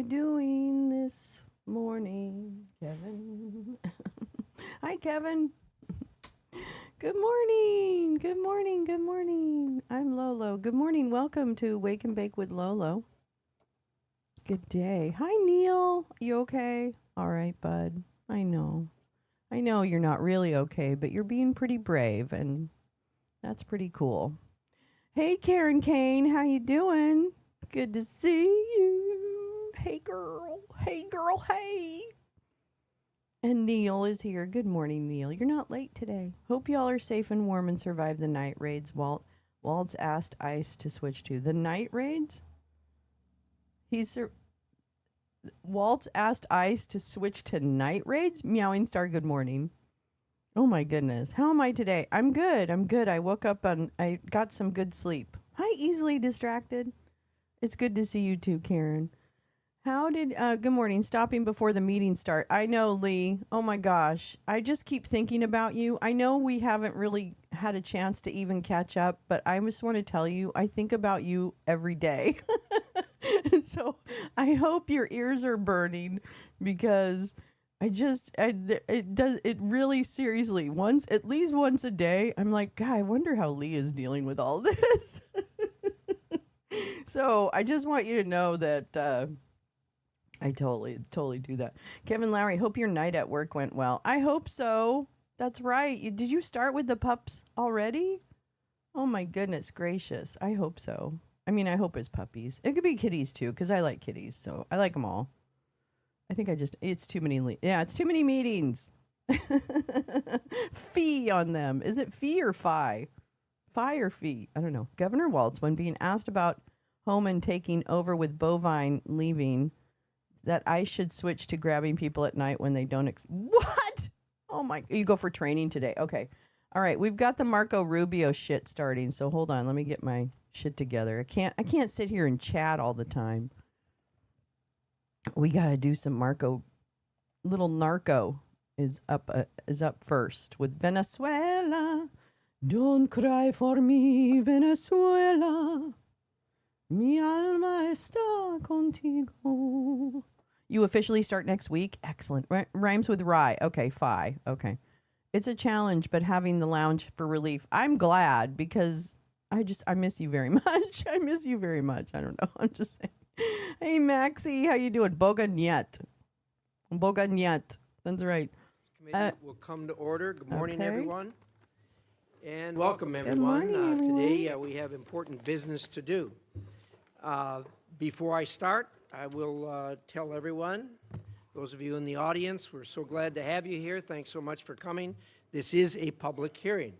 doing this morning, Kevin? Hi, Kevin. Good morning. Good morning. Good morning. I'm Lolo. Good morning. Welcome to Wake and Bake with Lolo. Good day. Hi, Neil. You okay? All right, bud. I know. I know you're not really okay, but you're being pretty brave, and that's pretty cool. Hey, Karen Kane. How you doing? Good to see you. Hey, girl. Hey, girl. Hey. And Neil is here. Good morning, Neil. You're not late today. Hope y'all are safe and warm and survive the night raids. Walt's asked Ice to switch to the night raids. Walt's asked Ice to switch to night raids. Meowing Star. Good morning. Oh my goodness. How am I today? I'm good. I'm good. I woke up and I got some good sleep. Hi, easily distracted. It's good to see you too, Karen. Good morning, stopping before the meeting start. I know, Lee. Oh my gosh. I just keep thinking about you. I know we haven't really had a chance to even catch up, but I just want to tell you, I think about you every day. So I hope your ears are burning because it really seriously, at least once a day, I'm like, God, I wonder how Lee is dealing with all this. So I just want you to know that, I totally do that. Kevin Lowry, hope your night at work went well. I hope so. That's right. Did you start with the pups already? Oh my goodness gracious. I hope so. I mean, I hope it's puppies. It could be kitties too, because I like kitties, so I like them all. I think it's too many. It's too many meetings. Fee on them. Is it fee or fi? Fi or fee? I don't know. Governor Walz, when being asked about Homan taking over with Bovine leaving, that I should switch to grabbing people at night when they don't. What? Oh my! You go for training today. Okay. All right. We've got the Marco Rubio shit starting. So hold on. Let me get my shit together. I can't sit here and chat all the time. We got to do some Marco. Little Narco is up first with Venezuela. Don't cry for me, Venezuela. Mi alma está contigo. You officially start next week? Excellent. Rhymes with rye. Okay, fi. Okay. It's a challenge, but having the lounge for relief. I'm glad because I miss you very much. I miss you very much. I don't know. I'm just saying. Hey, Maxie, how you doing? Boganyet. That's right. Committee will come to order. Good morning, okay. Everyone. And welcome, everyone. Good morning, everyone. Today we have important business to do. Before I start, I will tell everyone, those of you in the audience, we're so glad to have you here. Thanks so much for coming. This is a public hearing.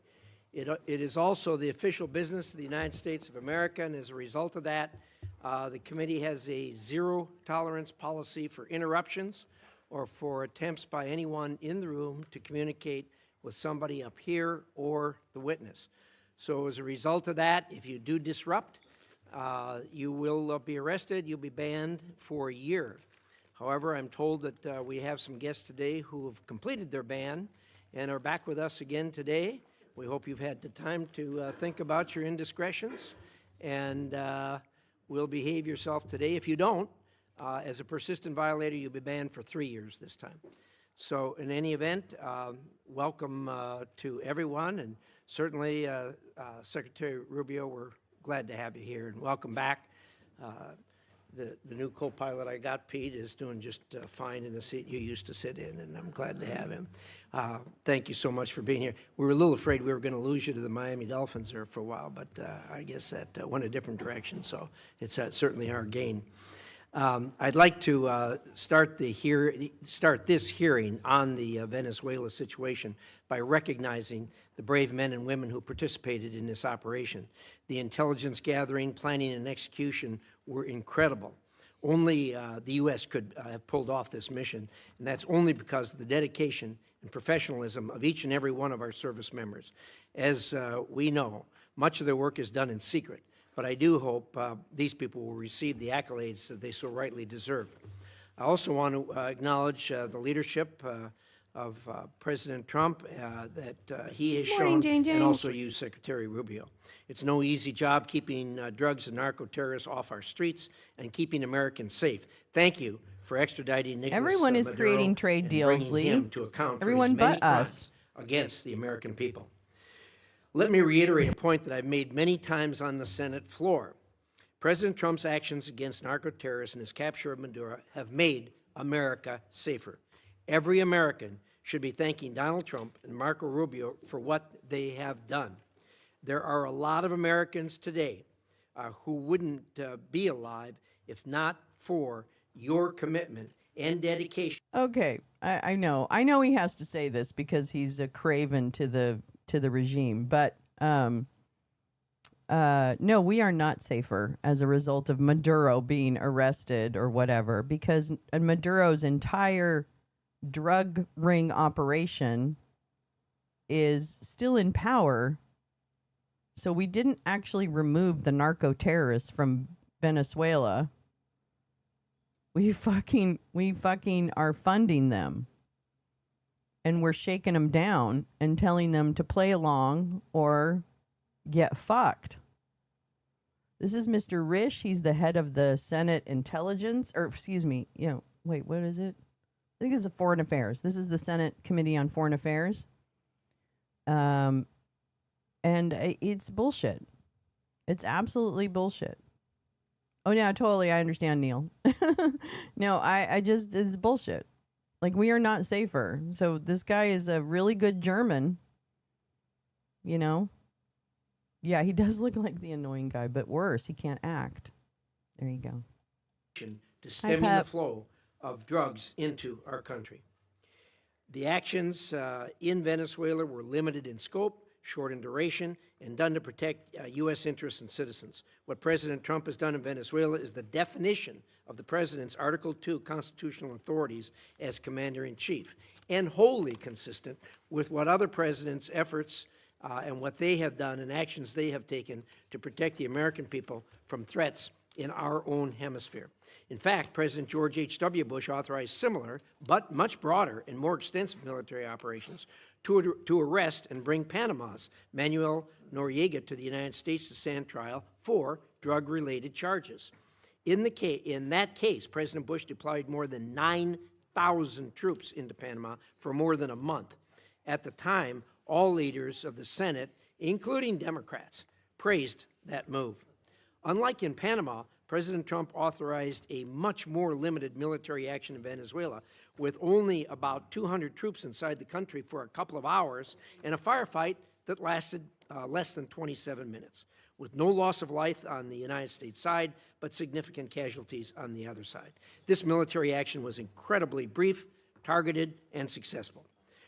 It is also the official business of the United States of America, and as a result of that, the committee has a zero-tolerance policy for interruptions or for attempts by anyone in the room to communicate with somebody up here or the witness. So as a result of that, if you do disrupt, you will be arrested. You'll be banned for a year. However, I'm told that we have some guests today who have completed their ban and are back with us again today. We hope you've had the time to think about your indiscretions and will behave yourself today. If you don't, as a persistent violator, you'll be banned for 3 years this time. So in any event, welcome to everyone, and certainly Secretary Rubio, we're glad to have you here, and welcome back. The new co-pilot I got, Pete, is doing just fine in the seat you used to sit in, and I'm glad to have him. Thank you so much for being here. We were a little afraid we were going to lose you to the Miami Dolphins there for a while, but I guess that went a different direction, so it's certainly our gain. I'd like to start this hearing on the Venezuela situation by recognizing the brave men and women who participated in this operation. The intelligence gathering, planning, and execution were incredible. Only the U.S. could have pulled off this mission, and that's only because of the dedication and professionalism of each and every one of our service members. As we know, much of their work is done in secret, but I do hope these people will receive the accolades that they so rightly deserve. I also want to acknowledge the leadership President Trump that he has Morning, shown, Jane Jane. and also you, Secretary Rubio. It's no easy job keeping drugs and narco terrorists off our streets and keeping Americans safe. Thank you for extraditing Nicolas Everyone is Maduro creating trade and deals, bringing Lee. him to account Everyone for his many but us. crimes against the American people. Let me reiterate a point that I've made many times on the Senate floor. President Trump's actions against narco terrorists and his capture of Maduro have made America safer. Every American should be thanking Donald Trump and Marco Rubio for what they have done. There are a lot of Americans today who wouldn't be alive if not for your commitment and dedication. Okay, I know. I know he has to say this because he's a craven to the regime, but no, we are not safer as a result of Maduro being arrested or whatever, because Maduro's entire drug ring operation is still in power. So we didn't actually remove the narco terrorists from Venezuela. We fucking are funding them. And we're shaking them down and telling them to play along or get fucked. This is Mr. Risch. He's the head of the Senate Intelligence, or excuse me, wait, what is it? I think this is Foreign Affairs. This is the Senate Committee on Foreign Affairs. And it's bullshit. It's absolutely bullshit. Oh, yeah, totally. I understand, Neil. No, I just, it's bullshit. Like, we are not safer. So this guy is a really good German. Yeah, he does look like the annoying guy, but worse, he can't act. There you go. To stemming the flow of drugs into our country. The actions in Venezuela were limited in scope, short in duration, and done to protect U.S. interests and citizens. What President Trump has done in Venezuela is the definition of the president's Article 2 constitutional authorities as commander-in-chief, and wholly consistent with what other presidents' efforts and what they have done and actions they have taken to protect the American people from threats in our own hemisphere. In fact, President George H.W. Bush authorized similar, but much broader and more extensive military operations to arrest and bring Panama's Manuel Noriega to the United States to stand trial for drug-related charges. In that case, President Bush deployed more than 9,000 troops into Panama for more than a month. At the time, all leaders of the Senate, including Democrats, praised that move. Unlike in Panama, President Trump authorized a much more limited military action in Venezuela, with only about 200 troops inside the country for a couple of hours and a firefight that lasted less than 27 minutes, with no loss of life on the United States side, but significant casualties on the other side. This military action was incredibly brief, targeted, and successful.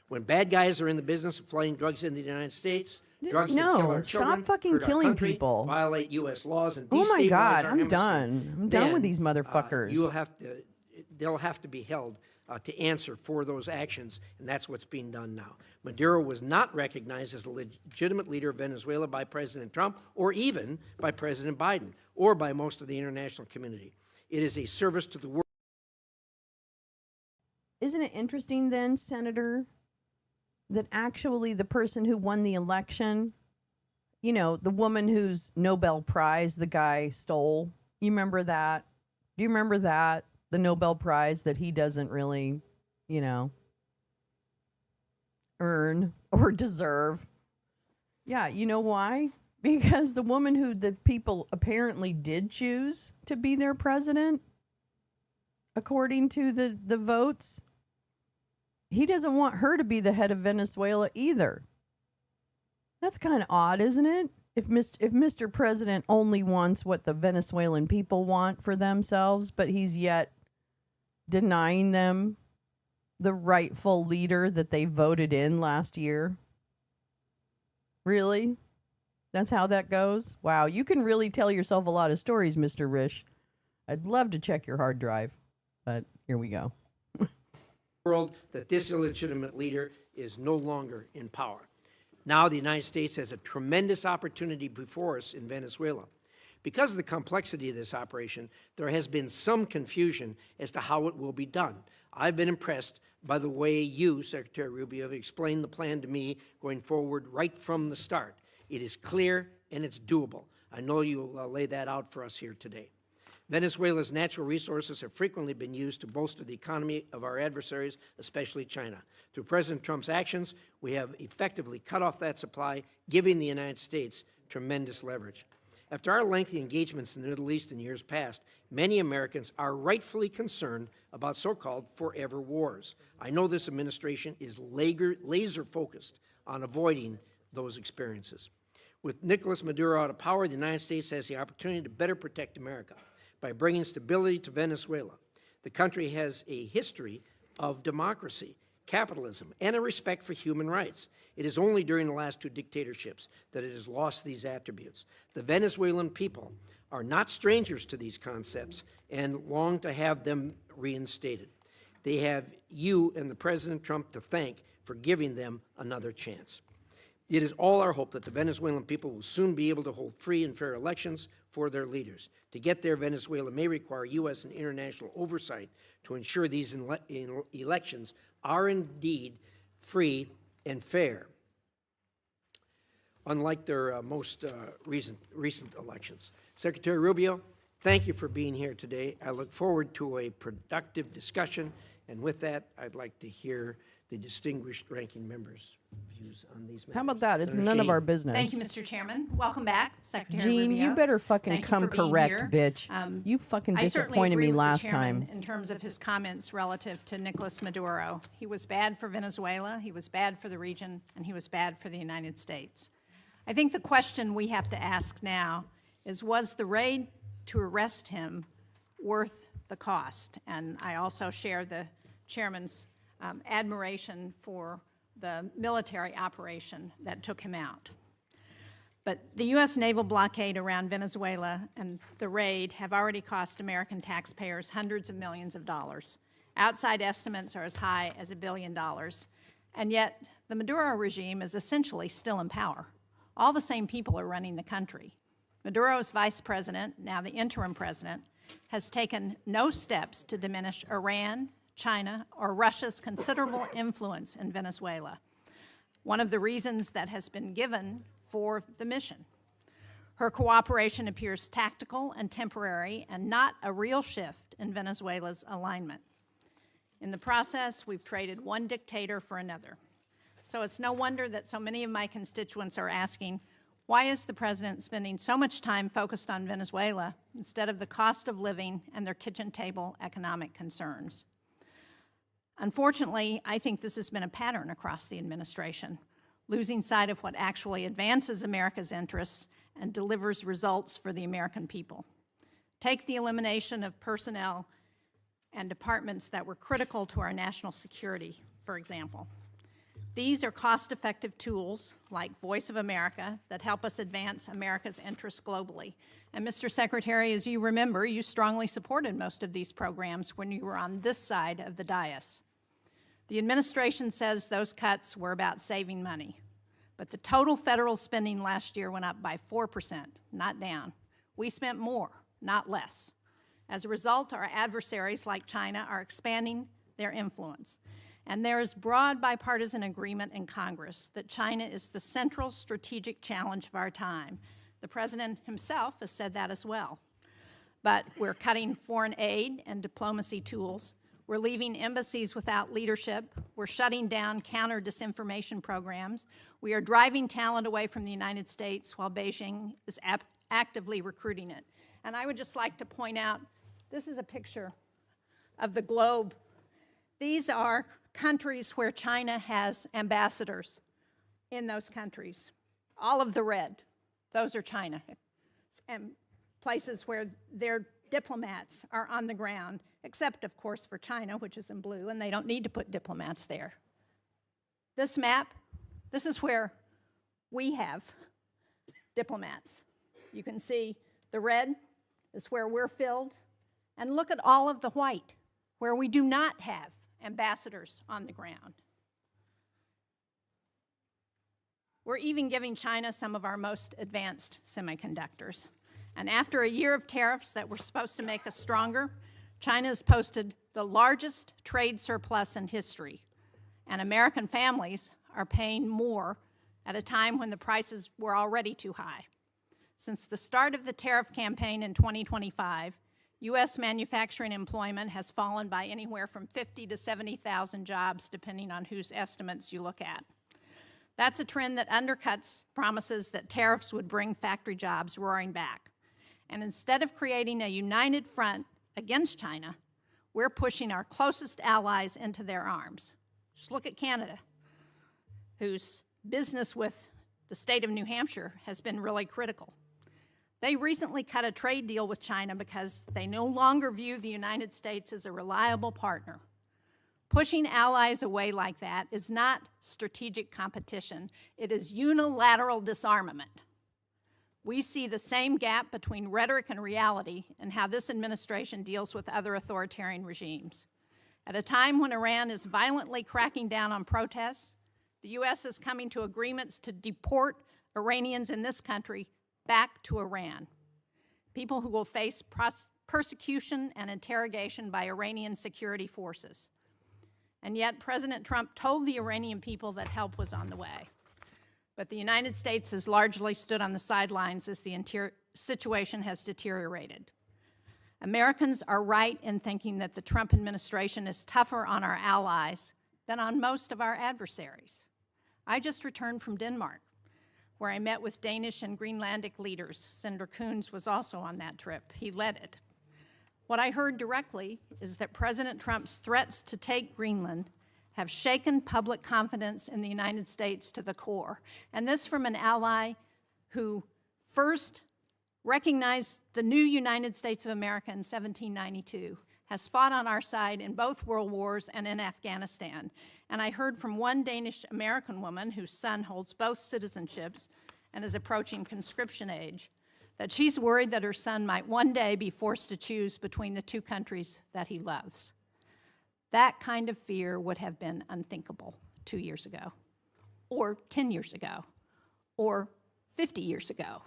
When bad guys are in the business of flying drugs into the United States, drugs that kill our children, stop fucking hurt our killing country, people. Violate U.S. laws, and Oh destabilize my God, our I'm hemisphere, done. I'm done with these motherfuckers. They'll have to be held to answer for those actions, and that's what's being done now. Maduro was not recognized as a legitimate leader of Venezuela by President Trump, or even by President Biden, or by most of the international community. It is a service to the world. Isn't it interesting then, Senator, that actually the person who won the election, the woman whose Nobel Prize the guy stole, you remember that? Do you remember that? The Nobel Prize that he doesn't really, earn or deserve. Yeah, you know why? Because the woman who the people apparently did choose to be their president, according to the votes, he doesn't want her to be the head of Venezuela either. That's kind of odd, isn't it? If Mr. President only wants what the Venezuelan people want for themselves, but he's yet denying them the rightful leader that they voted in last year. Really? That's how that goes? Wow, you can really tell yourself a lot of stories, Mr. Risch. I'd love to check your hard drive, but here we go. World that this illegitimate leader is no longer in power. Now the United States has a tremendous opportunity before us in Venezuela. Because of the complexity of this operation, there has been some confusion as to how it will be done. I've been impressed by the way you, Secretary Rubio, have explained the plan to me going forward right from the start. It is clear and it's doable. I know you'll lay that out for us here today. Venezuela's natural resources have frequently been used to bolster the economy of our adversaries, especially China. Through President Trump's actions, we have effectively cut off that supply, giving the United States tremendous leverage. After our lengthy engagements in the Middle East in years past, many Americans are rightfully concerned about so-called forever wars. I know this administration is laser-focused on avoiding those experiences. With Nicolas Maduro out of power, the United States has the opportunity to better protect America by bringing stability to Venezuela. The country has a history of democracy, capitalism, and a respect for human rights. It is only during the last two dictatorships that it has lost these attributes. The Venezuelan people are not strangers to these concepts and long to have them reinstated. They have you and the President Trump to thank for giving them another chance. It is all our hope that the Venezuelan people will soon be able to hold free and fair elections for their leaders. To get there, Venezuela may require U.S. and international oversight to ensure these elections are indeed free and fair, unlike their most recent elections. Secretary Rubio, thank you for being here today. I look forward to a productive discussion, and with that, I'd like to hear the distinguished ranking members' views on these matters. How about that? It's Senator none of Sheen. our business. Thank you, Mr. Chairman. Welcome back, Secretary Jean, Rubio. you better fucking Thank you come for being correct, here. bitch. You fucking I certainly disappointed agree me with the last chairman time. in terms of his comments relative to Nicolas Maduro. He was bad for Venezuela, he was bad for the region, and he was bad for the United States. I think the question we have to ask now is, was the raid to arrest him worth the cost? And I also share the chairman's admiration for the military operation that took him out. But the U.S. naval blockade around Venezuela and the raid have already cost American taxpayers hundreds of millions of dollars. Outside estimates are as high as $1 billion. And yet, the Maduro regime is essentially still in power. All the same people are running the country. Maduro's vice president, now the interim president, has taken no steps to diminish Iran, China, or Russia's considerable influence in Venezuela, one of the reasons that has been given for the mission. Her cooperation appears tactical and temporary and not a real shift in Venezuela's alignment. In the process, we've traded one dictator for another. So it's no wonder that so many of my constituents are asking, why is the president spending so much time focused on Venezuela instead of the cost of living and their kitchen table economic concerns? Unfortunately, I think this has been a pattern across the administration, losing sight of what actually advances America's interests and delivers results for the American people. Take the elimination of personnel and departments that were critical to our national security, for example. These are cost-effective tools, like Voice of America, that help us advance America's interests globally. And Mr. Secretary, as you remember, you strongly supported most of these programs when you were on this side of the dais. The administration says those cuts were about saving money, but the total federal spending last year went up by 4%, not down. We spent more, not less. As a result, our adversaries like China are expanding their influence. And there is broad bipartisan agreement in Congress that China is the central strategic challenge of our time. The president himself has said that as well. But we're cutting foreign aid and diplomacy tools. We're leaving embassies without leadership. We're shutting down counter-disinformation programs. We are driving talent away from the United States while Beijing is actively recruiting it. And I would just like to point out, this is a picture of the globe. These are countries where China has ambassadors in those countries. All of the red, those are China. And places where their diplomats are on the ground, except, of course, for China, which is in blue, and they don't need to put diplomats there. This map, this is where we have diplomats. You can see the red is where we're filled, and look at all of the white, where we do not have ambassadors on the ground. We're even giving China some of our most advanced semiconductors. And after a year of tariffs that were supposed to make us stronger, China has posted the largest trade surplus in history. And American families are paying more at a time when the prices were already too high. Since the start of the tariff campaign in 2025, U.S. manufacturing employment has fallen by anywhere from 50 to 70,000 jobs, depending on whose estimates you look at. That's a trend that undercuts promises that tariffs would bring factory jobs roaring back. And instead of creating a united front against China, we're pushing our closest allies into their arms. Just look at Canada, whose business with the state of New Hampshire has been really critical. They recently cut a trade deal with China because they no longer view the United States as a reliable partner. Pushing allies away like that is not strategic competition. It is unilateral disarmament. We see the same gap between rhetoric and reality in how this administration deals with other authoritarian regimes. At a time when Iran is violently cracking down on protests, the U.S. is coming to agreements to deport Iranians in this country back to Iran, people who will face persecution and interrogation by Iranian security forces. And yet President Trump told the Iranian people that help was on the way. But the United States has largely stood on the sidelines as the situation has deteriorated. Americans are right in thinking that the Trump administration is tougher on our allies than on most of our adversaries. I just returned from Denmark, where I met with Danish and Greenlandic leaders. Senator Coons was also on that trip. He led it. What I heard directly is that President Trump's threats to take Greenland have shaken public confidence in the United States to the core. And this from an ally who first recognized the new United States of America in 1792, has fought on our side in both world wars and in Afghanistan. And I heard from one Danish-American woman whose son holds both citizenships and is approaching conscription age, that she's worried that her son might one day be forced to choose between the two countries that he loves. That kind of fear would have been unthinkable 2 years ago, or 10 years ago, or 50 years ago.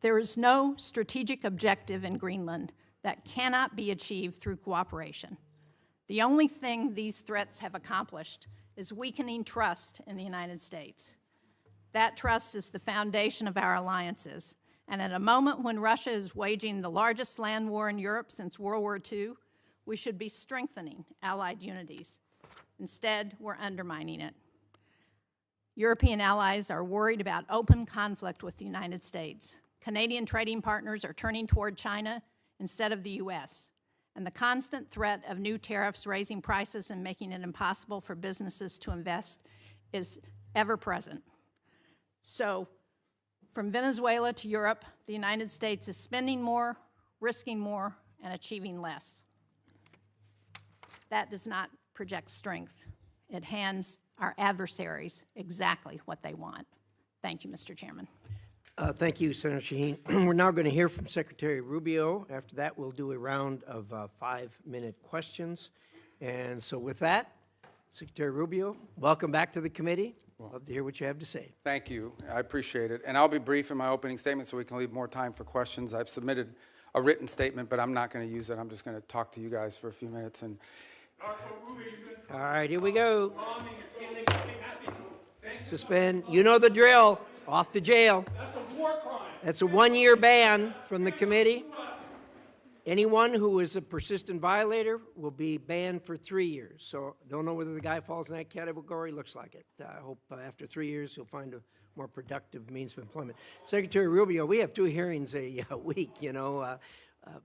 There is no strategic objective in Greenland that cannot be achieved through cooperation. The only thing these threats have accomplished is weakening trust in the United States. That trust is the foundation of our alliances, and at a moment when Russia is waging the largest land war in Europe since World War II, we should be strengthening allied unities. Instead, we're undermining it. European allies are worried about open conflict with the United States. Canadian trading partners are turning toward China instead of the U.S., and the constant threat of new tariffs raising prices and making it impossible for businesses to invest is ever present. So, from Venezuela to Europe, the United States is spending more, risking more, and achieving less. That does not project strength. It hands our adversaries exactly what they want. Thank you, Mr. Chairman. Thank you, Senator Shaheen. We're now going to hear from Secretary Rubio. After that, we'll do a round of 5-minute questions. And so with that, Secretary Rubio, welcome back to the committee. Love to hear what you have to say. Thank you. I appreciate it. And I'll be brief in my opening statement so we can leave more time for questions. I've submitted a written statement, but I'm not going to use it. I'm just going to talk to you guys for a few minutes. And all right, here we go. Suspend. You know the drill. Off to jail. That's a war crime. That's a 1-year ban from the committee. Anyone who is a persistent violator will be banned for 3 years. So don't know whether the guy falls in that category. Looks like it. I hope after 3 years he'll find a more productive means of employment. Secretary Rubio, we have 2 hearings a week. You know,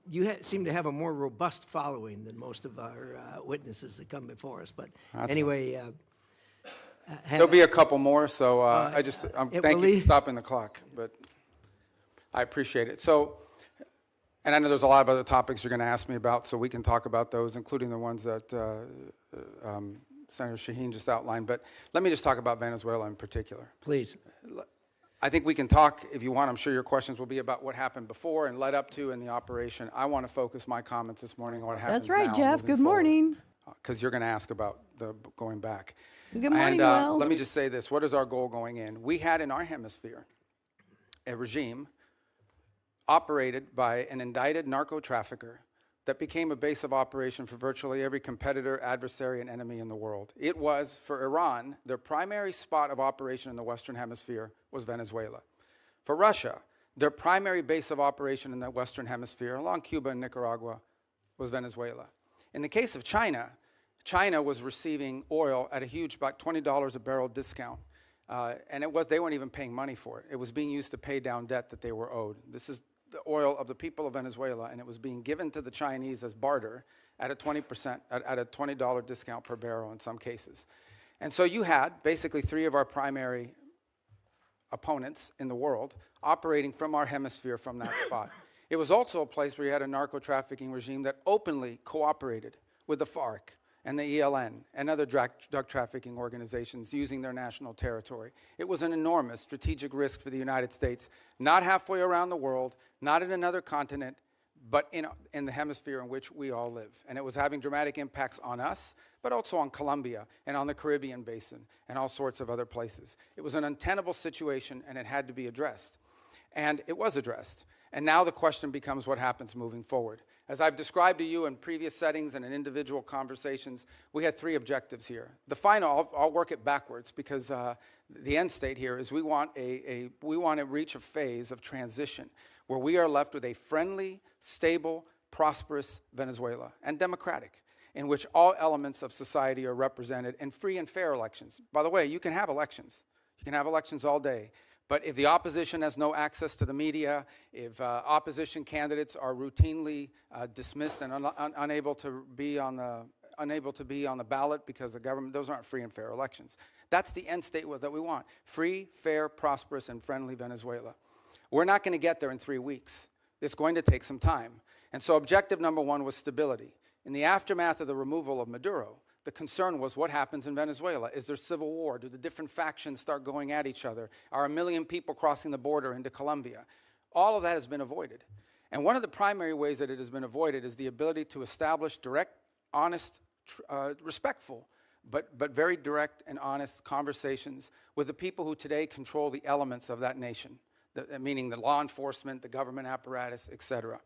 you seem to have a more robust following than most of our witnesses that come before us. But anyway. There'll be a couple more, so thank you for stopping the clock, but I appreciate it. So, and I know there's a lot of other topics you're going to ask me about, so we can talk about those, including the ones that Senator Shaheen just outlined. But let me just talk about Venezuela in particular. Please. I think we can talk, if you want. I'm sure your questions will be about what happened before and led up to in the operation. I want to focus my comments this morning on what happens now. That's right, Jeff. Good morning. Because you're going to ask about the going back. Good morning, and Will. let me just say this. What is our goal going in? We had in our hemisphere a regime operated by an indicted narco trafficker that became a base of operation for virtually every competitor, adversary, and enemy in the world. It was, for Iran, their primary spot of operation in the Western Hemisphere was Venezuela. For Russia, their primary base of operation in the Western Hemisphere, along Cuba and Nicaragua, was Venezuela. In the case of China, China was receiving oil at a huge, about $20 a barrel discount. And they weren't even paying money for it. It was being used to pay down debt that they were owed. This is the oil of the people of Venezuela, and it was being given to the Chinese as barter at a 20%, at a $20 discount per barrel in some cases. And so you had basically three of our primary opponents in the world operating from our hemisphere from that spot. It was also a place where you had a narco-trafficking regime that openly cooperated with the FARC and the ELN and other drug trafficking organizations using their national territory. It was an enormous strategic risk for the United States, not halfway around the world, not in another continent, but in the hemisphere in which we all live. And it was having dramatic impacts on us, but also on Colombia and on the Caribbean basin and all sorts of other places. It was an untenable situation, and it had to be addressed. And it was addressed. And now the question becomes what happens moving forward. As I've described to you in previous settings and in individual conversations, we had three objectives here. The final, I'll work it backwards because the end state here is we want to reach a phase of transition where we are left with a friendly, stable, prosperous Venezuela and democratic, in which all elements of society are represented in free and fair elections. By the way, you can have elections. You can have elections all day. But if the opposition has no access to the media, if opposition candidates are routinely dismissed and unable to be on the ballot because the government, those aren't free and fair elections. That's the end state that we want. Free, fair, prosperous, and friendly Venezuela. We're not going to get there in 3 weeks. It's going to take some time. And so objective number one was stability. In the aftermath of the removal of Maduro, the concern was what happens in Venezuela. Is there civil war? Do the different factions start going at each other? Are 1 million people crossing the border into Colombia? All of that has been avoided. And one of the primary ways that it has been avoided is the ability to establish direct, honest, respectful, but very direct and honest conversations with the people who today control the elements of that nation, meaning the law enforcement, the government apparatus, et cetera.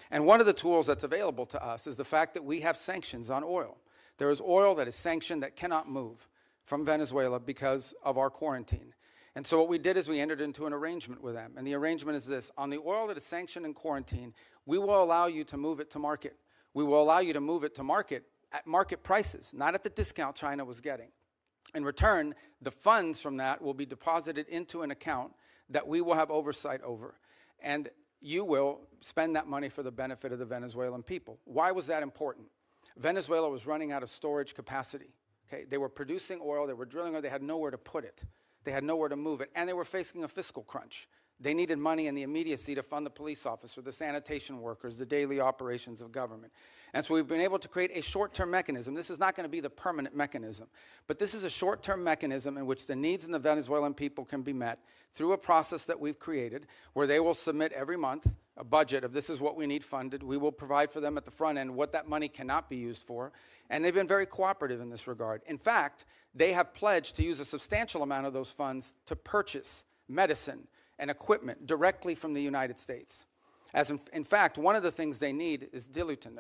And one of the tools that's available to us is the fact that we have sanctions on oil. There is oil that is sanctioned that cannot move from Venezuela because of our quarantine. And so what we did is we entered into an arrangement with them. And the arrangement is this. On the oil that is sanctioned in quarantine, we will allow you to move it to market. We will allow you to move it to market at market prices, not at the discount China was getting. In return, the funds from that will be deposited into an account that we will have oversight over. And you will spend that money for the benefit of the Venezuelan people. Why was that important? Venezuela was running out of storage capacity. Okay? They were producing oil, they were drilling oil, they had nowhere to put it. They had nowhere to move it, and they were facing a fiscal crunch. They needed money in the immediacy to fund the police officer, the sanitation workers, the daily operations of government. And so we've been able to create a short-term mechanism. This is not going to be the permanent mechanism, but this is a short-term mechanism in which the needs of the Venezuelan people can be met through a process that we've created where they will submit every month a budget of this is what we need funded. We will provide for them at the front end what that money cannot be used for. And they've been very cooperative in this regard. In fact, they have pledged to use a substantial amount of those funds to purchase medicine and equipment directly from the United States. As in fact, one of the things they need is dilutin,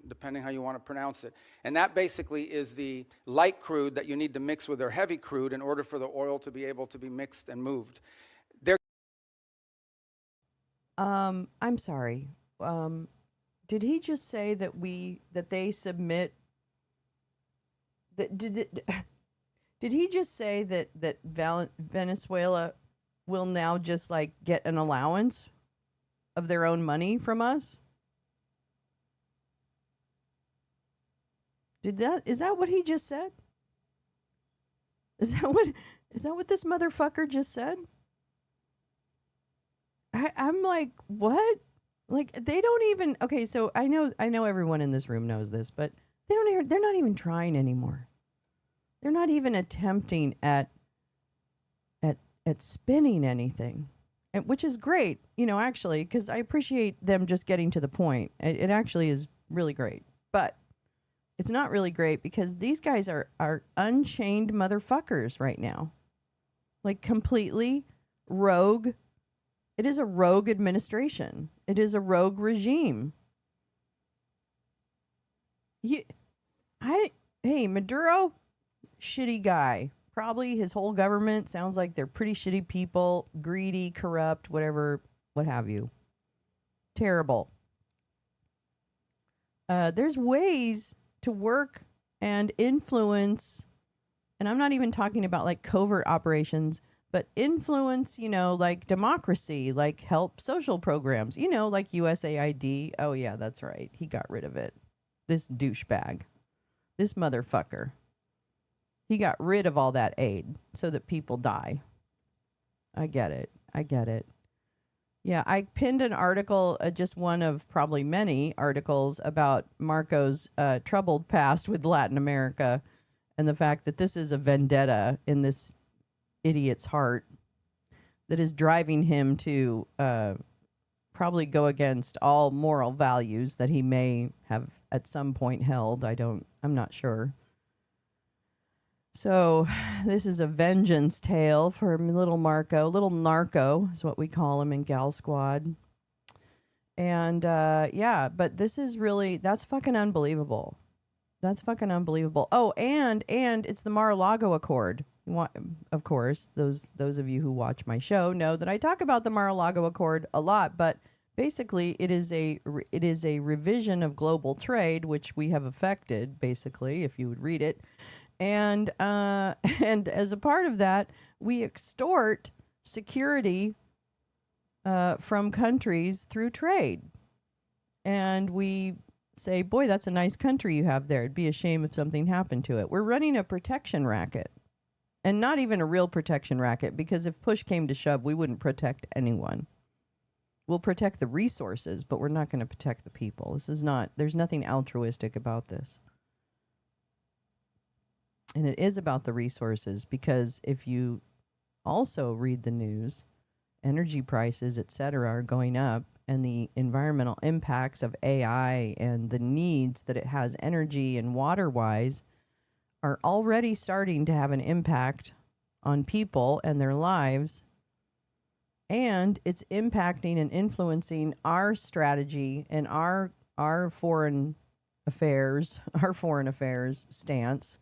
depending how you want to pronounce it. And that basically is the light crude that you need to mix with their heavy crude in order for the oil to be able to be mixed and moved. I'm sorry. Did he just say that they submit? Did he just say that Venezuela will now just like get an allowance of their own money from us? Is that what he just said? Is that what this motherfucker just said? I'm like, what? Like, they don't even, okay, so I know everyone in this room knows this, but they're not even trying anymore. They're not even attempting at spinning anything, which is great, actually, because I appreciate them just getting to the point. It actually is really great, but it's not really great because these guys are unchained motherfuckers right now. Like, completely rogue, It is a rogue administration. It is a rogue regime. Hey, Maduro, shitty guy. Probably his whole government sounds like they're pretty shitty people, greedy, corrupt, whatever, what have you. Terrible. There's ways to work and influence, and I'm not even talking about like covert operations, but influence, like democracy, like help social programs, like USAID. Oh, yeah, that's right. He got rid of it. This douchebag. This motherfucker. He got rid of all that aid so that people die. I get it. Yeah, I pinned an article, just one of probably many articles about Marco's troubled past with Latin America and the fact that this is a vendetta in this idiot's heart that is driving him to probably go against all moral values that he may have at some point held. I'm not sure. So this is a vengeance tale for little Marco. Little Narco is what we call him in Gal Squad. And but this is really, that's fucking unbelievable. Oh, and it's the Mar-a-Lago Accord. Of course, those of you who watch my show know that I talk about the Mar-a-Lago Accord a lot, but basically it is a revision of global trade, which we have affected, basically, if you would read it. And as a part of that, we extort security from countries through trade. And we say, boy, that's a nice country you have there. It'd be a shame if something happened to it. We're running a protection racket. And not even a real protection racket, because if push came to shove, we wouldn't protect anyone. We'll protect the resources, but we're not going to protect the people. There's nothing altruistic about this. And it is about the resources, because if you also read the news, energy prices, et cetera, are going up, and the environmental impacts of AI and the needs that it has energy and water-wise are already starting to have an impact on people and their lives. And it's impacting and influencing our strategy and our foreign affairs stance,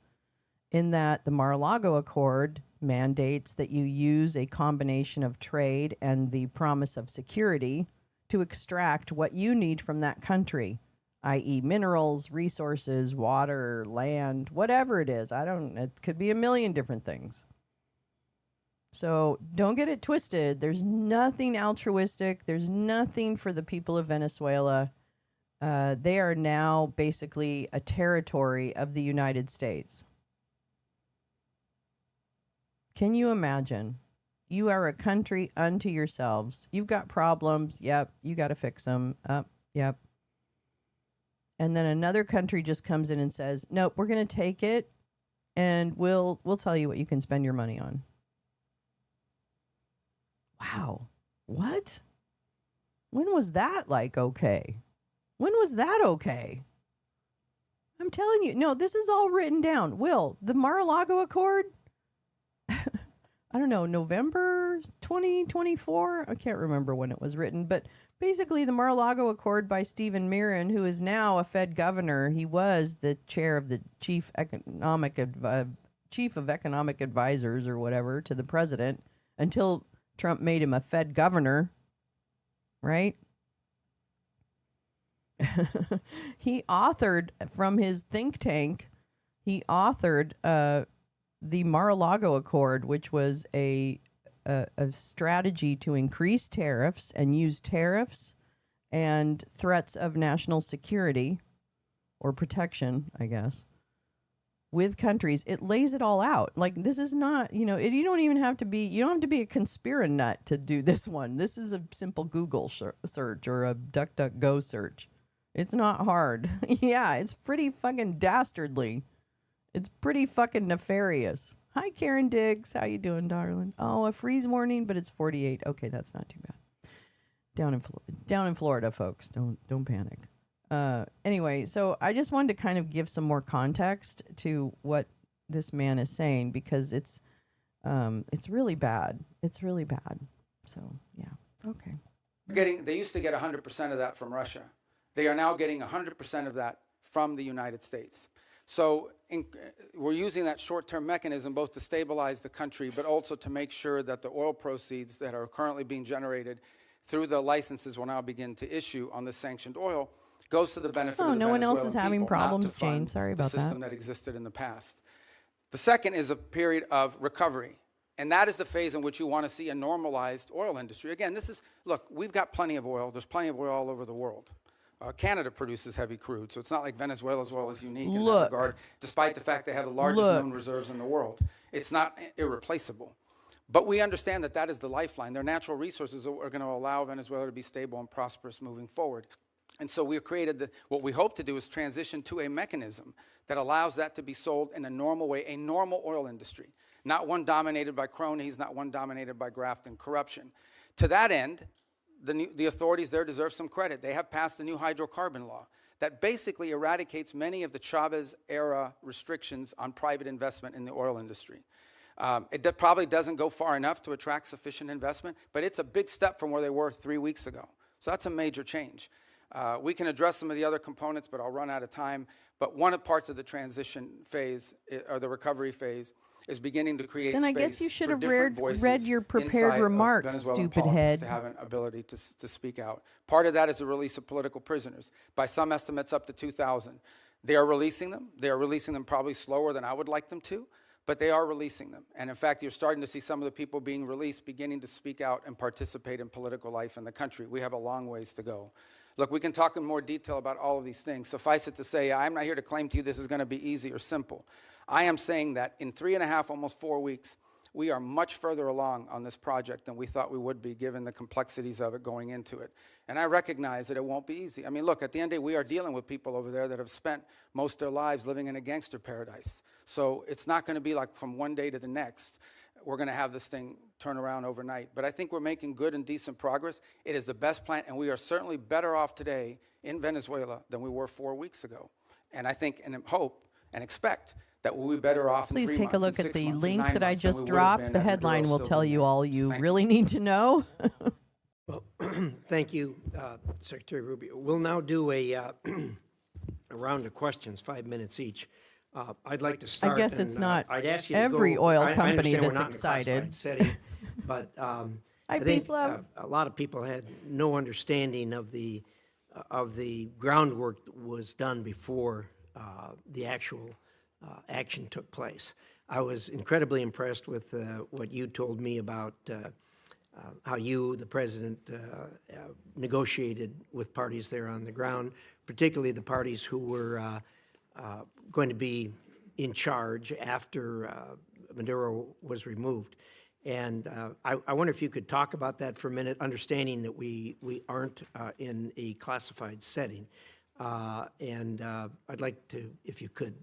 in that the Mar-a-Lago Accord mandates that you use a combination of trade and the promise of security to extract what you need from that country, i.e. minerals, resources, water, land, whatever it is. It could be a million different things. So don't get it twisted. There's nothing altruistic. There's nothing for the people of Venezuela. They are now basically a territory of the United States. Can you imagine? You are a country unto yourselves. You've got problems. Yep. You got to fix them. Yep. And then another country just comes in and says, nope, we're going to take it and we'll tell you what you can spend your money on. Wow. What? When was that okay? When was that okay? I'm telling you, no, this is all written down. Will, the Mar-a-Lago Accord, I don't know, November 2024? I can't remember when it was written, but basically the Mar-a-Lago Accord by Stephen Mirren, who is now a Fed governor. He was the chair of the chief of economic advisors or whatever to the president until Trump made him a Fed governor, right? He authored from his think tank, the Mar-a-Lago Accord, which was a strategy to increase tariffs and use tariffs and threats of national security or protection, I guess, with countries. It lays it all out. Like, this is not, you don't have to be a conspiranut to do this one. This is a simple Google search or a DuckDuckGo search. It's not hard. Yeah, it's pretty fucking dastardly. It's pretty fucking nefarious. Hi, Karen Diggs. How you doing, darling? Oh, a freeze warning, but it's 48. Okay, that's not too bad. Down in Florida, folks. Don't panic. Anyway, so I just wanted to kind of give some more context to what this man is saying, because it's really bad. It's really bad. So, yeah. Okay. They used to get 100% of that from Russia. They are now getting 100% of that from the United States. So we're using that short-term mechanism both to stabilize the country, but also to make sure that the oil proceeds that are currently being generated through the licenses we'll now begin to issue on the sanctioned oil goes to the benefit of the no one else Venezuelan is having people, not problems, to fund Jane. Sorry the about system that. that existed in the past. The second is a period of recovery. And that is the phase in which you want to see a normalized oil industry. Again, look, we've got plenty of oil. There's plenty of oil all over the world. Canada produces heavy crude, so it's not like Venezuela's oil is unique in that regard, despite the fact they have the largest known reserves in the world. It's not irreplaceable. But we understand that that is the lifeline. Their natural resources are going to allow Venezuela to be stable and prosperous moving forward. And so we have created what we hope to do is transition to a mechanism that allows that to be sold in a normal way, a normal oil industry, not one dominated by cronies, not one dominated by graft and corruption. To that end, the authorities there deserve some credit. They have passed a new hydrocarbon law that basically eradicates many of the Chavez-era restrictions on private investment in the oil industry. It probably doesn't go far enough to attract sufficient investment, but it's a big step from where they were 3 weeks ago. So that's a major change. We can address some of the other components, but I'll run out of time. But one of the parts of the transition phase, or the recovery phase, is beginning to create Then I space guess you should for have different read your prepared inside of remarks, Venezuelan stupid politics head. to have an ability to speak out. Part of that is the release of political prisoners. By some estimates, up to 2,000. They are releasing them. They are releasing them probably slower than I would like them to, but they are releasing them. And in fact, you're starting to see some of the people being released beginning to speak out and participate in political life in the country. We have a long ways to go. Look, we can talk in more detail about all of these things. Suffice it to say, I'm not here to claim to you this is going to be easy or simple. I am saying that in 3.5, almost 4 weeks, we are much further along on this project than we thought we would be, given the complexities of it going into it. And I recognize that it won't be easy. I mean, look, at the end of the day, we are dealing with people over there that have spent most of their lives living in a gangster paradise. So it's not going to be like from one day to the next, we're going to have this thing turn around overnight. But I think we're making good and decent progress. It is the best plan, and we are certainly better off today in Venezuela than we were 4 weeks ago. And I think and hope and expect that we'll be better off in 3 months. Please take a look and at 6 the months and link 9 that I months than just we would have dropped. been The had headline Maduro will still tell been you there. all you Thank really need to know. Well, thank you, Secretary Rubio. We'll now do a round of questions, 5 minutes each. I'd like to start. I guess it's not I'd ask you to every go, oil I company understand we're that's not in a classified excited. setting, but I think Peace Love. a lot of people had no understanding of the groundwork that was done before the actual action took place. I was incredibly impressed with what you told me about how you, the president, negotiated with parties there on the ground, particularly the parties who were going to be in charge after Maduro was removed. And I wonder if you could talk about that for a minute, understanding that we aren't in a classified setting. And I'd like to, if you could,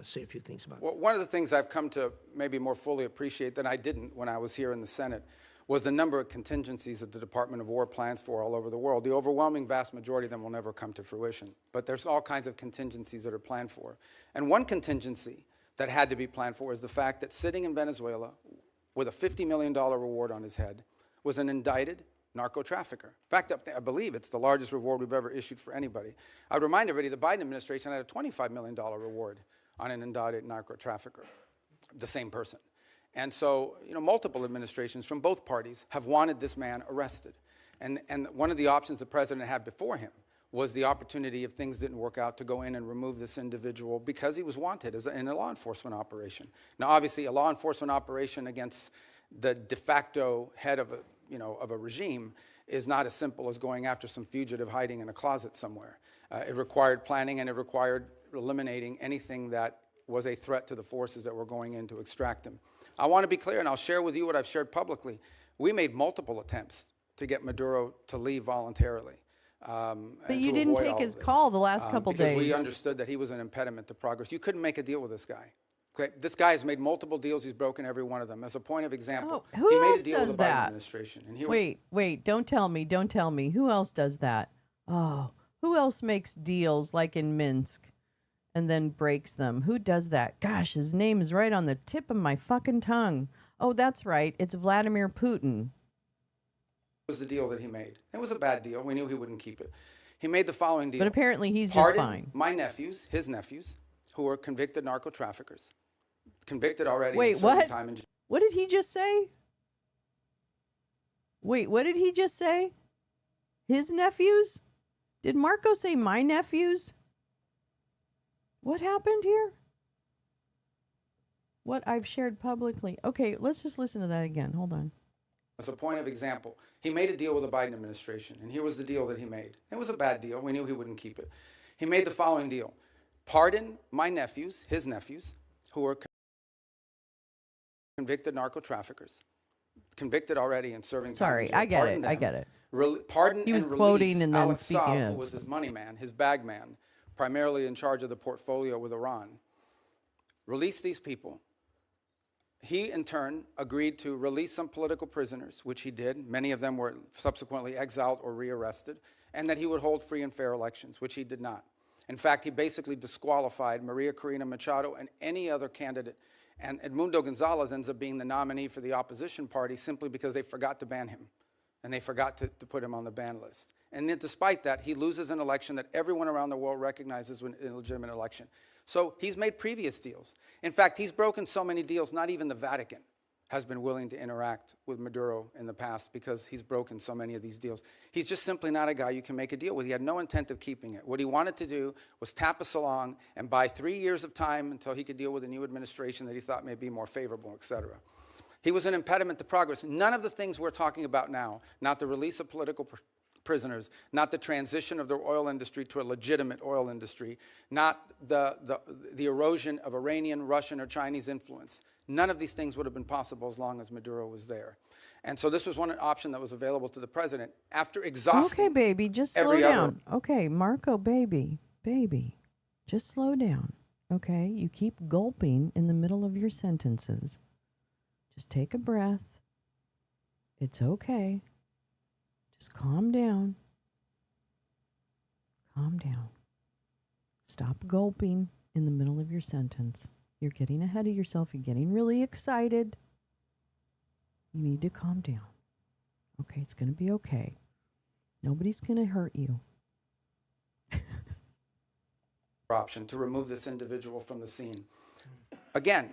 say a few things about it. Well, one of the things I've come to maybe more fully appreciate than I didn't when I was here in the Senate was the number of contingencies that the Department of War plans for all over the world. The overwhelming vast majority of them will never come to fruition, but there's all kinds of contingencies that are planned for. And one contingency that had to be planned for is the fact that sitting in Venezuela with a $50 million reward on his head was an indicted narco trafficker. In fact, I believe it's the largest reward we've ever issued for anybody. I would remind everybody the Biden administration had a $25 million reward on an indicted narco trafficker, the same person. And so, multiple administrations from both parties have wanted this man arrested. And one of the options the president had before him was the opportunity, if things didn't work out, to go in and remove this individual because he was wanted in a law enforcement operation. Now, obviously, a law enforcement operation against the de facto head of a regime is not as simple as going after some fugitive hiding in a closet somewhere. It required planning, and it required eliminating anything that was a threat to the forces that were going in to extract him. I want to be clear, and I'll share with you what I've shared publicly. We made multiple attempts to get Maduro to leave voluntarily. But you didn't take his call the last couple days. Because we understood that he was an impediment to progress. You couldn't make a deal with this guy. Okay? This guy has made multiple deals. He's broken every one of them. As a point of example, who he made else a deal does with the Biden that? administration. And Wait, don't tell me. Who else does that? Oh, who else makes deals like in Minsk and then breaks them? Who does that? Gosh, his name is right on the tip of my fucking tongue. Oh, that's right. It's Vladimir Putin. was the deal that he made. It was a bad deal. We knew he wouldn't keep it. He made the following deal. But apparently he's just Pardon fine. my nephews, his nephews, who were convicted narco traffickers, convicted already. Wait, and serving what? Time in jail. What did he just say? Wait, what did he just say? His nephews? Did Marco say my nephews? What happened here? What I've shared publicly. Okay, let's just listen to that again. Hold on. As a point of example, he made a deal with the Biden administration, and here was the deal that he made. It was a bad deal. We knew he wouldn't keep it. He made the following deal. Pardon my nephews, his nephews, who were convicted narco traffickers, convicted already and serving time in Sorry, jail. I get Pardon it. them. I get it. Pardon He was and quoting release and then Alex speaking Saab, it. who was his money man, his bag man, primarily in charge of the portfolio with Iran. Release these people. He, in turn, agreed to release some political prisoners, which he did. Many of them were subsequently exiled or rearrested, and that he would hold free and fair elections, which he did not. In fact, he basically disqualified Maria Corina Machado and any other candidate, and Edmundo Gonzalez ends up being the nominee for the opposition party simply because they forgot to ban him, and they forgot to put him on the ban list. And then despite that, he loses an election that everyone around the world recognizes an illegitimate election. So he's made previous deals. In fact, he's broken so many deals, not even the Vatican has been willing to interact with Maduro in the past because he's broken so many of these deals. He's just simply not a guy you can make a deal with. He had no intent of keeping it. What he wanted to do was tap us along and buy 3 years of time until he could deal with a new administration that he thought may be more favorable, et cetera. He was an impediment to progress. None of the things we're talking about now, not the release of political prisoners, not the transition of the oil industry to a legitimate oil industry, not the erosion of Iranian, Russian, or Chinese influence. None of these things would have been possible as long as Maduro was there. And so this was one option that was available to the president after exhausting. Okay, baby, just slow down. Okay, Marco, baby, just slow down. Okay, you keep gulping in the middle of your sentences. Just take a breath. It's okay. Just calm down. Calm down. Stop gulping in the middle of your sentence. You're getting ahead of yourself. You're getting really excited. You need to calm down. Okay, it's going to be okay. Nobody's going to hurt you. Option to remove this individual from the scene. Again,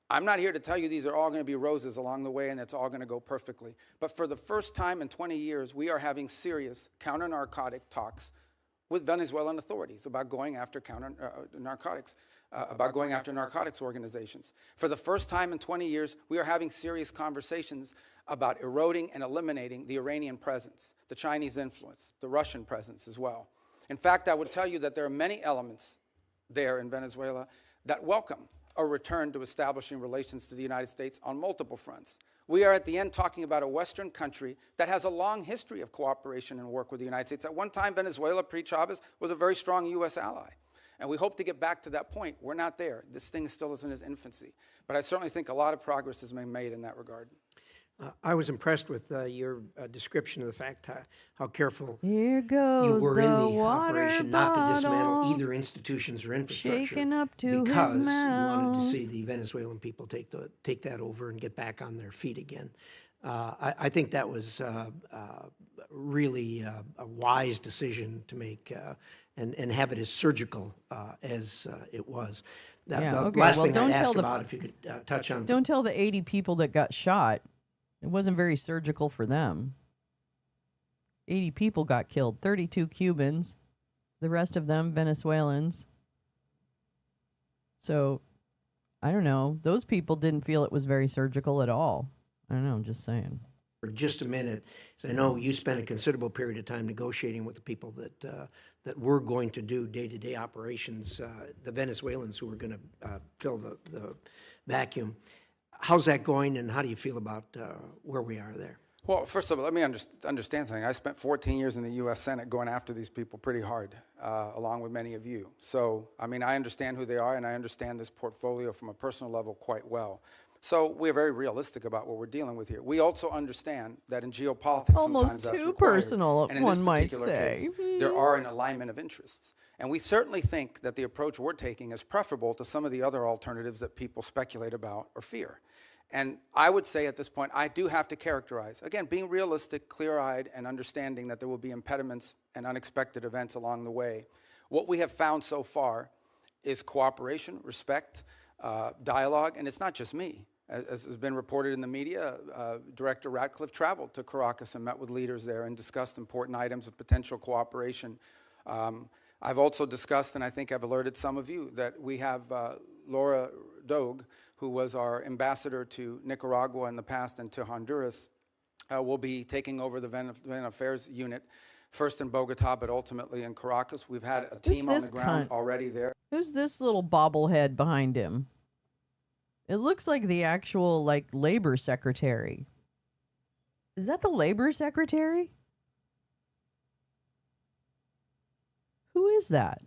I'm not here to tell you these are all going to be roses along the way and it's all going to go perfectly. But for the first time in 20 years, we are having serious counter-narcotic talks with Venezuelan authorities about going after narcotics organizations. For the first time in 20 years, we are having serious conversations about eroding and eliminating the Iranian presence, the Chinese influence, the Russian presence as well. In fact, I would tell you that there are many elements there in Venezuela that welcome a return to establishing relations to the United States on multiple fronts. We are at the end talking about a Western country that has a long history of cooperation and work with the United States. At one time, Venezuela, pre-Chavez, was a very strong U.S. ally. And we hope to get back to that point. We're not there. This thing still is in its infancy. But I certainly think a lot of progress has been made in that regard. I was impressed with your description of the fact how careful Here you goes were the in the water operation not to dismantle bottle, either institutions or infrastructure, shaken up to because his you wanted to mouth. see the Venezuelan people take that over and get back on their feet again. I think that was really a wise decision to make and have it as surgical as it was. Yeah, the okay, last well, thing don't I'd tell ask the- about, if you could touch on. Don't tell the 80 people that got shot. It wasn't very surgical for them. 80 people got killed, 32 Cubans, the rest of them Venezuelans. So, I don't know. Those people didn't feel it was very surgical at all. I don't know, I'm just saying. For just a minute, so I know you spent a considerable period of time negotiating with the people that were going to do day-to-day operations, the Venezuelans who were going to fill the vacuum. How's that going, and how do you feel about where we are there? Well, first of all, let me understand something. I spent 14 years in the U.S. Senate going after these people pretty hard, along with many of you. So, I mean, I understand who they are, and I understand this portfolio from a personal level quite well. So we're very realistic about what we're dealing with here. We also understand that in geopolitics, Almost sometimes that's too required. personal, And in one this might particular say. case, there are an alignment of interests. And we certainly think that the approach we're taking is preferable to some of the other alternatives that people speculate about or fear. And I would say at this point, I do have to characterize, again, being realistic, clear-eyed, and understanding that there will be impediments and unexpected events along the way. What we have found so far is cooperation, respect, dialogue, and it's not just me. As has been reported in the media, Director Ratcliffe traveled to Caracas and met with leaders there and discussed important items of potential cooperation. I've also discussed, and I think I've alerted some of you, that we have Laura Dogue, who was our ambassador to Nicaragua in the past and to Honduras, will be taking over the Venezuelan Affairs Unit, first in Bogota, but ultimately in Caracas. We've had a team on the ground already there. Who's this little bobblehead behind him? It looks like the actual, labor secretary. Is that the labor secretary? Who is that?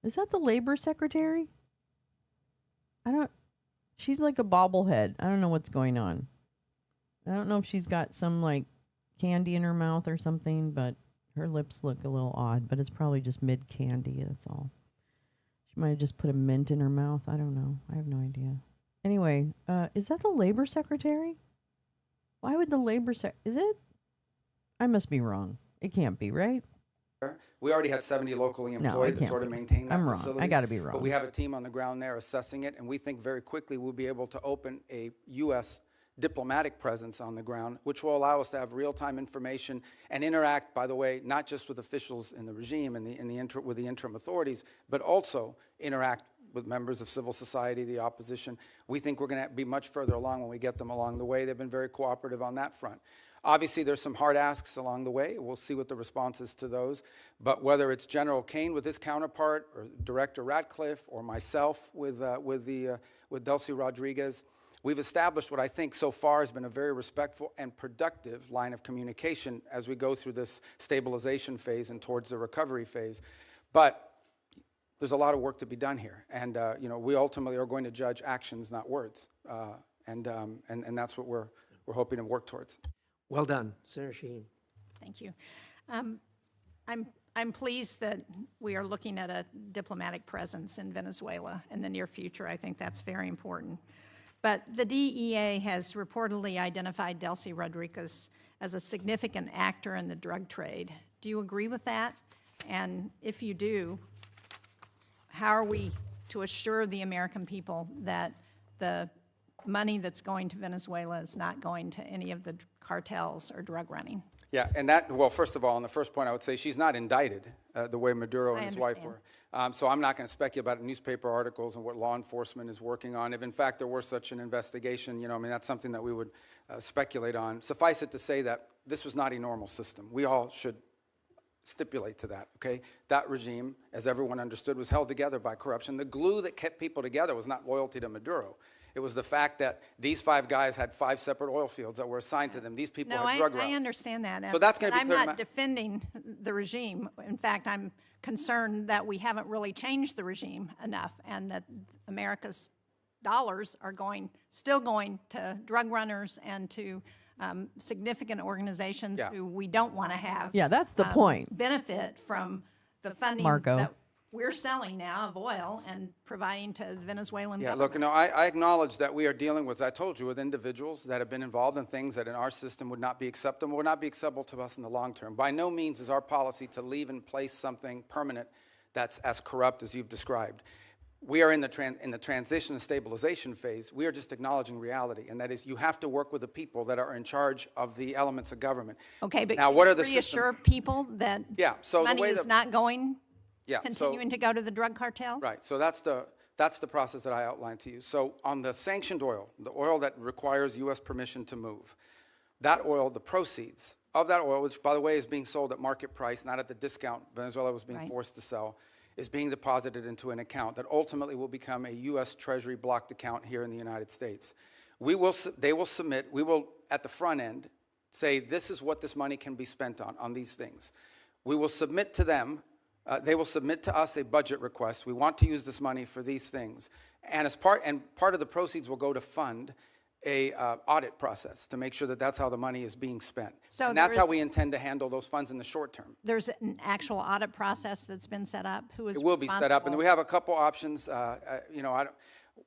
Is that the labor secretary? She's like a bobblehead. I don't know what's going on. I don't know if she's got some, candy in her mouth or something, but her lips look a little odd, but it's probably just mid-candy, that's all. She might have just put a mint in her mouth. I don't know. I have no idea. Anyway, is that the labor secretary? Why would the labor is it? I must be wrong. It can't be, right? We already had 70 locally employed to sort of maintain that facility. I'm wrong. I got to be wrong. But we have a team on the ground there assessing it, and we think very quickly we'll be able to open a U.S. diplomatic presence on the ground, which will allow us to have real-time information and interact, by the way, not just with officials in the regime and with the interim authorities, but also interact with members of civil society, the opposition. We think we're going to be much further along when we get them along the way. They've been very cooperative on that front. Obviously, there's some hard asks along the way. We'll see what the response is to those. But whether it's General Kane with his counterpart, or Director Ratcliffe, or myself with Delcy Rodriguez, we've established what I think so far has been a very respectful and productive line of communication as we go through this stabilization phase and towards the recovery phase. But there's a lot of work to be done here. And we ultimately are going to judge actions, not words. And that's what we're hoping to work towards. Well done, Senator Shaheen. Thank you. I'm pleased that we are looking at a diplomatic presence in Venezuela in the near future. I think that's very important. But the DEA has reportedly identified Delcy Rodriguez as a significant actor in the drug trade. Do you agree with that? And if you do, how are we to assure the American people that the money that's going to Venezuela is not going to any of the cartels or drug running? Yeah, and well, first of all, on the first point, I would say she's not indicted the way Maduro and his wife were. So I'm not going to speculate about newspaper articles and what law enforcement is working on. If, in fact, there were such an investigation, that's something that we would speculate on. Suffice it to say that this was not a normal system. We all should stipulate to that, okay? That regime, as everyone understood, was held together by corruption. The glue that kept people together was not loyalty to Maduro. It was the fact that these 5 guys had 5 separate oil fields that were assigned to them. These people had drug routes. I understand that. So that's going to be clear. I'm not defending the regime. In fact, I'm concerned that we haven't really changed the regime enough, and that America's dollars are still going to drug runners and to significant organizations who we don't want to have. Yeah, that's the point. Benefit from the funding that we're selling now of oil and providing to the Venezuelan government. Look, I acknowledge that we are dealing with, I told you, with individuals that have been involved in things that in our system would not be acceptable to us in the long term. By no means is our policy to leave in place something permanent that's as corrupt as you've described. We are in the transition and stabilization phase. We are just acknowledging reality, and that is you have to work with the people that are in charge of the elements of government. Okay, but now, what are the reassure people that money is not going continuing to go to the drug cartels? Right. So that's the process that I outlined to you. So on the sanctioned oil, the oil that requires U.S. permission to move, that oil, the proceeds of that oil, which, by the way, is being sold at market price, not at the discount Venezuela was being forced to sell, is being deposited into an account that ultimately will become a U.S. Treasury blocked account here in the United States. They will submit, we will, at the front end, say this is what this money can be spent on these things. We will submit to them. They will submit to us a budget request. We want to use this money for these things. And part of the proceeds will go to fund a audit process to make sure that that's how the money is being spent. So and that's how we intend to handle those funds in the short term. There's an actual audit process that's been set up? It will be set up, and we have a couple options.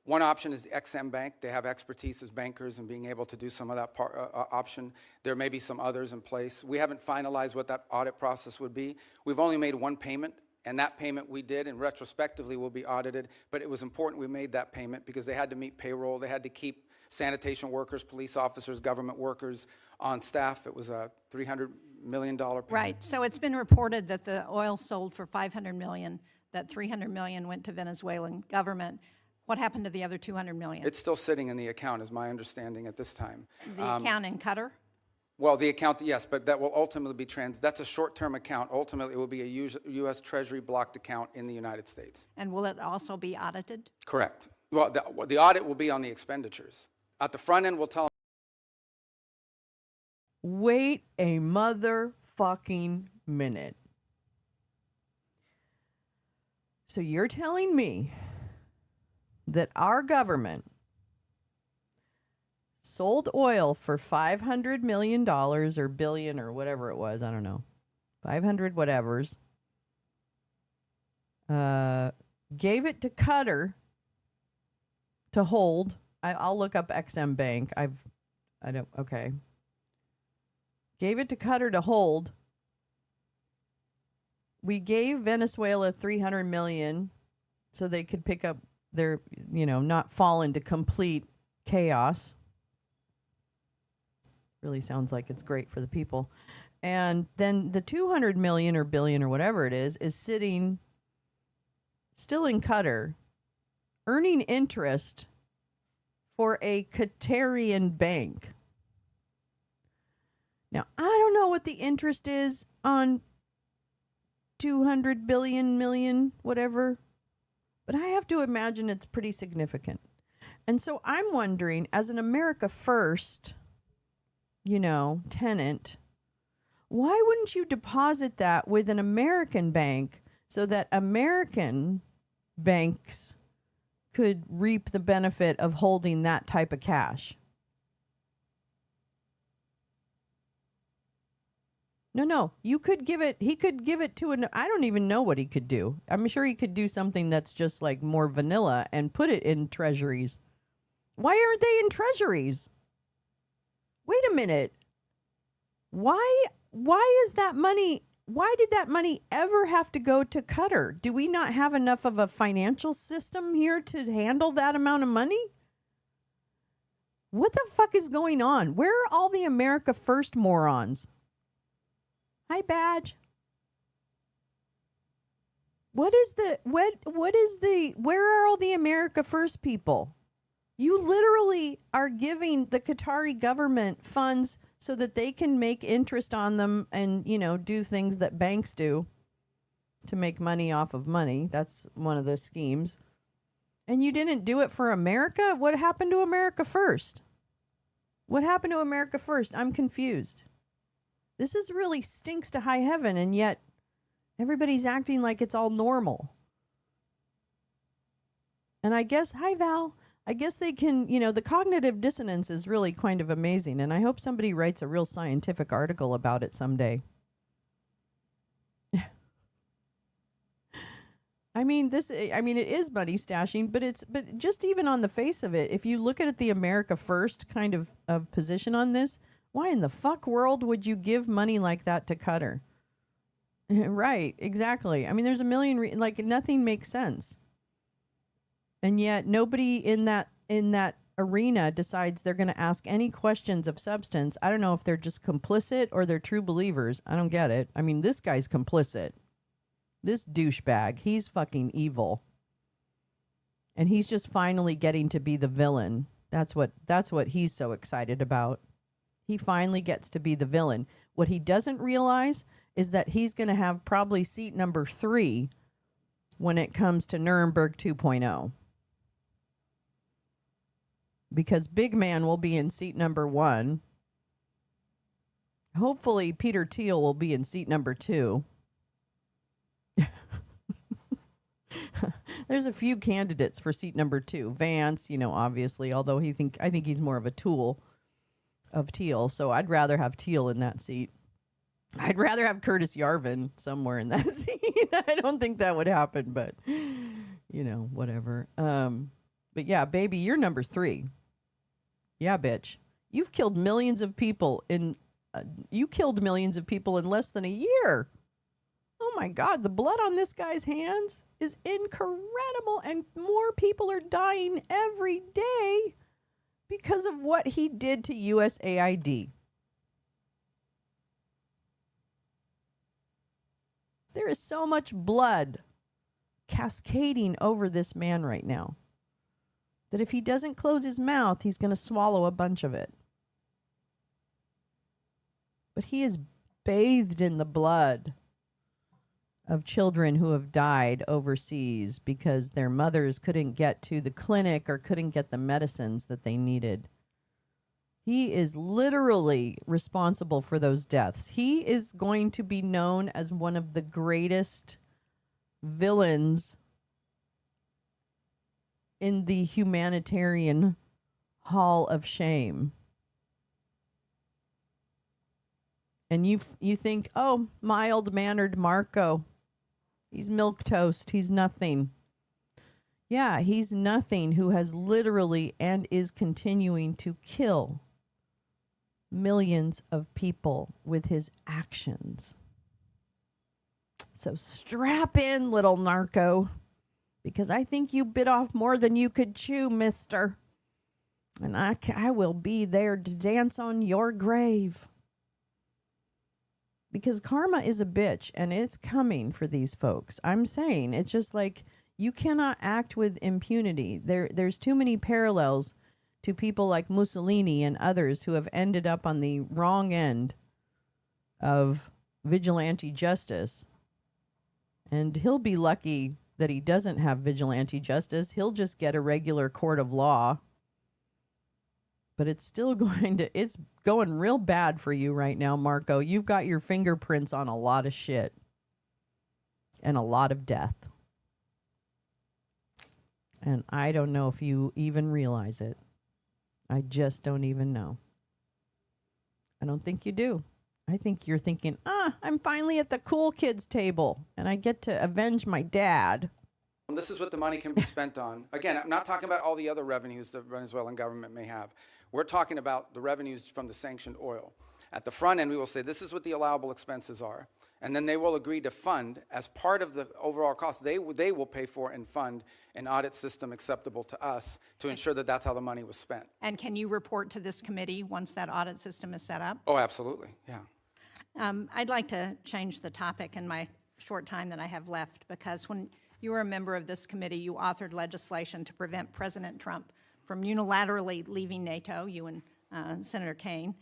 One option is the XM Bank. They have expertise as bankers and being able to do some of that option. There may be some others in place. We haven't finalized what that audit process would be. We've only made one payment, and that payment we did, and retrospectively will be audited, but it was important we made that payment because they had to meet payroll. They had to keep sanitation workers, police officers, government workers on staff. It was a $300 million payment. Right. So it's been reported that the oil sold for $500 million, that $300 million went to Venezuelan government. What happened to the other $200 million? It's still sitting in the account, is my understanding at this time. The account in Qatar? Well, the account, yes, but that will ultimately be that's a short-term account. Ultimately, it will be a U.S. Treasury blocked account in the United States. And will it also be audited? Correct. Well, the audit will be on the expenditures. At the front end, we'll tell them. Wait a motherfucking minute. So you're telling me that our government sold oil for $500 million or billion or whatever it was, I don't know, 500 whatevers, gave it to Qatar to hold. I'll look up XM Bank. Okay. Gave it to Qatar to hold. We gave Venezuela $300 million so they could pick up their, not fall into complete chaos. Really sounds like it's great for the people. And then the $200 million or billion or whatever it is sitting still in Qatar, earning interest for a Qatarian bank. Now, I don't know what the interest is on 200 billion, million, whatever, but I have to imagine it's pretty significant. And so I'm wondering, as an America First, tenant, why wouldn't you deposit that with an American bank so that American banks could reap the benefit of holding that type of cash? No, he could give it to I don't even know what he could do. I'm sure he could do something that's just like more vanilla and put it in treasuries. Why aren't they in treasuries? Wait a minute. Why is that money, why did that money ever have to go to Qatar? Do we not have enough of a financial system here to handle that amount of money? What the fuck is going on? Where are all the America First morons? Hi, Badge. Where are all the America First people? You literally are giving the Qatari government funds so that they can make interest on them and, do things that banks do to make money off of money. That's one of the schemes. And you didn't do it for America? What happened to America First? What happened to America First? I'm confused. This is really stinks to high heaven, and yet everybody's acting like it's all normal. And I guess, hi Val, I guess they can, the cognitive dissonance is really kind of amazing, and I hope somebody writes a real scientific article about it someday. It is money stashing, but just even on the face of it, if you look at it, the America First kind of position on this, why in the fuck world would you give money like that to Qatar? Right, exactly. There's a million, nothing makes sense. And yet nobody in that arena decides they're going to ask any questions of substance. I don't know if they're just complicit or they're true believers. I don't get it. This guy's complicit. This douchebag, he's fucking evil. And he's just finally getting to be the villain. That's what he's so excited about. He finally gets to be the villain. What he doesn't realize is that he's going to have probably seat number 3 when it comes to Nuremberg 2.0. Because Big Man will be in seat number 1. Hopefully Peter Thiel will be in seat number 2. There's a few candidates for seat number 2. Vance, obviously, although I think he's more of a tool of Thiel, so I'd rather have Thiel in that seat. I'd rather have Curtis Yarvin somewhere in that seat. I don't think that would happen, but whatever. But yeah, baby, you're number 3. Yeah, bitch. You've killed millions of people in less than a year. Oh my God, the blood on this guy's hands is incredible, and more people are dying every day because of what he did to USAID. There is so much blood cascading over this man right now that if he doesn't close his mouth, he's going to swallow a bunch of it. But he is bathed in the blood of children who have died overseas because their mothers couldn't get to the clinic or couldn't get the medicines that they needed. He is literally responsible for those deaths. He is going to be known as one of the greatest villains in the humanitarian hall of shame. And you think, oh, mild-mannered Marco. He's milquetoast. He's nothing. Yeah, he's nothing who has literally and is continuing to kill millions of people with his actions. So strap in, little narco, because I think you bit off more than you could chew, mister. And I will be there to dance on your grave. Because karma is a bitch, and it's coming for these folks. I'm saying, it's just like, you cannot act with impunity. There's too many parallels to people like Mussolini and others who have ended up on the wrong end of vigilante justice. And he'll be lucky that he doesn't have vigilante justice. He'll just get a regular court of law. But it's still it's going real bad for you right now, Marco. You've got your fingerprints on a lot of shit and a lot of death. And I don't know if you even realize it. I just don't even know. I don't think you do. I think you're thinking, I'm finally at the cool kids table and I get to avenge my dad. This is what the money can be spent on. Again, I'm not talking about all the other revenues the Venezuelan government may have. We're talking about the revenues from the sanctioned oil. At the front end, we will say this is what the allowable expenses are. And then they will agree to fund, as part of the overall cost, they will pay for and fund an audit system acceptable to us to ensure that that's how the money was spent. And can you report to this committee once that audit system is set up? Oh, absolutely, yeah. I'd like to change the topic in my short time that I have left, because when you were a member of this committee, you authored legislation to prevent President Trump from unilaterally leaving NATO, you and Senator Kaine.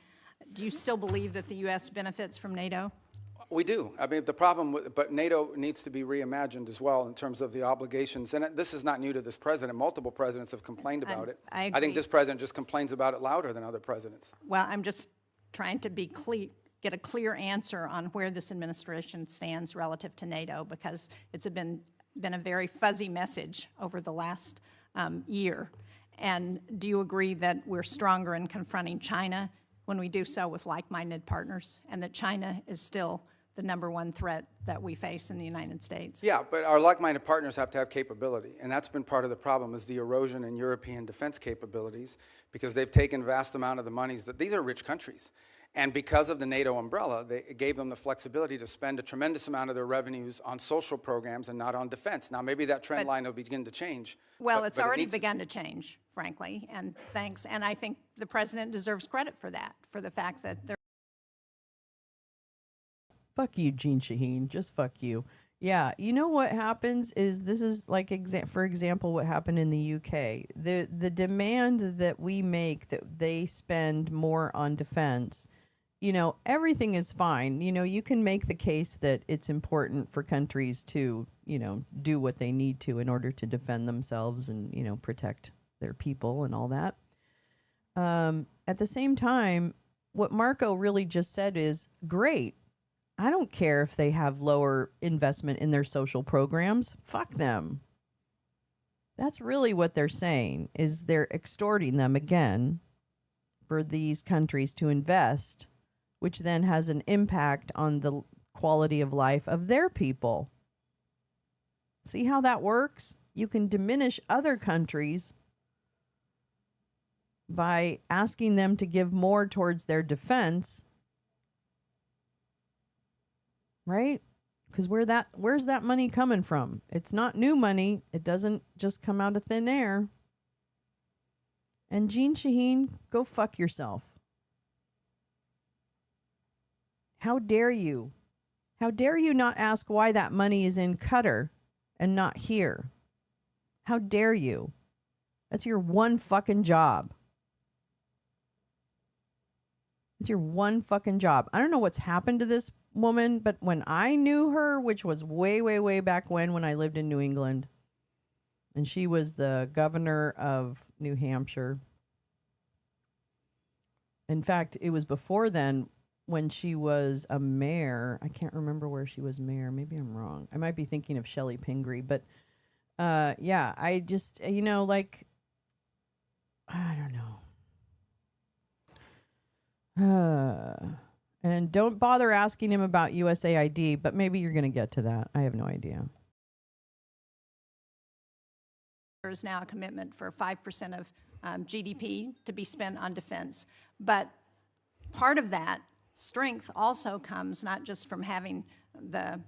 Do you still believe that the U.S. benefits from NATO? We do. I mean, the problem, but NATO needs to be reimagined as well in terms of the obligations. And this is not new to this president. Multiple presidents have complained about it. I agree. I think this president just complains about it louder than other presidents. Well, I'm just trying to be get a clear answer on where this administration stands relative to NATO, because it's been a very fuzzy message over the last year. And do you agree that we're stronger in confronting China when we do so with like-minded partners, and that China is still the #1 threat that we face in the United States? Yeah, but our like-minded partners have to have capability, and that's been part of the problem, is the erosion in European defense capabilities, because they've taken vast amount of the monies that these are rich countries. And because of the NATO umbrella, it gave them the flexibility to spend a tremendous amount of their revenues on social programs and not on defense. Now, maybe that trend line will begin to change. Well, it's already begun to change, frankly, and thanks. And I think the president deserves credit for that, for the fact that they're... Fuck you, Jean Shaheen. Just fuck you. Yeah, you know what happens is, this is like, for example, what happened in the UK. The demand that we make that they spend more on defense, everything is fine. You can make the case that it's important for countries to, do what they need to in order to defend themselves and, protect their people and all that. At the same time, what Marco really just said is, great. I don't care if they have lower investment in their social programs. Fuck them. That's really what they're saying, is they're extorting them again for these countries to invest, which then has an impact on the quality of life of their people. See how that works? You can diminish other countries by asking them to give more towards their defense, right? Because where's that money coming from? It's not new money. It doesn't just come out of thin air. And Jeanne Shaheen, go fuck yourself. How dare you? How dare you not ask why that money is in Qatar and not here? How dare you? That's your one fucking job. It's your one fucking job. I don't know what's happened to this woman, but when I knew her, which was way, way, way back when I lived in New England, and she was the governor of New Hampshire. In fact, it was before then when she was a mayor. I can't remember where she was mayor. Maybe I'm wrong. I might be thinking of Shelley Pingree, but yeah, I just, I don't know. And don't bother asking him about USAID, but maybe you're going to get to that. I have no idea. There is now a commitment for 5% of GDP to be spent on defense. But part of that strength also comes not just from having the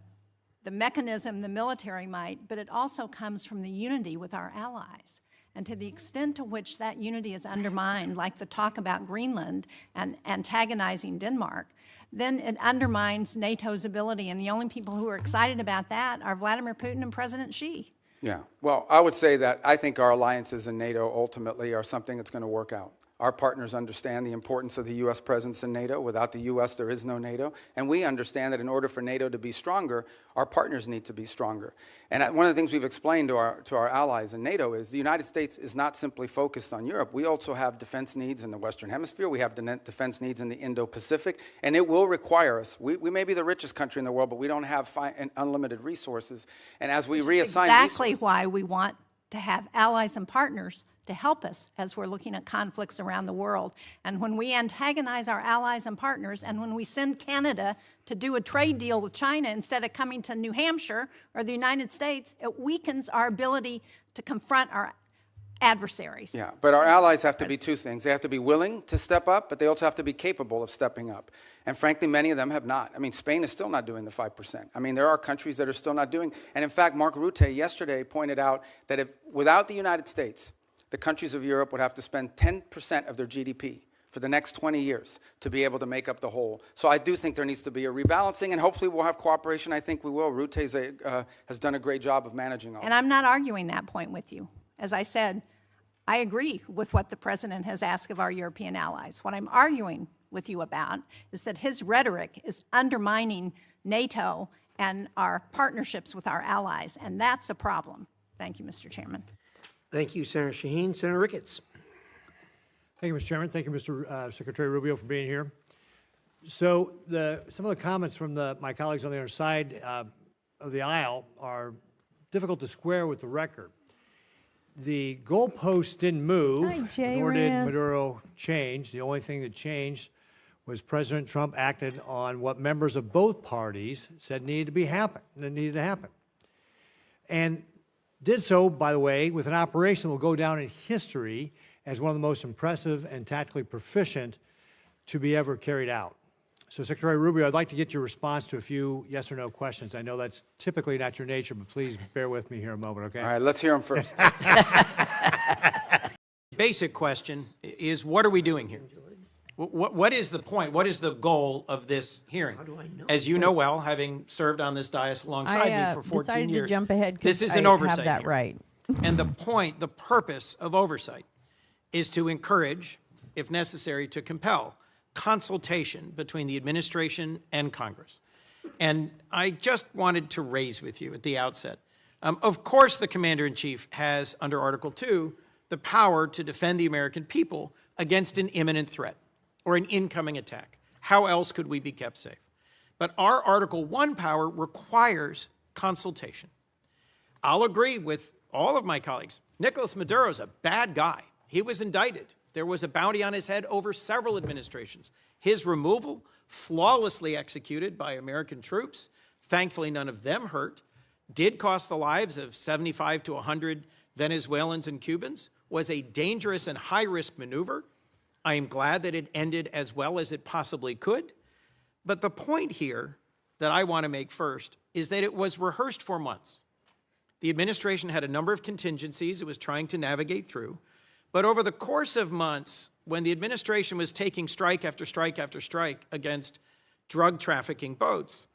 mechanism, the military might, but it also comes from the unity with our allies. And to the extent to which that unity is undermined, like the talk about Greenland and antagonizing Denmark, then it undermines NATO's ability. And the only people who are excited about that are Vladimir Putin and President Xi. Yeah, well, I would say that I think our alliances in NATO ultimately are something that's going to work out. Our partners understand the importance of the U.S. presence in NATO. Without the U.S., there is no NATO. And we understand that in order for NATO to be stronger, our partners need to be stronger. And one of the things we've explained to our allies in NATO is the United States is not simply focused on Europe. We also have defense needs in the Western Hemisphere. We have defense needs in the Indo-Pacific. And it will require us. We may be the richest country in the world, but we don't have unlimited resources. And as we reassign exactly resources, why we want to have allies and partners to help us as we're looking at conflicts around the world. And when we antagonize our allies and partners, and when we send Canada to do a trade deal with China instead of coming to New Hampshire or the United States, it weakens our ability to confront our adversaries. Yeah, but our allies have to be two things. They have to be willing to step up, but they also have to be capable of stepping up. And frankly, many of them have not. I mean, Spain is still not doing the 5%. I mean, there are countries that are still not doing. And in fact, Mark Rutte yesterday pointed out that if without the United States, the countries of Europe would have to spend 10% of their GDP for the next 20 years to be able to make up the whole. So I do think there needs to be a rebalancing, and hopefully we'll have cooperation. I think we will. Rutte has done a great job of managing all And I'm not arguing that point with you. As I said, I agree with what the president has asked of our European allies. What I'm arguing with you about is that his rhetoric is undermining NATO and our partnerships with our allies, and that's a problem. Thank you, Mr. Chairman. Thank you, Senator Shaheen. Senator Ricketts. Thank you, Mr. Chairman. Thank you, Mr. Secretary Rubio, for being here. So some of the comments from my colleagues on the other side of the aisle are difficult to square with the record. The goalposts didn't move, nor did Maduro change. The only thing that changed was President Trump acted on what members of both parties said needed to happen. And did so, by the way, with an operation that will go down in history as one of the most impressive and tactically proficient to be ever carried out. So, Secretary Rubio, I'd like to get your response to a few yes or no questions. I know that's typically not your nature, but please bear with me here a moment, okay? All right, let's hear them first. Basic question is, what are we doing here? What is the point? What is the goal of this hearing? How do I know? As you know well, having served on this dais alongside me for 14 decided years, to jump ahead this is I an oversight have that hearing. right. And the purpose of oversight is to encourage, if necessary, to compel consultation between the administration and Congress. And I just wanted to raise with you at the outset, of course the Commander-in-Chief has, under Article 2, the power to defend the American people against an imminent threat or an incoming attack. How else could we be kept safe? But our Article 1 power requires consultation. I'll agree with all of my colleagues. Nicolas Maduro's a bad guy. He was indicted. There was a bounty on his head over several administrations. His removal, flawlessly executed by American troops, thankfully none of them hurt, did cost the lives of 75 to 100 Venezuelans and Cubans, was a dangerous and high-risk maneuver. I am glad that it ended as well as it possibly could. But the point here that I want to make first is that it was rehearsed for months. The administration had a number of contingencies it was trying to navigate through. But over the course of months, when the administration was taking strike after strike after strike against drug trafficking boats,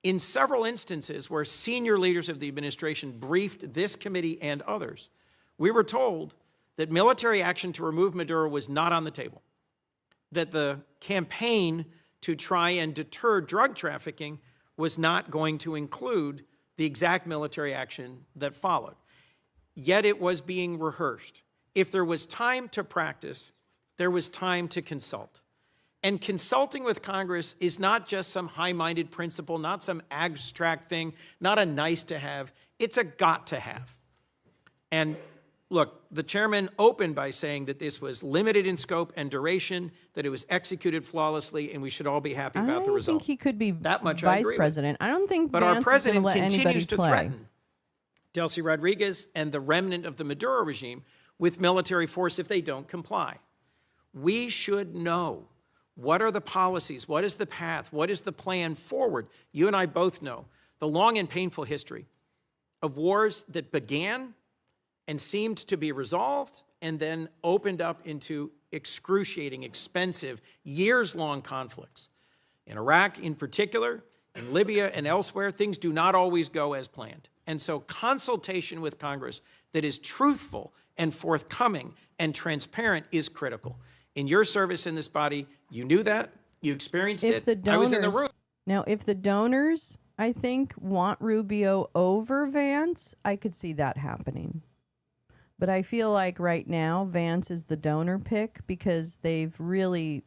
in several instances where senior leaders of the administration briefed this committee and others, we were told that military action to remove Maduro was not on the table, that the campaign to try and deter drug trafficking was not going to include the exact military action that followed. Yet it was being rehearsed. If there was time to practice, there was time to consult. And consulting with Congress is not just some high-minded principle, not some abstract thing, not a nice to have, it's a got to have. And look, the chairman opened by saying that this was limited in scope and duration, that it was executed flawlessly, and we should all be happy about the result. I don't think he could be that much I vice agree president. with. I don't think but Vance our president is going to let anybody continues to play. threaten Delcy Rodriguez and the remnant of the Maduro regime with military force if they don't comply. We should know what are the policies, what is the path, what is the plan forward. You and I both know the long and painful history of wars that began and seemed to be resolved and then opened up into excruciating, expensive, years-long conflicts. In Iraq in particular, in Libya and elsewhere, things do not always go as planned. And so consultation with Congress that is truthful and forthcoming and transparent is critical. In your service in this body, you knew that, you experienced it. I was in the room. Now, if the donors, I think, want Rubio over Vance, I could see that happening. But I feel like right now, Vance is the donor pick because they've really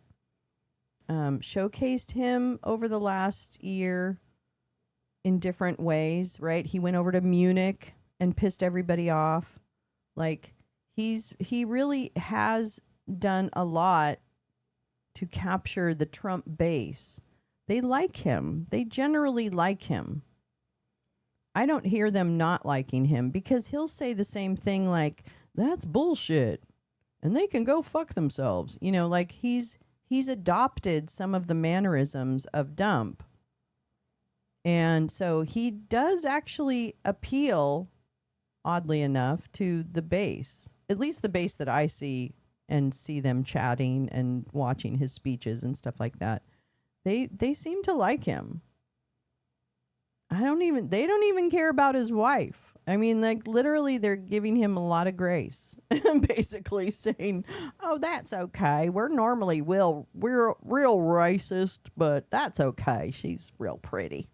showcased him over the last year in different ways, right? He went over to Munich and pissed everybody off. Like, he really has done a lot to capture the Trump base. They like him. They generally like him. I don't hear them not liking him because he'll say the same thing like, that's bullshit, and they can go fuck themselves. You know, like he's adopted some of the mannerisms of Dump. And so he does actually appeal, oddly enough, to the base, at least the base that I see and see them chatting and watching his speeches and stuff like that. They seem to like him. They don't even care about his wife. I mean, like, literally, they're giving him a lot of grace. Basically saying, oh, that's okay. We're real racist, but that's okay. She's real pretty.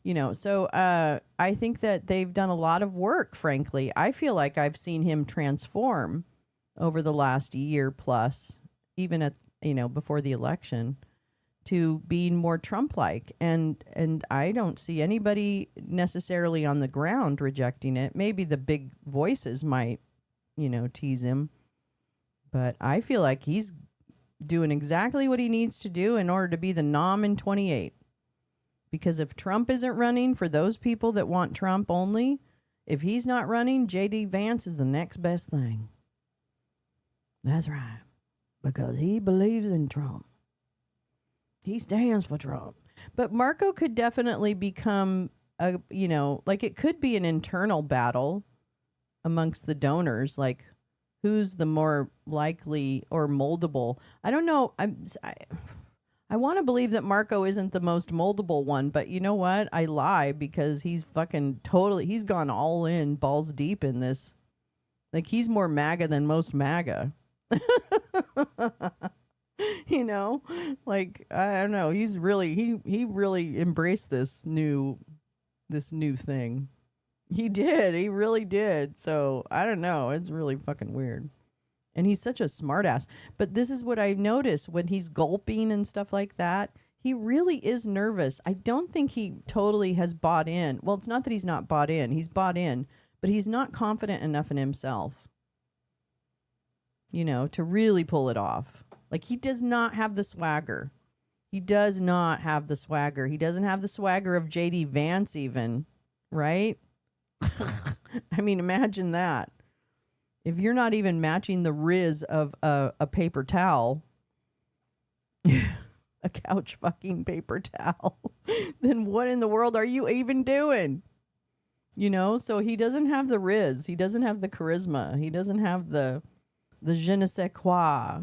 You know, so I think that they've done a lot of work, frankly. I feel like I've seen him transform over the last year plus, even at, before the election, to being more Trump-like. And I don't see anybody necessarily on the ground rejecting it. Maybe the big voices might, tease him. But I feel like he's doing exactly what he needs to do in order to be the nom in 28. Because if Trump isn't running, for those people that want Trump only, if he's not running, J.D. Vance is the next best thing. That's right. Because he believes in Trump. He stands for Trump. But Marco could definitely become it could be an internal battle amongst the donors, like who's the more likely or moldable. I don't know. I want to believe that Marco isn't the most moldable one, but you know what? I lie because he's he's gone all in, balls deep in this. Like, he's more MAGA than most MAGA. Like, I don't know. He's really, he really embraced this new thing. He did. He really did. So I don't know. It's really fucking weird. And he's such a smartass. But this is what I noticed when he's gulping and stuff like that. He really is nervous. I don't think he totally has bought in. Well, it's not that he's not bought in. He's bought in. But he's not confident enough in himself, to really pull it off. Like, he does not have the swagger. He does not have the swagger. He doesn't have the swagger of J.D. Vance even, right? I mean, imagine that. If you're not even matching the riz of a paper towel, a couch fucking paper towel, then what in the world are you even doing? You know, so he doesn't have the riz. He doesn't have the charisma. He doesn't have the je ne sais quoi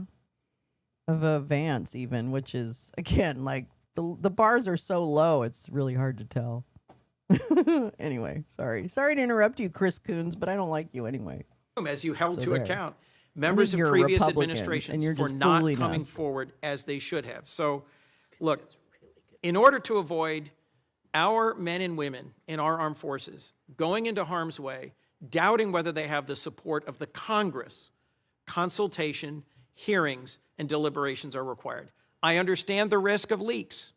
of a Vance even, which is, again, like the bars are so low, it's really hard to tell. Anyway, sorry to interrupt you, Chris Coons, but I don't like you anyway. As you held So to there. account members of you're a previous Republican, administrations and you're for just not fooling coming us. forward as they should have. So, look, in order to avoid our men and women in our armed forces going into harm's way, doubting whether they have the support of the Congress, consultation, hearings, and deliberations are required. I understand the risk of leaks.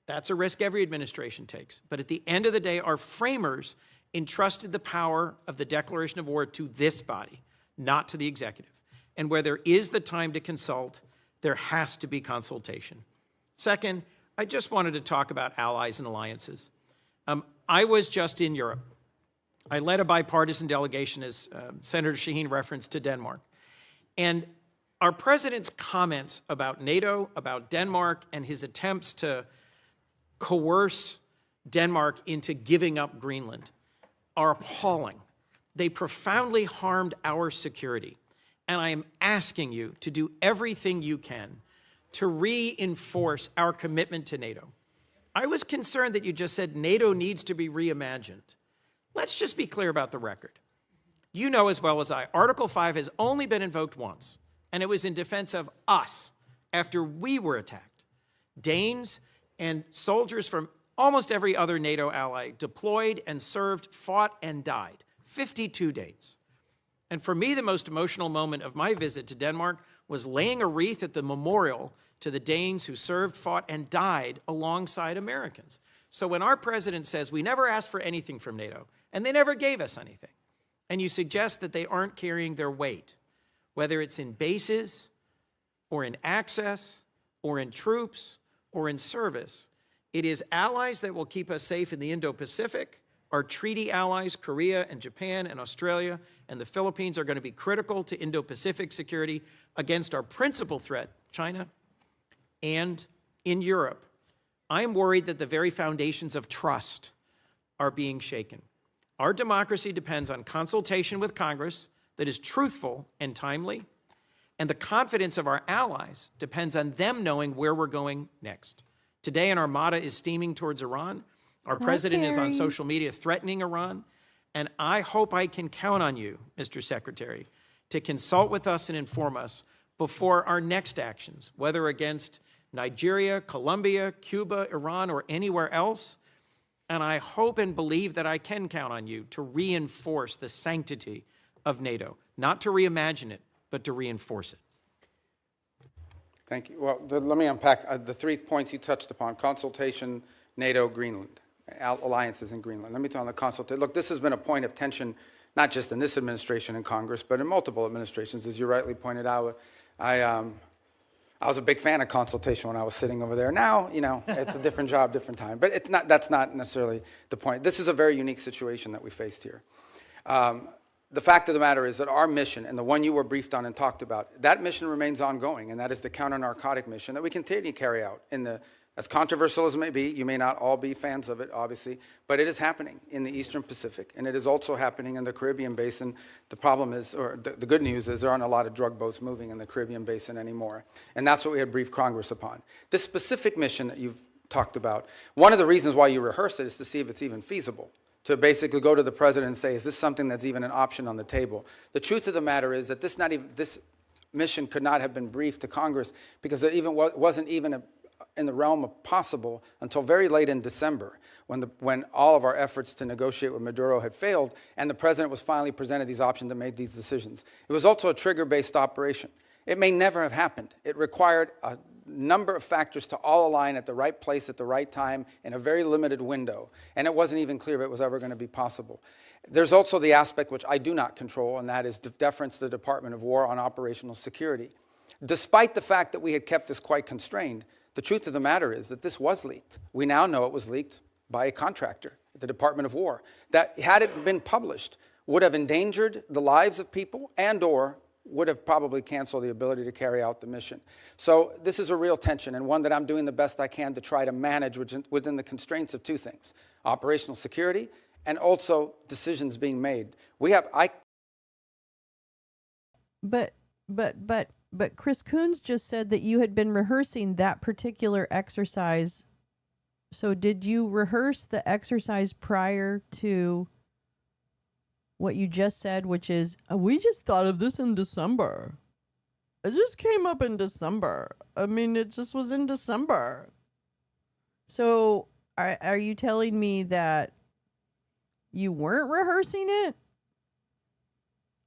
That's a risk every administration takes. But at the end of the day, our framers entrusted the power of the declaration of war to this body, not to the executive. And where there is the time to consult, there has to be consultation. Second, I just wanted to talk about allies and alliances. I was just in Europe. I led a bipartisan delegation, as Senator Shaheen referenced, to Denmark. And our president's comments about NATO, about Denmark, and his attempts to coerce Denmark into giving up Greenland are appalling. They profoundly harmed our security. And I am asking you to do everything you can to reinforce our commitment to NATO. I was concerned that you just said NATO needs to be reimagined. Let's just be clear about the record. You know as well as I, Article 5 has only been invoked once, and it was in defense of us after we were attacked. Danes and soldiers from almost every other NATO ally deployed and served, fought, and died. 52 days. And for me, the most emotional moment of my visit to Denmark was laying a wreath at the memorial to the Danes who served, fought, and died alongside Americans. So when our president says we never asked for anything from NATO, and they never gave us anything, and you suggest that they aren't carrying their weight, whether it's in bases, or in access, or in troops, or in service, it is allies that will keep us safe in the Indo-Pacific. Our treaty allies, Korea and Japan and Australia and the Philippines, are going to be critical to Indo-Pacific security against our principal threat, China, and in Europe. I'm worried that the very foundations of trust are being shaken. Our democracy depends on consultation with Congress that is truthful and timely, and the confidence of our allies depends on them knowing where we're going next. Today, an armada is steaming towards Iran. Our president is on social media threatening Iran. And I hope I can count on you, Mr. Secretary, to consult with us and inform us before our next actions, whether against Nigeria, Colombia, Cuba, Iran, or anywhere else. And I hope and believe that I can count on you to reinforce the sanctity of NATO, not to reimagine it, but to reinforce it. Thank you. Well, let me unpack the 3 points you touched upon: consultation, NATO, Greenland, alliances in Greenland. Let me tell you on the consultation. Look, this has been a point of tension, not just in this administration and Congress, but in multiple administrations. As you rightly pointed out, I was a big fan of consultation when I was sitting over there. Now, you know, it's a different job, different time. But it's not, that's not necessarily the point. This is a very unique situation that we faced here. The fact of the matter is that our mission, and the one you were briefed on and talked about, that mission remains ongoing, and that is the counter-narcotic mission that we continue to carry out. As controversial as it may be, you may not all be fans of it, obviously, but it is happening in the Eastern Pacific, and it is also happening in the Caribbean Basin. The problem is, or the good news is, there aren't a lot of drug boats moving in the Caribbean Basin anymore, and that's what we had briefed Congress upon. This specific mission that you've talked about, one of the reasons why you rehearse it is to see if it's even feasible, to basically go to the president and say, is this something that's even an option on the table? The truth of the matter is that this mission could not have been briefed to Congress because it wasn't even in the realm of possible until very late in December, when all of our efforts to negotiate with Maduro had failed, and the president was finally presented these options and made these decisions. It was also a trigger-based operation. It may never have happened. It required a number of factors to all align at the right place at the right time in a very limited window, and it wasn't even clear if it was ever going to be possible. There's also the aspect which I do not control, and that is deference to the Department of War on operational security. Despite the fact that we had kept this quite constrained, the truth of the matter is that this was leaked. We now know it was leaked by a contractor at the Department of War. That had it been published, would have endangered the lives of people and or would have probably canceled the ability to carry out the mission. So this is a real tension, and one that I'm doing the best I can to try to manage within the constraints of two things: operational security and also decisions being made. But Chris Coons just said that you had been rehearsing that particular exercise. So did you rehearse the exercise prior to what you just said, which is, we just thought of this in December. It just came up in December. I mean, it just was in December. So are you telling me that you weren't rehearsing it?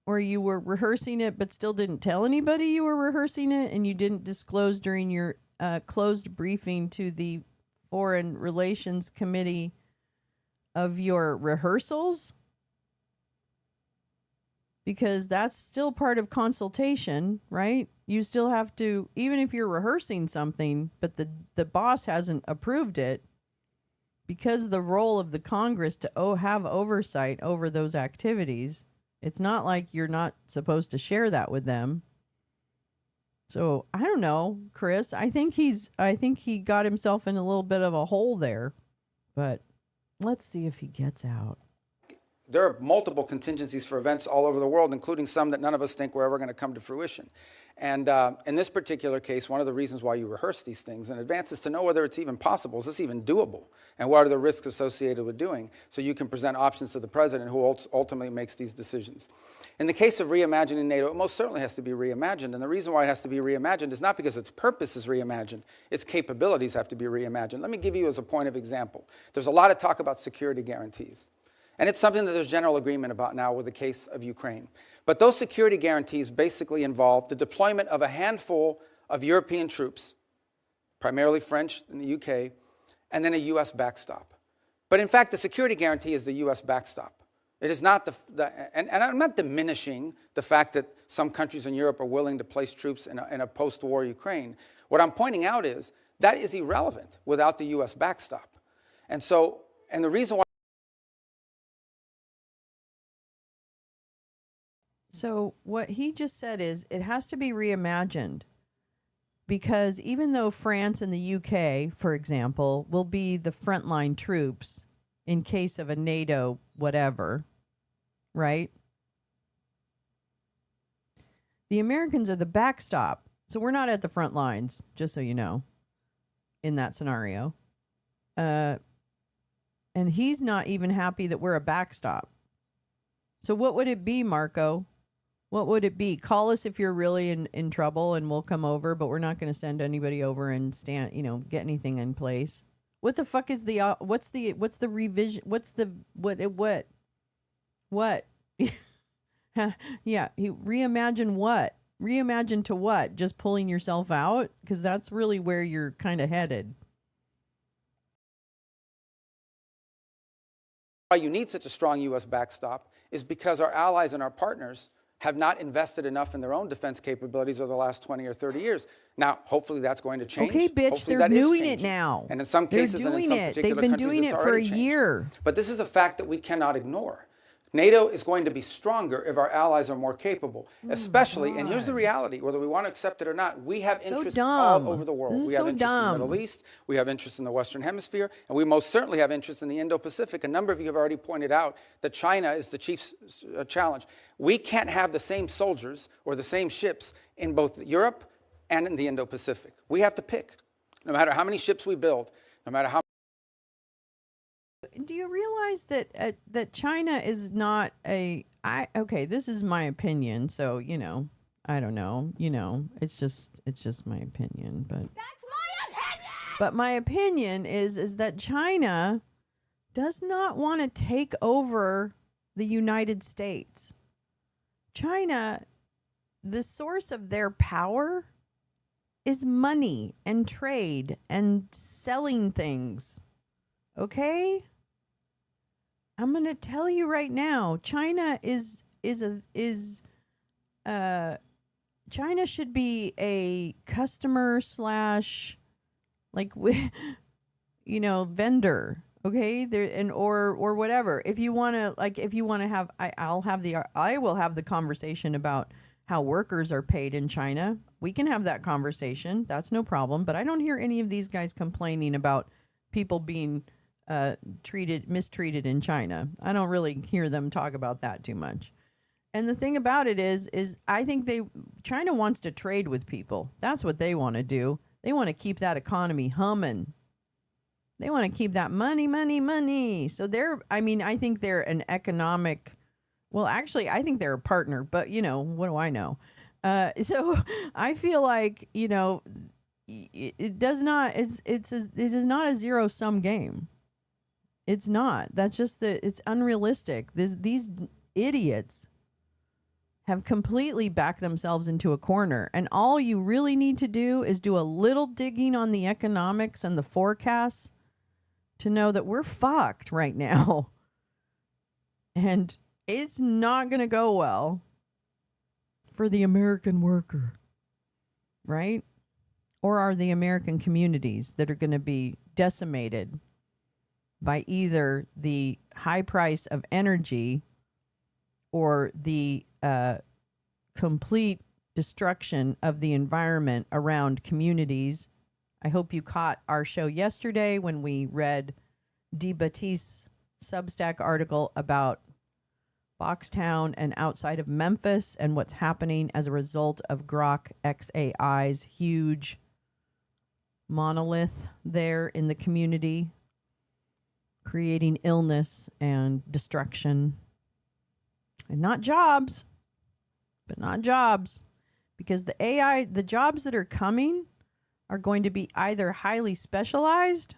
Or you were rehearsing it but still didn't tell anybody you were rehearsing it, and you didn't disclose during your closed briefing to the Foreign Relations Committee of your rehearsals? Because that's still part of consultation, right? You still have to, even if you're rehearsing something, but the boss hasn't approved it, because the role of the Congress to have oversight over those activities, it's not like you're not supposed to share that with them. So I don't know, Chris. I think he got himself in a little bit of a hole there, but let's see if he gets out. There are multiple contingencies for events all over the world, including some that none of us think were ever going to come to fruition. And in this particular case, one of the reasons why you rehearse these things in advance is to know whether it's even possible. Is this even doable? And what are the risks associated with doing? So you can present options to the president, who ultimately makes these decisions. In the case of reimagining NATO, it most certainly has to be reimagined. And the reason why it has to be reimagined is not because its purpose is reimagined. Its capabilities have to be reimagined. Let me give you as a point of example. There's a lot of talk about security guarantees. And it's something that there's general agreement about now with the case of Ukraine. But those security guarantees basically involve the deployment of a handful of European troops, primarily French in the UK, and then a U.S. backstop. But in fact, the security guarantee is the U.S. backstop. It is not and I'm not diminishing the fact that some countries in Europe are willing to place troops in a post-war Ukraine. What I'm pointing out is that is irrelevant without the U.S. backstop. And the reason why. So what he just said is it has to be reimagined, because even though France and the UK, for example, will be the frontline troops in case of a NATO whatever, right? The Americans are the backstop. So we're not at the front lines, just so you know, in that scenario. And he's not even happy that we're a backstop. So what would it be, Marco? What would it be? Call us if you're really in trouble and we'll come over, but we're not going to send anybody over and get anything in place. What the fuck is what's the revision? What? Yeah, reimagine what? Reimagine to what? Just pulling yourself out? Because that's really where you're kind of headed. Why you need such a strong U.S. backstop is because our allies and our partners have not invested enough in their own defense capabilities over the last 20 or 30 years. Now, hopefully that's going to change. Okay, bitch, hopefully they're doing it now. And in some cases, and in some particular They've been countries, doing it for a year. But this is a fact that we cannot ignore. NATO is going to be stronger if our allies are more capable, especially, and here's the reality, whether we want to accept it or not, we have interests all over the world. We have interests in the Middle East, we have interests in the Western Hemisphere, and we most certainly have interests in the Indo-Pacific. A number of you have already pointed out that China is the chief challenge. We can't have the same soldiers or the same ships in both Europe and in the Indo-Pacific. We have to pick. No matter how many ships we build, no matter how. Do you realize that China is not okay, this is my opinion, so I don't know, it's just my opinion, but that's my opinion. But my opinion is that China does not want to take over the United States. China, the source of their power is money and trade and selling things. Okay? I'm going to tell you right now, China China should be a customer / vendor, Okay, there and or whatever. If you want to have, I will have the conversation about how workers are paid in China. We can have that conversation. That's no problem. But I don't hear any of these guys complaining about people being mistreated in China. I don't really hear them talk about that too much. And the thing about it is I think China wants to trade with people. That's what they want to do. They want to keep that economy humming. They want to keep that money. So I think they're an economic, well, actually, I think they're a partner, but, what do I know? So I feel like, it is not a zero-sum game. It's not. That's just it's unrealistic. These idiots have completely backed themselves into a corner. And all you really need to do is do a little digging on the economics and the forecasts to know that we're fucked right now. And it's not going to go well for the American worker, right? Or are the American communities that are going to be decimated by either the high price of energy or the complete destruction of the environment around communities. I hope you caught our show yesterday when we read Dee Batiste's Substack article about Boxtown and outside of Memphis and what's happening as a result of Grok XAI's huge monolith there in the community, creating illness and destruction. And not jobs, because the jobs that are coming are going to be either highly specialized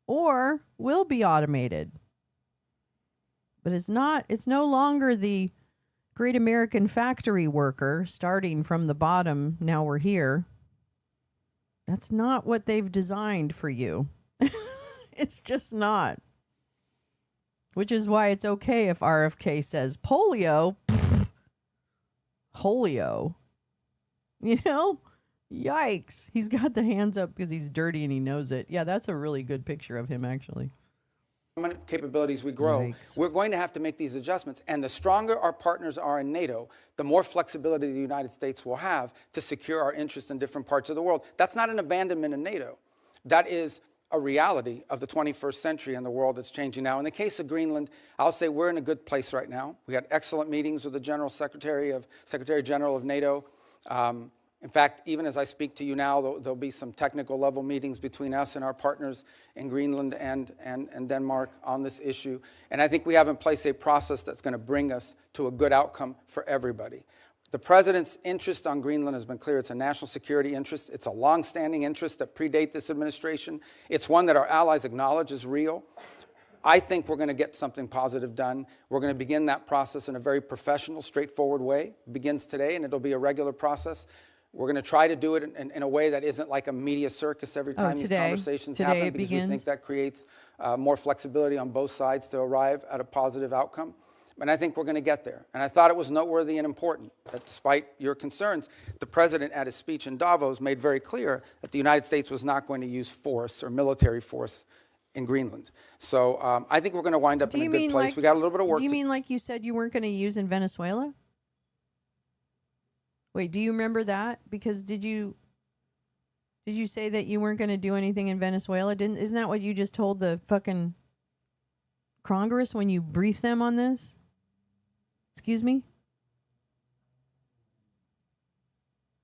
or will be automated. But it's no longer the great American factory worker starting from the bottom. Now we're here. That's not what they've designed for you. It's just not. Which is why it's okay if RFK says polio. Polio. Yikes. He's got the hands up because he's dirty and he knows it. Yeah, that's a really good picture of him, actually. Capabilities we grow, Yikes. We're going to have to make these adjustments. And the stronger our partners are in NATO, the more flexibility the United States will have to secure our interests in different parts of the world. That's not an abandonment of NATO. That is a reality of the 21st century and the world that's changing now. In the case of Greenland, I'll say we're in a good place right now. We had excellent meetings with the Secretary General of NATO. In fact, even as I speak to you now, there'll be some technical level meetings between us and our partners in Greenland and Denmark on this issue. And I think we have in place a process that's going to bring us to a good outcome for everybody. The president's interest on Greenland has been clear. It's a national security interest. It's a longstanding interest that predate this administration. It's one that our allies acknowledge is real. I think we're going to get something positive done. We're going to begin that process in a very professional, straightforward way. It begins today, and it'll be a regular process. We're going to try to do it in a way that isn't like a media circus every time these conversations happen, because we think that creates more flexibility on both sides to arrive at a positive outcome. And I think we're going to get there. And I thought it was noteworthy and important that despite your concerns, the president at his speech in Davos made very clear that the United States was not going to use force or military force in Greenland. So I think we're going to wind up in a good place. We got a little bit of work. Do you mean like you said you weren't going to use in Venezuela? Wait, do you remember that? Because did you say that you weren't going to do anything in Venezuela? Isn't that what you just told the fucking Congress when you briefed them on this? Excuse me?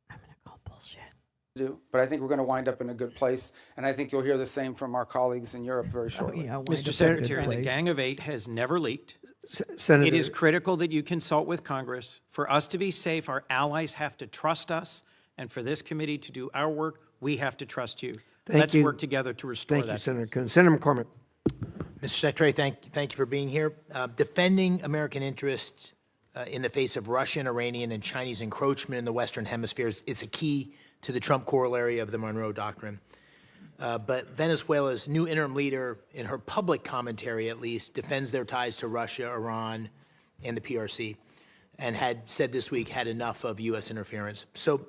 I'm going to call bullshit. But I think we're going to wind up in a good place, and I think you'll hear the same from our colleagues in Europe very shortly. Mr. Secretary, the Gang of Eight has never leaked. Senator, it is critical that you consult with Congress. For us to be safe, our allies have to trust us, and for this committee to do our work, we have to trust you. Let's work together to restore that. Thank you, Senator Coons. Senator McCormick. Mr. Secretary, thank you for being here. Defending American interests in the face of Russian, Iranian, and Chinese encroachment in the Western hemispheres is a key to the Trump corollary of the Monroe Doctrine. But Venezuela's new interim leader, in her public commentary at least, defends their ties to Russia, Iran, and the PRC, and had said this week had enough of U.S. interference. So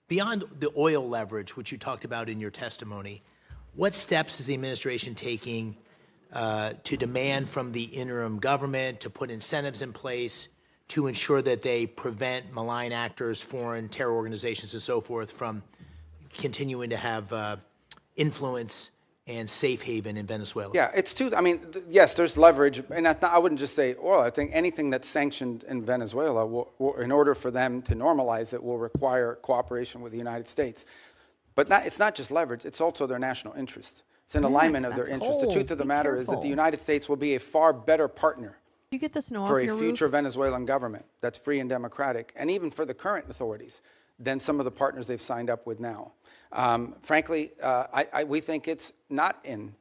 beyond the oil leverage, which you talked about in your testimony, what steps is the administration taking to demand from the interim government to put incentives in place to ensure that they prevent malign actors, foreign terror organizations, and so forth from continuing to have influence and safe haven in Venezuela? Yeah, it's too. I mean, yes, there's leverage, and I wouldn't just say oil. I think anything that's sanctioned in Venezuela, will, in order for them to normalize it, will require cooperation with the United States. But it's not just leverage; it's also their national interest. It's an alignment of their interests. The truth of the matter is that the United States will be a far better partner You get the snow for off a your future roof? Venezuelan government that's free and democratic, and even for the current authorities, than some of the partners they've signed up with now. Frankly, we think it's not in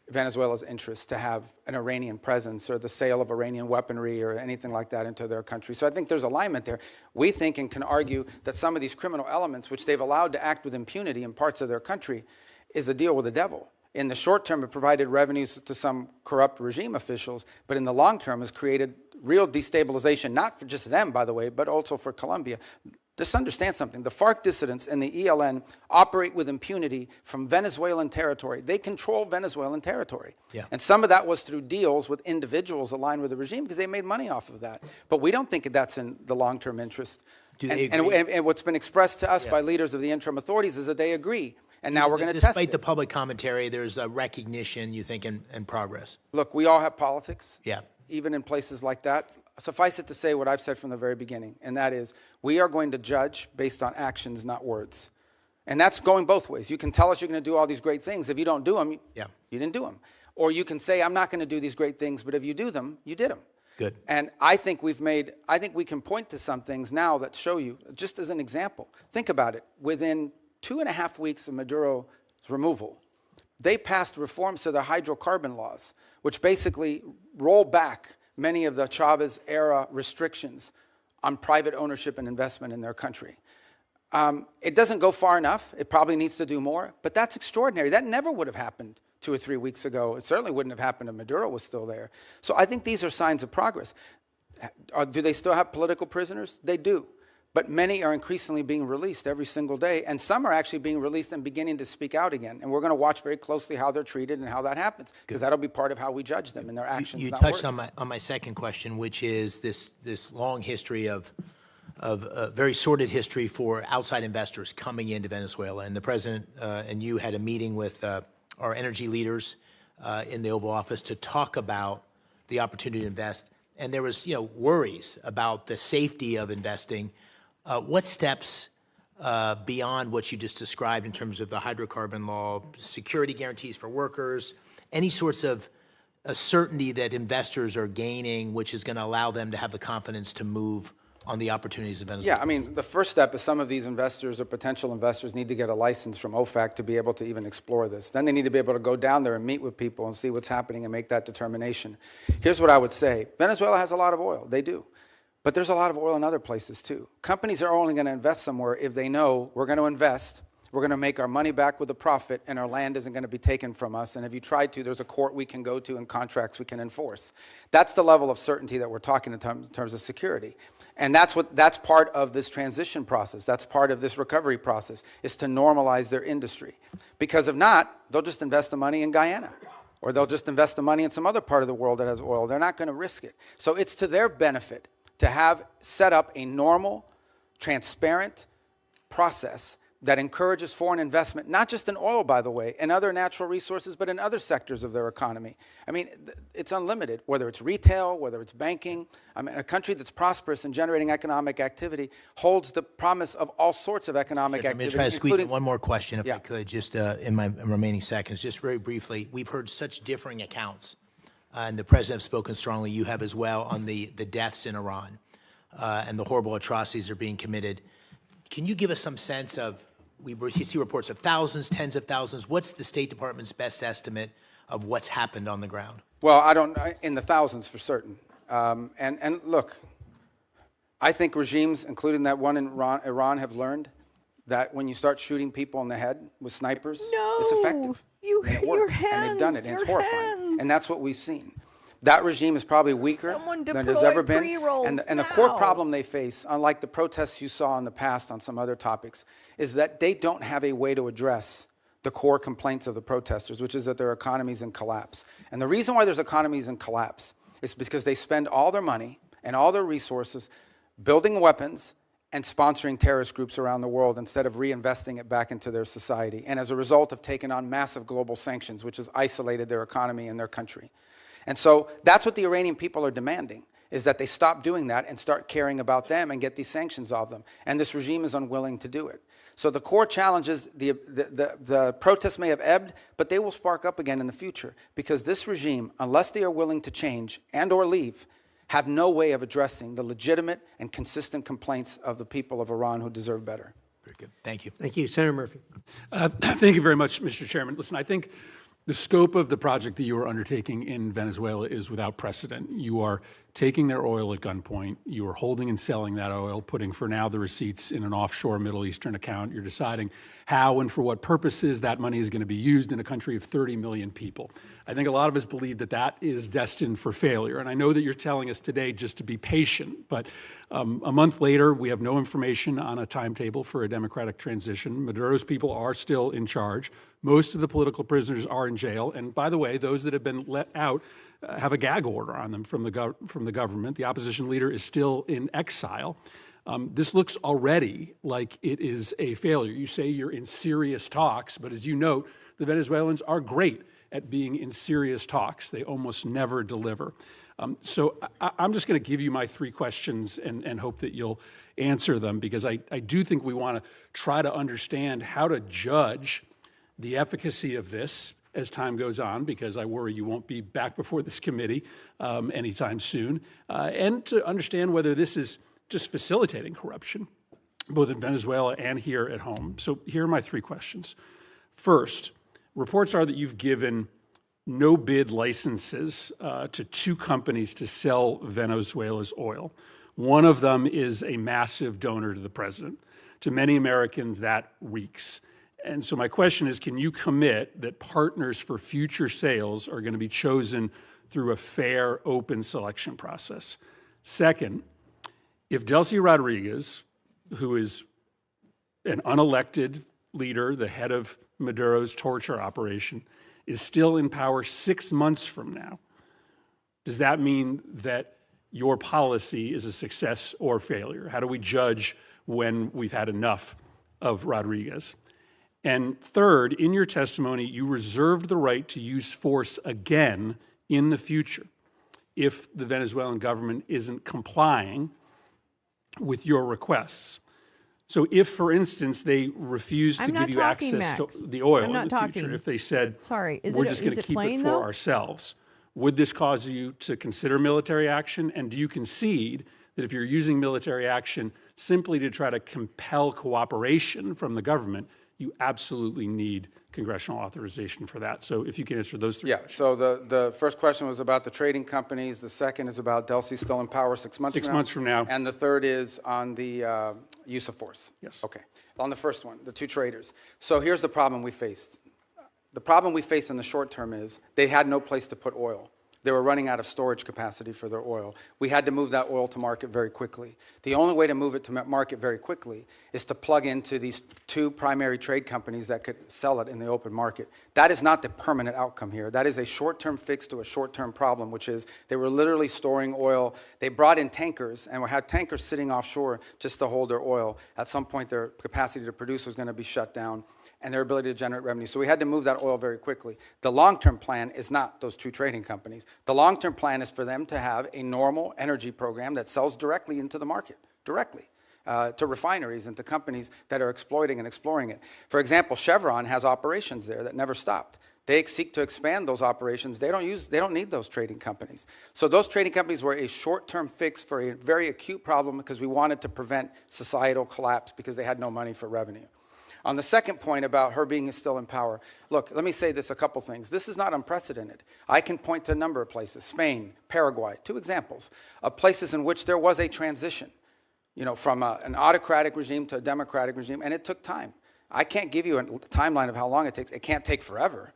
Venezuela's interest to have an Iranian presence or the sale of Iranian weaponry or anything like that into their country. So I think there's alignment there. We think and can argue that some of these criminal elements, which they've allowed to act with impunity in parts of their country, is a deal with the devil. In the short term, it provided revenues to some corrupt regime officials, but in the long term has created real destabilization, not for just them, by the way, but also for Colombia. Just understand something. The FARC dissidents and the ELN operate with impunity from Venezuelan territory. They control Venezuelan territory. Yeah. And some of that was through deals with individuals aligned with the regime because they made money off of that. But we don't think that's in the long-term interest. Do they agree? And what's been expressed to us by leaders of the interim authorities is that they agree. And now we're going to test it. Despite the public commentary, there's a recognition, you think, and progress. Look, we all have politics. Yeah. Even in places like that. Suffice it to say what I've said from the very beginning, and that is we are going to judge based on actions, not words. And that's going both ways. You can tell us you're going to do all these great things. If you don't do them, you didn't do them. Or you can say, I'm not going to do these great things, but if you do them, you did them. Good. And I think we can point to some things now that show you, just as an example. Think about it. Within 2.5 weeks of Maduro's removal, they passed reforms to the hydrocarbon laws, which basically roll back many of the Chavez-era restrictions on private ownership and investment in their country. It doesn't go far enough. It probably needs to do more, but that's extraordinary. That never would have happened 2 or 3 weeks ago. It certainly wouldn't have happened if Maduro was still there. So I think these are signs of progress. Do they still have political prisoners? They do. But many are increasingly being released every single day, and some are actually being released and beginning to speak out again. And we're going to watch very closely how they're treated and how that happens, because that'll be part of how we judge them and their actions. You not touched words. on my second question, which is this long history of very sordid history for outside investors coming into Venezuela. And the president and you had a meeting with our energy leaders in the Oval Office to talk about the opportunity to invest. And there was, worries about the safety of investing. What steps beyond what you just described in terms of the hydrocarbon law, security guarantees for workers, any sorts of certainty that investors are gaining, which is going to allow them to have the confidence to move on the opportunities in Venezuela? Yeah, I mean, the first step is some of these investors or potential investors need to get a license from OFAC to be able to even explore this. Then they need to be able to go down there and meet with people and see what's happening and make that determination. Here's what I would say. Venezuela has a lot of oil. They do. But there's a lot of oil in other places, too. Companies are only going to invest somewhere if they know we're going to invest, we're going to make our money back with a profit, and our land isn't going to be taken from us. And if you try to, there's a court we can go to and contracts we can enforce. That's the level of certainty that we're talking in terms of security. And that's part of this transition process. That's part of this recovery process, is to normalize their industry. Because if not, they'll just invest the money in Guyana, or they'll just invest the money in some other part of the world that has oil. They're not going to risk it. So it's to their benefit to have set up a normal, transparent process that encourages foreign investment, not just in oil, by the way, and other natural resources, but in other sectors of their economy. I mean, it's unlimited, whether it's retail, whether it's banking. I mean, a country that's prosperous and generating economic activity holds the promise of all sorts of economic activity. I'm going to try to squeeze in one more question, if Yeah. I could, just in my remaining seconds, just very briefly. We've heard such differing accounts, and the president has spoken strongly, you have as well, on the deaths in Iran and the horrible atrocities that are being committed. Can you give us some sense of, we see reports of thousands, tens of thousands. What's the State Department's best estimate of what's happened on the ground? Well, in the thousands for certain. And look, I think regimes, including that one in Iran, have learned that when you start shooting people in the head with snipers, it's effective. And it works. And they've done it, and it's horrifying. And that's what we've seen. That regime is probably weaker than there's ever been. And the core problem they face, unlike the protests you saw in the past on some other topics, is that they don't have a way to address the core complaints of the protesters, which is that their economy's in collapse. And the reason why there's economies in collapse is because they spend all their money and all their resources building weapons and sponsoring terrorist groups around the world instead of reinvesting it back into their society. And as a result have taken on massive global sanctions, which has isolated their economy and their country. And so that's what the Iranian people are demanding, is that they stop doing that and start caring about them and get these sanctions off them. And this regime is unwilling to do it. So the core challenge is the protests may have ebbed, but they will spark up again in the future, because this regime, unless they are willing to change and or leave, have no way of addressing the legitimate and consistent complaints of the people of Iran who deserve better. Very good. Thank you. Thank you. Senator Murphy. Thank you very much, Mr. Chairman. Listen, I think the scope of the project that you are undertaking in Venezuela is without precedent. You are taking their oil at gunpoint. You are holding and selling that oil, putting for now the receipts in an offshore Middle Eastern account. You're deciding how and for what purposes that money is going to be used in a country of 30 million people. I think a lot of us believe that that is destined for failure. And I know that you're telling us today just to be patient, but a month later, we have no information on a timetable for a democratic transition. Maduro's people are still in charge. Most of the political prisoners are in jail. And by the way, those that have been let out have a gag order on them from the government. The opposition leader is still in exile. This looks already like it is a failure. You say you're in serious talks, but as you note, the Venezuelans are great at being in serious talks. They almost never deliver. So I'm just going to give you my three questions and hope that you'll answer them, because I do think we want to try to understand how to judge the efficacy of this as time goes on, because I worry you won't be back before this committee anytime soon, and to understand whether this is just facilitating corruption, both in Venezuela and here at home. So here are my three questions. First, reports are that you've given no-bid licenses to two companies to sell Venezuela's oil. One of them is a massive donor to the president. To many Americans, that reeks. And so my question is, can you commit that partners for future sales are going to be chosen through a fair, open selection process? Second, if Delcy Rodriguez, who is an unelected leader, the head of Maduro's torture operation, is still in power 6 months from now, does that mean that your policy is a success or failure? How do we judge when we've had enough of Rodriguez? And third, in your testimony, you reserved the right to use force again in the future if the Venezuelan government isn't complying with your requests. So if, for instance, they refuse to give you access to the oil in the future, if they said, we're just going to keep it for ourselves, would this cause you to consider military action? And do you concede that if you're using military action simply to try to compel cooperation from the government, you absolutely need congressional authorization for that? So if you can answer those three questions. So the first question was about the trading companies. The second is about Delcy still in power 6 months from now. 6 months from now. And the third is on the use of force. Yes. Okay. On the first one, the two traders. So here's the problem we faced. The problem we faced in the short term is they had no place to put oil. They were running out of storage capacity for their oil. We had to move that oil to market very quickly. The only way to move it to market very quickly is to plug into these two primary trade companies that could sell it in the open market. That is not the permanent outcome here. That is a short-term fix to a short-term problem, which is they were literally storing oil. They brought in tankers and had tankers sitting offshore just to hold their oil. At some point, their capacity to produce was going to be shut down and their ability to generate revenue. So we had to move that oil very quickly. The long-term plan is not those two trading companies. The long-term plan is for them to have a normal energy program that sells directly into the market, directly, to refineries and to companies that are exploiting and exploring it. For example, Chevron has operations there that never stopped. They seek to expand those operations. They don't need those trading companies. So those trading companies were a short-term fix for a very acute problem because we wanted to prevent societal collapse because they had no money for revenue. On the second point about her being still in power, look, let me say this, a couple things. This is not unprecedented. I can point to a number of places, Spain, Paraguay, two examples of places in which there was a transition, from an autocratic regime to a democratic regime, and it took time. I can't give you a timeline of how long it takes. It can't take forever.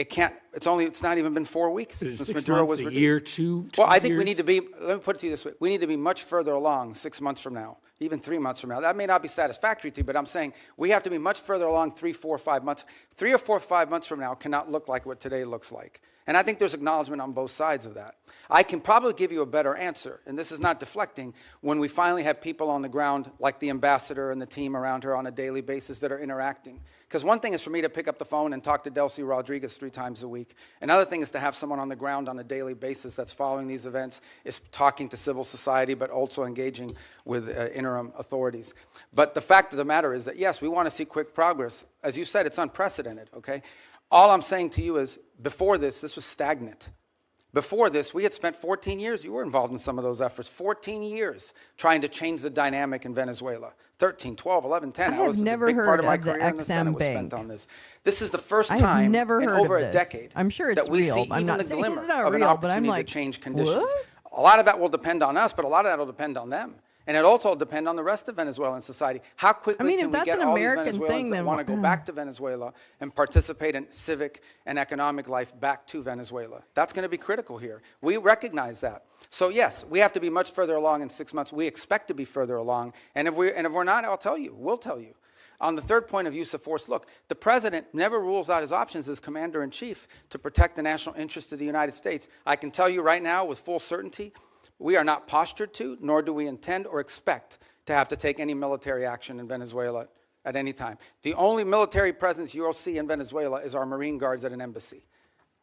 It's not even been 4 weeks Is it since 6 Maduro months, was a reduced. year, two Well, I think years? we need to be, let me put it to you this way, we need to be much further along 6 months from now, even 3 months from now. That may not be satisfactory to you, but I'm saying we have to be much further along 3, 4, 5 months. 3 or 4, 5 months from now cannot look like what today looks like. And I think there's acknowledgement on both sides of that. I can probably give you a better answer, and this is not deflecting, when we finally have people on the ground like the ambassador and the team around her on a daily basis that are interacting. Because one thing is for me to pick up the phone and talk to Delcy Rodriguez 3 times a week. Another thing is to have someone on the ground on a daily basis that's following these events, is talking to civil society, but also engaging with interim authorities. But the fact of the matter is that, yes, we want to see quick progress. As you said, it's unprecedented, okay? All I'm saying to you is, before this was stagnant. Before this, we had spent 14 years, you were involved in some of those efforts, 14 years trying to change the dynamic in Venezuela. 13, 12, 11, 10. I have never big heard part of my of the career in the Senate XM was spent Bank. on this. This is the first I have time never in heard over of a this. decade I'm sure it's that we real. see I'm even not the saying glimmer it's not of an real, but I'm opportunity like, to change conditions. what? A lot of that will depend on us, but a lot of that will depend on them. And it also will depend on the rest of Venezuelan society. How quickly if can we that's get an all these American Venezuelans thing, that then want to go back to Venezuela and participate in civic and economic life back to Venezuela? That's going to be critical here. We recognize that. So yes, we have to be much further along in 6 months. We expect to be further along. And if we're not, I'll tell you. We'll tell you. On the third point of use of force, look, the president never rules out his options as commander-in-chief to protect the national interest of the United States. I can tell you right now with full certainty, we are not postured to, nor do we intend or expect to have to take any military action in Venezuela at any time. The only military presence you'll see in Venezuela is our Marine Guards at an embassy.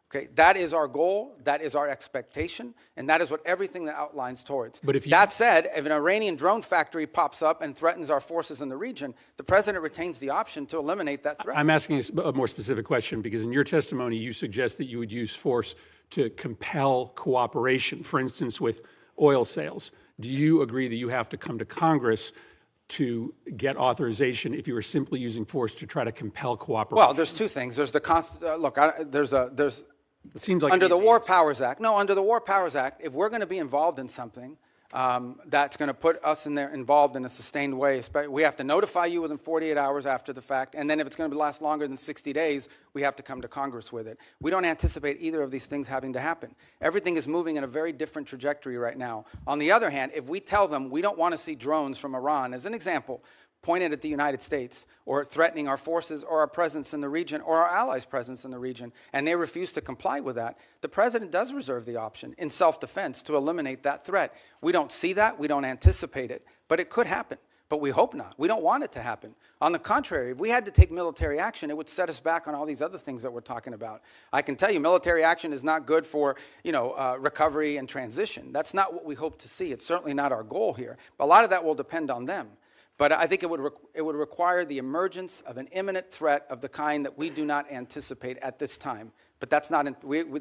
Okay, that is our goal, that is our expectation, and that is what everything that outlines towards. But if you- That said, if an Iranian drone factory pops up and threatens our forces in the region, the president retains the option to eliminate that threat. I'm asking a more specific question because in your testimony, you suggest that you would use force to compel cooperation, for instance, with oil sales. Do you agree that you have to come to Congress to get authorization if you were simply using force to try to compel cooperation? Well, there's two things. There's the It seems like under an the easy War answer. Powers Act. No, under the War Powers Act, if we're going to be involved in something that's going to put us involved in a sustained way, we have to notify you within 48 hours after the fact, and then if it's going to last longer than 60 days, we have to come to Congress with it. We don't anticipate either of these things having to happen. Everything is moving in a very different trajectory right now. On the other hand, if we tell them we don't want to see drones from Iran, as an example, pointed at the United States or threatening our forces or our presence in the region or our allies' presence in the region, and they refuse to comply with that, the president does reserve the option in self-defense to eliminate that threat. We don't see that. We don't anticipate it. But it could happen. But we hope not. We don't want it to happen. On the contrary, if we had to take military action, it would set us back on all these other things that we're talking about. I can tell you military action is not good for recovery and transition. That's not what we hope to see. It's certainly not our goal here. But a lot of that will depend on them. But I think it would require the emergence of an imminent threat of the kind that we do not anticipate at this time. But that's not,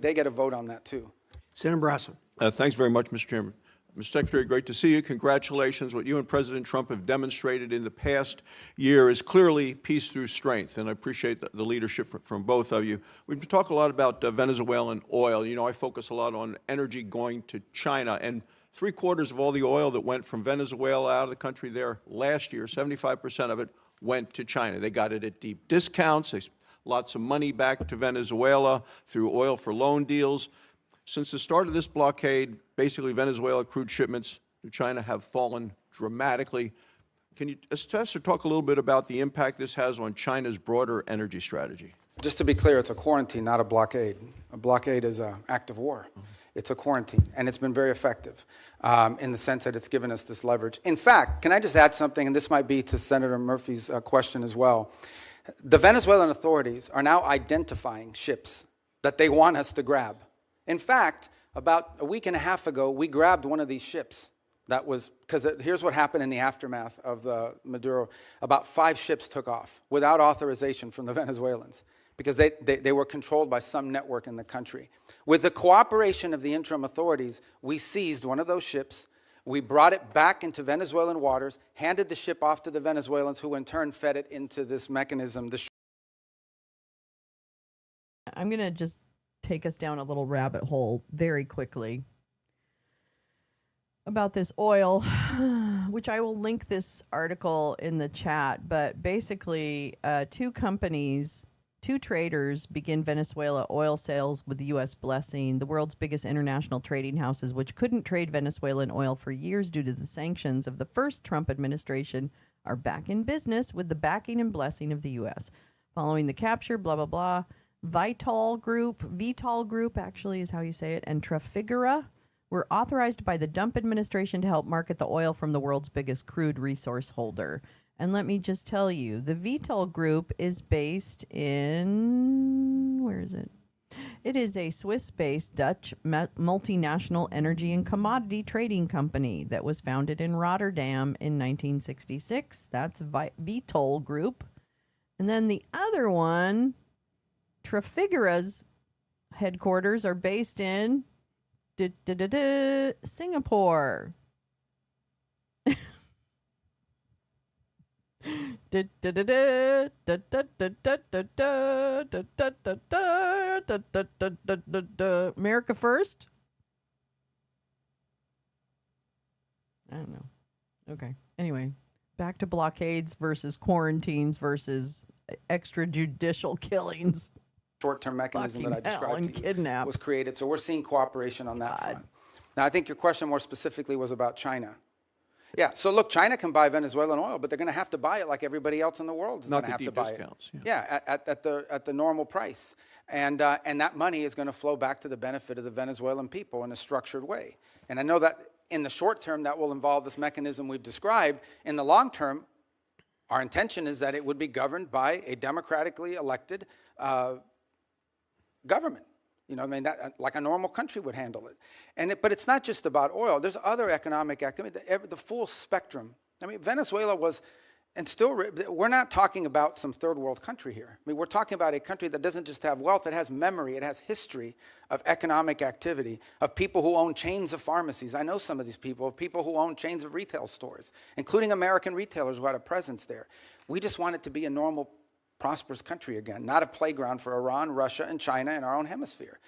they get a vote on that too. Senator Brasso. Thanks very much, Mr. Chairman. Mr. Secretary, great to see you. Congratulations. What you and President Trump have demonstrated in the past year is clearly peace through strength, and I appreciate the leadership from both of you. We've talked a lot about Venezuelan oil. You know, I focus a lot on energy going to China, and 3/4 of all the oil that went from Venezuela out of the country there last year, 75% of it went to China. They got it at deep discounts. They lots of money back to Venezuela through oil for loan deals. Since the start of this blockade, basically Venezuela crude shipments to China have fallen dramatically. Can you assess or talk a little bit about the impact this has on China's broader energy strategy? Just to be clear, it's a quarantine, not a blockade. A blockade is an act of war. It's a quarantine, and it's been very effective in the sense that it's given us this leverage. In fact, can I just add something, and this might be to Senator Murphy's question as well. The Venezuelan authorities are now identifying ships that they want us to grab. In fact, about a week and a half ago, we grabbed one of these ships. That was, because here's what happened in the aftermath of the Maduro. About 5 ships took off without authorization from the Venezuelans, because they were controlled by some network in the country. With the cooperation of the interim authorities, we seized one of those ships, we brought it back into Venezuelan waters, handed the ship off to the Venezuelans, who in turn fed it into this mechanism. I'm going to just take us down a little rabbit hole very quickly about this oil, which I will link this article in the chat, but basically 2 companies Two traders begin Venezuela oil sales with the U.S. blessing. The world's biggest international trading houses, which couldn't trade Venezuelan oil for years due to the sanctions of the first Trump administration, are back in business with the backing and blessing of the U.S. Following the capture, blah, blah, blah. Vital Group actually is how you say it, and Trafigura were authorized by the Trump administration to help market the oil from the world's biggest crude resource holder. And let me just tell you, the Vital Group is based in, where is it? It is a Swiss-based Dutch multinational energy and commodity trading company that was founded in Rotterdam in 1966. That's Vital Group. And then the other one, Trafigura's headquarters are based in Singapore. America first? I don't know. Okay. Anyway, back to blockades versus quarantines versus extrajudicial killings. Short-term mechanism that I described to you kidnap was created. So we're seeing cooperation on that front. Now, I think your question more specifically was about China. Yeah, so look, China can buy Venezuelan oil, but they're going to have to buy it like everybody else in the world is going to have to buy it. Yeah, at the normal price. And that money is going to flow back to the benefit of the Venezuelan people in a structured way. And I know that in the short term, that will involve this mechanism we've described. In the long term, our intention is that it would be governed by a democratically elected government. You know, I mean, that, like a normal country would handle it. But it's not just about oil. There's other economic activity, the full spectrum. I mean, Venezuela was, and still, we're not talking about some third world country here. I mean, we're talking about a country that doesn't just have wealth, it has memory, it has history of economic activity, of people who own chains of pharmacies. I know some of these people who own chains of retail stores, including American retailers who had a presence there. We just want it to be a normal, prosperous country again, not a playground for Iran, Russia, and China in our own hemisphere.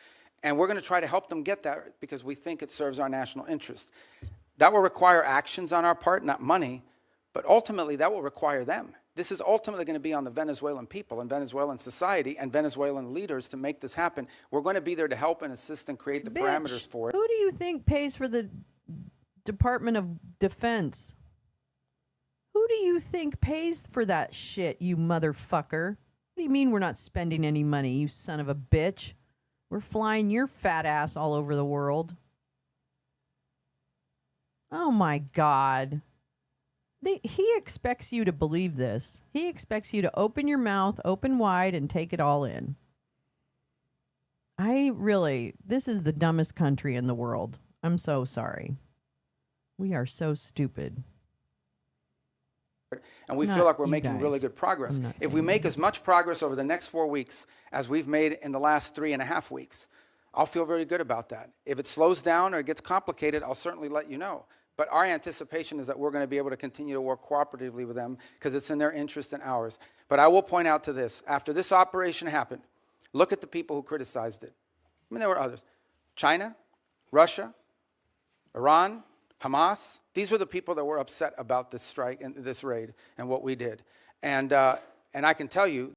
And we're going to try to help them get that because we think it serves our national interest. That will require actions on our part, not money, but ultimately that will require them. This is ultimately going to be on the Venezuelan people and Venezuelan society and Venezuelan leaders to make this happen. We're going to be there to help and assist and create the parameters for it. Who do you think pays for the Department of Defense? Who do you think pays for that shit, you motherfucker? What do you mean we're not spending any money, you son of a bitch? We're flying your fat ass all over the world. Oh my God. He expects you to believe this. He expects you to open your mouth, open wide, and take it all in. This is the dumbest country in the world. I'm so sorry. We are so stupid. And we feel like we're making really good progress. If we make as much progress over the next 4 weeks as we've made in the last 3.5 weeks, I'll feel very good about that. If it slows down or it gets complicated, I'll certainly let you know. But our anticipation is that we're going to be able to continue to work cooperatively with them because it's in their interest and ours. But I will point out to this. After this operation happened, look at the people who criticized it. I mean, there were others. China, Russia, Iran, Hamas. These were the people that were upset about this strike and this raid and what we did. And I can tell you.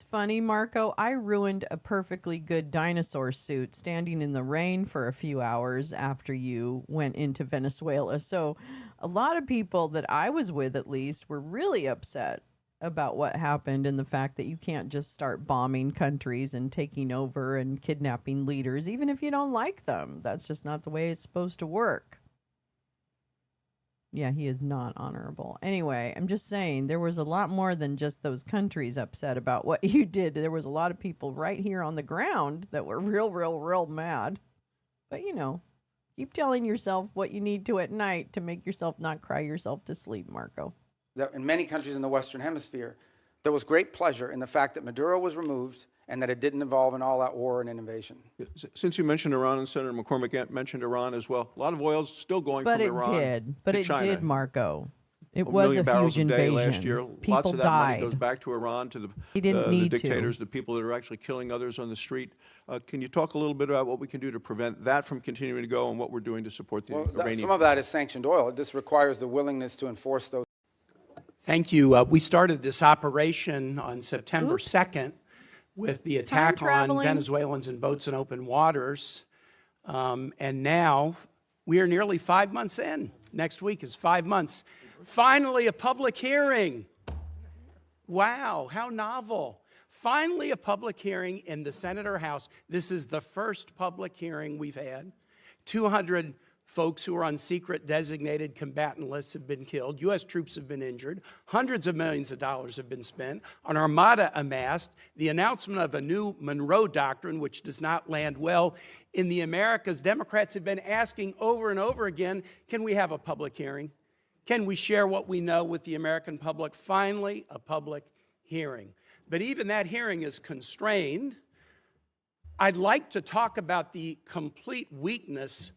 It's funny, Marco. I ruined a perfectly good dinosaur suit standing in the rain for a few hours after you went into Venezuela. So a lot of people that I was with, at least, were really upset about what happened and the fact that you can't just start bombing countries and taking over and kidnapping leaders, even if you don't like them. That's just not the way it's supposed to work. Yeah, he is not honorable. Anyway, I'm just saying there was a lot more than just those countries upset about what you did. There was a lot of people right here on the ground that were real mad. But, you know, keep telling yourself what you need to at night to make yourself not cry yourself to sleep, Marco. That in many countries in the Western Hemisphere, there was great pleasure in the fact that Maduro was removed and that it didn't involve an all-out war and an invasion. Since you mentioned Iran, and Senator McCormick mentioned Iran as well, a lot of oil's still going from Iran to China. But it did, Marco. It was a huge invasion. Last year. People Lots of that died. money goes back to Iran, to the dictators, the people that are actually killing others on the street. Can you talk a little bit about what we can do to prevent that from continuing to go and what we're doing to support the Iranian? Some of that is sanctioned oil. This requires the willingness to enforce those. Thank you. We started this operation on September 2nd with the attack on Venezuelans in boats in open waters. And now we are nearly 5 months in. Next week is 5 months. Finally, a public hearing. Wow, how novel. Finally, a public hearing in the Senate or House. This is the first public hearing we've had. 200 folks who are on secret designated combatant lists have been killed. U.S. troops have been injured. Hundreds of millions of dollars have been spent. An armada amassed. The announcement of a new Monroe Doctrine, which does not land well in the Americas. Democrats have been asking over and over again, can we have a public hearing? Can we share what we know with the American public? Finally, a public hearing. But even that hearing is constrained. I'd like to talk about the complete weakness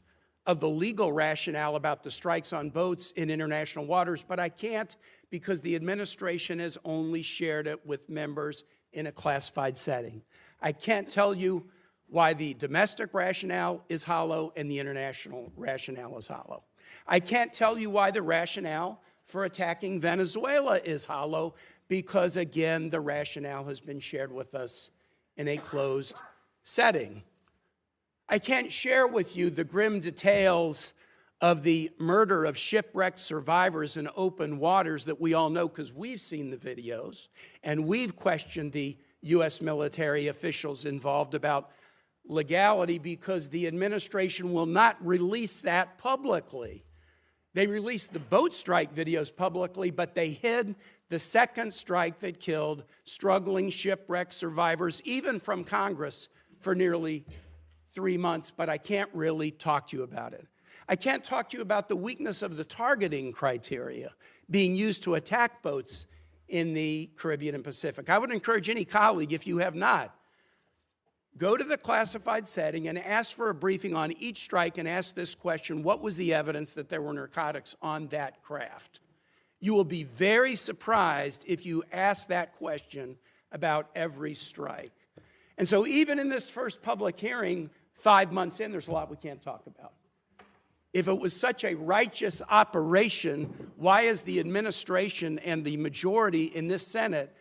of the legal rationale about the strikes on boats in international waters, but I can't because the administration has only shared it with members in a classified setting. I can't tell you why the domestic rationale is hollow and the international rationale is hollow. I can't tell you why the rationale for attacking Venezuela is hollow because, again, the rationale has been shared with us in a closed setting. I can't share with you the grim details of the murder of shipwrecked survivors in open waters that we all know because we've seen the videos and we've questioned the U.S. military officials involved about legality because the administration will not release that publicly. They released the boat strike videos publicly, but they hid the second strike that killed struggling shipwreck survivors, even from Congress, for nearly 3 months, but I can't really talk to you about it. I can't talk to you about the weakness of the targeting criteria being used to attack boats in the Caribbean and Pacific. I would encourage any colleague, if you have not, go to the classified setting and ask for a briefing on each strike and ask this question: what was the evidence that there were narcotics on that craft? You will be very surprised if you ask that question about every strike. And so even in this first public hearing, 5 months in, there's a lot we can't talk about. If it was such a righteous operation, why is the administration and the majority in this Senate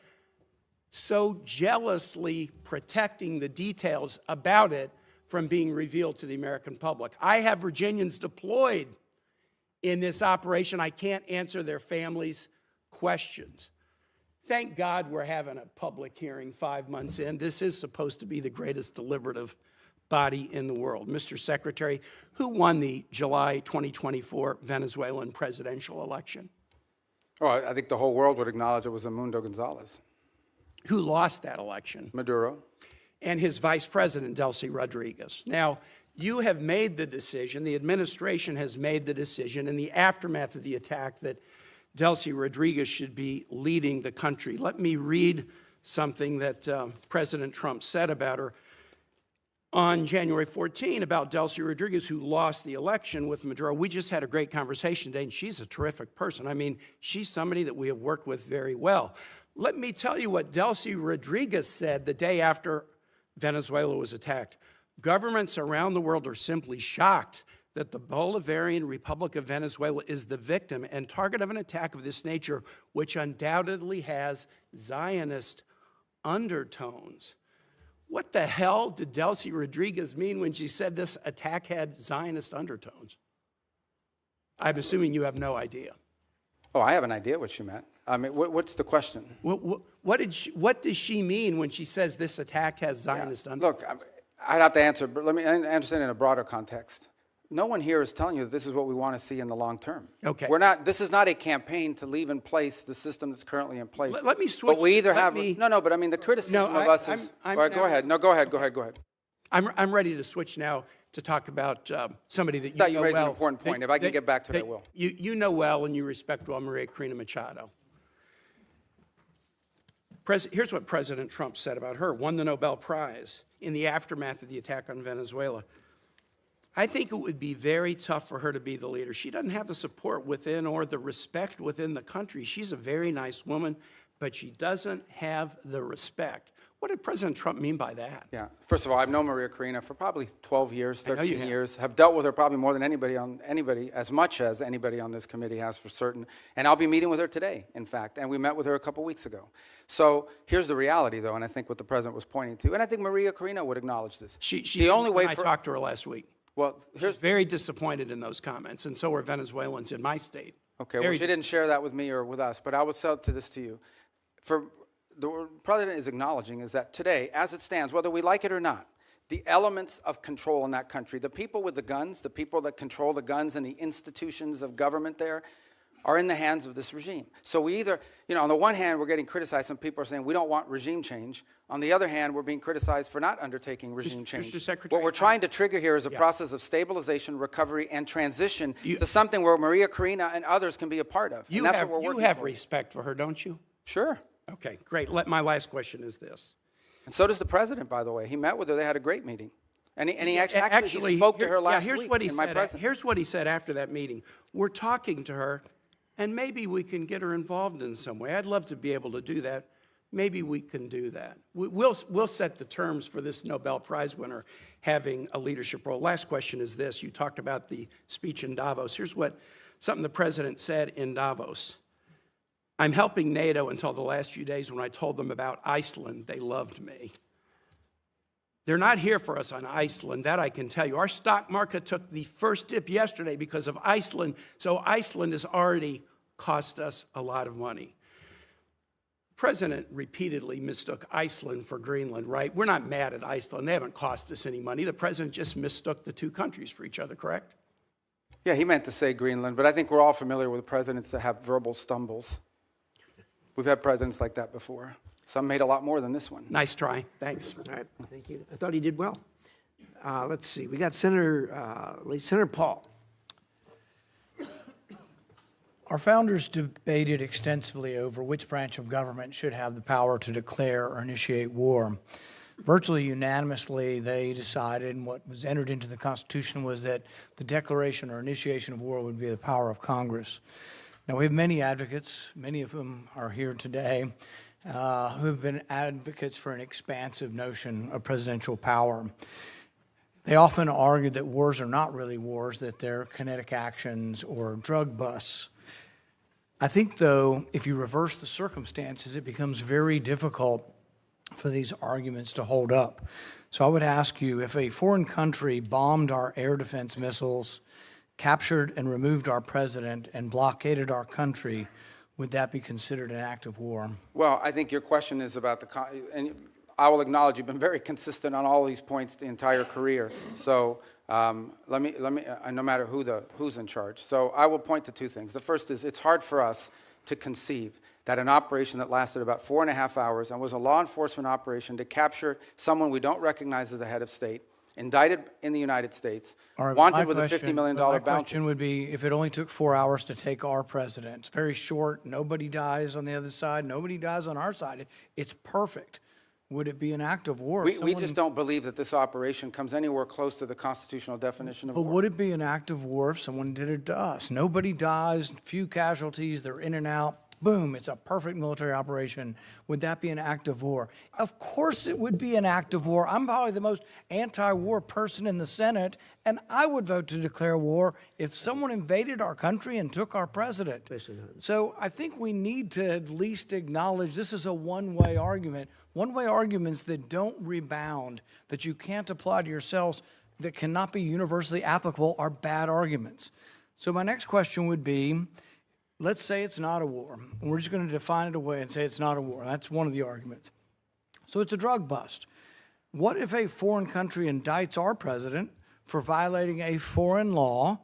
so jealously protecting the details about it from being revealed to the American public? I have Virginians deployed in this operation. I can't answer their families' questions. Thank God we're having a public hearing 5 months in. This is supposed to be the greatest deliberative body in the world. Mr. Secretary, who won the July 2024 Venezuelan presidential election? Oh, I think the whole world would acknowledge it was Edmundo Gonzalez. Who lost that election? Maduro. And his vice president, Delcy Rodriguez. Now, you have made the decision, the administration has made the decision in the aftermath of the attack that Delcy Rodriguez should be leading the country. Let me read something that President Trump said about her on January 14 about Delcy Rodriguez, who lost the election with Maduro. We just had a great conversation today, and she's a terrific person. I mean, she's somebody that we have worked with very well. Let me tell you what Delcy Rodriguez said the day after Venezuela was attacked. Governments around the world are simply shocked that the Bolivarian Republic of Venezuela is the victim and target of an attack of this nature, which undoubtedly has Zionist undertones. What the hell did Delcy Rodriguez mean when she said this attack had Zionist undertones? I'm assuming you have no idea. Oh, I have an idea what she meant. I mean, what's the question? What does she mean when she says this attack has Zionist undertones? Look, I'd have to answer, but let me understand in a broader context. No one here is telling you that this is what we want to see in the long term. Okay. This is not a campaign to leave in place the system that's currently in place. Let me switch. But we either have, but I mean, the criticism of us is, all right, go ahead. No, go ahead. I'm ready to switch now to talk about somebody that you thought know you raised well. an important point. If I can get back to it, I will. You know well and you respect well Maria Corina Machado. Here's what President Trump said about her. Won the Nobel Prize in the aftermath of the attack on Venezuela. I think it would be very tough for her to be the leader. She doesn't have the support within or the respect within the country. She's a very nice woman, but she doesn't have the respect. What did President Trump mean by that? Yeah. First of all, I've known Maria Corina for probably 12 years, I know you 13 have. years. Have dealt with her probably more than anybody, as much as anybody on this committee has for certain. And I'll be meeting with her today, in fact. And we met with her a couple weeks ago. So here's the reality, though, and I think what the president was pointing to. And I think Maria Corina would acknowledge this. The only way I talked to her last week. Well, She's very disappointed in those comments, and so are Venezuelans in my state. Okay, well, she didn't share that with me or with us, but I would sell this to you. The president is acknowledging is that today, as it stands, whether we like it or not, the elements of control in that country, the people with the guns, the people that control the guns and the institutions of government there, are in the hands of this regime. So we either, on the one hand, we're getting criticized. Some people are saying we don't want regime change. On the other hand, we're being criticized for not undertaking regime change. Mr. Secretary, what we're trying to trigger here is a process of stabilization, recovery, and transition to something where Maria Corina and others can be a part of. And that's what we're working You have for. respect for her, don't you? Sure. Okay, great. My last question is this. And so does the president, by the way. He met with her. They had a great meeting. And he actually he spoke to her last week in my presence. Here's what he said after that meeting. We're talking to her, and maybe we can get her involved in some way. I'd love to be able to do that. Maybe we can do that. We'll set the terms for this Nobel Prize winner having a leadership role. Last question is this. You talked about the speech in Davos. Here's something the president said in Davos. I'm helping NATO until the last few days. When I told them about Iceland, they loved me. They're not here for us on Iceland, that I can tell you. Our stock market took the first dip yesterday because of Iceland, so Iceland has already cost us a lot of money. The president repeatedly mistook Iceland for Greenland, right? We're not mad at Iceland. They haven't cost us any money. The president just mistook the two countries for each other, correct? Yeah, he meant to say Greenland, but I think we're all familiar with presidents that have verbal stumbles. We've had presidents like that before. Some made a lot more than this one. Nice try. Thanks. All right. Thank you. I thought he did well. Let's see. We got Senator Paul. Our founders debated extensively over which branch of government should have the power to declare or initiate war. Virtually unanimously, they decided, and what was entered into the Constitution was that the declaration or initiation of war would be the power of Congress. Now, we have many advocates, many of whom are here today, who have been advocates for an expansive notion of presidential power. They often argue that wars are not really wars, that they're kinetic actions or drug busts. I think, though, if you reverse the circumstances, it becomes very difficult for these arguments to hold up. So I would ask you, if a foreign country bombed our air defense missiles, captured and removed our president, and blockaded our country, would that be considered an act of war? Well, I think your question is about and I will acknowledge you've been very consistent on all these points the entire career. So let me no matter who's in charge. So I will point to two things. The first is it's hard for us to conceive that an operation that lasted about 4.5 hours and was a law enforcement operation to capture someone we don't recognize as a head of state, indicted in the United States, wanted with a $50 million bounty. My question would be, if it only took 4 hours to take our president, it's very short, nobody dies on the other side, nobody dies on our side, it's perfect. Would it be an act of war? We just don't believe that this operation comes anywhere close to the constitutional definition of war. But would it be an act of war if someone did it to us? Nobody dies, few casualties, they're in and out. Boom, it's a perfect military operation. Would that be an act of war? Of course it would be an act of war. I'm probably the most anti-war person in the Senate, and I would vote to declare war if someone invaded our country and took our president. So I think we need to at least acknowledge this is a one-way argument. One-way arguments that don't rebound, that you can't apply to yourselves, that cannot be universally applicable are bad arguments. So my next question would be, let's say it's not a war. And we're just going to define it away and say it's not a war. That's one of the arguments. So it's a drug bust. What if a foreign country indicts our president for violating a foreign law?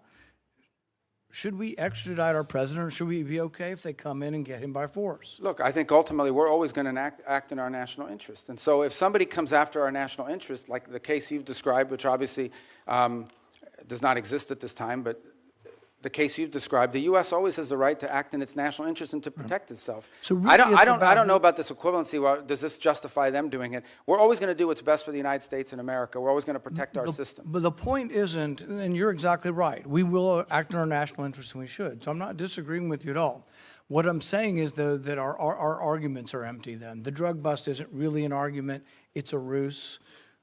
Should we extradite our president, or should we be okay if they come in and get him by force? Look, I think ultimately we're always going to act in our national interest. And so if somebody comes after our national interest, like the case you've described, which obviously does not exist at this time, but the case you've described, the U.S. always has the right to act in its national interest and to protect itself. So really I don't know about this equivalency. Well, does this justify them doing it? We're always going to do what's best for the United States and America. We're always going to protect our system. But the point isn't, and you're exactly right, we will act in our national interest and we should. So I'm not disagreeing with you at all. What I'm saying is, though, that our arguments are empty then. The drug bust isn't really an argument, it's a ruse.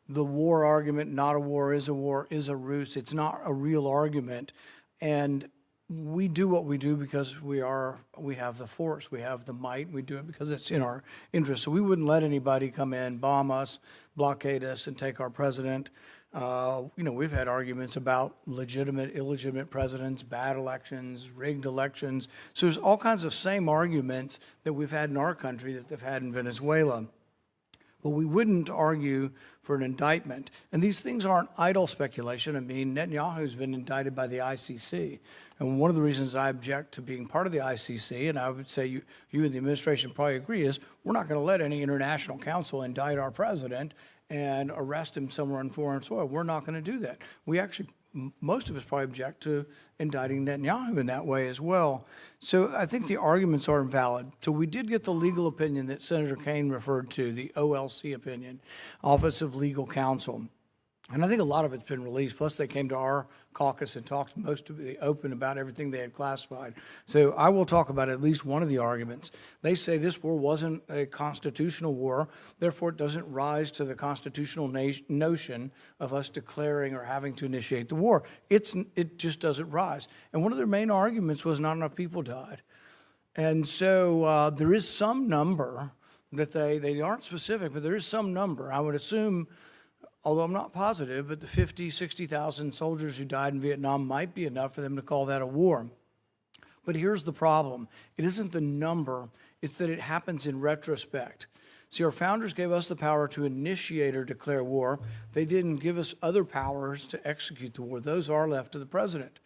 The war argument, not a war, is a ruse. It's not a real argument. And we do what we do because we have the force, we have the might, we do it because it's in our interest. So we wouldn't let anybody come in, bomb us, blockade us, and take our president. We've had arguments about legitimate, illegitimate presidents, bad elections, rigged elections. So there's all kinds of same arguments that we've had in our country that they've had in Venezuela. But we wouldn't argue for an indictment. And these things aren't idle speculation. I mean, Netanyahu's been indicted by the ICC. And one of the reasons I object to being part of the ICC, and I would say you and the administration probably agree, is we're not going to let any international council indict our president and arrest him somewhere on foreign soil. We're not going to do that. We actually, most of us probably object to indicting Netanyahu in that way as well. So I think the arguments are invalid. So we did get the legal opinion that Senator Kaine referred to, the OLC opinion, Office of Legal Counsel. And I think a lot of it's been released. Plus, they came to our caucus and talked most of the open about everything they had classified. So I will talk about at least one of the arguments. They say this war wasn't a constitutional war, therefore it doesn't rise to the constitutional notion of us declaring or having to initiate the war. It just doesn't rise. And one of their main arguments was not enough people died. And so there is some number that they aren't specific, but there is some number. I would assume, although I'm not positive, but the 50, 60,000 soldiers who died in Vietnam might be enough for them to call that a war. But here's the problem. It isn't the number, it's that it happens in retrospect. See, our founders gave us the power to initiate or declare war. They didn't give us other powers to execute the war. Those are left to the president.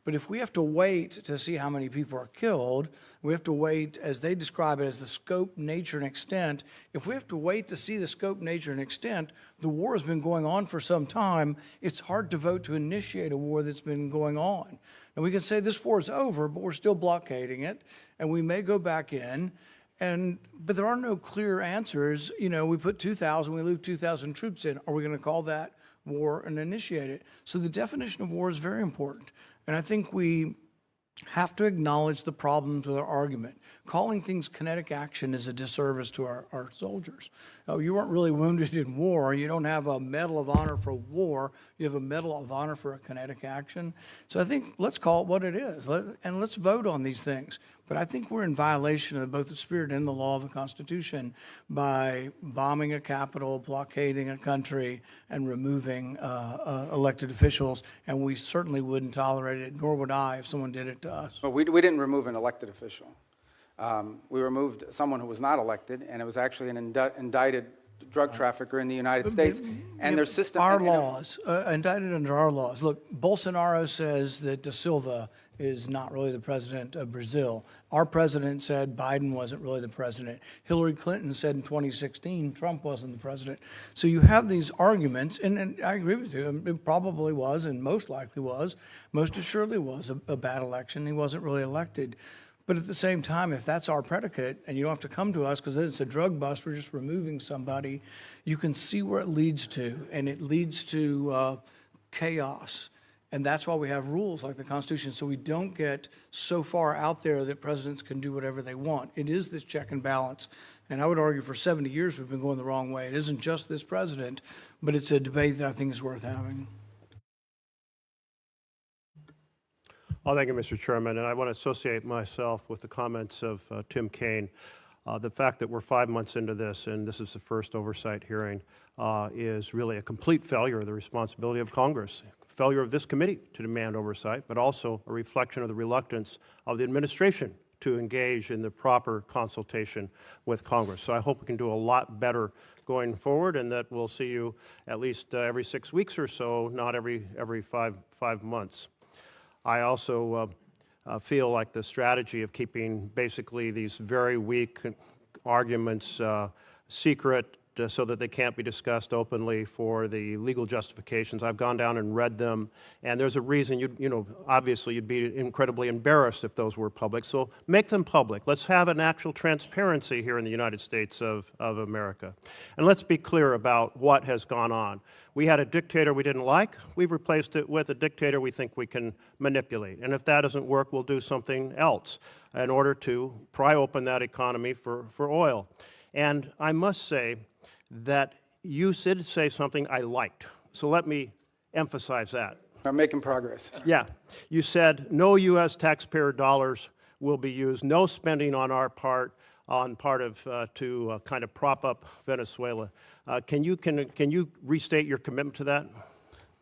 But if we have to wait to see how many people are killed, we have to wait, as they describe it, as the scope, nature, and extent. If we have to wait to see the scope, nature, and extent, the war has been going on for some time. It's hard to vote to initiate a war that's been going on. And we can say this war is over, but we're still blockading it, and we may go back in. But there are no clear answers. You know, we put 2,000, we leave 2,000 troops in. Are we going to call that war and initiate it? So the definition of war is very important. And I think we have to acknowledge the problems with our argument. Calling things kinetic action is a disservice to our soldiers. Oh, you weren't really wounded in war. You don't have a Medal of Honor for war. You have a Medal of Honor for a kinetic action. So I think let's call it what it is, and let's vote on these things. But I think we're in violation of both the spirit and the law of the Constitution by bombing a capital, blockading a country, and removing elected officials. And we certainly wouldn't tolerate it, nor would I if someone did it to us. Well, we didn't remove an elected official. We removed someone who was not elected, and it was actually an indicted drug trafficker in the United States. And their system... Our laws, indicted under our laws. Look, Bolsonaro says that Da Silva is not really the president of Brazil. Our president said Biden wasn't really the president. Hillary Clinton said in 2016 Trump wasn't the president. So you have these arguments, and I agree with you. It probably was, and most likely was, most assuredly was a bad election. He wasn't really elected. But at the same time, if that's our predicate, and you don't have to come to us because it's a drug bust, we're just removing somebody, you can see where it leads to, and it leads to chaos. And that's why we have rules like the Constitution, so we don't get so far out there that presidents can do whatever they want. It is this check and balance. And I would argue for 70 years we've been going the wrong way. It isn't just this president, but it's a debate that I think is worth having. Well, thank you, Mr. Chairman. And I want to associate myself with the comments of Tim Kaine. The fact that we're 5 months into this, and this is the first oversight hearing, is really a complete failure of the responsibility of Congress. Failure of this committee to demand oversight, but also a reflection of the reluctance of the administration to engage in the proper consultation with Congress. So I hope we can do a lot better going forward, and that we'll see you at least every 6 weeks or so, not every five months. I also feel like the strategy of keeping basically these very weak arguments secret so that they can't be discussed openly for the legal justifications. I've gone down and read them, and there's a reason obviously you'd be incredibly embarrassed if those were public. So make them public. Let's have an actual transparency here in the United States of America. And let's be clear about what has gone on. We had a dictator we didn't like. We've replaced it with a dictator we think we can manipulate. And if that doesn't work, we'll do something else in order to pry open that economy for oil. And I must say that you did say something I liked. So let me emphasize that. I'm making progress. Yeah. You said no U.S. taxpayer dollars will be used, no spending on our part, to kind of prop up Venezuela. Can you restate your commitment to that?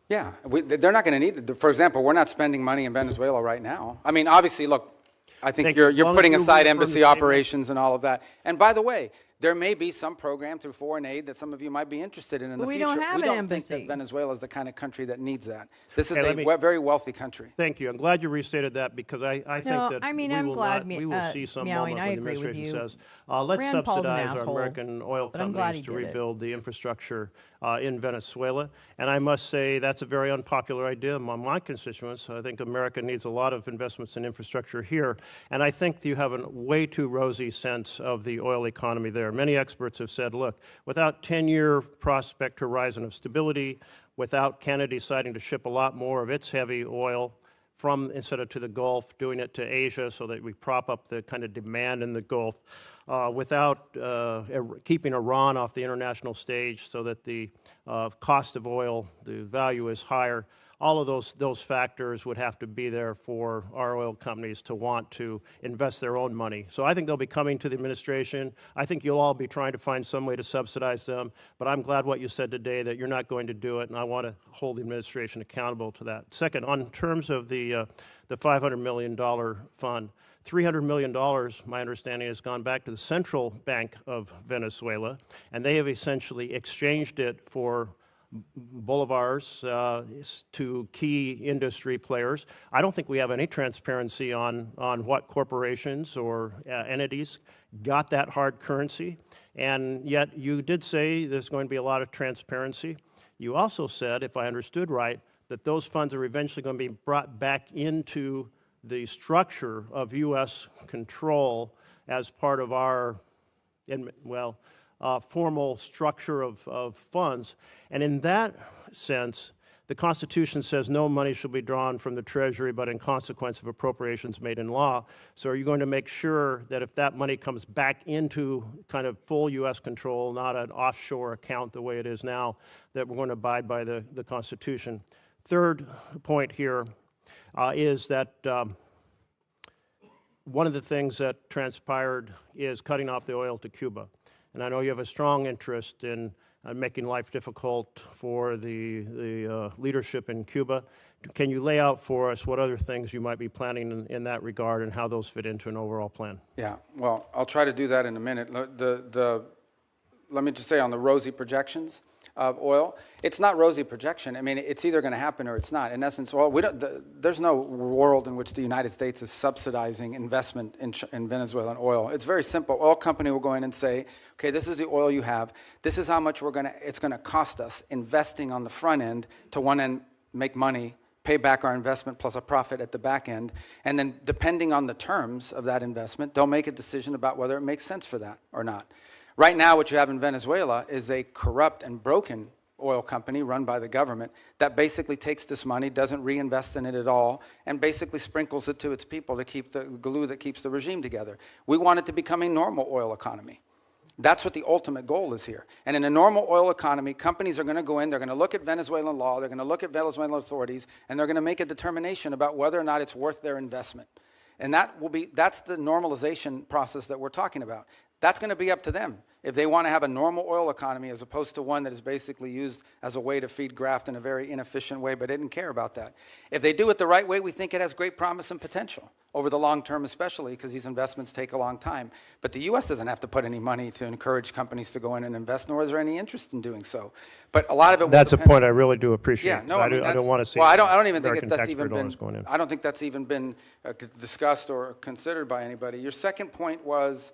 Yeah, they're not going to need it. For example, we're not spending money in Venezuela right now. I mean, obviously, look, I think you're putting aside embassy operations and all of that. And by the way, there may be some program through foreign aid that some of you might be interested in the future. We don't have an embassy. Think that Venezuela is the kind of country that needs that. This is a very wealthy country. Thank you. I'm glad you restated that because I think that we will see some moment when the administration says, let's subsidize our American oil companies to rebuild the infrastructure in Venezuela. And I must say that's a very unpopular idea among my constituents. I think America needs a lot of investments in infrastructure here. And I think you have a way too rosy sense of the oil economy there. Many experts have said, look, without 10-year prospect horizon of stability, without Canada deciding to ship a lot more of its heavy oil instead of to the Gulf, doing it to Asia so that we prop up the kind of demand in the Gulf, without keeping Iran off the international stage so that the cost of oil, the value is higher. All of those factors would have to be there for our oil companies to want to invest their own money. So I think they'll be coming to the administration. I think you'll all be trying to find some way to subsidize them. But I'm glad what you said today, that you're not going to do it, and I want to hold the administration accountable to that. Second, on terms of the $500 million fund, $300 million, my understanding, has gone back to the Central Bank of Venezuela, and they have essentially exchanged it for bolivars to key industry players. I don't think we have any transparency on what corporations or entities got that hard currency, and yet you did say there's going to be a lot of transparency. You also said, if I understood right, that those funds are eventually going to be brought back into the structure of U.S. control as part of our, formal structure of funds. And in that sense, the Constitution says no money shall be drawn from the Treasury but in consequence of appropriations made in law. So are you going to make sure that if that money comes back into kind of full U.S. control, not an offshore account the way it is now, that we're going to abide by the Constitution? Third point here is that one of the things that transpired is cutting off the oil to Cuba. And I know you have a strong interest in making life difficult for the leadership in Cuba. Can you lay out for us what other things you might be planning in that regard and how those fit into an overall plan? Yeah, well, I'll try to do that in a minute. Let me just say on the rosy projections of oil, it's not rosy projection. I mean, it's either going to happen or it's not. In essence, oil, there's no world in which the United States is subsidizing investment in Venezuelan oil. It's very simple. Oil company will go in and say, okay, this is the oil you have. This is how much it's going to cost us investing on the front end to one end make money, pay back our investment plus a profit at the back end. And then depending on the terms of that investment, they'll make a decision about whether it makes sense for that or not. Right now, what you have in Venezuela is a corrupt and broken oil company run by the government that basically takes this money, doesn't reinvest in it at all, and basically sprinkles it to its people to keep the glue that keeps the regime together. We want it to become a normal oil economy. That's what the ultimate goal is here. And in a normal oil economy, companies are going to go in, they're going to look at Venezuelan law, they're going to look at Venezuelan authorities, and they're going to make a determination about whether or not it's worth their investment. And that's the normalization process that we're talking about. That's going to be up to them if they want to have a normal oil economy as opposed to one that is basically used as a way to feed graft in a very inefficient way, but they didn't care about that. If they do it the right way, we think it has great promise and potential over the long term, especially because these investments take a long time. But the U.S. doesn't have to put any money to encourage companies to go in and invest, nor is there any interest in doing so. But a lot of it That's a point I really do appreciate. Yeah, no, I don't want to see. Well, I don't even think that's even been. Going in. I don't think that's even been discussed or considered by anybody. Your second point was.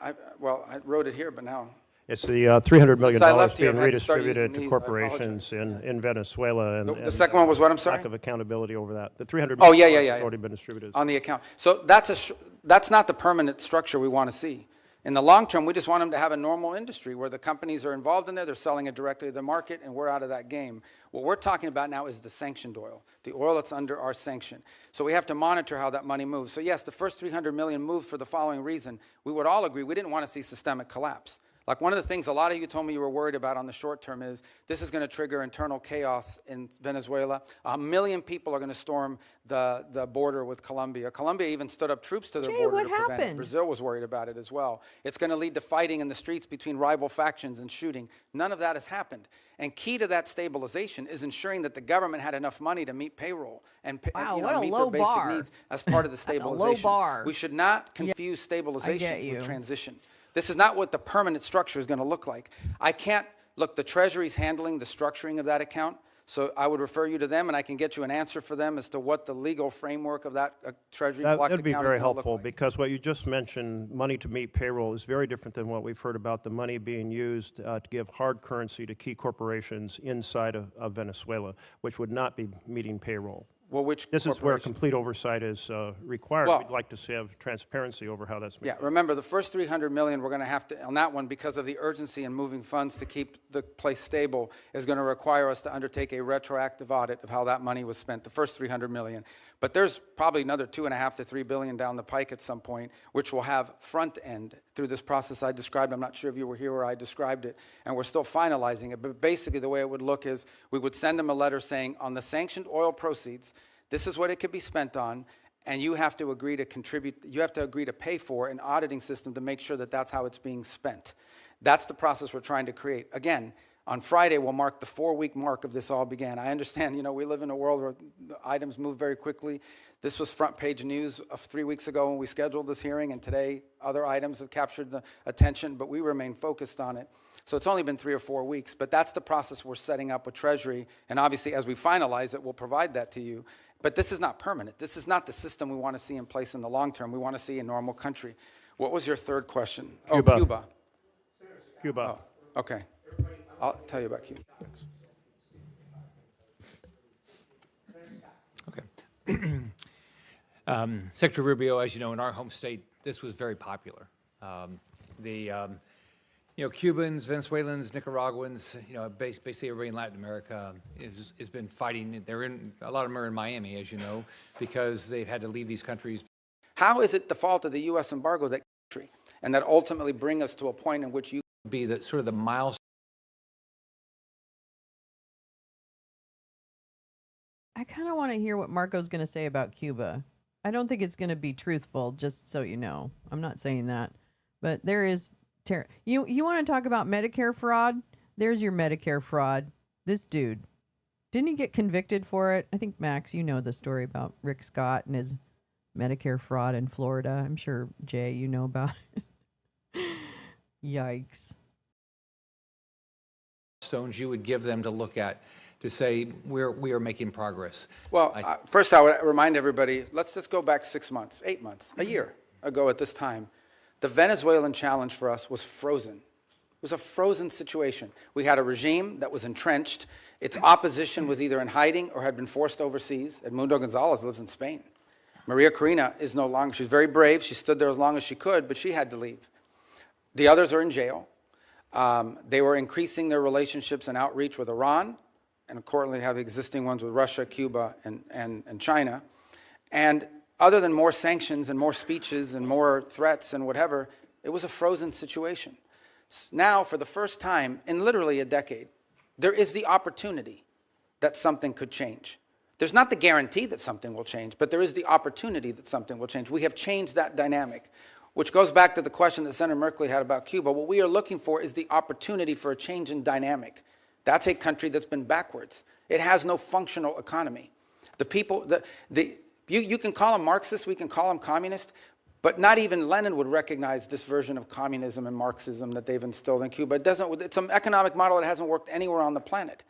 I wrote it here, but now. It's the $300 million Since I left here, being I've had to start redistributed using to these. I corporations in Venezuela. And The second one was what, I'm sorry? lack of accountability over that. The $300 Oh, million yeah. has already been distributed. On the account. So that's not the permanent structure we want to see. In the long term, we just want them to have a normal industry where the companies are involved in there, they're selling it directly to the market, and we're out of that game. What we're talking about now is the sanctioned oil, the oil that's under our sanction. So we have to monitor how that money moves. So yes, the first 300 million moved for the following reason. We would all agree we didn't want to see systemic collapse. Like one of the things a lot of you told me you were worried about on the short term is this is going to trigger internal chaos in Venezuela. 1 million people are going to storm the border with Colombia. Colombia even stood up troops to their border what to prevent it. happened? Brazil was worried about it as well. It's going to lead to fighting in the streets between rival factions and shooting. None of that has happened. And key to that stabilization is ensuring that the government had enough money to meet payroll and Wow, meet what a their low basic bar. needs as part of the That's a stabilization. low bar. We should not confuse stabilization you. with transition. This is not what the permanent structure is going to look like. I can't, look, the Treasury's handling the structuring of that account, so I would refer you to them, and I can get you an answer for them as to what the legal framework of that Treasury blocked account is That would be going very to look helpful, like. because what you just mentioned, money to meet payroll, is very different than what we've heard about the money being used to give hard currency to key corporations inside of Venezuela, which would not be meeting payroll. Well, which This is where corporations? complete oversight is required. Well- We'd like to have transparency over how that's Yeah, made. remember, the first 300 million, we're going to have to, on that one, because of the urgency in moving funds to keep the place stable, is going to require us to undertake a retroactive audit of how that money was spent, the first 300 million. But there's probably another 2.5 to 3 billion down the pike at some point, which will have front end through this process I described. I'm not sure if you were here where I described it, and we're still finalizing it. But basically, the way it would look is we would send them a letter saying, on the sanctioned oil proceeds, this is what it could be spent on, and you have to agree to contribute, you have to agree to pay for an auditing system to make sure that that's how it's being spent. That's the process we're trying to create. Again, on Friday will mark the 4-week mark of this all began. I understand, we live in a world where the items move very quickly. This was front page news of 3 weeks ago when we scheduled this hearing, and today other items have captured the attention, but we remain focused on it. So it's only been 3 or 4 weeks, but that's the process we're setting up with Treasury, and obviously as we finalize it, we'll provide that to you. But this is not permanent. This is not the system we want to see in place in the long term. We want to see a normal country. What was your third question? Cuba. Oh, Cuba. Cuba. Oh, okay. I'll tell you about Cuba. Okay. Secretary Rubio, as you know, in our home state, this was very popular. Cubans, Venezuelans, Nicaraguans, basically everybody in Latin America has been fighting. A lot of them are in Miami, as you know, because they've had to leave these countries. How is it the fault of the U.S. embargo that country, and that ultimately bring us to a point in which you be the sort of the milestone? I kind of want to hear what Marco's going to say about Cuba. I don't think it's going to be truthful, just so you know. I'm not saying that. But there is... You want to talk about Medicare fraud? There's your Medicare fraud. This dude. Didn't he get convicted for it? I think, Max, you know the story about Rick Scott and his Medicare fraud in Florida. I'm sure, Jay, you know about it. Yikes. Stones you would give them to look at to say we are making progress. Well, first I would remind everybody, let's just go back 6 months, 8 months, a year ago at this time. The Venezuelan challenge for us was frozen. It was a frozen situation. We had a regime that was entrenched. Its opposition was either in hiding or had been forced overseas. Edmundo Gonzalez lives in Spain. Maria Corina is no longer, she's very brave. She stood there as long as she could, but she had to leave. The others are in jail. They were increasing their relationships and outreach with Iran, and currently have existing ones with Russia, Cuba, and China. And other than more sanctions and more speeches and more threats and whatever, it was a frozen situation. Now, for the first time in literally a decade, there is the opportunity that something could change. There's not the guarantee that something will change, but there is the opportunity that something will change. We have changed that dynamic, which goes back to the question that Senator Merkley had about Cuba. What we are looking for is the opportunity for a change in dynamic. That's a country that's been backwards. It has no functional economy. The people, you can call them Marxist, we can call them communist, but not even Lenin would recognize this version of communism and Marxism that they've instilled in Cuba. It's an economic model that hasn't worked anywhere on the planet.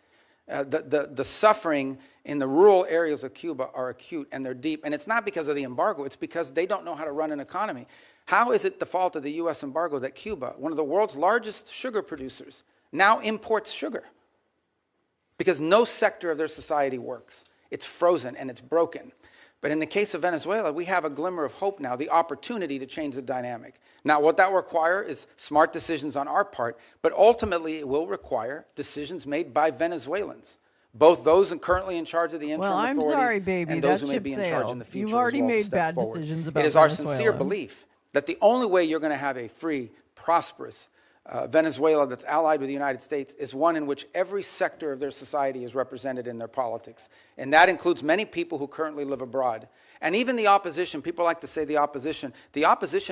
The suffering in the rural areas of Cuba are acute and they're deep. And it's not because of the embargo. It's because they don't know how to run an economy. How is it the fault of the U.S. embargo that Cuba, one of the world's largest sugar producers, now imports sugar? Because no sector of their society works. It's frozen and it's broken. But in the case of Venezuela, we have a glimmer of hope now, the opportunity to change the dynamic. Now, what that will require is smart decisions on our part, but ultimately it will require decisions made by Venezuelans, both those currently in charge of the interim authorities I'm sorry, baby, and those that who may ship be in charge sailed. in the future. You've already as well to made step bad forward. decisions about It is our Venezuela. sincere belief that the only way you're going to have a free, prosperous Venezuela that's allied with the United States is one in which every sector of their society is represented in their politics. And that includes many people who currently live abroad. And even the opposition, people like to say the opposition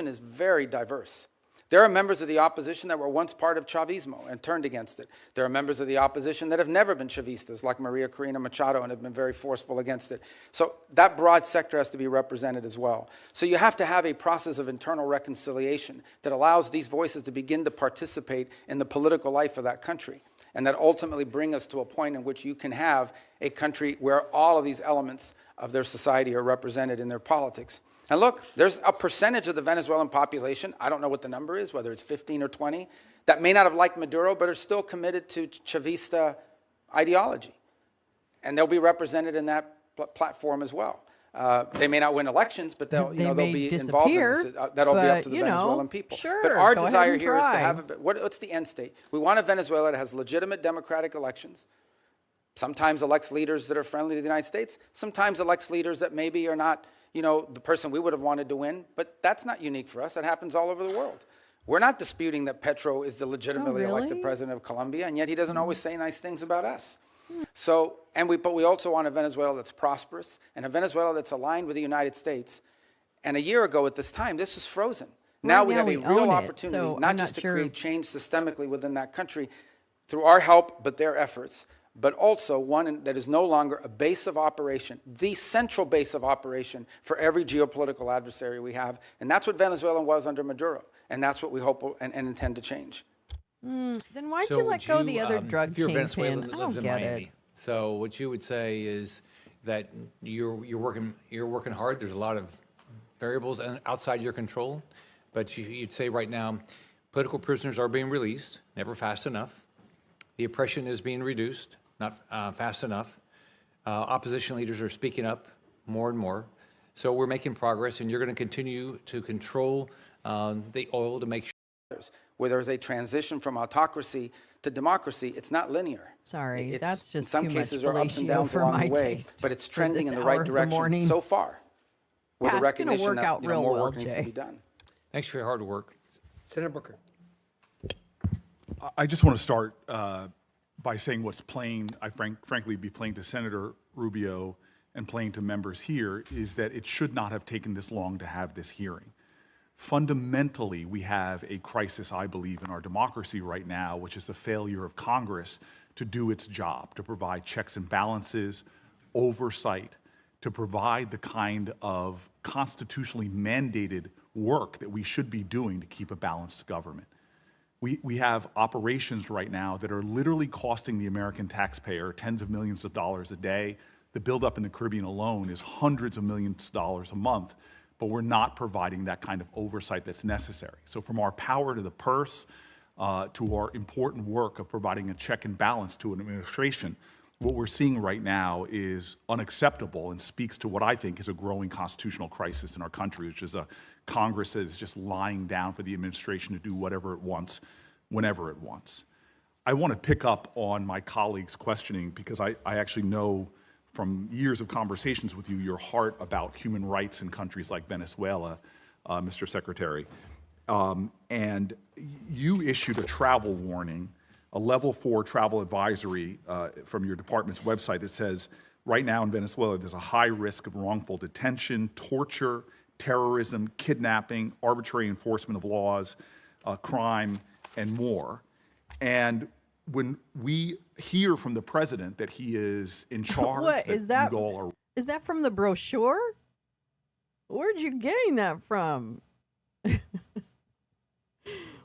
is very diverse. There are members of the opposition that were once part of Chavismo and turned against it. There are members of the opposition that have never been Chavistas, like Maria Corina Machado, and have been very forceful against it. So that broad sector has to be represented as well. So you have to have a process of internal reconciliation that allows these voices to begin to participate in the political life of that country, and that ultimately bring us to a point in which you can have a country where all of these elements of their society are represented in their politics. And look, there's a percentage of the Venezuelan population, I don't know what the number is, whether it's 15 or 20, that may not have liked Maduro, but are still committed to Chavista ideology. And they'll be represented in that platform as well. They may not win elections, but they'll be involved in this. That'll be up to the Venezuelan people. Sure, but our go ahead desire and here is to try. have, what's the end state? We want a Venezuela that has legitimate democratic elections, sometimes elects leaders that are friendly to the United States, sometimes elects leaders that maybe are not, the person we would have wanted to win, but that's not unique for us. That happens all over the world. We're not disputing that Petro is the legitimately elected president of Colombia, and yet he doesn't always say nice things about us. So, but we also want a Venezuela that's prosperous and a Venezuela that's aligned with the United States. And a year ago at this time, this was frozen. Now we have a real opportunity, not just to create change systemically within that country through our help, but their efforts, but also one that is no longer a base of operation, the central base of operation for every geopolitical adversary we have. And that's what Venezuela was under Maduro. And that's what we hope and intend to change. Then why'd you let go of the other drug if you're kingpin? Venezuelan that I lives don't in get Miami, it. So what you would say is that you're working hard. There's a lot of variables outside your control, but you'd say right now, political prisoners are being released, never fast enough. The oppression is being reduced, not fast enough. Opposition leaders are speaking up more and more. So we're making progress, and you're going to continue to control the oil to make sure. Where there's a transition from autocracy to democracy, it's not linear. Sorry, that's just in some too cases much there are ups and fellatio downs for along my the way, taste but it's for trending this in the hour right of the direction morning. so far. With the It's gonna recognition work that out real more well, work needs to Jay. be done. Thanks for your hard work. Senator Booker. I just want to start by saying what's plain, frankly, be plain to Senator Rubio and plain to members here, is that it should not have taken this long to have this hearing. Fundamentally, we have a crisis, I believe, in our democracy right now, which is the failure of Congress to do its job, to provide checks and balances, oversight, to provide the kind of constitutionally mandated work that we should be doing to keep a balanced government. We have operations right now that are literally costing the American taxpayer tens of millions of dollars a day. The buildup in the Caribbean alone is hundreds of millions of dollars a month, but we're not providing that kind of oversight that's necessary. So from our power to the purse, to our important work of providing a check and balance to an administration, what we're seeing right now is unacceptable and speaks to what I think is a growing constitutional crisis in our country, which is a Congress that is just lying down for the administration to do whatever it wants, whenever it wants. I want to pick up on my colleague's questioning because I actually know from years of conversations with you your heart about human rights in countries like Venezuela, Mr. Secretary. And you issued a travel warning, a level 4 travel advisory from your department's website that says, right now in Venezuela, there's a high risk of wrongful detention, torture, terrorism, kidnapping, arbitrary enforcement of laws, crime, and more. And when we hear from the president that he is in charge, What is that? you all are Is that from the brochure? Where'd you getting that from?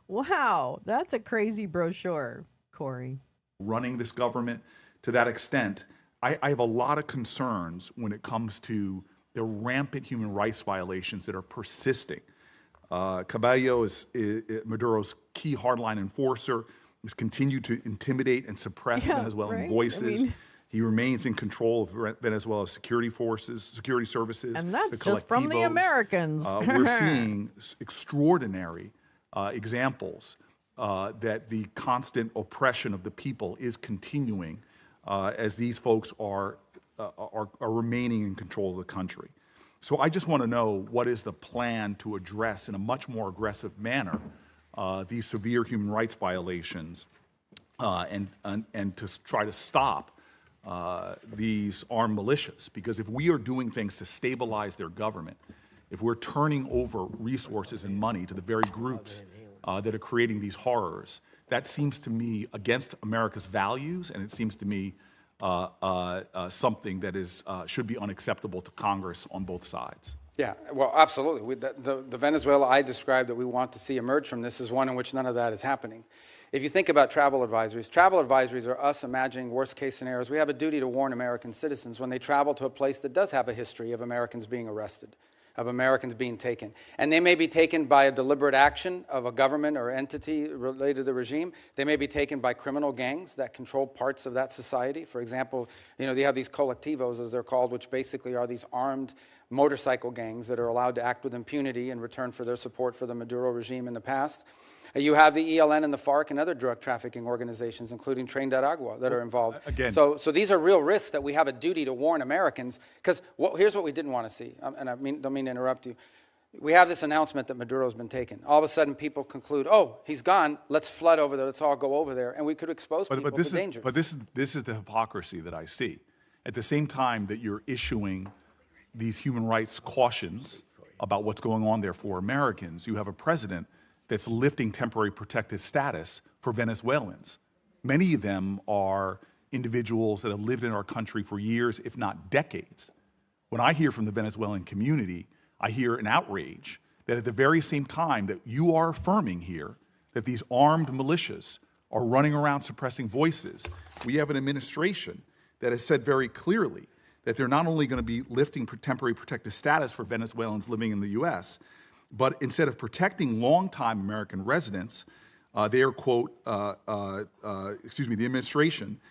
Wow, that's a crazy brochure, Corey. running this government, to that extent, I have a lot of concerns when it comes to the rampant human rights violations that are persisting. Cabello is Maduro's key hardline enforcer. He's continued to intimidate and suppress Venezuelan voices. He remains in control of Venezuela's security forces, security services. And that's just from the Americans. We're seeing extraordinary examples that the constant oppression of the people is continuing as these folks are remaining in control of the country. So I just want to know, what is the plan to address in a much more aggressive manner these severe human rights violations and to try to stop these armed militias? Because if we are doing things to stabilize their government, if we're turning over resources and money to the very groups that are creating these horrors, that seems to me against America's values, and it seems to me something that should be unacceptable to Congress on both sides. Yeah, well, absolutely. The Venezuela I described that we want to see emerge from this is one in which none of that is happening. If you think about travel advisories are us imagining worst-case scenarios. We have a duty to warn American citizens when they travel to a place that does have a history of Americans being arrested, of Americans being taken. And they may be taken by a deliberate action of a government or entity related to the regime. They may be taken by criminal gangs that control parts of that society. For example, you have these colectivos, as they're called, which basically are these armed motorcycle gangs that are allowed to act with impunity in return for their support for the Maduro regime in the past. You have the ELN and the FARC and other drug trafficking organizations, including Tren de Aragua, that are involved. Again. So these are real risks that we have a duty to warn Americans, because here's what we didn't want to see, and don't mean to interrupt you. We have this announcement that Maduro's been taken. All of a sudden, people conclude, oh, he's gone, let's flood over there, let's all go over there, and we could expose people to dangers. But this is the hypocrisy that I see. At the same time that you're issuing these human rights cautions about what's going on there for Americans, you have a president that's lifting temporary protected status for Venezuelans. Many of them are individuals that have lived in our country for years, if not decades. When I hear from the Venezuelan community, I hear an outrage that at the very same time that you are affirming here that these armed militias are running around suppressing voices, we have an administration that has said very clearly that they're not only going to be lifting temporary protected status for Venezuelans living in the U.S., but instead of protecting longtime American residents, they are, quote, the administration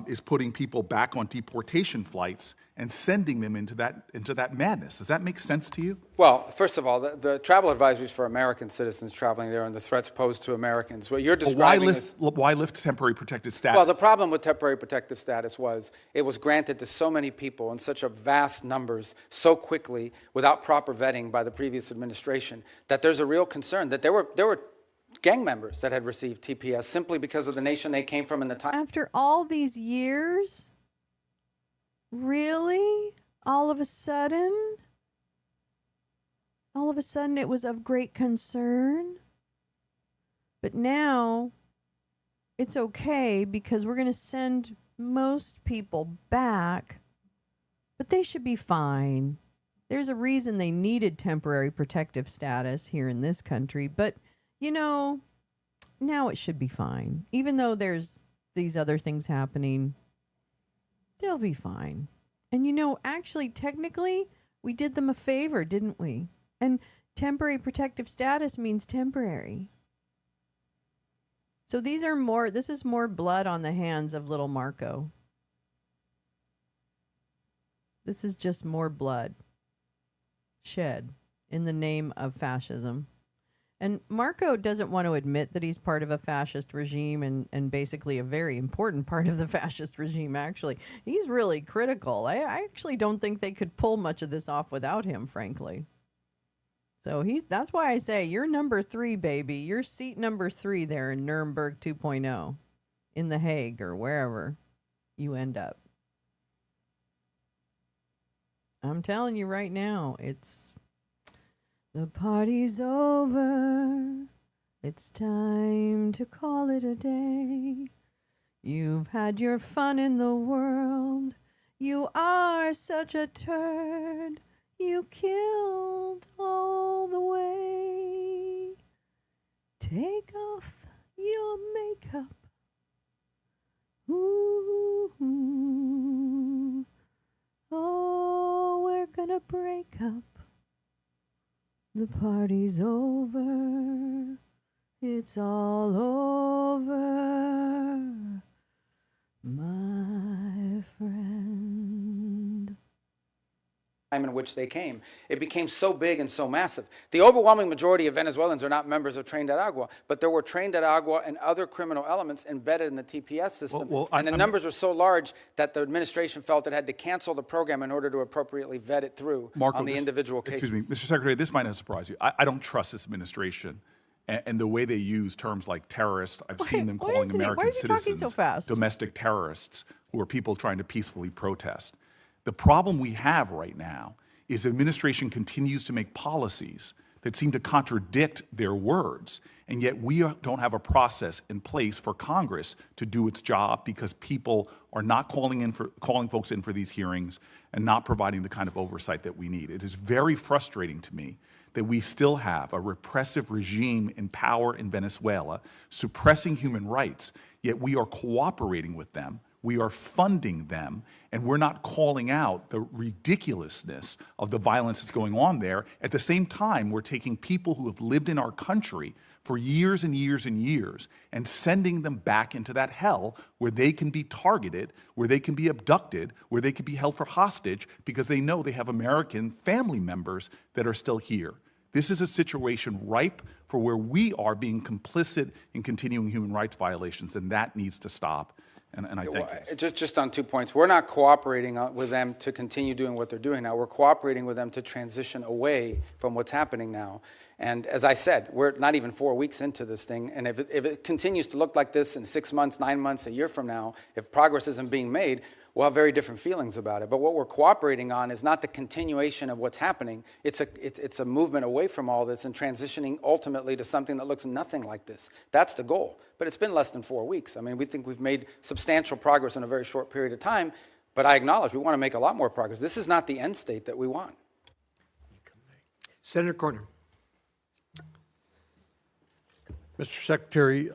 is putting people back on deportation flights and sending them into that madness. Does that make sense to you? Well, first of all, the travel advisories for American citizens traveling there and the threats posed to Americans. What you're describing why lift temporary protected status? Well, the problem with temporary protective status was it was granted to so many people in such a vast numbers so quickly without proper vetting by the previous administration that there's a real concern that there were gang members that had received TPS simply because of the nation they came from in the time. After all these years? Really? All of a sudden it was of great concern? But now it's okay because we're going to send most people back, but they should be fine. There's a reason they needed temporary protective status here in this country, but now it should be fine. Even though there's these other things happening, they'll be fine. And actually, technically, we did them a favor, didn't we? And temporary protective status means temporary. So this is more blood on the hands of little Marco. This is just more blood shed in the name of fascism. And Marco doesn't want to admit that he's part of a fascist regime and basically a very important part of the fascist regime, actually. He's really critical. I actually don't think they could pull much of this off without him, frankly. So that's why I say you're number 3, baby. You're seat number 3 there in Nuremberg 2.0, in The Hague or wherever you end up. I'm telling you right now, the party's over. It's time to call it a day. You've had your fun in the world. You are such a turd. You killed all the way. Take off your makeup. Ooh. break up. The party's over. It's all over, my friend. Time in which they came, it became so big and so massive. The overwhelming majority of Venezuelans are not members of Trained at Agua, but there were Trained at Agua and other criminal elements embedded in the TPS system. And the numbers were so large that the administration felt it had to cancel the program in order to appropriately vet it through on the individual cases. Excuse me, Mr. Secretary, this might not surprise you. I don't trust this administration and the way they use terms like terrorist. I've seen them calling American citizens domestic terrorists who are people trying to peacefully protest. The problem we have right now is the administration continues to make policies that seem to contradict their words, and yet we don't have a process in place for Congress to do its job because people are not calling folks in for these hearings and not providing the kind of oversight that we need. It is very frustrating to me that we still have a repressive regime in power in Venezuela suppressing human rights, yet we are cooperating with them. We are funding them, and we're not calling out the ridiculousness of the violence that's going on there. At the same time, we're taking people who have lived in our country for years and years and years and sending them back into that hell where they can be targeted, where they can be abducted, where they can be held for hostage because they know they have American family members that are still here. This is a situation ripe for where we are being complicit in continuing human rights violations, and that needs to stop. And I think just on 2 points. We're not cooperating with them to continue doing what they're doing now. We're cooperating with them to transition away from what's happening now. And as I said, we're not even 4 weeks into this thing. And if it continues to look like this in 6 months, 9 months, a year from now, if progress isn't being made, we'll have very different feelings about it. But what we're cooperating on is not the continuation of what's happening. It's a movement away from all this and transitioning ultimately to something that looks nothing like this. That's the goal. But it's been less than 4 weeks. I mean, we think we've made substantial progress in a very short period of time. But I acknowledge we want to make a lot more progress. This is not the end state that we want. Senator Corner. Mr. Secretary,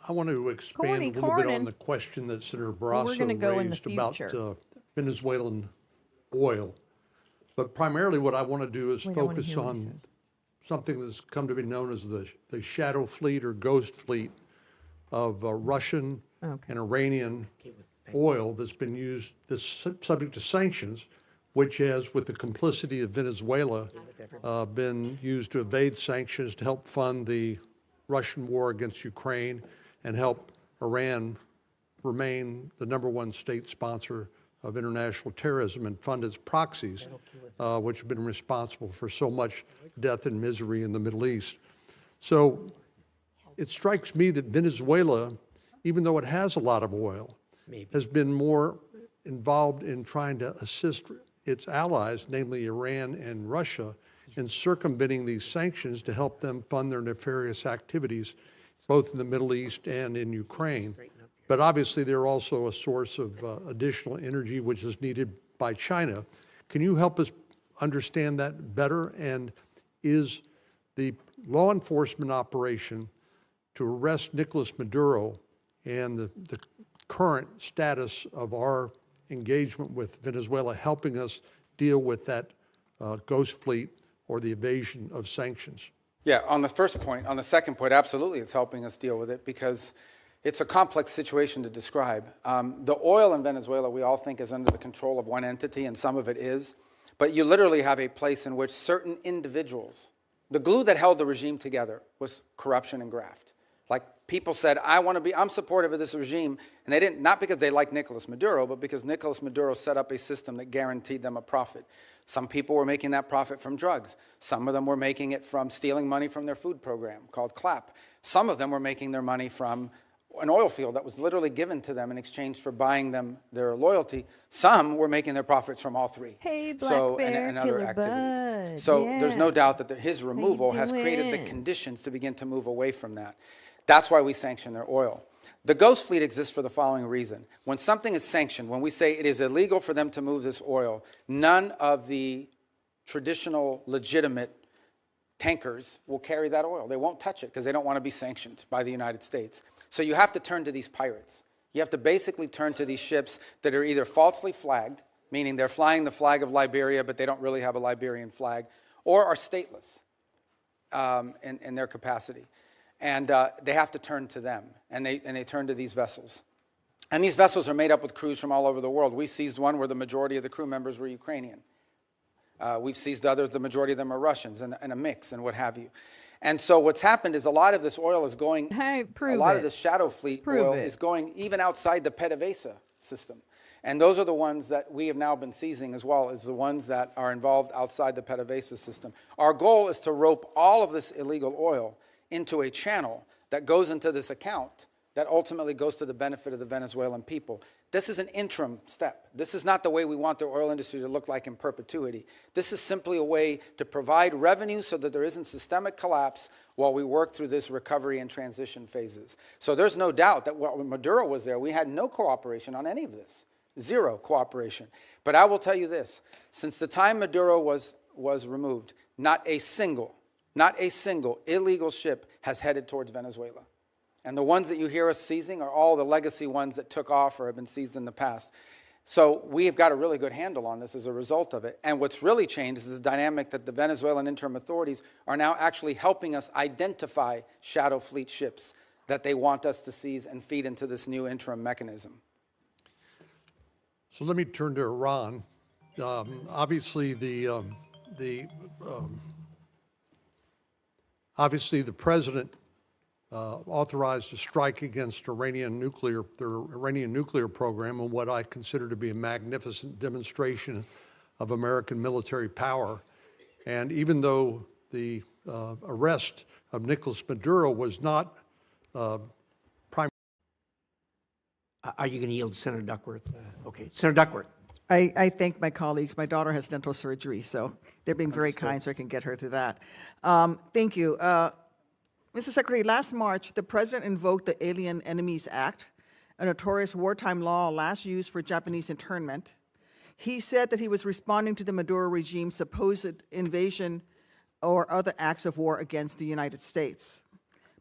I want to expand a little bit on the question that Senator Barrasso raised about Venezuelan oil. But primarily what I want to do is focus on something that's come to be known as the shadow fleet or ghost fleet of Russian and Iranian oil that's been used, that's subject to sanctions, which has, with the complicity of Venezuela, been used to evade sanctions to help fund the Russian war against Ukraine and help Iran remain the #1 state sponsor of international terrorism and fund its proxies, which have been responsible for so much death and misery in the Middle East. So it strikes me that Venezuela, even though it has a lot of oil, has been more involved in trying to assist its allies, namely Iran and Russia, in circumventing these sanctions to help them fund their nefarious activities, both in the Middle East and in Ukraine. But obviously, they're also a source of additional energy, which is needed by China. Can you help us understand that better? And is the law enforcement operation to arrest Nicolas Maduro and the current status of our engagement with Venezuela helping us deal with that ghost fleet or the evasion of sanctions? Yeah, on the first point, on the second point, absolutely it's helping us deal with it because it's a complex situation to describe. The oil in Venezuela we all think is under the control of one entity, and some of it is, but you literally have a place in which certain individuals, the glue that held the regime together was corruption and graft. Like people said, I'm supportive of this regime, and they didn't, not because they like Nicolas Maduro, but because Nicolas Maduro set up a system that guaranteed them a profit. Some people were making that profit from drugs. Some of them were making it from stealing money from their food program called CLAP. Some of them were making their money from an oil field that was literally given to them in exchange for buying them their loyalty. Some were making their profits from all three. Hey, Black Bear, and other Killer activities. Bud. So yeah. there's no doubt that his removal has created the conditions to begin to move away from that. That's why we sanction their oil. The ghost fleet exists for the following reason. When something is sanctioned, when we say it is illegal for them to move this oil, none of the traditional legitimate tankers will carry that oil. They won't touch it because they don't want to be sanctioned by the United States. So you have to turn to these pirates. You have to basically turn to these ships that are either falsely flagged, meaning they're flying the flag of Liberia, but they don't really have a Liberian flag, or are stateless in their capacity. And they have to turn to them, and they turn to these vessels. And these vessels are made up with crews from all over the world. We seized one where the majority of the crew members were Ukrainian. We've seized others, the majority of them are Russians, and a mix, and what have you. And so what's happened is a lot of this oil is going, of this shadow fleet oil is going even outside the PDVSA system. And those are the ones that we have now been seizing as well as the ones that are involved outside the PDVSA system. Our goal is to rope all of this illegal oil into a channel that goes into this account that ultimately goes to the benefit of the Venezuelan people. This is an interim step. This is not the way we want the oil industry to look like in perpetuity. This is simply a way to provide revenue so that there isn't systemic collapse while we work through this recovery and transition phases. So there's no doubt that when Maduro was there, we had no cooperation on any of this. Zero cooperation. But I will tell you this, since the time Maduro was removed, not a single illegal ship has headed towards Venezuela. And the ones that you hear us seizing are all the legacy ones that took off or have been seized in the past. So we have got a really good handle on this as a result of it. And what's really changed is the dynamic that the Venezuelan interim authorities are now actually helping us identify shadow fleet ships that they want us to seize and feed into this new interim mechanism. So let me turn to Iran. Obviously, the president authorized a strike against their Iranian nuclear program, and what I consider to be a magnificent demonstration of American military power. And even though the arrest of Nicolas Maduro was not Are you going to yield to Senator Duckworth? Okay, Senator Duckworth. I thank my colleagues. My daughter has dental surgery, so they're being very kind so I can get her to that. Thank you. Mr. Secretary, last March, the president invoked the Alien Enemies Act, a notorious wartime law last used for Japanese internment. He said that he was responding to the Maduro regime's supposed invasion or other acts of war against the United States.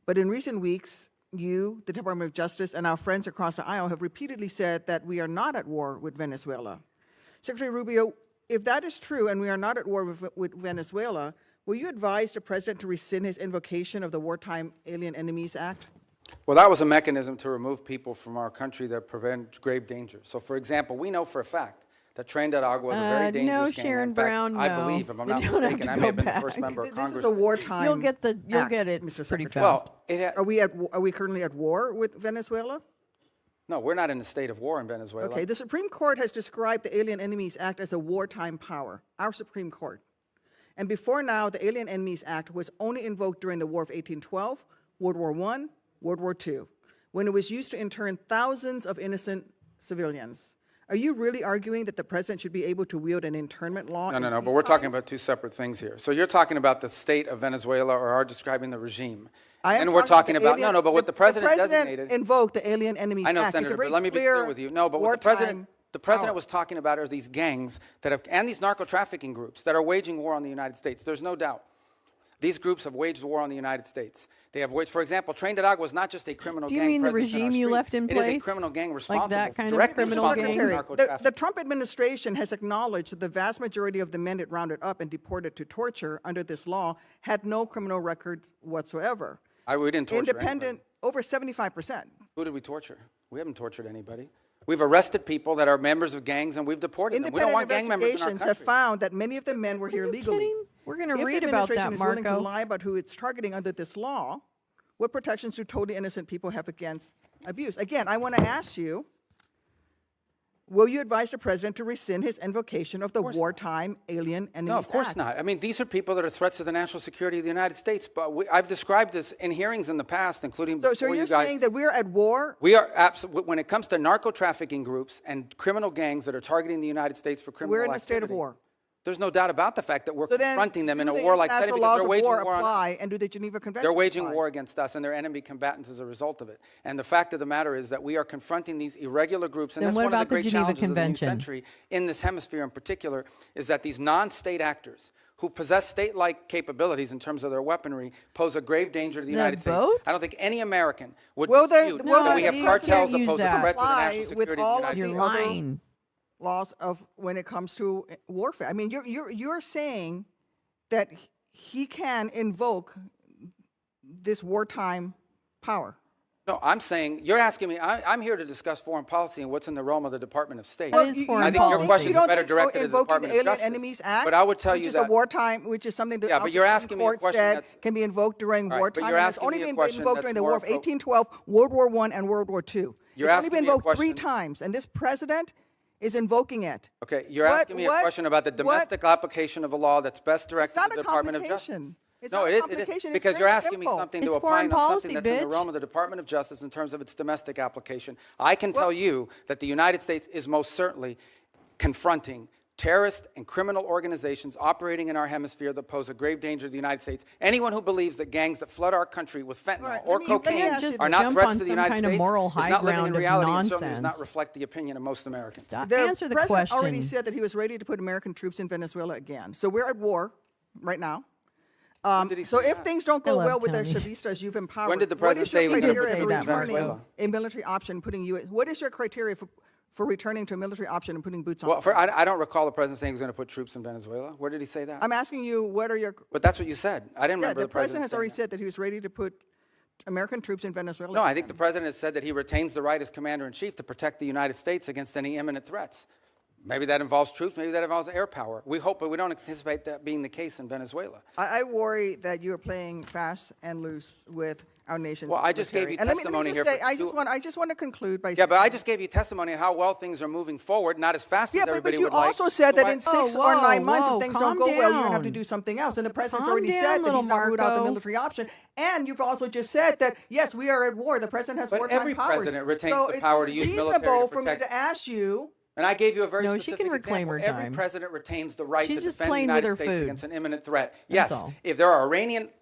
But in recent weeks, you, the Department of Justice, and our friends across the aisle have repeatedly said that we are not at war with Venezuela. Secretary Rubio, if that is true and we are not at war with Venezuela, will you advise the president to rescind his invocation of the Wartime Alien Enemies Act? Well, that was a mechanism to remove people from our country that prevent grave danger. So, for example, we know for a fact that Tren de Agua is a very dangerous gang. Sharon In fact, Brown, I believe, if I'm not mistaken, I may have been the first member of Congress. This is a wartime You'll get it Mr. pretty Secretary. fast. Well, are we currently at war with Venezuela? No, we're not in a state of war in Venezuela. Okay, the Supreme Court has described the Alien Enemies Act as a wartime power, our Supreme Court. And before now, the Alien Enemies Act was only invoked during the War of 1812, World War I, World War II, when it was used to intern thousands of innocent civilians. Are you really arguing that the president should be able to wield an internment law? No, but we're talking about two separate things here. So you're talking about the state of Venezuela, or are describing the regime. And we're talking about, but what the president designated. Invoked the Alien Enemies Act. I know, Senator, but let me be clear with you. No, but what the president was talking about are these gangs that have, and these narco trafficking groups that are waging war on the United States. There's no doubt. These groups have waged war on the United States. They have waged, for example, Tren de Agua is not just a criminal gang. Do you mean the regime you left in place? It is a criminal gang responsible, like that kind of criminal gang? The Trump administration has acknowledged that the vast majority of the men it rounded up and deported to torture under this law had no criminal records whatsoever. We didn't torture anybody. Over 75%. Who did we torture? We haven't tortured anybody. We've arrested people that are members of gangs and we've deported them. We don't want gang members in our country. Have found that many of the men were here legally. Kidding? We're going to read about that, Marco. If the administration is willing to lie about who it's targeting under this law, what protections do totally innocent people have against abuse? Again, I want to ask you, will you advise the president to rescind his invocation of the Wartime Alien Enemies Act? No, of course not. I mean, these are people that are threats to the national security of the United States. But I've described this in hearings in the past, including before you guys. So you're saying that we're at war? We are absolutely. When it comes to narco trafficking groups and criminal gangs that are targeting the United States for criminal activity, we're in a state of war. There's no doubt about the fact that we're confronting them in a warlike setting because they're waging war on us. And do the Geneva Convention They're waging war against us and they're enemy combatants as a result of it. And the fact of the matter is that we are confronting these irregular groups. And that's one of the great challenges of the new century in this hemisphere in particular, is that these non-state actors who possess state-like capabilities in terms of their weaponry pose a grave danger to the United States. I don't think any American would dispute that we have cartels that pose a threat to the national security of the United States. You're lying. laws of when it comes to warfare. I mean, you're saying that he can invoke this wartime power. No, I'm saying, you're asking me, I'm here to discuss foreign policy and what's in the realm of the Department of State. That is foreign I think your policy. questions You are don't better think directed at the invoking Department the of Alien Justice. Enemies Act, But I would tell you which is that. a wartime, which is something that Yeah, but you're asking me a court question said that's- can be invoked during All right, but wartime. you're And it's asking only me a been question invoked that's during the more War of appro- 1812, World War I, and World War II. You're It's only asking been me a invoked 3 question- times, and this president is invoking it. Okay, you're asking me a question about the domestic application of a law that's best directed to not the a Department of Justice. complication. It's No, not a it is, complication. It's because you're very asking me simple. something It's to foreign opine on policy, something that's in the bitch. realm of the Department of Justice in terms of its domestic application. I can tell you that the United States is most certainly confronting terrorist and criminal organizations operating in our hemisphere that pose a grave danger to the United States. Anyone who believes that gangs that flood our country with fentanyl right, or let me cocaine just are not jump threats on to the some United kind of States moral is high not living ground in of reality and certainly does not nonsense. reflect the opinion of most Americans. Answer the president question. already said that he was ready to put American troops in Venezuela again. So we're at war right now. did he So say if that? things don't I go love well with the Tony. Chavistas you've empowered, When did the what president is your say he was gonna criteria put for troops in returning Venezuela? a military option, putting you? What is your criteria for returning to a military option and putting boots on? Well, the ground? I don't recall the president saying he was going to put troops in Venezuela. Where did he say that? I'm asking you, what are your? But that's what you said. I didn't Yeah, remember the president has saying already that. said that he was ready to put American troops in Venezuela. No, I think the president has said that he retains the right as commander-in-chief to protect the United States against any imminent threats. Maybe that involves troops, maybe that involves air power. We hope, but we don't anticipate that being the case in Venezuela. I worry that you are playing fast and loose with our nation's Well, I just gave you military. And let me testimony just here say, for I just want to conclude by Yeah, saying, but I just gave you testimony of how well things are moving forward, not as fast as but everybody you would like. also said So that why- in 6 Whoa, or 9 months, whoa, if things calm don't go well, you're going to have to down. do something else. And the president's Calm already down, said that little he's not ruled out the Marco. military option. And you've also just said that, yes, we are at war. The president has But wartime every powers. president retains so the power to use military to reasonable for me protect- to ask you. And I gave you a very No, she specific can reclaim example. her Every time. president retains the right She's to just defend the playing with United her States food. against an imminent threat. That's Yes, all. if there are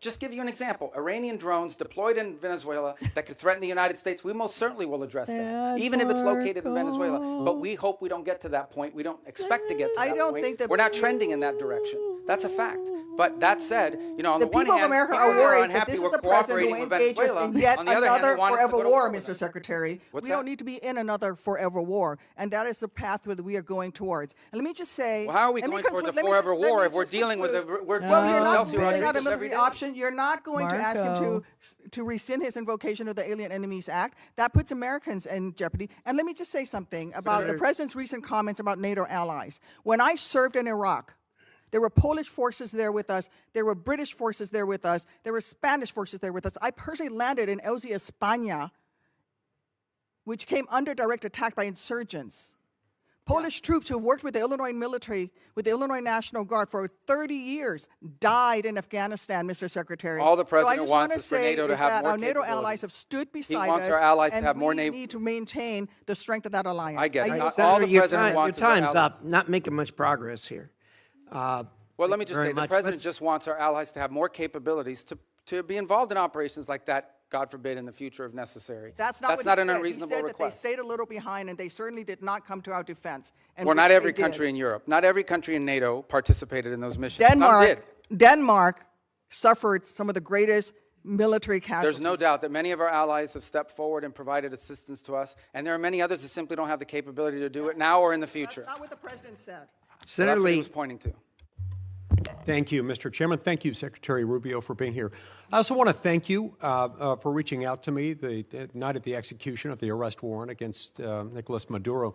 just give you an example, Iranian drones deployed in Venezuela that could threaten the United States, we most certainly will address that, even if it's located in Venezuela. But we hope we don't get to that point. We don't expect to get to that point. I don't think that- We're not trending in that direction. That's a fact. But that said, on the one people of hand, America people are worried that unhappy this we're is a president cooperating who with engages Venezuela. in yet On the other hand, they another want us to forever go to war, with Mr. them. Secretary. What's we that? don't need to be in another forever war, and that is the path that we are going towards. And let me just say, Well, how are we let me going towards a conclude- let me forever just- let war me if we're just dealing with conclude. we're No, Well, dealing you're with not Elsie putting out a Rodriguez every military day? option. You're not going to ask him Marco. to rescind his invocation of the Alien Enemies Act. That puts Americans in jeopardy. And let me just say something about the president's recent comments about NATO allies. When I served in Iraq, there were Polish forces there with us. There were British forces there with us. There were Spanish forces there with us. I personally landed in Elsie, España, which came under direct attack by insurgents. Polish troops who worked with the Illinois military, with the Illinois National Guard for 30 years, died in Afghanistan, Mr. Secretary. All the president so I just wants wanna is for say NATO to is have that more our NATO capabilities. allies have stood beside wants us, our allies to and have more we NATO need to maintain the strength of that alliance. I get it. yield. All Senator, the your president wants is our time's allies. up. Not making much progress here. Well, let me just very say, the much. president Let's- just wants our allies to have more capabilities to be involved in operations like that, God forbid, in the future if necessary. That's not what he an said. unreasonable He said request. that they stayed a little behind, and they certainly did not come to our defense. And Well, which not every they did. country in Europe, not every country in NATO participated in those missions. Some did. Denmark suffered some of the greatest military casualties. There's no doubt that many of our allies have stepped forward and provided assistance to us, and there are many others that simply don't have the capability to do it now or in the future. That's not what the president said. So that's Senator what he Lee, was pointing to. Thank you, Mr. Chairman. Thank you, Secretary Rubio, for being here. I also want to thank you for reaching out to me the night of the execution of the arrest warrant against Nicolas Maduro.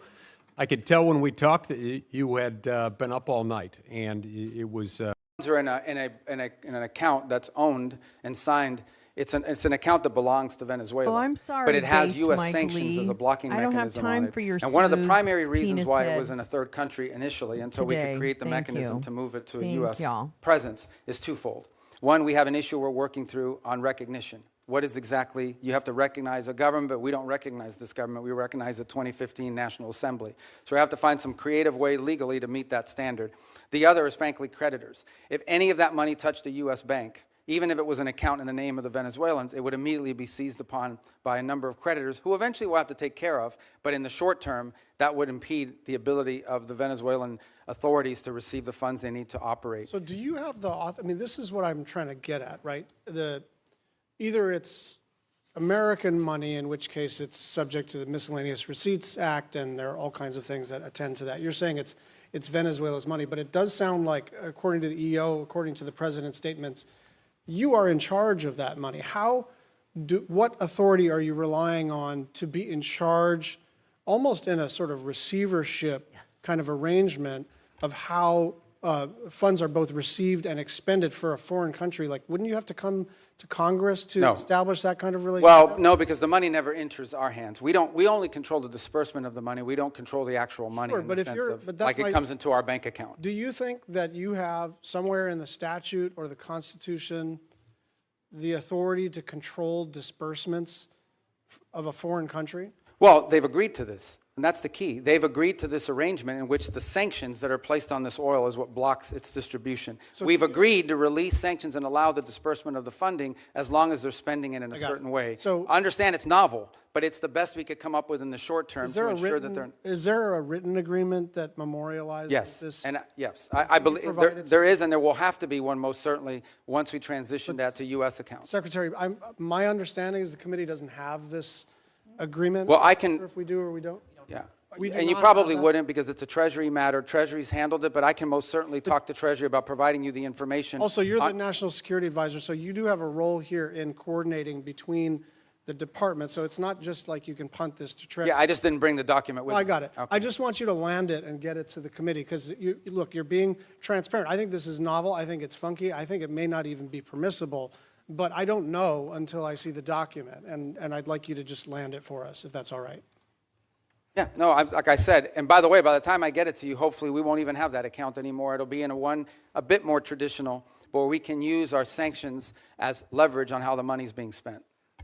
I could tell when we talked that you had been up all night, and it was... Funds are in an account that's owned and signed. It's an account that belongs to Venezuela. Oh, I'm sorry, but it has based U.S. Mike sanctions Lee. as a blocking I don't have mechanism time on it. for your and one of the smooth primary reasons penis why it head was in a third country initially, until we today. could create the Thank mechanism you. to move it to a Thank U.S. y'all. presence, is twofold. One, we have an issue we're working through on recognition. What is exactly, you have to recognize a government, but we don't recognize this government. We recognize the 2015 National Assembly. So we have to find some creative way legally to meet that standard. The other is, frankly, creditors. If any of that money touched a U.S. bank, even if it was an account in the name of the Venezuelans, it would immediately be seized upon by a number of creditors who eventually we'll have to take care of. But in the short term, that would impede the ability of the Venezuelan authorities to receive the funds they need to operate. So do you have the, I mean, this is what I'm trying to get at, right? Either it's American money, in which case it's subject to the Miscellaneous Receipts Act, and there are all kinds of things that attend to that. You're saying it's Venezuela's money, but it does sound like, according to the EO, according to the president's statements, you are in charge of that money. What authority are you relying on to be in charge, almost in a sort of receivership kind of arrangement, of how funds are both received and expended for a foreign country? Like, wouldn't you have to come to Congress to establish that kind of relationship? Well, no, because the money never enters our hands. We only control the disbursement of the money. We don't control the actual money in the sense of, like, it comes into our bank account. Do you think that you have somewhere in the statute or the Constitution the authority to control disbursements of a foreign country? Well, they've agreed to this, and that's the key. They've agreed to this arrangement in which the sanctions that are placed on this oil is what blocks its distribution. So we've agreed to release sanctions and allow the disbursement of the funding as long as they're spending it in a certain way. So I understand it's novel, but it's the best we could come up with in the short term to ensure that they're... Is there a written agreement that memorializes this? Yes, I believe there is, and there will have to be one most certainly once we transition that to U.S. accounts. Secretary, my understanding is the committee doesn't have this agreement. Well, I can... If we do or we don't? Yeah. And you probably wouldn't because it's a Treasury matter. Treasury's handled it, but I can most certainly talk to Treasury about providing you the information. Also, you're the National Security Advisor, so you do have a role here in coordinating between the departments. So it's not just like you can punt this to Treasury. Yeah, I just didn't bring the document with me. I got it. Okay. I just want you to land it and get it to the committee because, look, you're being transparent. I think this is novel. I think it's funky. I think it may not even be permissible. But I don't know until I see the document, and I'd like you to just land it for us, if that's all right. Yeah, no, like I said, and by the way, by the time I get it to you, hopefully we won't even have that account anymore. It'll be in a bit more traditional, where we can use our sanctions as leverage on how the money's being spent.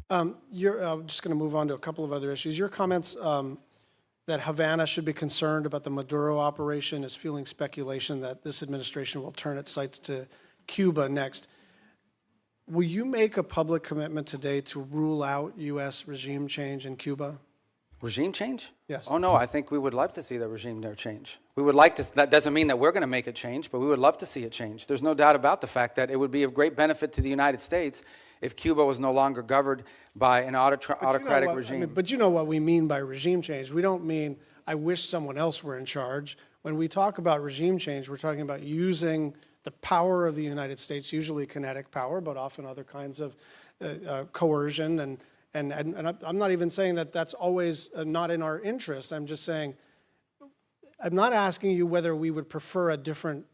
I'm just going to move on to a couple of other issues. Your comments that Havana should be concerned about the Maduro operation is fueling speculation that this administration will turn its sights to Cuba next. Will you make a public commitment today to rule out U.S. regime change in Cuba? Regime change? Yes. Oh, no, I think we would love to see the regime there change. We would like to, that doesn't mean that we're going to make it change, but we would love to see it change. There's no doubt about the fact that it would be of great benefit to the United States if Cuba was no longer governed by an autocratic regime. But you know what we mean by regime change. We don't mean, I wish someone else were in charge. When we talk about regime change, we're talking about using the power of the United States, usually kinetic power, but often other kinds of coercion. And I'm not even saying that that's always not in our interest. I'm just saying, I'm not asking you whether we would prefer a different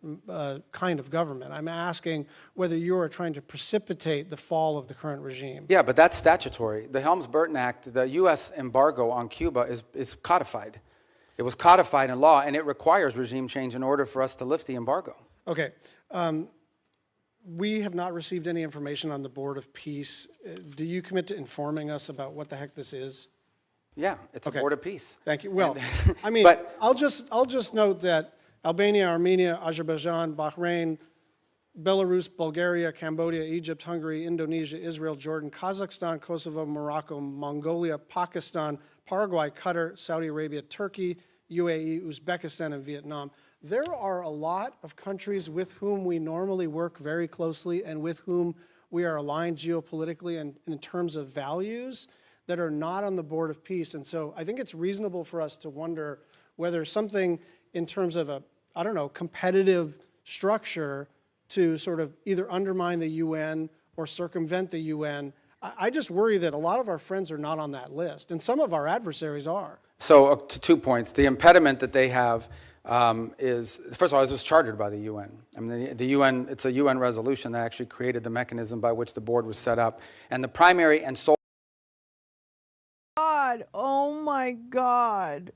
kind of government. I'm asking whether you are trying to precipitate the fall of the current regime. Yeah, but that's statutory. The Helms-Burton Act, the U.S. embargo on Cuba is codified. It was codified in law, and it requires regime change in order for us to lift the embargo. Okay. We have not received any information on the Board of Peace. Do you commit to informing us about what the heck this is? Yeah, it's a Board of Peace. Thank you. Well, I mean, I'll just note that Albania, Armenia, Azerbaijan, Bahrain, Belarus, Bulgaria, Cambodia, Egypt, Hungary, Indonesia, Israel, Jordan, Kazakhstan, Kosovo, Morocco, Mongolia, Pakistan, Paraguay, Qatar, Saudi Arabia, Turkey, UAE, Uzbekistan, and Vietnam. There are a lot of countries with whom we normally work very closely and with whom we are aligned geopolitically and in terms of values that are not on the Board of Peace. And so I think it's reasonable for us to wonder whether something in terms of a, I don't know, competitive structure to sort of either undermine the UN or circumvent the UN. I just worry that a lot of our friends are not on that list, and some of our adversaries are. So to 2 points. The impediment that they have is, first of all, it was chartered by the UN. I mean, the UN, it's a UN resolution that actually created the mechanism by which the board was set up. And the primary and sole... God, oh my God.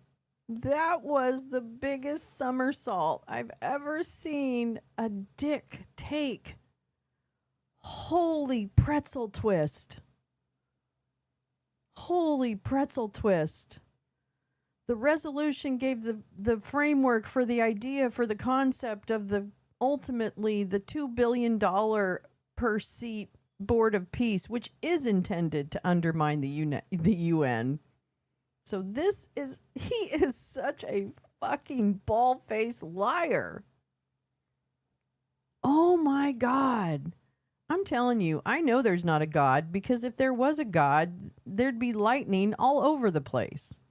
That was the biggest somersault I've ever seen a dick take. Holy pretzel twist. Holy pretzel twist. The resolution gave the framework for the idea, for the concept of ultimately the $2 billion per seat Board of Peace, which is intended to undermine the UN. So he is such a fucking bald-faced liar. Oh my God. I'm telling you, I know there's not a God, because if there was a God, there'd be lightning all over the place.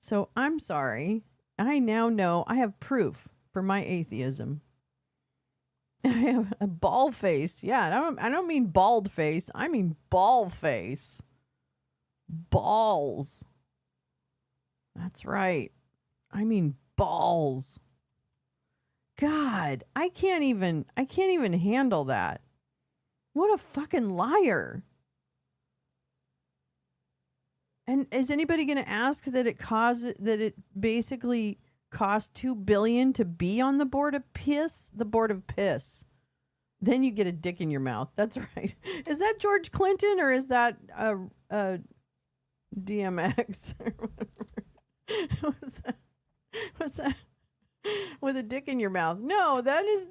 So I'm sorry. I now know I have proof for my atheism. I have a bald face. Yeah, I don't mean bald face. I mean ball face. Balls. That's right. I mean balls. God, I can't even handle that. What a fucking liar. And is anybody going to ask that it basically cost $2 billion to be on the Board of Pissssss? The Board of Pissssss. Then you get a dick in your mouth. That's right. Is that George Clinton or is that DMX? What's that? With a dick in your mouth? No, that is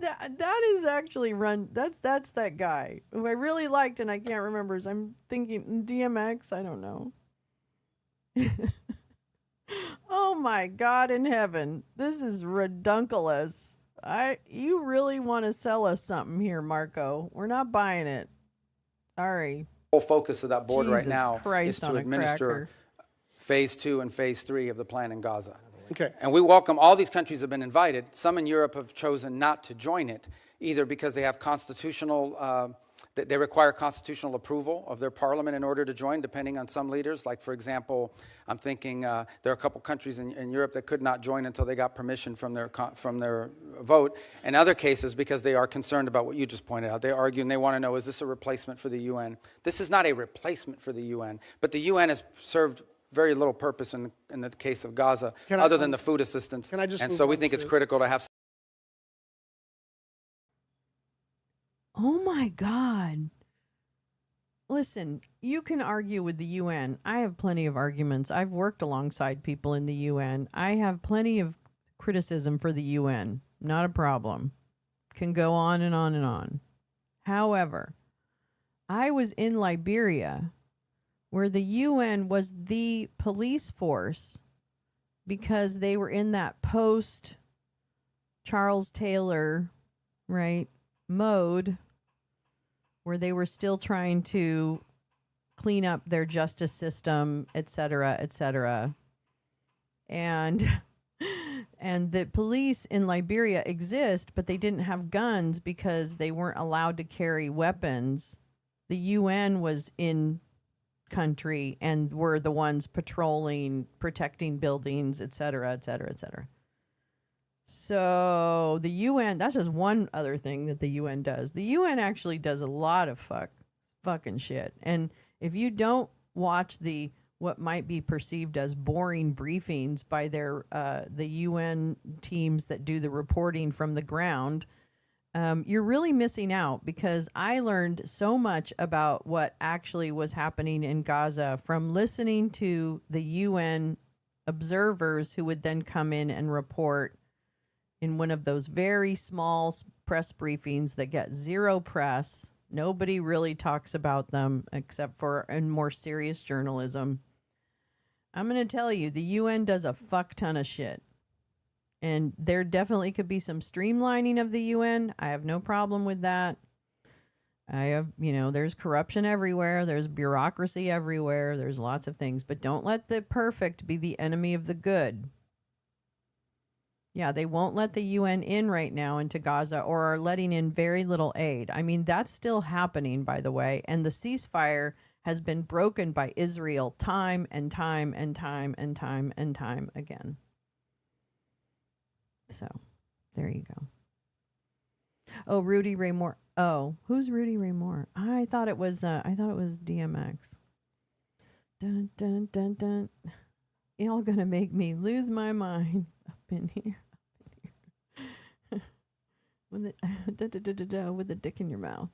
actually that's that guy who I really liked and I can't remember. I'm thinking DMX. I don't know. Oh my God in heaven. This is redunculous. You really want to sell us something here, Marco. We're not buying it. Sorry. The whole focus of that board Jesus right now Christ is on to a administer cracker. phase 2 and phase 3 of the plan in Gaza. Okay. And we welcome, all these countries have been invited. Some in Europe have chosen not to join it, either because they have constitutional, they require constitutional approval of their parliament in order to join, depending on some leaders. Like, for example, I'm thinking there are a couple countries in Europe that could not join until they got permission from their vote. In other cases, because they are concerned about what you just pointed out. They argue and they want to know, is this a replacement for the UN? This is not a replacement for the UN, but the UN has served very little purpose in the case of Gaza, other than the food assistance. Can I just and move so we on think it's to- critical to have. Oh my God. Listen, you can argue with the UN. I have plenty of arguments. I've worked alongside people in the UN. I have plenty of criticism for the UN. Not a problem. Can go on and on and on. However, I was in Liberia, where the UN was the police force because they were in that post Charles Taylor, right, mode where they were still trying to clean up their justice system, et cetera, et cetera. And the police in Liberia exist, but they didn't have guns because they weren't allowed to carry weapons. The UN was in country and were the ones patrolling, protecting buildings, et cetera, et cetera, et cetera. So the UN, that's just one other thing that the UN does. The UN actually does a lot of fucking shit. And if you don't watch what might be perceived as boring briefings by the UN teams that do the reporting from the ground, you're really missing out, because I learned so much about what actually was happening in Gaza from listening to the UN observers who would then come in and report in one of those very small press briefings that get zero press. Nobody really talks about them except for in more serious journalism. I'm going to tell you, the UN does a fuck ton of shit. And there definitely could be some streamlining of the UN. I have no problem with that. There's corruption everywhere. There's bureaucracy everywhere. There's lots of things. But don't let the perfect be the enemy of the good. Yeah, they won't let the UN in right now into Gaza, or are letting in very little aid. I mean, that's still happening, by the way. And the ceasefire has been broken by Israel time and time and time and time and time again. So, there you go. Oh, Rudy Ray Moore. Oh, who's Rudy Ray Moore? I thought it was DMX. Dun dun dun dun. Y'all gonna make me lose my mind up in here. With the dick in your mouth.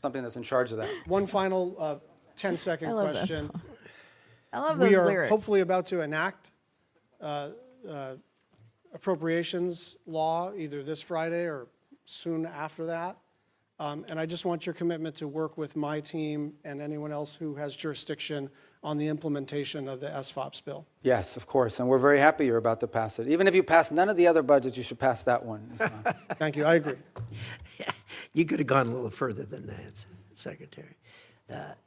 Something that's in charge of that. One final 10-second question. I love those lyrics. We are hopefully about to enact appropriations law either this Friday or soon after that. And I just want your commitment to work with my team and anyone else who has jurisdiction on the implementation of the SFOPS bill. Yes, of course. And we're very happy you're about to pass it. Even if you pass none of the other budgets, you should pass that one. Thank you. I agree. You could have gone a little further than that, Secretary.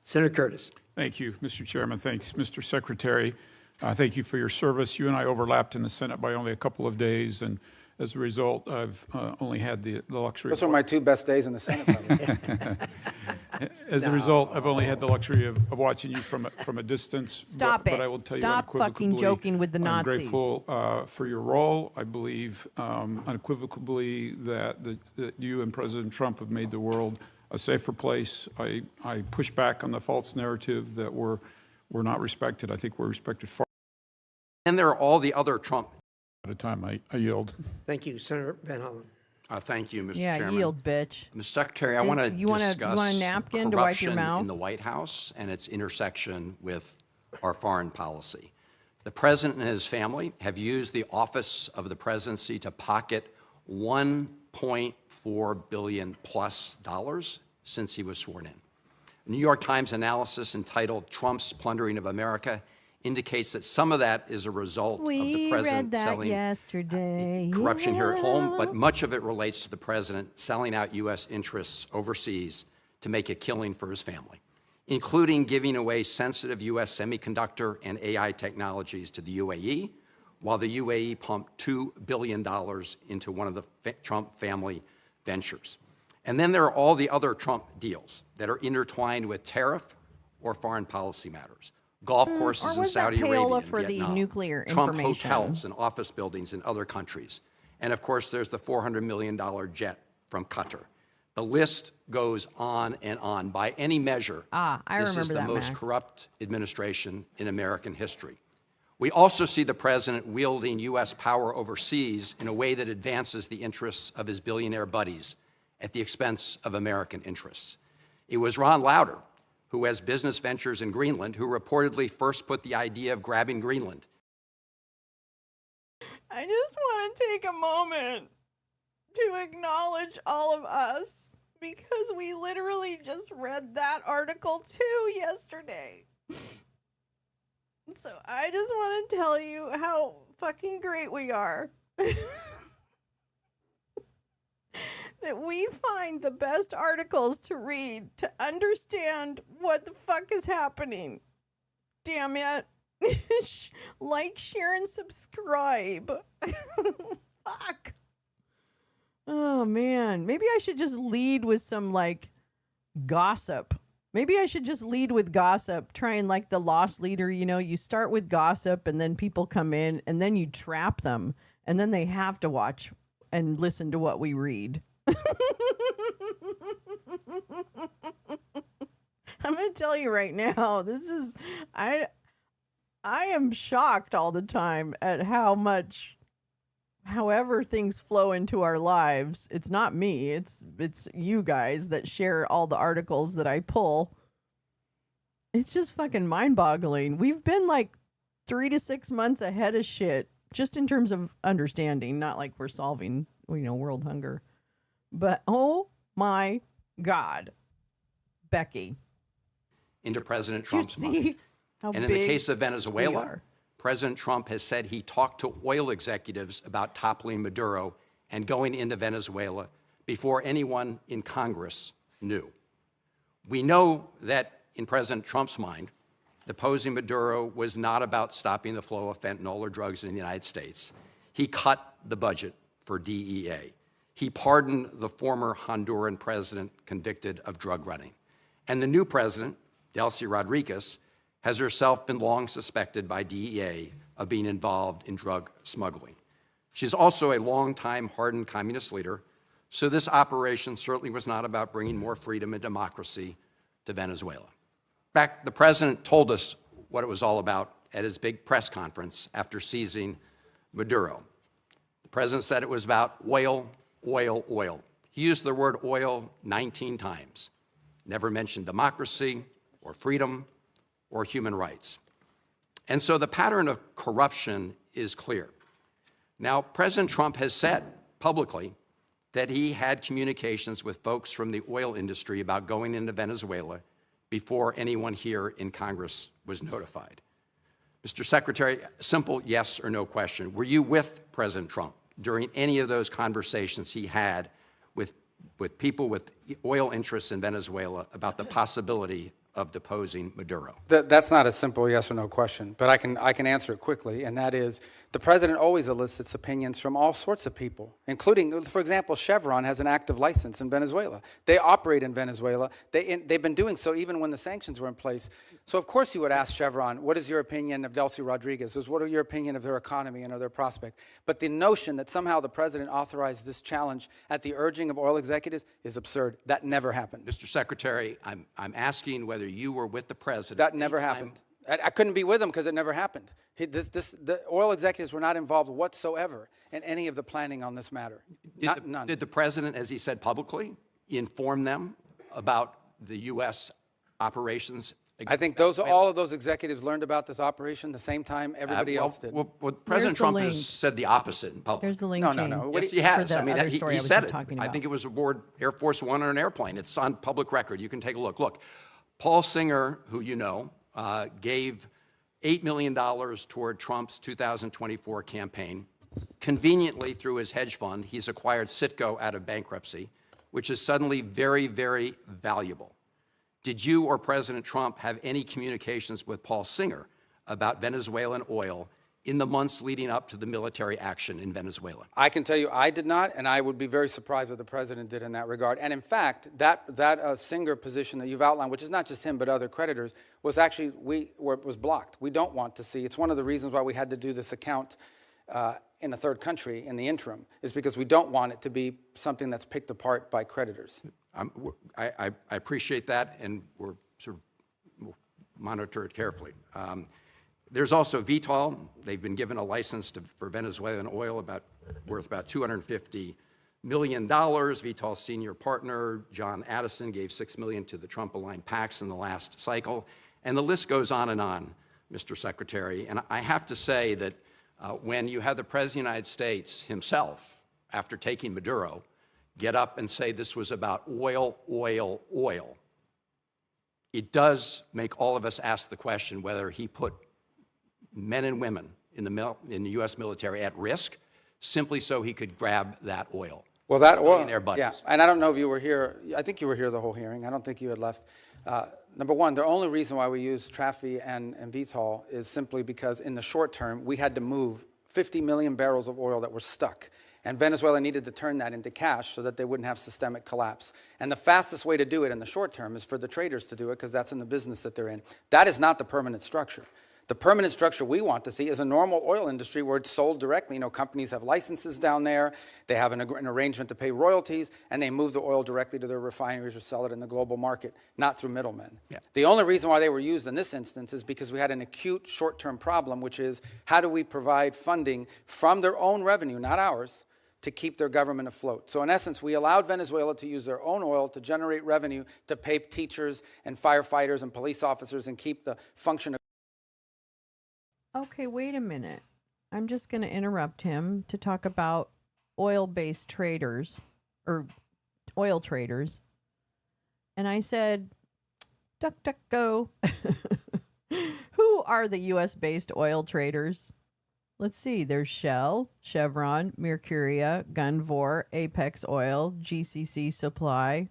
Senator Curtis. Thank you, Mr. Chairman. Thanks, Mr. Secretary. Thank you for your service. You and I overlapped in the Senate by only a couple of days, and as a result, I've only had the luxury. Those are my 2 best days in the Senate, by the way. As a result, I've only had the luxury of watching you from a distance. Stop it. But I will tell Stop you fucking joking with the Nazis. I'm grateful for your role. I believe unequivocally that you and President Trump have made the world a safer place. I push back on the false narrative that we're not respected. I think we're respected far. And there are all the other Trump. At a time, I yield. Thank you, Senator Van Hollen. Thank you, Mr. Yeah, Chairman. yield, bitch. Mr. Secretary, I want to discuss you want a napkin to wipe your corruption mouth? in the White House and its intersection with our foreign policy. The President and his family have used the office of the presidency to pocket $1.4 billion plus since he was sworn in. A New York Times analysis entitled "Trump's Plundering of America" indicates that some of that is a result of the president selling corruption here at home, but much of it relates to the president selling out U.S. interests overseas to make a killing for his family, including giving away sensitive U.S. semiconductor and AI technologies to the UAE, while the UAE pumped $2 billion into one of the Trump family ventures. And then there are all the other Trump deals that are intertwined with tariff or foreign policy matters. Golf courses in Saudi Arabia and for Vietnam, the nuclear Trump information? hotels and office buildings in other countries. And of course, there's the $400 million jet from Qatar. The list goes on and on. By any measure, this is the most corrupt administration in American history. We also see the president wielding U.S. power overseas in a way that advances the interests of his billionaire buddies at the expense of American interests. It was Ron Lauder, who has business ventures in Greenland, who reportedly first put the idea of grabbing Greenland. I just want to take a moment to acknowledge all of us because we literally just read that article too yesterday. So I just want to tell you how fucking great we are. That we find the best articles to read to understand what the fuck is happening. Damn it. Like, share, and subscribe. Fuck. Oh, man. Maybe I should just lead with some, like, gossip. Maybe I should just lead with gossip. Trying like the lost leader, you know, you start with gossip and then people come in and then you trap them. And then they have to watch and listen to what we read. I'm going to tell you right now, this is, I am shocked all the time at how much, however things flow into our lives. It's not me, it's you guys that share all the articles that I pull. It's just fucking mind-boggling. We've been like 3 to 6 months ahead of shit, just in terms of understanding, not like we're solving, world hunger. But oh my God, Becky. Into President Trump's money. And in the case of Venezuela, President Trump has said he talked to oil executives about toppling Maduro and going into Venezuela before anyone in Congress knew. We know that in President Trump's mind, deposing Maduro was not about stopping the flow of fentanyl or drugs in the United States. He cut the budget for DEA. He pardoned the former Honduran president convicted of drug running. And the new president, Delcy Rodriguez, has herself been long suspected by DEA of being involved in drug smuggling. She's also a longtime hardened communist leader, so this operation certainly was not about bringing more freedom and democracy to Venezuela. In fact, the president told us what it was all about at his big press conference after seizing Maduro. The president said it was about oil, oil, oil. He used the word oil 19 times, never mentioned democracy or freedom or human rights. And so the pattern of corruption is clear. Now, President Trump has said publicly that he had communications with folks from the oil industry about going into Venezuela before anyone here in Congress was notified. Mr. Secretary, simple yes or no question. Were you with President Trump during any of those conversations he had with with people with oil interests in Venezuela about the possibility of deposing Maduro? That's not a simple yes or no question, but I can answer it quickly, and that is the president always elicits opinions from all sorts of people, including, for example, Chevron has an active license in Venezuela. They operate in Venezuela. They've been doing so even when the sanctions were in place. So of course you would ask Chevron, what is your opinion of Delcy Rodriguez? What are your opinion of their economy and of their prospect? But the notion that somehow the president authorized this challenge at the urging of oil executives is absurd. That never happened. Mr. Secretary, I'm asking whether you were with the president. That never happened. I couldn't be with him because it never happened. The oil executives were not involved whatsoever in any of the planning on this matter. None. Did the president, as he said publicly, inform them about the U.S. operations? I think all of those executives learned about this operation the same time everybody else did. Well, President Trump has said the opposite in public. There's the link. No. Yes, he has. I mean, he said it. I think it was aboard Air Force One on an airplane. It's on public record. You can take a look. Look, Paul Singer, who you know, gave $8 million toward Trump's 2024 campaign. Conveniently, through his hedge fund, he's acquired Citgo out of bankruptcy, which is suddenly very, very valuable. Did you or President Trump have any communications with Paul Singer about Venezuelan oil in the months leading up to the military action in Venezuela? I can tell you I did not, and I would be very surprised what the president did in that regard. And in fact, that Singer position that you've outlined, which is not just him but other creditors, was actually was blocked. We don't want to see. It's one of the reasons why we had to do this account in a third country in the interim, is because we don't want it to be something that's picked apart by creditors. I appreciate that, and we'll monitor it carefully. There's also Vitol. They've been given a license for Venezuelan oil worth about $250 million. Vitol's senior partner, John Addison, gave $6 million to the Trump-aligned PACs in the last cycle. And the list goes on, Mr. Secretary. And I have to say that when you have the President of the United States himself, after taking Maduro, get up and say this was about oil, oil, oil, it does make all of us ask the question whether he put men and women in the U.S. military at risk simply so he could grab that oil. Well, that oil, yeah. And I don't know if you were here. I think you were here the whole hearing. I don't think you had left. Number one, the only reason why we use Trafi and Vitol is simply because in the short term, we had to move 50 million barrels of oil that were stuck. And Venezuela needed to turn that into cash so that they wouldn't have systemic collapse. And the fastest way to do it in the short term is for the traders to do it because that's in the business that they're in. That is not the permanent structure. The permanent structure we want to see is a normal oil industry where it's sold directly. You know, companies have licenses down there, they have an arrangement to pay royalties, and they move the oil directly to their refineries or sell it in the global market, not through middlemen. Yeah. The only reason why they were used in this instance is because we had an acute short-term problem, which is how do we provide funding from their own revenue, not ours, to keep their government afloat. So in essence, we allowed Venezuela to use their own oil to generate revenue to pay teachers and firefighters and police officers and keep the function of. Okay, wait a minute. I'm just going to interrupt him to talk about oil-based traders or oil traders. And I said, duck, duck, go. Who are the U.S.-based oil traders? Let's see. There's Shell, Chevron, Mercuria, Gunvor, Apex Oil, GCC Supply.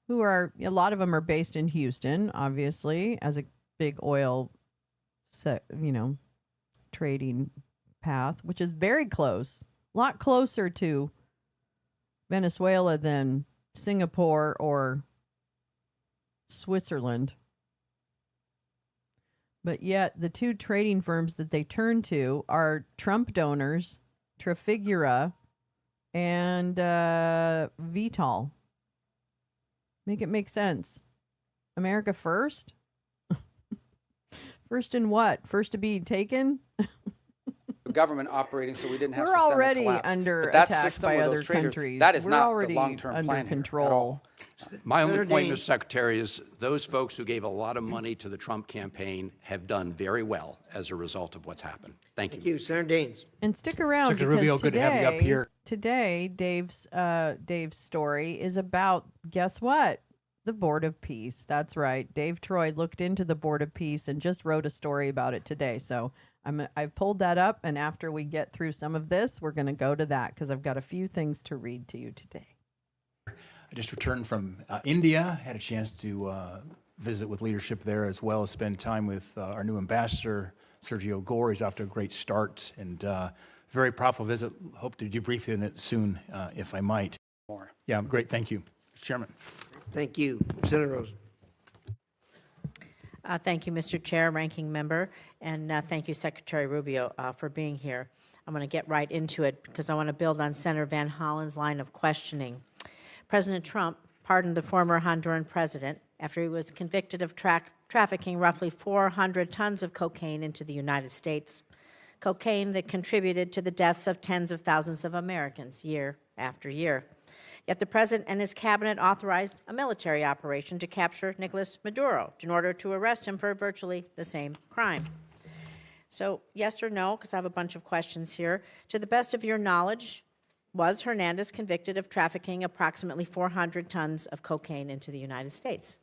A lot of them are based in Houston, obviously, as a big oil trading path, which is very close, a lot closer to Venezuela than Singapore or Switzerland. But yet the two trading firms that they turn to are Trump donors, Trafigura and Vitol. Make it make sense. America first? First in what? First to be taken? Government operating so we didn't have We're systemic already collapse. under But that attack system by with other those traders, countries. that is We're not already the long-term under plan control. here at all. My only point, Mr. Secretary, is those folks who gave a lot of money to the Trump campaign have done very well as a result of what's happened. Thank you. Thank you, Senator Daines. And stick around Secretary because Rubio, good to have you up here. Today, Dave's story is about, guess what? The Board of Peace. That's right. Dave Troy looked into the Board of Peace and just wrote a story about it today. So I've pulled that up, and after we get through some of this, we're going to go to that because I've got a few things to read to you today. I just returned from India, had a chance to visit with leadership there, as well as spend time with our new ambassador, Sergio Gore. He's off to a great start, and very profitable visit. Hope to debrief on it soon, if I might. More. Yeah, great. Thank you, Mr. Chairman. Thank you. Senator Rose. Thank you, Mr. Chair, Ranking Member, and thank you, Secretary Rubio, for being here. I'm going to get right into it because I want to build on Senator Van Hollen's line of questioning. President Trump pardoned the former Honduran president after he was convicted of trafficking roughly 400 tons of cocaine into the United States, cocaine that contributed to the deaths of tens of thousands of Americans year after year. Yet the president and his cabinet authorized a military operation to capture Nicolas Maduro in order to arrest him for virtually the same crime. So, yes or no, because I have a bunch of questions here. To the best of your knowledge, was Hernandez convicted of trafficking approximately 400 tons of cocaine into the United States?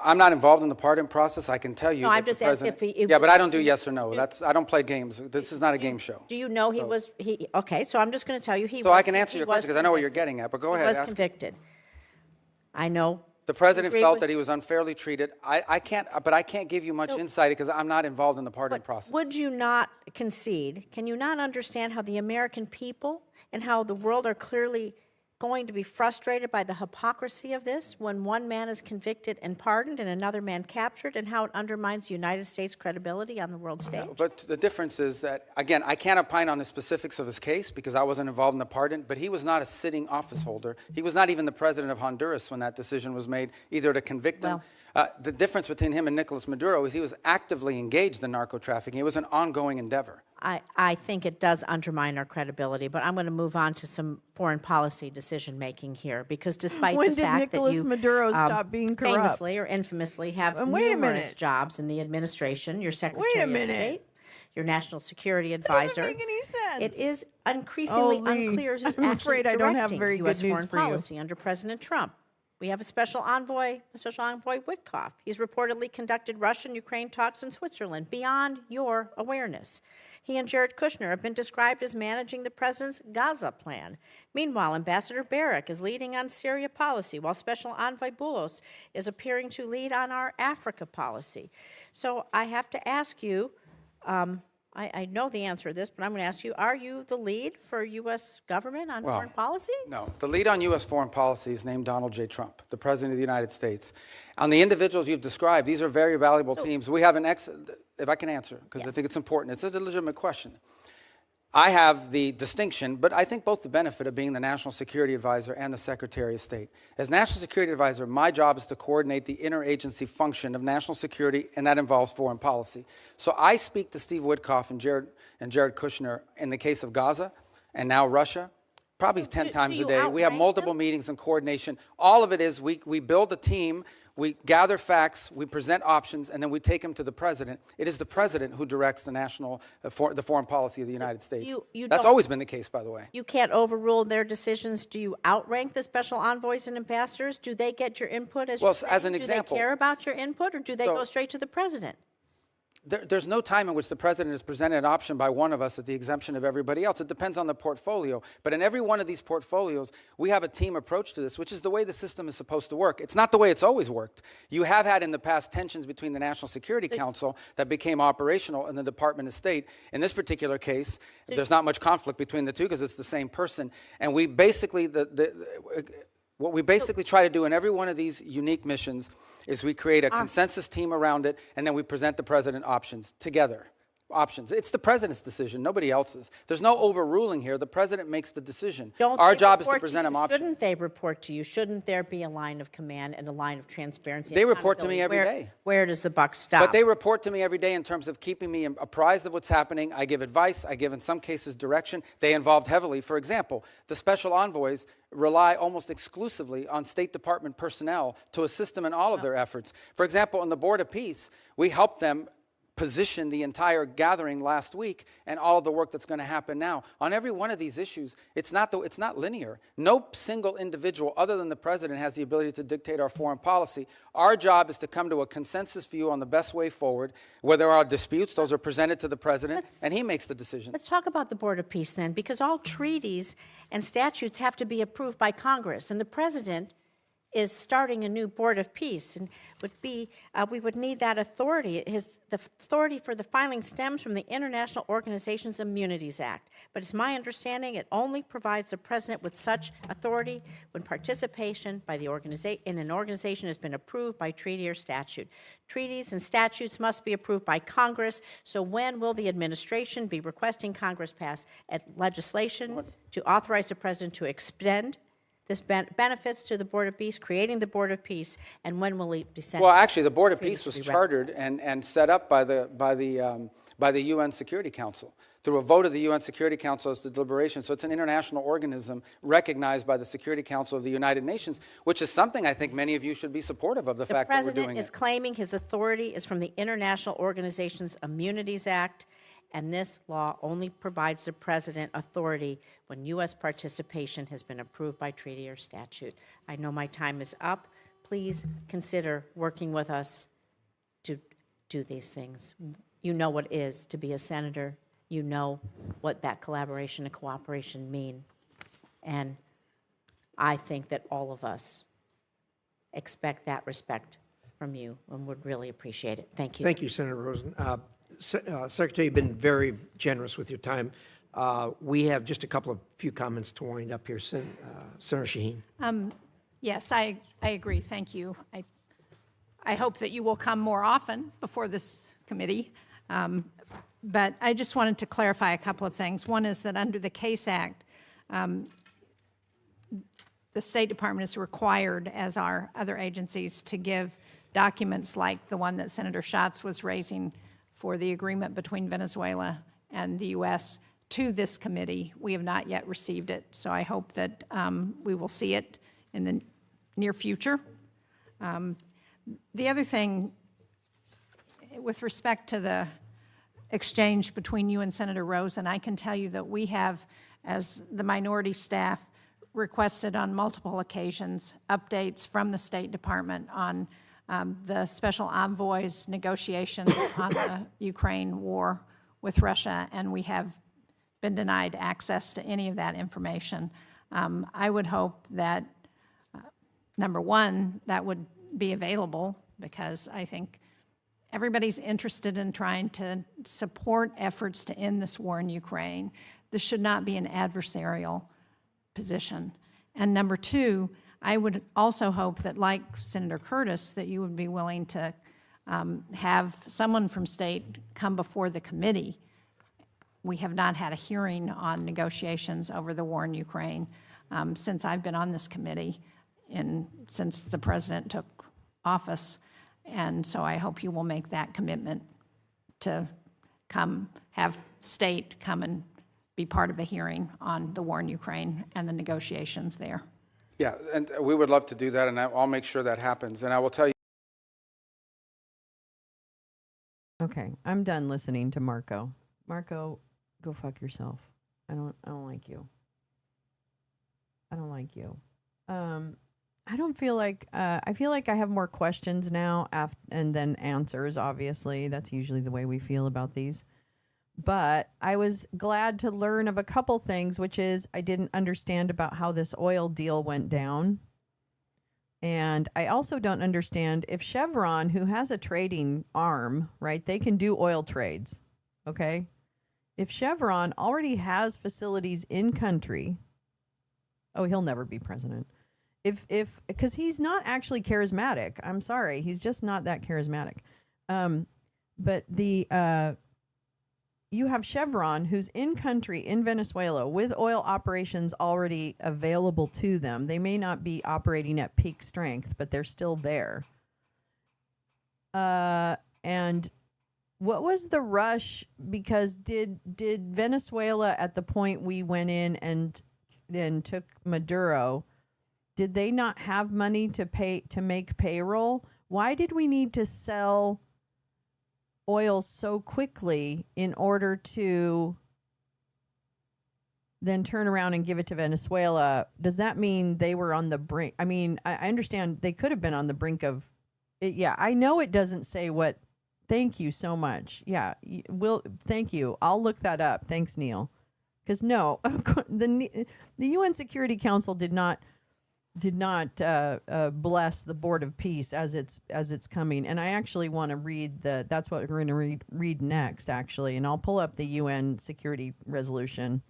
I'm not involved in the pardon process. I can tell you. No, I'm just asking if he... Yeah, but I don't do yes or no. I don't play games. This is not a game show. Do you know he was... Okay, so I'm just going to tell you he was... So I can answer your question because I know what you're getting at, but go ahead. He was convicted. I know. The president felt that he was unfairly treated. I can't give you much insight because I'm not involved in the pardon process. Would you not concede? Can you not understand how the American people and how the world are clearly going to be frustrated by the hypocrisy of this when one man is convicted and pardoned and another man captured, and how it undermines the United States' credibility on the world stage? No, but the difference is that, again, I can't opine on the specifics of his case because I wasn't involved in the pardon, but he was not a sitting office holder. He was not even the president of Honduras when that decision was made, either to convict him. The difference between him and Nicolas Maduro is he was actively engaged in narco trafficking. It was an ongoing endeavor. I think it does undermine our credibility, but I'm going to move on to some foreign policy decision-making here, because despite the fact that you... When did Nicolas Maduro stop being corrupt? Famously or infamously have numerous jobs in the administration, your Secretary of State, your National Security Advisor. That doesn't make any sense. It is increasingly unclear who's actually directing U.S. foreign policy under President Trump. We have a special envoy Witkoff. He's reportedly conducted Russian-Ukraine talks in Switzerland beyond your awareness. He and Jared Kushner have been described as managing the president's Gaza plan. Meanwhile, Ambassador Barrack is leading on Syria policy, while Special Envoy Boulos is appearing to lead on our Africa policy. So I have to ask you, I know the answer to this, but I'm going to ask you, are you the lead for U.S. government on foreign policy? No. The lead on U.S. foreign policy is named Donald J. Trump, the President of the United States. On the individuals you've described, these are very valuable teams. We have if I can answer, because I think it's important. It's a legitimate question. I have the distinction, but I think both the benefit of being the National Security Advisor and the Secretary of State. As National Security Advisor, my job is to coordinate the interagency function of national security, and that involves foreign policy. So I speak to Steve Witkoff and Jared Kushner in the case of Gaza and now Russia, probably 10 times a day. We have multiple meetings and coordination. All of it is we build a team, we gather facts, we present options, and then we take them to the president. It is the president who directs the the foreign policy of the United States. That's always been the case, by the way. You can't overrule their decisions. Do you outrank the special envoys and ambassadors? Do they get your input as as an example? Do they care about your input, or do they go straight to the president? There's no time in which the president is presented an option by one of us at the exemption of everybody else. It depends on the portfolio. But in every one of these portfolios, we have a team approach to this, which is the way the system is supposed to work. It's not the way it's always worked. You have had in the past tensions between the National Security Council that became operational and the Department of State. In this particular case, there's not much conflict between the two because it's the same person. And we basically, what we basically try to do in every one of these unique missions is we create a consensus team around it, and then we present the president options together. It's the president's decision, nobody else's. There's no overruling here. The president makes the decision. Our job is to present him options. Shouldn't they report to you? Shouldn't there be a line of command and a line of transparency? They report to me every day. Where does the buck stop? But they report to me every day in terms of keeping me apprised of what's happening. I give advice. I give, in some cases, direction. They involved heavily. For example, the special envoys rely almost exclusively on State Department personnel to assist them in all of their efforts. For example, on the Board of Peace, we help them position the entire gathering last week and all of the work that's going to happen now. On every one of these issues, it's not linear. No single individual other than the president has the ability to dictate our foreign policy. Our job is to come to a consensus view on the best way forward. Where there are disputes, those are presented to the president, and he makes the decision. Let's talk about the Board of Peace then, because all treaties and statutes have to be approved by Congress, and the president is starting a new Board of Peace, and we would need that authority. The authority for the filing stems from the International Organizations Immunities Act, but it's my understanding it only provides the president with such authority when participation by the in an organization has been approved by treaty or statute. Treaties and statutes must be approved by Congress, so when will the administration be requesting Congress pass legislation to authorize the president to extend this benefits to the Board of Peace, creating the Board of Peace, and when will it be sent? Well, actually, the Board of Peace was chartered and set up by the UN Security Council through a vote of the UN Security Council as the deliberation. So it's an international organism recognized by the Security Council of the United Nations, which is something I think many of you should be supportive of, the fact that we're doing it. The president is claiming his authority is from the International Organizations Immunities Act, and this law only provides the president authority when U.S. participation has been approved by treaty or statute. I know my time is up. Please consider working with us to do these things. You know what it is to be a senator. You know what that collaboration and cooperation mean. And I think that all of us expect that respect from you and would really appreciate it. Thank you. Thank you, Senator Rosen. Secretary, you've been very generous with your time. We have just a few comments to wind up here. Senator Shaheen. Yes, I agree. Thank you. I hope that you will come more often before this committee. But I just wanted to clarify a couple of things. One is that under the CASE Act, the State Department is required, as are other agencies, to give documents like the one that Senator Schatz was raising for the agreement between Venezuela and the U.S. to this committee. We have not yet received it, so I hope that we will see it in the near future. The other thing, with respect to the exchange between you and Senator Rosen, I can tell you that we have, as the minority staff, requested on multiple occasions updates from the State Department on the special envoy's negotiations on the Ukraine war with Russia, and we have been denied access to any of that information. I would hope that, number one, that would be available, because I think everybody's interested in trying to support efforts to end this war in Ukraine. This should not be an adversarial position. And number two, I would also hope that, like Senator Curtis, that you would be willing to have someone from state come before the committee. We have not had a hearing on negotiations over the war in Ukraine since I've been on this committee since the president took office. And so I hope you will make that commitment to have state come and be part of a hearing on the war in Ukraine and the negotiations there. Yeah, and we would love to do that, and I'll make sure that happens. And I will tell you. Okay, I'm done listening to Marco. Marco, go fuck yourself. I don't like you. I don't like you. I don't feel like I feel like I have more questions now and then answers. Obviously, that's usually the way we feel about these. But I was glad to learn of a couple things, which is I didn't understand about how this oil deal went down. And I also don't understand if Chevron, who has a trading arm, right, they can do oil trades, okay? If Chevron already has facilities in country, oh, he'll never be president. Because he's not actually charismatic. I'm sorry, he's just not that charismatic. But you have Chevron, who's in country in Venezuela with oil operations already available to them. They may not be operating at peak strength, but they're still there. And what was the rush? Because did Venezuela, at the point we went in and then took Maduro, did they not have money to make payroll? Why did we need to sell oil so quickly in order to then turn around and give it to Venezuela, does that mean they were on the brink? I mean, I understand they could have been on the brink of it. Yeah, I know it doesn't say what. Thank you so much. Yeah, thank you. I'll look that up. Thanks, Neil. Because no, the UN Security Council did not bless the Board of Peace as it's coming. And I actually want to read that's what we're going to read next, actually. And I'll pull up the UN Security Resolution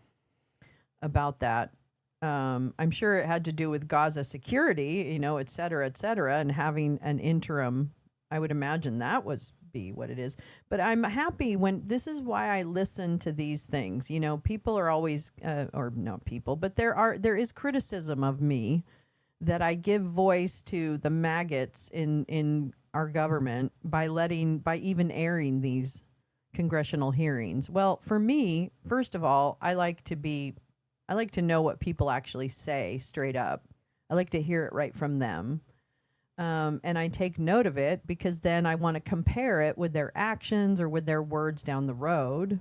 about that. I'm sure it had to do with Gaza security, et cetera, and having an interim. I would imagine that be what it is. But I'm happy this is why I listen to these things. People are always, or not people, but there is criticism of me that I give voice to the maggots in our government by even airing these congressional hearings. Well, for me, first of all, I like to know what people actually say straight up. I like to hear it right from them. And I take note of it because then I want to compare it with their actions or with their words down the road.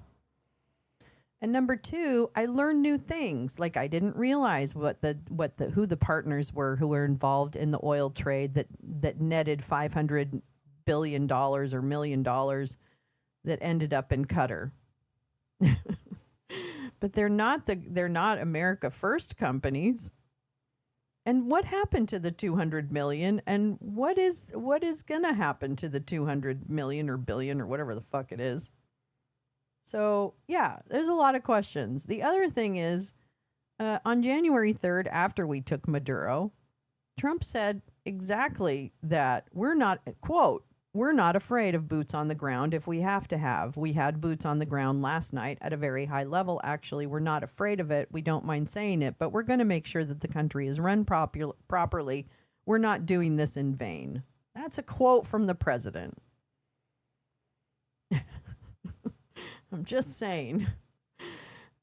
And number two, I learn new things. Like I didn't realize who the partners were who were involved in the oil trade that netted $500 billion or $1 million that ended up in Qatar. But they're not America First companies. And what happened to the $200 million? And what is going to happen to the $200 million or billion or whatever the fuck it is? So, yeah, there's a lot of questions. The other thing is, on January 3rd, after we took Maduro, Trump said exactly that we're not afraid of boots on the ground if we have to have. We had boots on the ground last night at a very high level. Actually, we're not afraid of it. We don't mind saying it, but we're going to make sure that the country is run properly. We're not doing this in vain. That's a quote from the president. I'm just saying.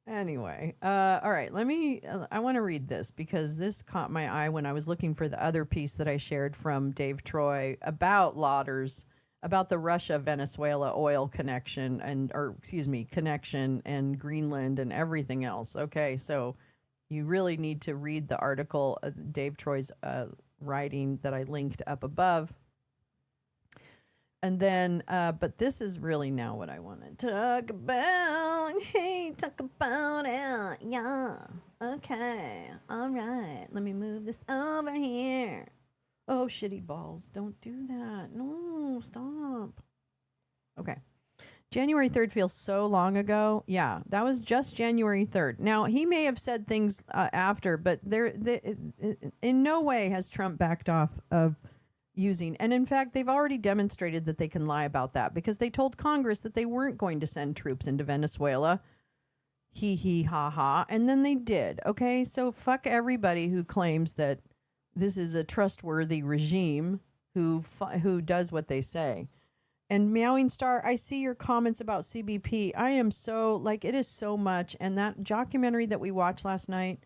Anyway, all right, I want to read this because this caught my eye when I was looking for the other piece that I shared from Dave Troy about Lauder's, about the Russia-Venezuela oil connection connection and Greenland and everything else. Okay, so you really need to read the article, Dave Troy's writing that I linked up above. And then, but this is really now what I want to talk about. Hey, talk about it. Yeah. Okay. All right. Let me move this over here. Oh, shitty balls. Don't do that. No, stop. Okay. January 3rd feels so long ago. Yeah, that was just January 3rd. Now, he may have said things after, but in no way has Trump backed off of using. And in fact, they've already demonstrated that they can lie about that because they told Congress that they weren't going to send troops into Venezuela. Hee hee ha ha. And then they did. Okay, so fuck everybody who claims that this is a trustworthy regime who does what they say. And Meowing Star, I see your comments about CBP. I am so, it is so much. And that documentary that we watched last night,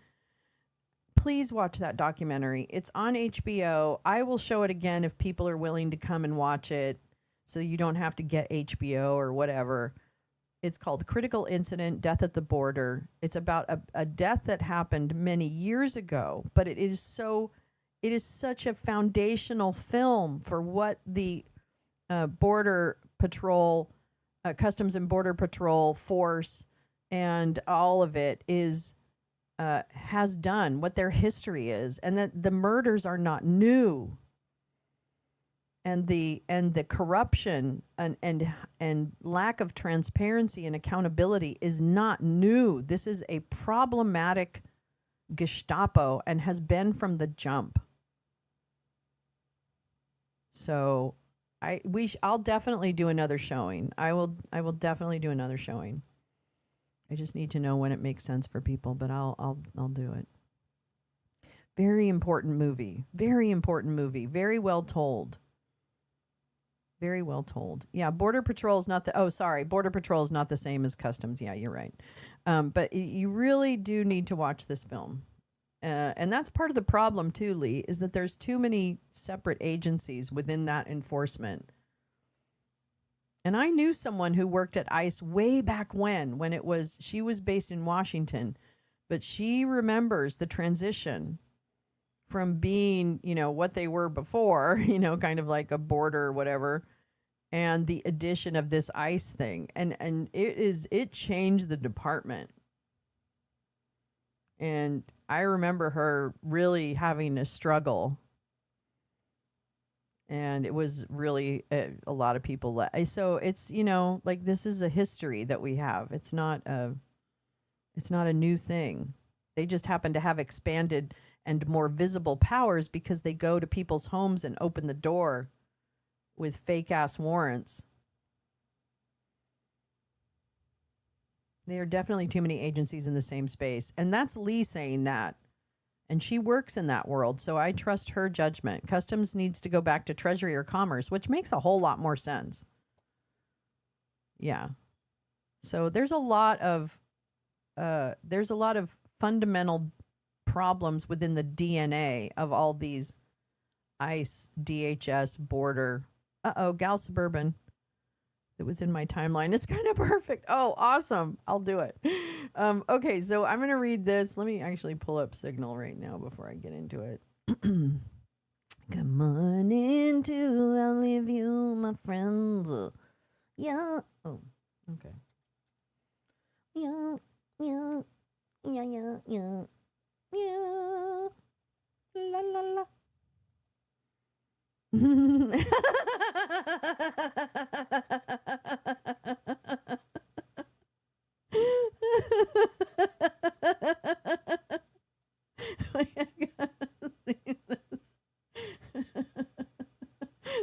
please watch that documentary. It's on HBO. I will show it again if people are willing to come and watch it so you don't have to get HBO or whatever. It's called Critical Incident, Death at the Border. It's about a death that happened many years ago, but it is such a foundational film for what the Border Patrol, Customs and Border Patrol force and all of it has done, what their history is, and that the murders are not new, and the corruption and lack of transparency and accountability is not new. This is a problematic Gestapo and has been from the jump. So I'll definitely do another showing. I will definitely do another showing. I just need to know when it makes sense for people, but I'll do it. Very important movie. Very important movie. Very well told. Very well told. Yeah, Border Patrol is not Border Patrol is not the same as Customs. Yeah, you're right. But you really do need to watch this film. And that's part of the problem too, Lee, is that there's too many separate agencies within that enforcement. And I knew someone who worked at ICE way back when she was based in Washington, but she remembers the transition from being, what they were before, kind of like a border or whatever, and the addition of this ICE thing. And it changed the department. And I remember her really having a struggle. And it was really a lot of people. So it's, like this is a history that we have. It's not a new thing. They just happen to have expanded and more visible powers because they go to people's homes and open the door with fake ass warrants. There are definitely too many agencies in the same space. And that's Lee saying that. And she works in that world, so I trust her judgment. Customs needs to go back to Treasury or Commerce, which makes a whole lot more sense. Yeah. So there's a lot of fundamental problems within the DNA of all these ICE, DHS, border. Gal Suburban. It was in my timeline. It's kind of perfect. Oh, awesome. I'll do it. Okay, so I'm going to read this. Let me actually pull up Signal right now before I get into it. Come on into, I'll leave you, my friends. Yeah. Oh, okay. Yeah. La, la, la.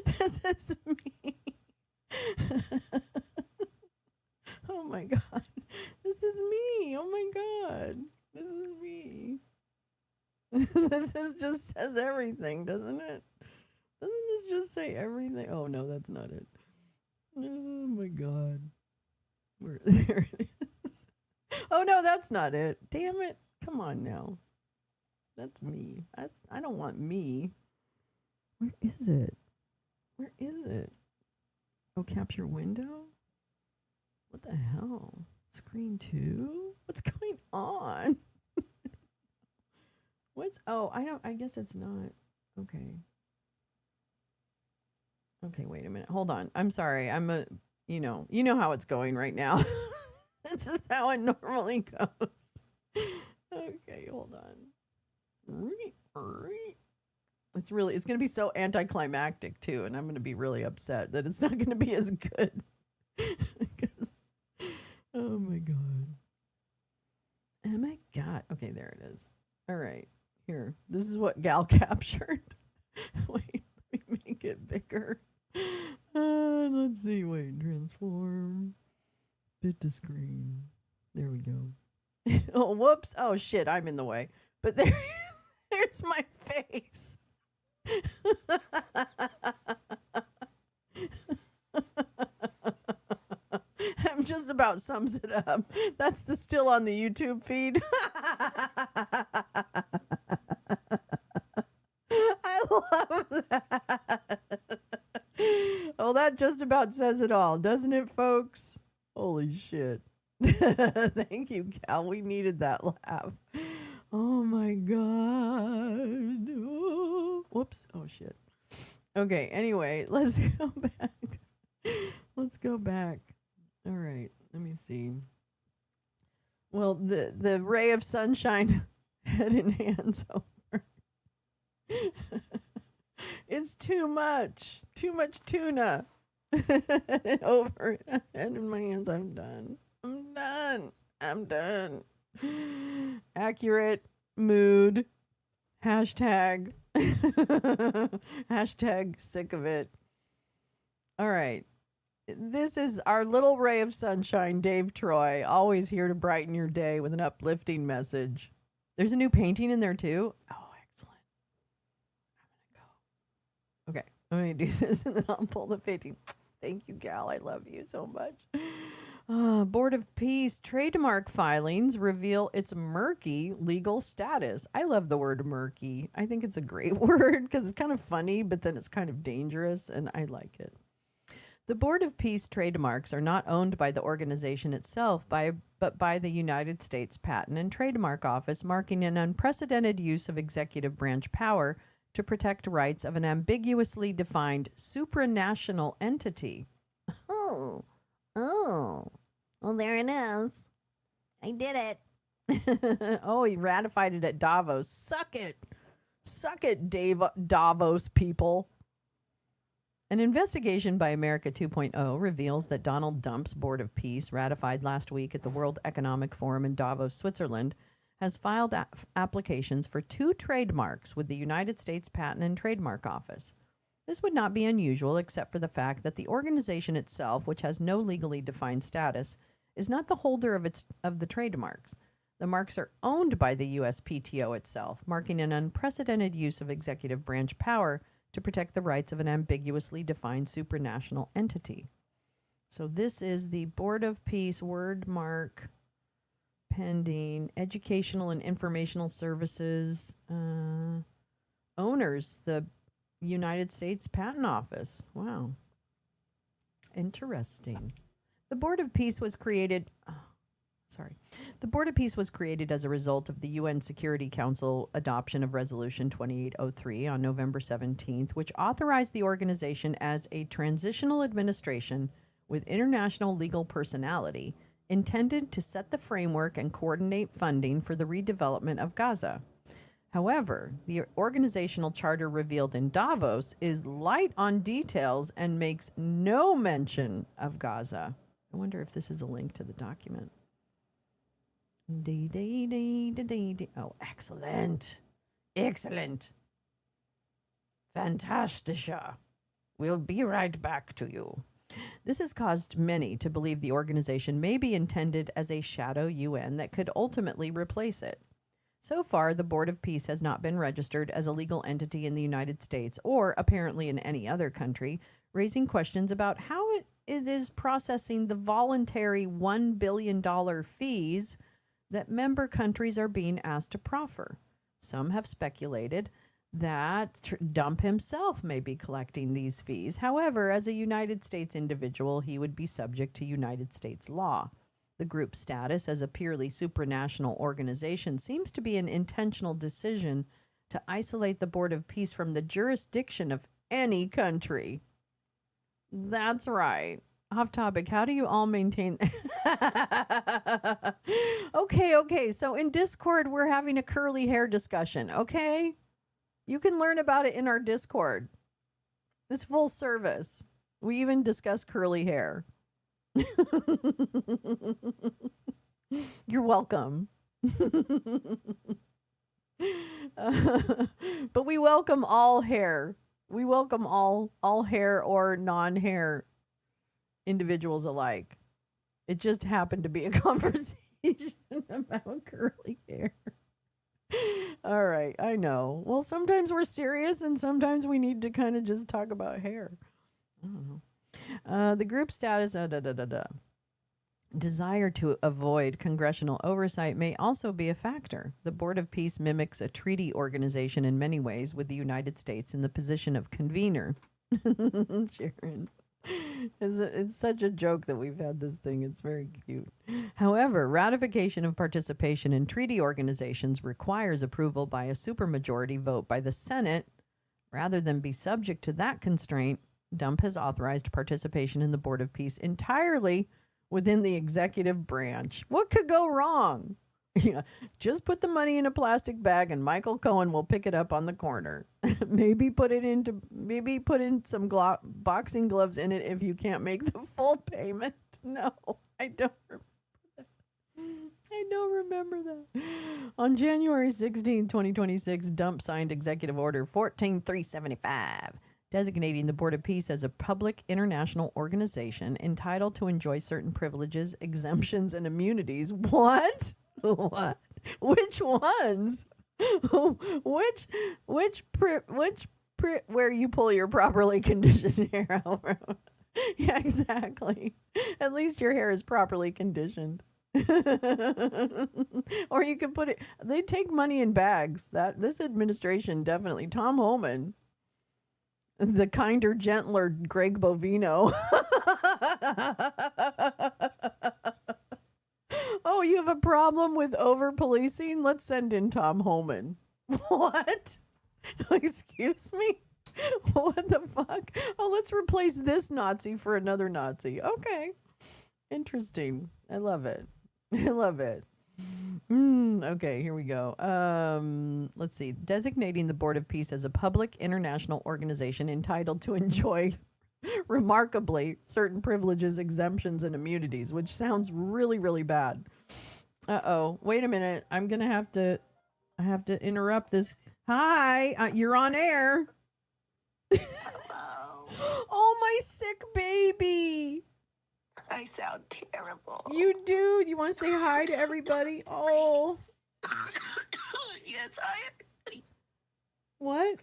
This is me. Oh my God. This is me. Oh my God. This is me. This just says everything, doesn't it? Doesn't this just say everything? Oh no, that's not it. Oh my God. There it is. Oh no, that's not it. Damn it. Come on now. That's me. I don't want me. Where is it? Where is it? Oh, capture window? What the hell? Screen 2? What's going on? I guess it's not. Okay. Okay, wait a minute. Hold on. I'm sorry. You know how it's going right now. This is how it normally goes. Okay, hold on. It's going to be so anticlimactic too, and I'm going to be really upset that it's not going to be as good. Oh my God. Oh my God. Okay, there it is. All right. Here. This is what Gal captured. Wait, let me make it bigger. Let's see. Wait, transform. Bit to screen. There we go. Oh, whoops. Oh, shit. I'm in the way. But there's my face. Just about sums it up. That's still on the YouTube feed. I love that. Oh, that just about says it all, doesn't it, folks? Holy shit. Thank you, Cal. We needed that laugh. Oh, my God. Oh, whoops. Oh, shit. Okay, anyway, let's go back. Let's go back. All right, let me see. Well, the ray of sunshine head and hands over. It's too much tuna. Over head in my hands. I'm done. Accurate mood. Hashtag sick of it. All right. This is our little ray of sunshine, Dave Troy, always here to brighten your day with an uplifting message. There's a new painting in there, too. Oh, excellent. I'm going to go. Okay, I'm going to do this, and then I'll pull the painting. Thank you, Gal. I love you so much. Board of Pissssss trademark filings reveal its murky legal status. I love the word murky. I think it's a great word because it's kind of funny, but then it's kind of dangerous, and I like it. The Board of Peace trademarks are not owned by the organization itself, but by the United States Patent and Trademark Office, marking an unprecedented use of executive branch power to protect rights of an ambiguously defined supranational entity. Oh, well, there it is. I did it. Oh, he ratified it at Davos. Suck it, Davos people. An investigation by America 2.0 reveals that Donald Trump's Board of Peace, ratified last week at the World Economic Forum in Davos, Switzerland, has filed applications for 2 trademarks with the United States Patent and Trademark Office. This would not be unusual except for the fact that the organization itself, which has no legally defined status, is not the holder of the trademarks. The marks are owned by the USPTO itself, marking an unprecedented use of executive branch power to protect the rights of an ambiguously defined supranational entity. So this is the Board of Peace word mark pending educational and informational services owners, the United States Patent Office. Wow. Interesting. The Board of Peace was created... The Board of Peace was created as a result of the UN Security Council adoption of Resolution 2803 on November 17th, which authorized the organization as a transitional administration with international legal personality intended to set the framework and coordinate funding for the redevelopment of Gaza. However, the organizational charter revealed in Davos is light on details and makes no mention of Gaza. I wonder if this is a link to the document. Oh, excellent. Excellent. Fantastischer. We'll be right back to you. This has caused many to believe the organization may be intended as a shadow UN that could ultimately replace it. So far, the Board of Peace has not been registered as a legal entity in the United States or apparently in any other country, raising questions about how it is processing the voluntary $1 billion fees that member countries are being asked to proffer. Some have speculated that Dump himself may be collecting these fees. However, as a United States individual, he would be subject to United States law. The group's status as a purely supranational organization seems to be an intentional decision to isolate the Board of Peace from the jurisdiction of any country. That's right. Off topic, how do you all maintain... Okay. So in Discord, we're having a curly hair discussion, okay? You can learn about it in our Discord. It's full service. We even discuss curly hair. You're welcome. But we welcome all hair. We welcome all hair or non-hair individuals alike. It just happened to be a conversation about curly hair. All right, I know. Well, sometimes we're serious and sometimes we need to kind of just talk about hair. I don't know. The group status, desire to avoid congressional oversight may also be a factor. The Board of Peace mimics a treaty organization in many ways with the United States in the position of convener. Sharon. It's such a joke that we've had this thing. It's very cute. However, ratification of participation in treaty organizations requires approval by a supermajority vote by the Senate. Rather than be subject to that constraint, Dump has authorized participation in the Board of Peace entirely within the executive branch. What could go wrong? Yeah, just put the money in a plastic bag and Michael Cohen will pick it up on the corner. maybe put in some boxing gloves in it if you can't make the full payment. No, I don't remember that. On January 16, 2026, Dump signed Executive Order 14375, designating the Board of Peace as a public international organization entitled to enjoy certain privileges, exemptions, and immunities. What? What? Which ones? Where you pull your properly conditioned hair out? Yeah, exactly. At least your hair is properly conditioned. Or you can put it. They take money in bags. This administration definitely. Tom Homan, the kinder, gentler Greg Bovino. Oh, you have a problem with over-policing? Let's send in Tom Homan. What? Excuse me? What the fuck? Oh, let's replace this Nazi for another Nazi. Okay. Interesting. I love it. I love it. Okay, here we go. Let's see. Designating the Board of Peace as a public international organization entitled to enjoy remarkably certain privileges, exemptions, and immunities, which sounds really, really bad. Uh-oh. Wait a minute. I have to interrupt this. Hi, you're on air. Hello. Oh, my sick baby. I sound terrible. You do. You want to say hi to everybody? Oh. Yes, hi. What?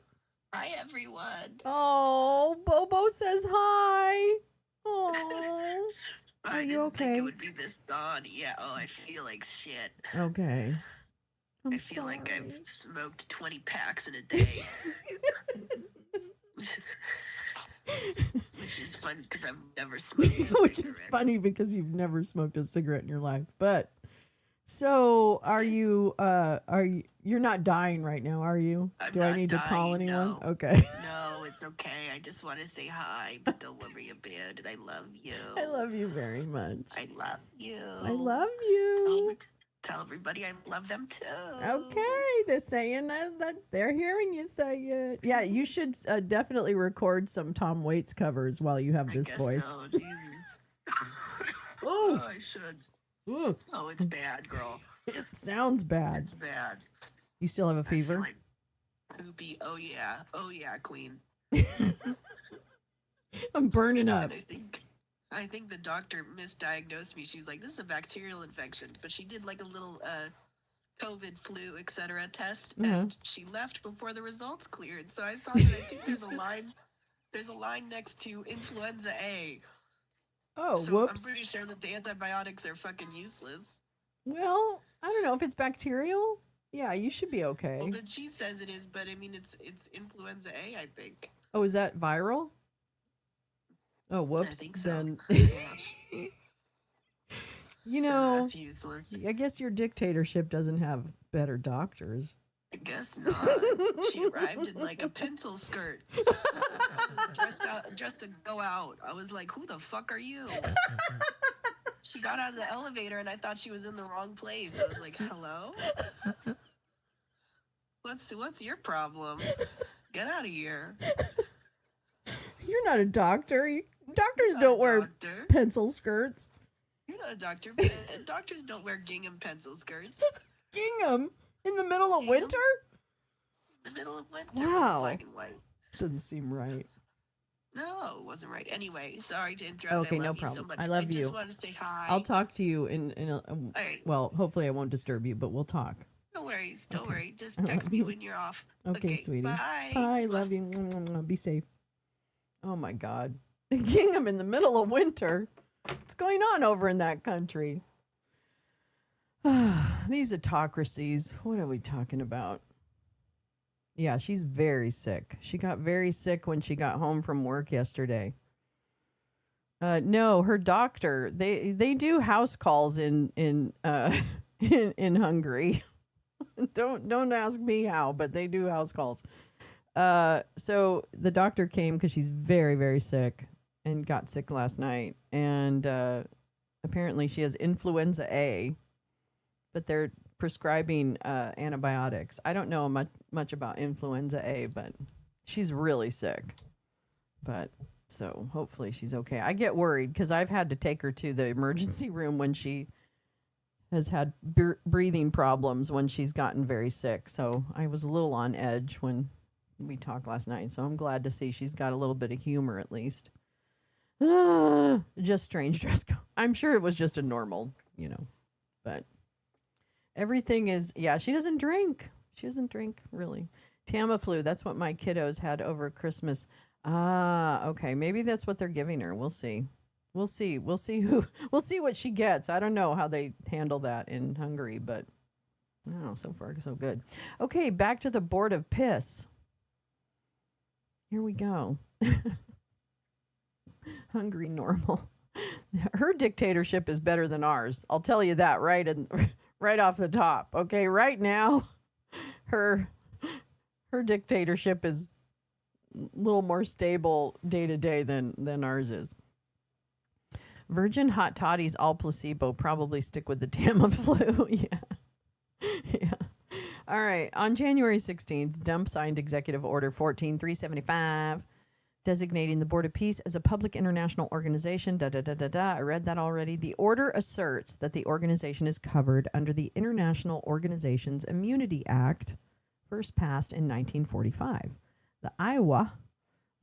Hi, everyone. Oh, Bobo says hi. Oh. Are you okay? Think it would be this dawn. Yeah. Oh, I feel like shit. Okay. I feel like I've smoked 20 packs in a day. Which is fun because I've never smoked a cigarette. Which is funny because you've never smoked a cigarette in your life. But so you're not dying right now, are you? Do I need to call anyone? No. Okay. No, it's okay. I just want to say hi, but don't worry about it. I love you. I love you very much. I love you. I love you. Tell everybody I love them too. Okay, they're saying that they're hearing you say it. Yeah, you should definitely record some Tom Waits covers while you have this voice. So, Jesus. Oh, I should. Ooh. Oh, it's bad, girl. It sounds bad. It's bad. You still have a fever? Poopy. Oh yeah, queen. I'm burning up. I think the doctor misdiagnosed me. She's like, this is a bacterial infection. But she did like a little COVID, flu, etc. test. And she left before the results cleared. So I saw that I think there's a line next to influenza A. Oh, so whoops. I'm pretty sure that the antibiotics are fucking useless. Well, I don't know if it's bacterial. Yeah, you should be okay. Well, then she says it is, but I mean, it's influenza A, I think. Oh, is that viral? Oh, whoops. I think so. Then, So that's useless. I guess your dictatorship doesn't have better doctors. I guess not. She arrived in like a pencil skirt, dressed to go out. I was like, "Who the fuck are you?" She got out of the elevator, and I thought she was in the wrong place. I was like, "Hello, what's your problem? Get out of here." You're not a doctor. Doctors don't wear pencil skirts. You're not a doctor, but doctors don't wear gingham pencil skirts. Gingham? In the middle of winter? In the middle of winter. Wow. Black and white. Doesn't seem right. No, it wasn't right. Anyway, sorry to interrupt. Okay, I love no you problem. so much. I love you. I just want to say hi. I'll talk to you in a right. well, hopefully I won't disturb you, but we'll talk. No worries. Don't worry. Just text me when you're off. Okay, sweetie. Bye. Bye. Love you. Be safe. Oh my God. Gingham in the middle of winter. What's going on over in that country? These autocracies. What are we talking about? Yeah, she's very sick. She got very sick when she got home from work yesterday. No, her doctor. They do house calls in Hungary. Don't ask me how, but they do house calls. So the doctor came because she's very, very sick and got sick last night. And apparently she has influenza A, but they're prescribing antibiotics. I don't know much about influenza A, but she's really sick. But so hopefully she's okay. I get worried because I've had to take her to the emergency room when she has had breathing problems when she's gotten very sick. So I was a little on edge when we talked last night. So I'm glad to see she's got a little bit of humor at least. Just strange dress code. I'm sure it was just a normal, but everything is, she doesn't drink. She doesn't drink, really. Tamiflu, that's what my kiddos had over Christmas. Okay. Maybe that's what they're giving her. We'll see. We'll see what she gets. I don't know how they handle that in Hungary, but so far so good. Okay, back to the Board of Piss. Here we go. Hungry normal. Her dictatorship is better than ours. I'll tell you that right off the top. Okay, right now, her dictatorship is a little more stable day to day than ours is. Virgin hot toddies, all placebo. Probably stick with the Tamiflu. Yeah. All right. On January 16th, Dump signed Executive Order 14375, designating the Board of Peace as a public international organization. I read that already. The order asserts that the organization is covered under the International Organizations Immunity Act, first passed in 1945. The Iowa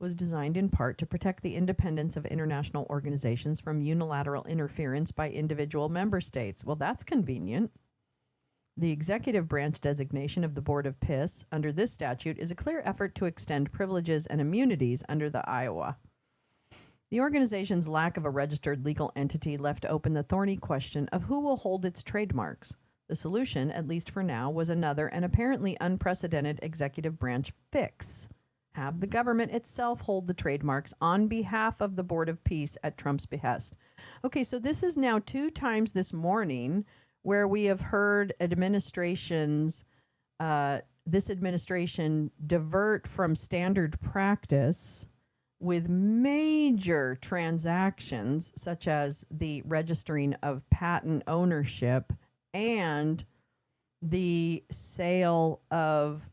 was designed in part to protect the independence of international organizations from unilateral interference by individual member states. Well, that's convenient. The executive branch designation of the Board of Pissssss under this statute is a clear effort to extend privileges and immunities under the Iowa. The organization's lack of a registered legal entity left open the thorny question of who will hold its trademarks. The solution, at least for now, was another and apparently unprecedented executive branch fix. Have the government itself hold the trademarks on behalf of the Board of Peace at Trump's behest. Okay, so this is now 2 times this morning where we have heard this administration divert from standard practice with major transactions such as the registering of patent ownership and the sale of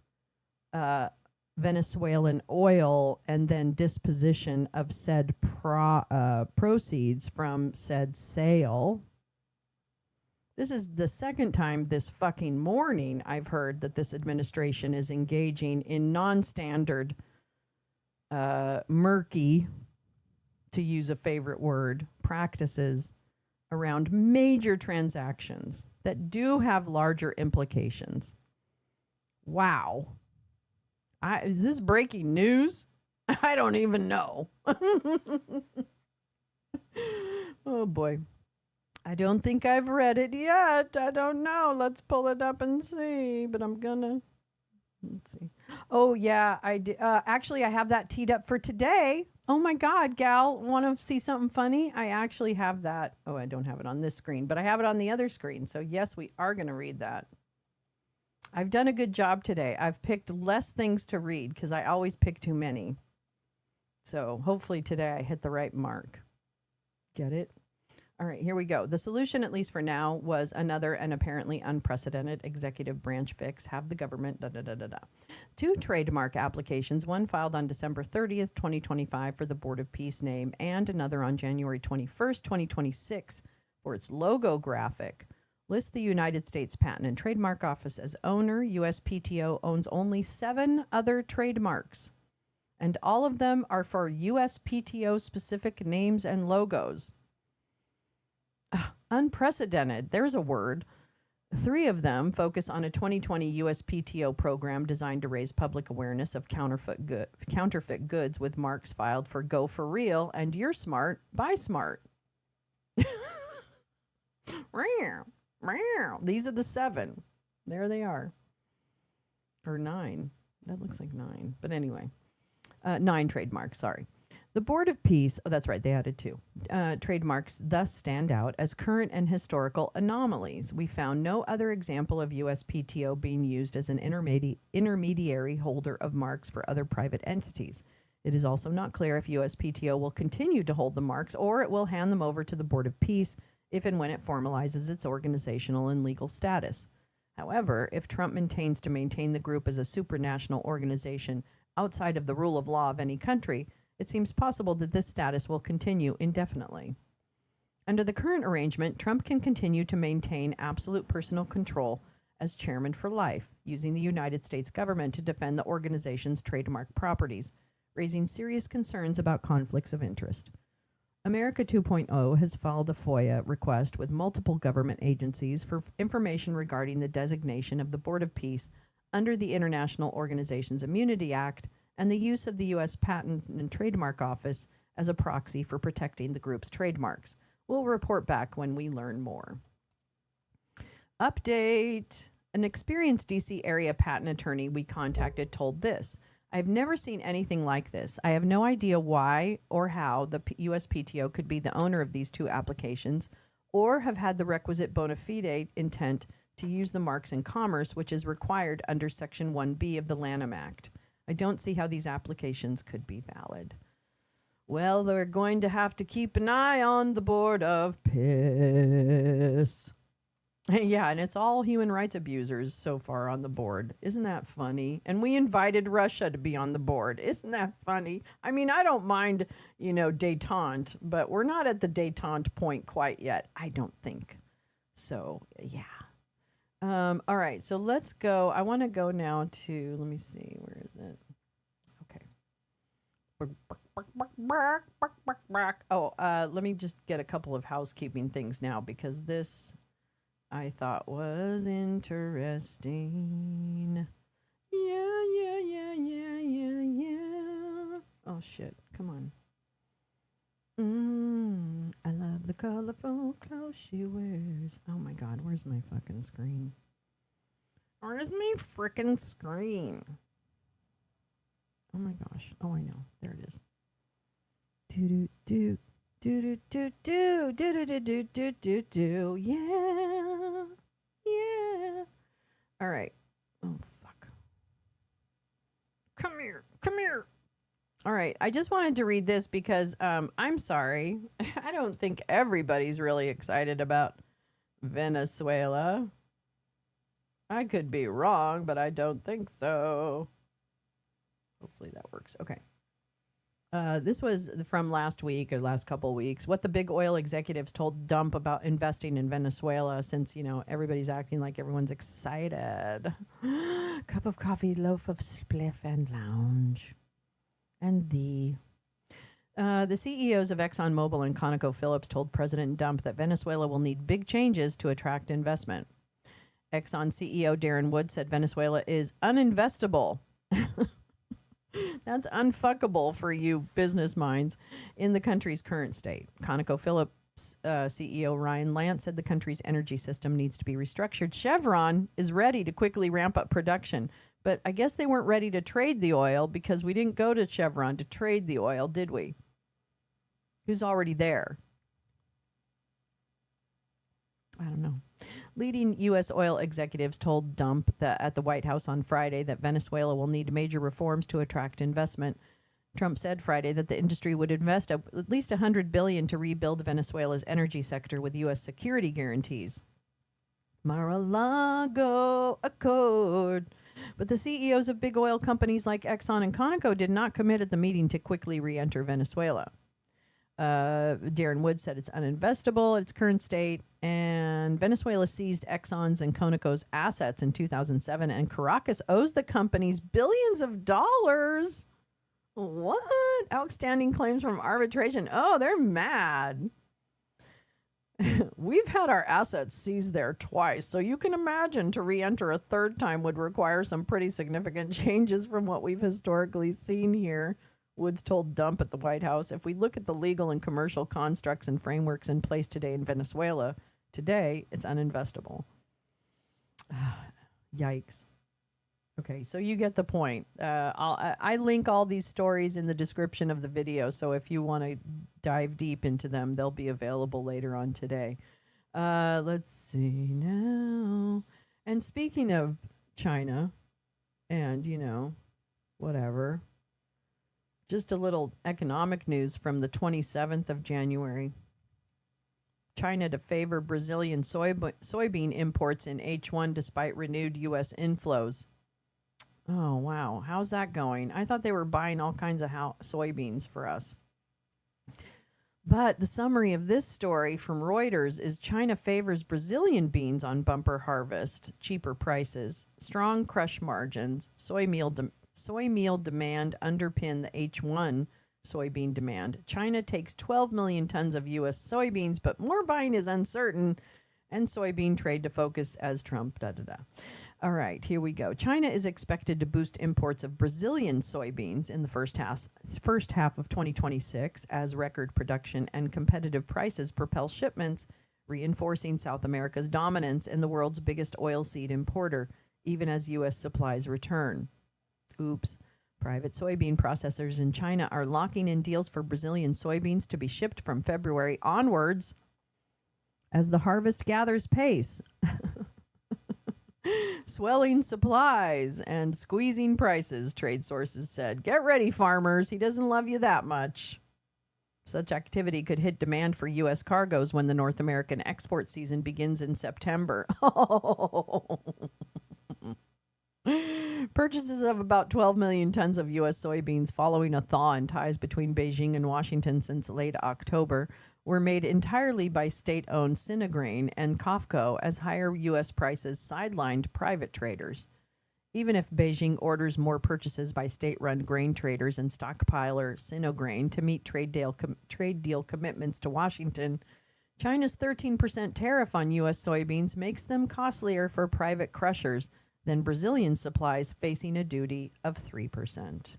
Venezuelan oil and then disposition of said proceeds from said sale. This is the second time this fucking morning I've heard that this administration is engaging in non-standard, murky, to use a favorite word, practices around major transactions that do have larger implications. Wow. Is this breaking news? I don't even know. Oh, boy. I don't think I've read it yet. I don't know. Let's pull it up and see. But I'm gonna. Let's see. Oh, yeah. Actually, I have that teed up for today. Oh, my God, Gal. Want to see something funny? I actually have that. Oh, I don't have it on this screen, but I have it on the other screen. So, yes, we are going to read that. I've done a good job today. I've picked less things to read because I always pick too many. So hopefully today I hit the right mark. Get it? All right, here we go. The solution, at least for now, was another and apparently unprecedented executive branch fix. Have the government, 2 trademark applications, one filed on December 30th, 2025 for the Board of Peace name and another on January 21st, 2026 for its logo graphic. List the United States Patent and Trademark Office as owner. USPTO owns only 7 other trademarks, and all of them are for USPTO-specific names and logos. Unprecedented. There's a word. 3 of them focus on a 2020 USPTO program designed to raise public awareness of counterfeit goods with marks filed for Go For Real and You're Smart, Buy Smart. These are the 7. There they are. Or 9. That looks like 9. But anyway, 9 trademarks, sorry. The Board of Peace, oh, that's right, they added 2. Trademarks thus stand out as current and historical anomalies. We found no other example of USPTO being used as an intermediary holder of marks for other private entities. It is also not clear if USPTO will continue to hold the marks or it will hand them over to the Board of Peace if and when it formalizes its organizational and legal status. However, if Trump maintains to maintain the group as a supranational organization outside of the rule of law of any country, it seems possible that this status will continue indefinitely. Under the current arrangement, Trump can continue to maintain absolute personal control as chairman for life, using the United States government to defend the organization's trademark properties, raising serious concerns about conflicts of interest. America 2.0 has filed a FOIA request with multiple government agencies for information regarding the designation of the Board of Peace under the International Organizations Immunity Act and the use of the U.S. Patent and Trademark Office as a proxy for protecting the group's trademarks. We'll report back when we learn more. Update. An experienced D.C. area patent attorney we contacted told this. I've never seen anything like this. I have no idea why or how the USPTO could be the owner of these two applications or have had the requisite bona fide intent to use the marks in commerce, which is required under Section 1B of the Lanham Act. I don't see how these applications could be valid. Well, they're going to have to keep an eye on the Board of Pissssss. Yeah, and it's all human rights abusers so far on the board. Isn't that funny? And we invited Russia to be on the board. Isn't that funny? I mean, I don't mind, détente, but we're not at the détente point quite yet, I don't think. So, yeah. All right, so let's go. I want to go now to, let me see, where is it? Okay. Let me just get a couple of housekeeping things now because this I thought was interesting. Yeah. Oh, shit. Come on. I love the colorful clothes she wears. Oh, my God. Where's my fucking screen? Where's my frickin' screen? Oh, my gosh. Oh, I know. There it is. Do-do-do. Do-do-do-do. Do-do-do-do-do-do. Yeah. Yeah. All right. Oh, fuck. Come here. All right. I just wanted to read this because I'm sorry. I don't think everybody's really excited about Venezuela. I could be wrong, but I don't think so. Hopefully that works. Okay. This was from last week or last couple of weeks. What the big oil executives told Dump about investing in Venezuela since, everybody's acting like everyone's excited. Cup of coffee, loaf of spliff, and lounge. And the CEOs of ExxonMobil and ConocoPhillips told President Dump that Venezuela will need big changes to attract investment. Exxon CEO Darren Wood said Venezuela is uninvestable. That's unfuckable for you business minds in the country's current state. ConocoPhillips CEO Ryan Lance said the country's energy system needs to be restructured. Chevron is ready to quickly ramp up production, but I guess they weren't ready to trade the oil because we didn't go to Chevron to trade the oil, did we? Who's already there? I don't know. Leading U.S. oil executives told Dump that at the White House on Friday that Venezuela will need major reforms to attract investment. Trump said Friday that the industry would invest at least $100 billion to rebuild Venezuela's energy sector with U.S. security guarantees. Mar-a-Lago Accord. But the CEOs of big oil companies like Exxon and Conoco did not commit at the meeting to quickly re-enter Venezuela. Darren Wood said it's uninvestable at its current state, and Venezuela seized Exxon's and Conoco's assets in 2007, and Caracas owes the companies billions of dollars. What? Outstanding claims from arbitration. Oh, they're mad. We've had our assets seized there twice, so you can imagine to re-enter a third time would require some pretty significant changes from what we've historically seen here. Woods told Dump at the White House, if we look at the legal and commercial constructs and frameworks in place today in Venezuela, today it's uninvestable. Yikes. Okay, so you get the point. I link all these stories in the description of the video, so if you want to dive deep into them, they'll be available later on today. Let's see now. And speaking of China and, whatever, just a little economic news from the 27th of January. China to favor Brazilian soybean imports in H1 despite renewed U.S. inflows. Oh, wow. How's that going? I thought they were buying all kinds of soybeans for us. But the summary of this story from Reuters is China favors Brazilian beans on bumper harvest, cheaper prices, strong crush margins, soy meal demand underpin the H1 soybean demand. China takes 12 million tons of U.S. soybeans, but more buying is uncertain, and soybean trade to focus as Trump, All right, here we go. China is expected to boost imports of Brazilian soybeans in the first half of 2026 as record production and competitive prices propel shipments, reinforcing South America's dominance in the world's biggest oilseed importer, even as U.S. supplies return. Oops. Private soybean processors in China are locking in deals for Brazilian soybeans to be shipped from February onwards as the harvest gathers pace. Swelling supplies and squeezing prices, trade sources said. Get ready, farmers. He doesn't love you that much. Such activity could hit demand for U.S. cargoes when the North American export season begins in September. Purchases of about 12 million tons of U.S. soybeans following a thaw in ties between Beijing and Washington since late October were made entirely by state-owned Sinagrain and COFCO as higher U.S. prices sidelined private traders. Even if Beijing orders more purchases by state-run grain traders and stockpiler Sinograin to meet trade deal commitments to Washington, China's 13% tariff on U.S. soybeans makes them costlier for private crushers than Brazilian supplies facing a duty of 3%.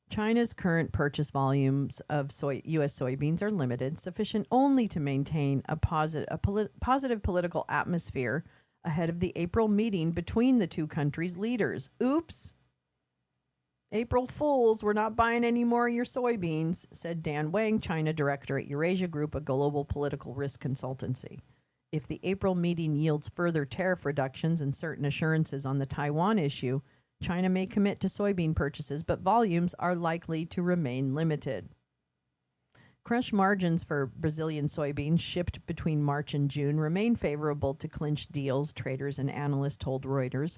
China's current purchase volumes of U.S. soybeans are limited, sufficient only to maintain a positive political atmosphere ahead of the April meeting between the two countries' leaders. Oops. April Fools, we're not buying any more of your soybeans, said Dan Wang, China director at Eurasia Group, a global political risk consultancy. If the April meeting yields further tariff reductions and certain assurances on the Taiwan issue, China may commit to soybean purchases, but volumes are likely to remain limited. Crush margins for Brazilian soybeans shipped between March and June remain favorable to clinched deals, traders and analysts told Reuters.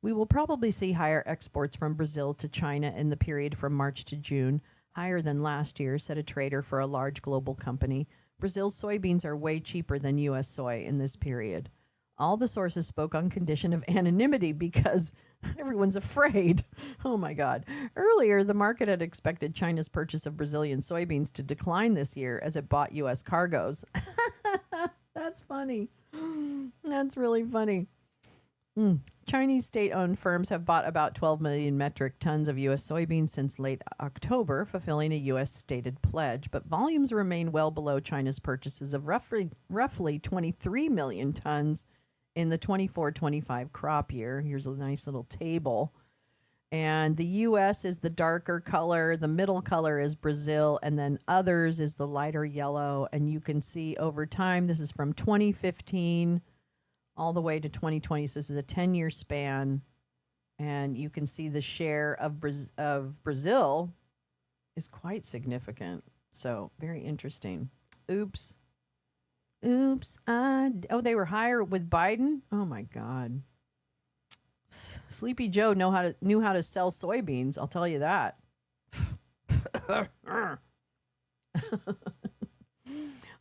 We will probably see higher exports from Brazil to China in the period from March to June, higher than last year, said a trader for a large global company. Brazil's soybeans are way cheaper than U.S. soy in this period. All the sources spoke on condition of anonymity because everyone's afraid. Oh, my God. Earlier, the market had expected China's purchase of Brazilian soybeans to decline this year as it bought U.S. cargoes. That's funny. That's really funny. Chinese state-owned firms have bought about 12 million metric tons of U.S. soybeans since late October, fulfilling a U.S. stated pledge, but volumes remain well below China's purchases of roughly 23 million tons in the 24-25 crop year. Here's a nice little table. And the U.S. is the darker color, the middle color is Brazil, and then others is the lighter yellow. And you can see over time, this is from 2015 all the way to 2020. So this is a 10-year span. And you can see the share of Brazil is quite significant. So very interesting. Oops. They were higher with Biden? Oh, my God. Sleepy Joe knew how to sell soybeans, I'll tell you that.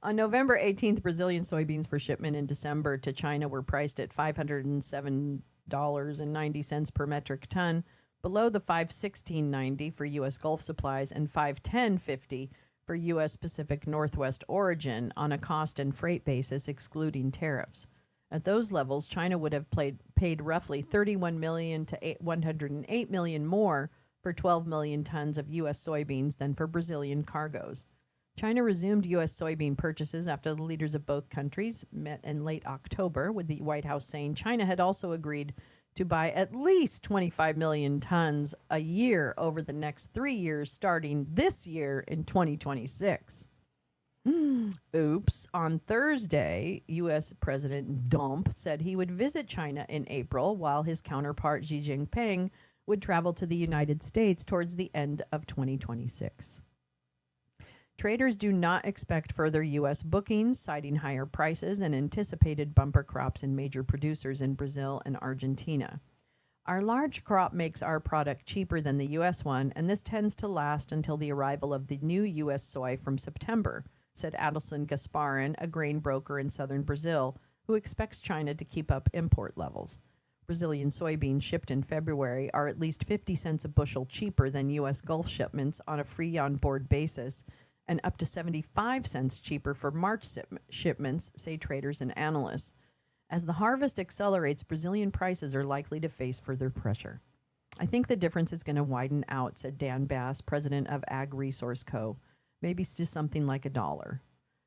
On November 18th, Brazilian soybeans for shipment in December to China were priced at $507.90 per metric ton, below the $516.90 for U.S. Gulf supplies and $510.50 for U.S. Pacific Northwest origin on a cost and freight basis excluding tariffs. At those levels, China would have paid roughly $31 million to $108 million more for 12 million tons of U.S. soybeans than for Brazilian cargoes. China resumed U.S. soybean purchases after the leaders of both countries met in late October, with the White House saying China had also agreed to buy at least 25 million tons a year over the next 3 years, starting this year in 2026. Oops. On Thursday, U.S. President Dump said he would visit China in April, while his counterpart Xi Jinping would travel to the United States towards the end of 2026. Traders do not expect further U.S. bookings, citing higher prices and anticipated bumper crops in major producers in Brazil and Argentina. Our large crop makes our product cheaper than the U.S. one, and this tends to last until the arrival of the new U.S. soy from September, said Adelson Gasparin, a grain broker in southern Brazil, who expects China to keep up import levels. Brazilian soybeans shipped in February are at least 50 cents a bushel cheaper than U.S. Gulf shipments on a free-on-board basis, and up to 75 cents cheaper for March shipments, say traders and analysts. As the harvest accelerates, Brazilian prices are likely to face further pressure. I think the difference is going to widen out, said Dan Bass, president of Ag Resource Co., maybe to something like $1.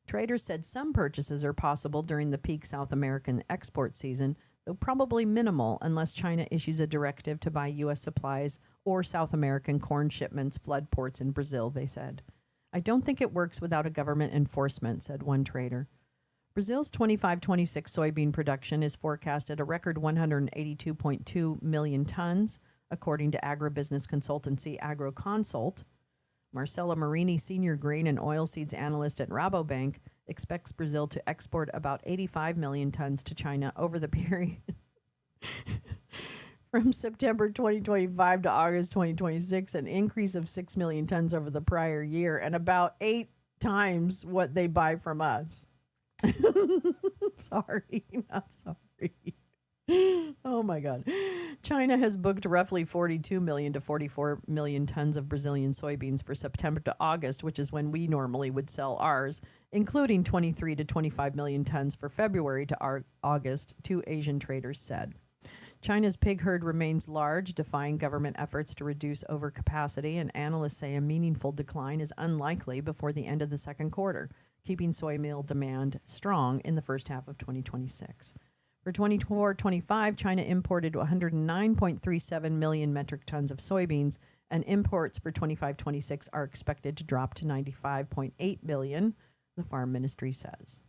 Traders said some purchases are possible during the peak South American export season, though probably minimal unless China issues a directive to buy U.S. supplies or South American corn shipments flood ports in Brazil, they said. I don't think it works without a government enforcement, said one trader. Brazil's 25-26 soybean production is forecast at a record 182.2 million tons, according to agribusiness consultancy AgroConsult. Marcela Marini, senior grain and oilseeds analyst at Rabobank, expects Brazil to export about 85 million tons to China over the period from September 2025 to August 2026, an increase of 6 million tons over the prior year and about 8 times what they buy from us. Sorry, not sorry. Oh my God. China has booked roughly 42 million to 44 million tons of Brazilian soybeans for September to August, which is when we normally would sell ours, including 23 to 25 million tons for February to August, two Asian traders said. China's pig herd remains large, defying government efforts to reduce overcapacity, and analysts say a meaningful decline is unlikely before the end of the second quarter, keeping soy meal demand strong in the first half of 2026. For 24-25, China imported 109.37 million metric tons of soybeans, and imports for 25-26 are expected to drop to 95.8 million, the Farm Ministry says.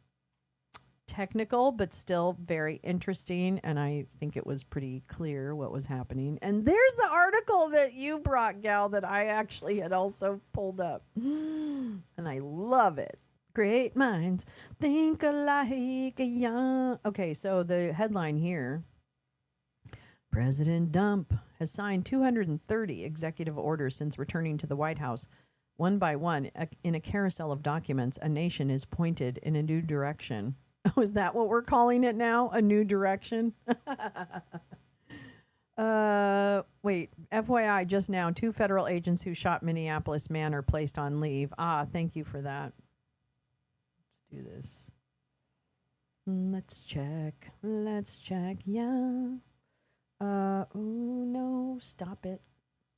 Technical, but still very interesting, and I think it was pretty clear what was happening. And there's the article that you brought, Gal, that I actually had also pulled up. And I love it. Great minds think alike. Young. Okay, so the headline here. President Dump has signed 230 executive orders since returning to the White House. One by one, in a carousel of documents, a nation is pointed in a new direction. Oh, is that what we're calling it now? A new direction? Wait, FYI, just now, 2 federal agents who shot Minneapolis man are placed on leave. Thank you for that. Let's do this. Let's check, yeah. Oh no, stop it.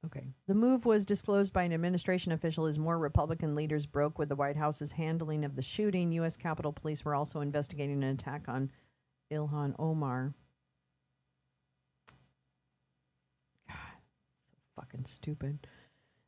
Okay. The move was disclosed by an administration official as more Republican leaders broke with the White House's handling of the shooting. U.S. Capitol Police were also investigating an attack on Ilhan Omar. God, so fucking stupid.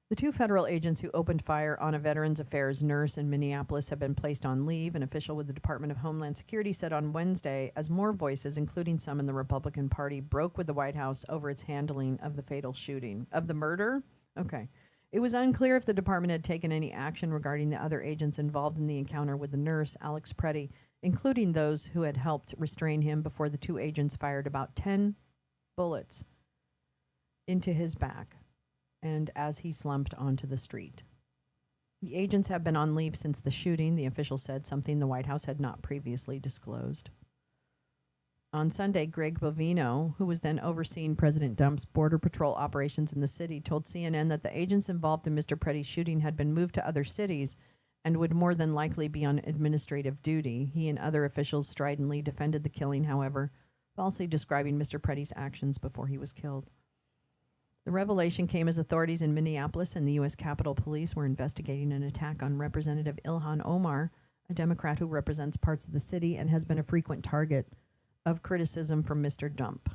The 2 federal agents who opened fire on a Veterans Affairs nurse in Minneapolis have been placed on leave. An official with the Department of Homeland Security said on Wednesday, as more voices, including some in the Republican Party, broke with the White House over its handling of the fatal shooting. Of the murder? Okay. It was unclear if the department had taken any action regarding the other agents involved in the encounter with the nurse, Alex Preddy, including those who had helped restrain him before the 2 agents fired about 10 bullets into his back, and as he slumped onto the street. The agents have been on leave since the shooting, the official said, something the White House had not previously disclosed. On Sunday, Greg Bovine, who was then overseeing President Dump's Border Patrol operations in the city, told CNN that the agents involved in Mr. Preddy's shooting had been moved to other cities and would more than likely be on administrative duty. He and other officials stridently defended the killing, however, falsely describing Mr. Preddy's actions before he was killed. The revelation came as authorities in Minneapolis and the U.S. Capitol Police were investigating an attack on Representative Ilhan Omar, a Democrat who represents parts of the city and has been a frequent target of criticism from Mr. Dump.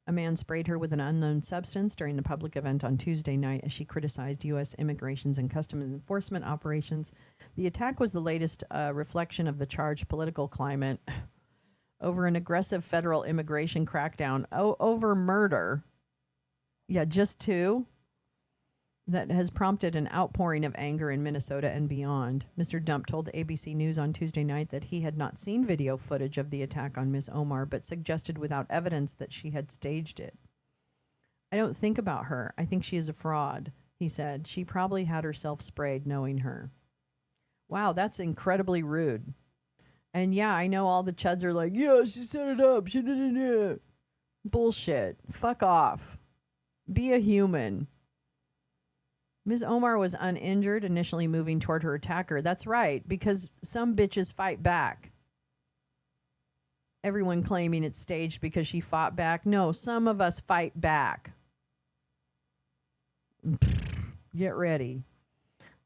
A man sprayed her with an unknown substance during a public event on Tuesday night as she criticized U.S. Immigrations and Customs Enforcement operations. The attack was the latest reflection of the charged political climate over an aggressive federal immigration crackdown over murder. Yeah, just 2. That has prompted an outpouring of anger in Minnesota and beyond. Mr. Dump told ABC News on Tuesday night that he had not seen video footage of the attack on Ms. Omar, but suggested without evidence that she had staged it. I don't think about her. I think she is a fraud, he said. She probably had herself sprayed knowing her. Wow, that's incredibly rude. And yeah, I know all the chuds are like, yeah, she set it up. She did it. Bullshit. Fuck off. Be a human. Ms. Omar was uninjured, initially moving toward her attacker. That's right, because some bitches fight back. Everyone claiming it's staged because she fought back. No, some of us fight back. Get ready.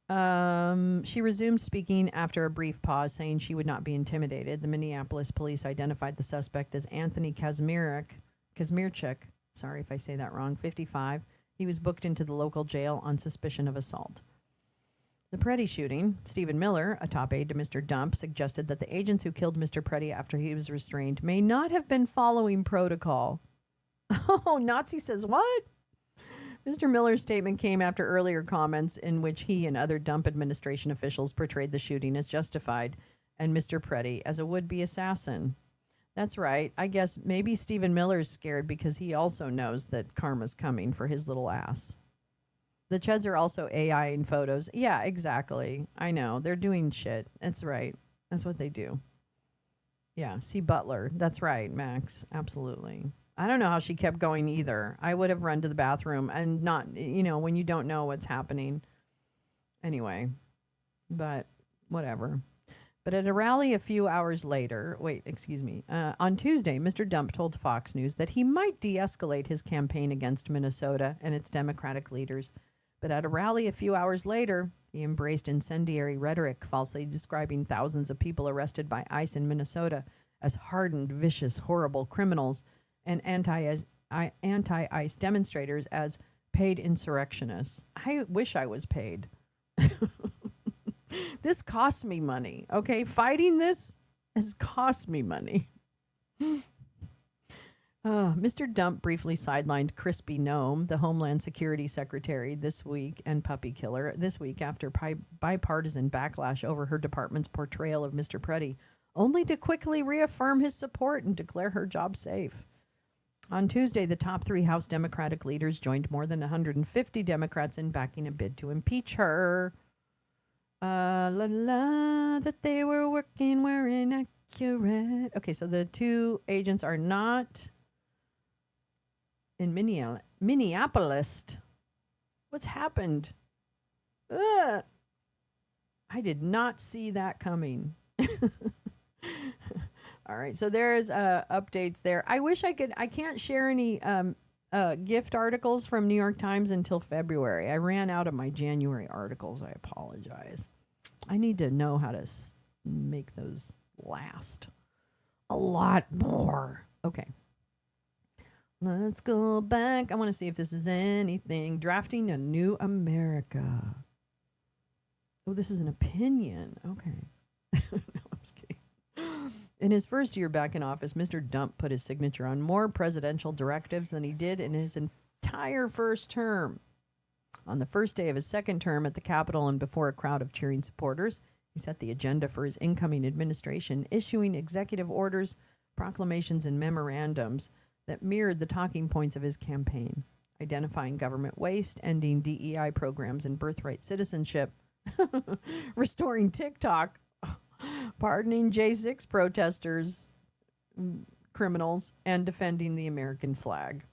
She resumed speaking after a brief pause, saying she would not be intimidated. The Minneapolis police identified the suspect as Anthony Kazmierczuk. Sorry if I say that wrong, 55. He was booked into the local jail on suspicion of assault. The Preddy shooting, Stephen Miller, a top aide to Mr. Dump, suggested that the agents who killed Mr. Preddy after he was restrained may not have been following protocol. Oh, Nazi says what? Mr. Miller's statement came after earlier comments in which he and other Dump administration officials portrayed the shooting as justified and Mr. Preddy as a would-be assassin. That's right. I guess maybe Stephen Miller's scared because he also knows that karma's coming for his little ass. The Cheds are also AI-ing photos. Yeah, exactly. I know. They're doing shit. That's right. That's what they do. Yeah, see Butler. That's right, Max. Absolutely. I don't know how she kept going either. I would have run to the bathroom and not, when you don't know what's happening. Anyway, but whatever. But at a rally a few hours later, on Tuesday, Mr. Dump told Fox News that he might de-escalate his campaign against Minnesota and its Democratic leaders. But at a rally a few hours later, he embraced incendiary rhetoric, falsely describing thousands of people arrested by ICE in Minnesota as hardened, vicious, horrible criminals and anti-ICE demonstrators as paid insurrectionists. I wish I was paid. This costs me money, okay? Fighting this has cost me money. Mr. Dump briefly sidelined Crispy Nome, the Homeland Security Secretary, this week, and puppy killer, this week after bipartisan backlash over her department's portrayal of Mr. Preddy, only to quickly reaffirm his support and declare her job safe. On Tuesday, the top three House Democratic leaders joined more than 150 Democrats in backing a bid to impeach her. That they were working were inaccurate. Okay, so the two agents are not in Minneapolis. What's happened? I did not see that coming. All right, so there's updates there. I wish I could. I can't share any gift articles from New York Times until February. I ran out of my January articles. I apologize. I need to know how to make those last a lot more. Okay. Let's go back. I want to see if this is anything. Drafting a New America. Oh, this is an opinion. Okay. No, I'm just kidding. In his first year back in office, Mr. Dump put his signature on more presidential directives than he did in his entire first term. On the first day of his second term at the Capitol and before a crowd of cheering supporters, he set the agenda for his incoming administration, issuing executive orders, proclamations, and memorandums that mirrored the talking points of his campaign, identifying government waste, ending DEI programs and birthright citizenship, restoring TikTok, pardoning J6 protesters, criminals, and defending the American flag.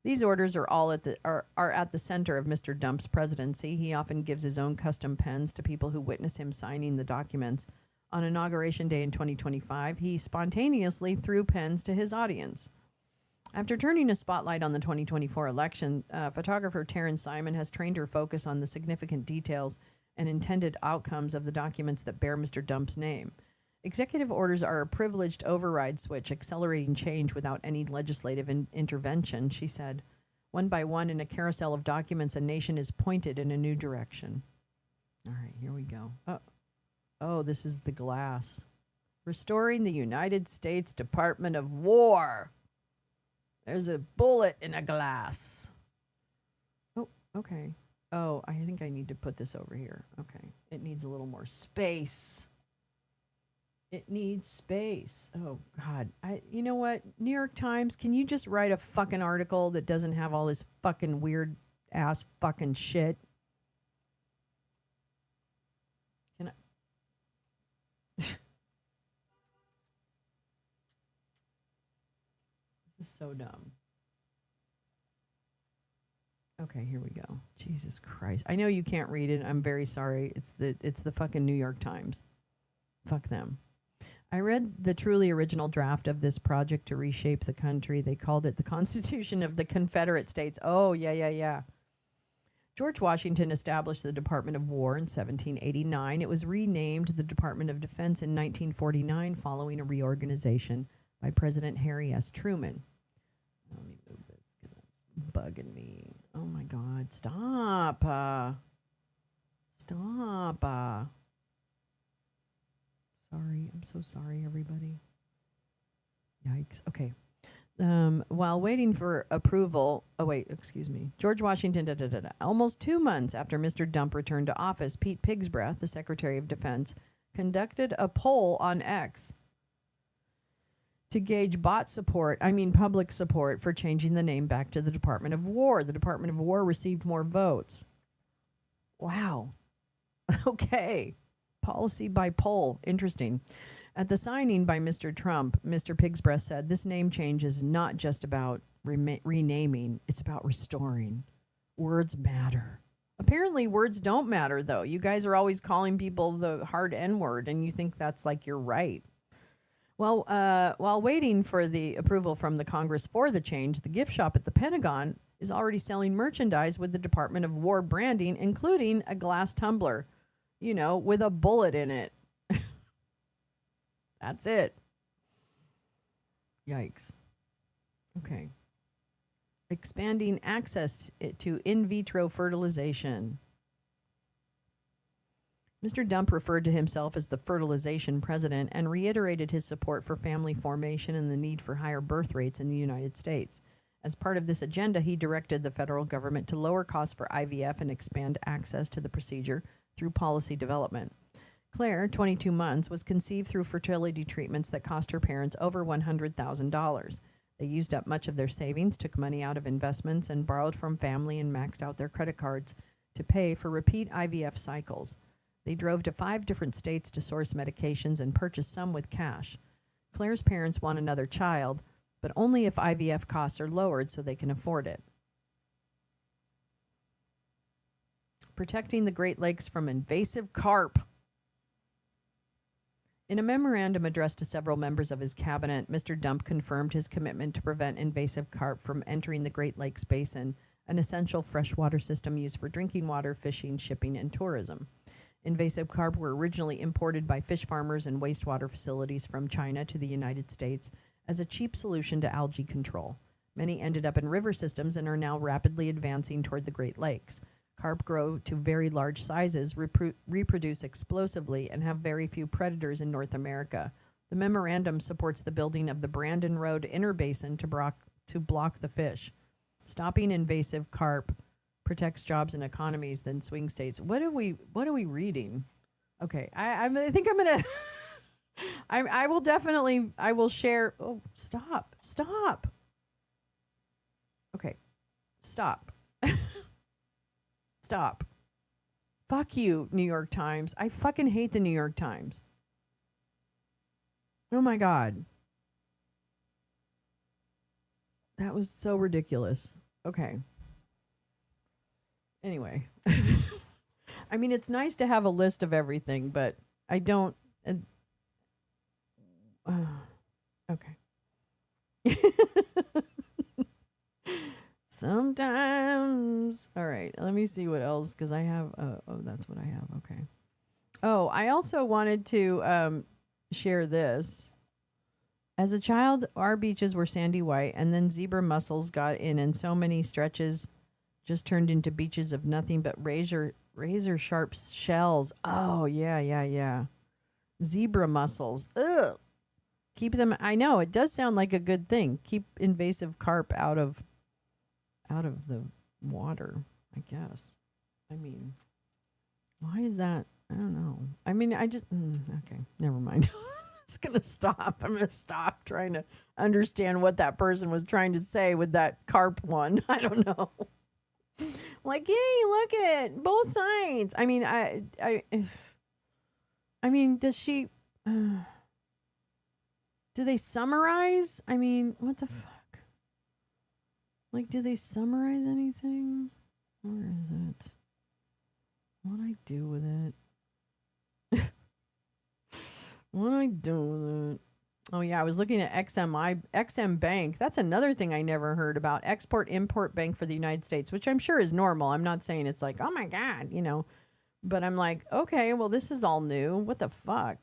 These orders are all at the center of Mr. Dump's presidency. He often gives his own custom pens to people who witness him signing the documents. On Inauguration Day in 2025, he spontaneously threw pens to his audience. After turning a spotlight on the 2024 election, photographer Taryn Simon has trained her focus on the significant details and intended outcomes of the documents that bear Mr. Dump's name. Executive orders are a privileged override switch, accelerating change without any legislative intervention, she said. One by one, in a carousel of documents, a nation is pointed in a new direction. All right, here we go. Oh, this is the glass. Restoring the United States Department of War. There's a bullet in a glass. Oh, okay. Oh, I think I need to put this over here. Okay. It needs a little more space. It needs space. Oh, God. You know what? New York Times, can you just write a fucking article that doesn't have all this fucking weird ass fucking shit? Can I? This is so dumb. Okay, here we go. Jesus Christ. I know you can't read it. I'm very sorry. It's the fucking New York Times. Fuck them. I read the truly original draft of this project to reshape the country. They called it the Constitution of the Confederate States. Oh, yeah. George Washington established the Department of War in 1789. It was renamed the Department of Defense in 1949 following a reorganization by President Harry S. Truman. Let me move this because it's bugging me. Oh my God, stop. Stop. Sorry, I'm so sorry, everybody. Yikes. Okay. While waiting for approval, George Washington, almost 2 months after Mr. Dump returned to office, Pete Pigsbreth, the Secretary of Defense, conducted a poll on X to gauge public support for changing the name back to the Department of War. The Department of War received more votes. Wow. Okay. Policy by poll. Interesting. At the signing by Mr. Trump, Mr. Pigsbreth said, this name change is not just about renaming, it's about restoring. Words matter. Apparently, words don't matter, though. You guys are always calling people the hard N-word, and you think that's like you're right. Well, while waiting for the approval from the Congress for the change, the gift shop at the Pentagon is already selling merchandise with the Department of War branding, including a glass tumbler, with a bullet in it. That's it. Yikes. Okay. Expanding access to in vitro fertilization. Mr. Dump referred to himself as the fertilization president and reiterated his support for family formation and the need for higher birth rates in the United States. As part of this agenda, he directed the federal government to lower costs for IVF and expand access to the procedure through policy development. Claire, 22 months, was conceived through fertility treatments that cost her parents over $100,000. They used up much of their savings, took money out of investments, and borrowed from family and maxed out their credit cards to pay for repeat IVF cycles. They drove to 5 different states to source medications and purchased some with cash. Claire's parents want another child, but only if IVF costs are lowered so they can afford it. Protecting the Great Lakes from invasive carp. In a memorandum addressed to several members of his cabinet, Mr. Dump confirmed his commitment to prevent invasive carp from entering the Great Lakes Basin, an essential freshwater system used for drinking water, fishing, shipping, and tourism. Invasive carp were originally imported by fish farmers and wastewater facilities from China to the United States as a cheap solution to algae control. Many ended up in river systems and are now rapidly advancing toward the Great Lakes. Carp grow to very large sizes, reproduce explosively, and have very few predators in North America. The memorandum supports the building of the Brandon Road Inner Basin to block the fish. Stopping invasive carp protects jobs and economies in swing states. What are we reading? Okay, I think I'm gonna. I will share. Oh, stop. Okay, stop. Stop. Fuck you, New York Times. I fucking hate the New York Times. Oh my God. That was so ridiculous. Okay. Anyway. I mean, it's nice to have a list of everything, but I don't. Okay. Sometimes. All right, let me see what else, because I have, that's what I have, okay. Oh, I also wanted to share this. As a child, our beaches were sandy white, and then zebra mussels got in, and so many stretches just turned into beaches of nothing but razor sharp shells. Oh, yeah. Zebra mussels. Ugh. Keep them, I know, it does sound like a good thing. Keep invasive carp out of the water, I guess. I mean, why is that? I don't know. I mean, okay, never mind. It's going to stop. I'm going to stop trying to understand what that person was trying to say with that carp one. I don't know. Like, yay, look at both sides. I mean, I mean, does she, do they summarize? I mean, what the fuck? Like, do they summarize anything? Where is it? What do I do with it? What do I do with it? Oh, yeah, I was looking at XM Bank. That's another thing I never heard about. Export-Import Bank for the United States, which I'm sure is normal. I'm not saying it's like, oh, my God, But I'm like, okay, well, this is all new. What the fuck?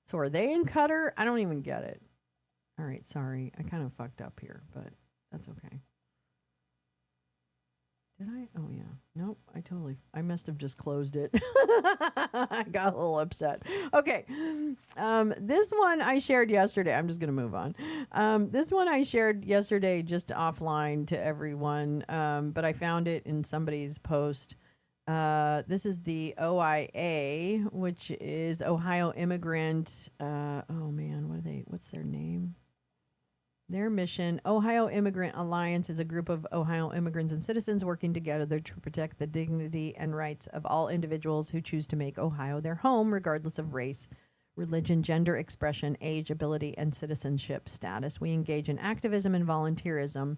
So are they in Qatar? I don't even get it. All right, sorry. I kind of fucked up here, but that's okay. Did I? Oh, yeah. Nope, I must have just closed it. I got a little upset. Okay. This one I shared yesterday. I'm just going to move on. This one I shared yesterday just offline to everyone, but I found it in somebody's post. This is the OIA, which is Ohio Immigrant. Oh, man, what's their name? Their mission, Ohio Immigrant Alliance, is a group of Ohio immigrants and citizens working together to protect the dignity and rights of all individuals who choose to make Ohio their home, regardless of race, religion, gender expression, age, ability, and citizenship status. We engage in activism and volunteerism.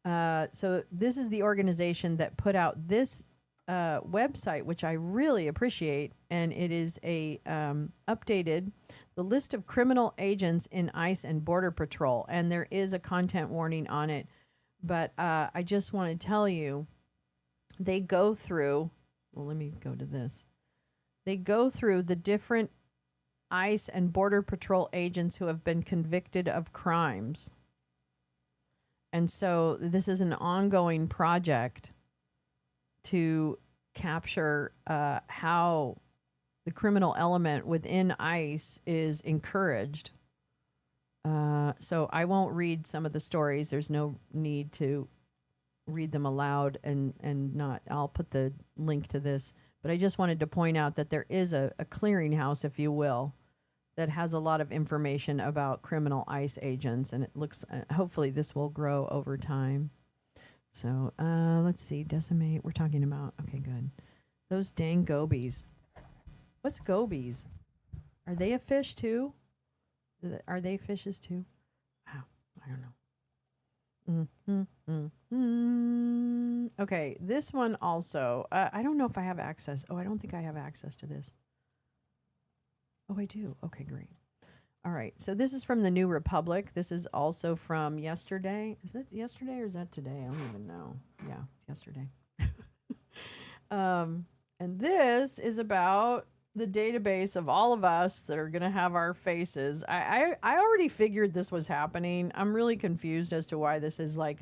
So this is the organization that put out this website, which I really appreciate, and it is a updated the list of criminal agents in ICE and Border Patrol, and there is a content warning on it. But I just want to tell you, they go through. Well, let me go to this. They go through the different ICE and Border Patrol agents who have been convicted of crimes, and so this is an ongoing project to capture how the criminal element within ICE is encouraged. So I won't read some of the stories. There's no need to read them aloud and not. I'll put the link to this. But I just wanted to point out that there is a clearinghouse, if you will, that has a lot of information about criminal ICE agents. And it looks, hopefully this will grow over time. So let's see, decimate. We're talking about, okay, good. Those dang gobies. What's gobies? Are they a fish too? Are they fishes too? Wow, I don't know. Okay, this one also. I don't know if I have access. Oh, I don't think I have access to this. Oh, I do. Okay, great. All right, so this is from the New Republic. This is also from yesterday. Is it yesterday or is that today? I don't even know. Yeah, yesterday. And this is about the database of all of us that are going to have our faces. I already figured this was happening. I'm really confused as to why this is like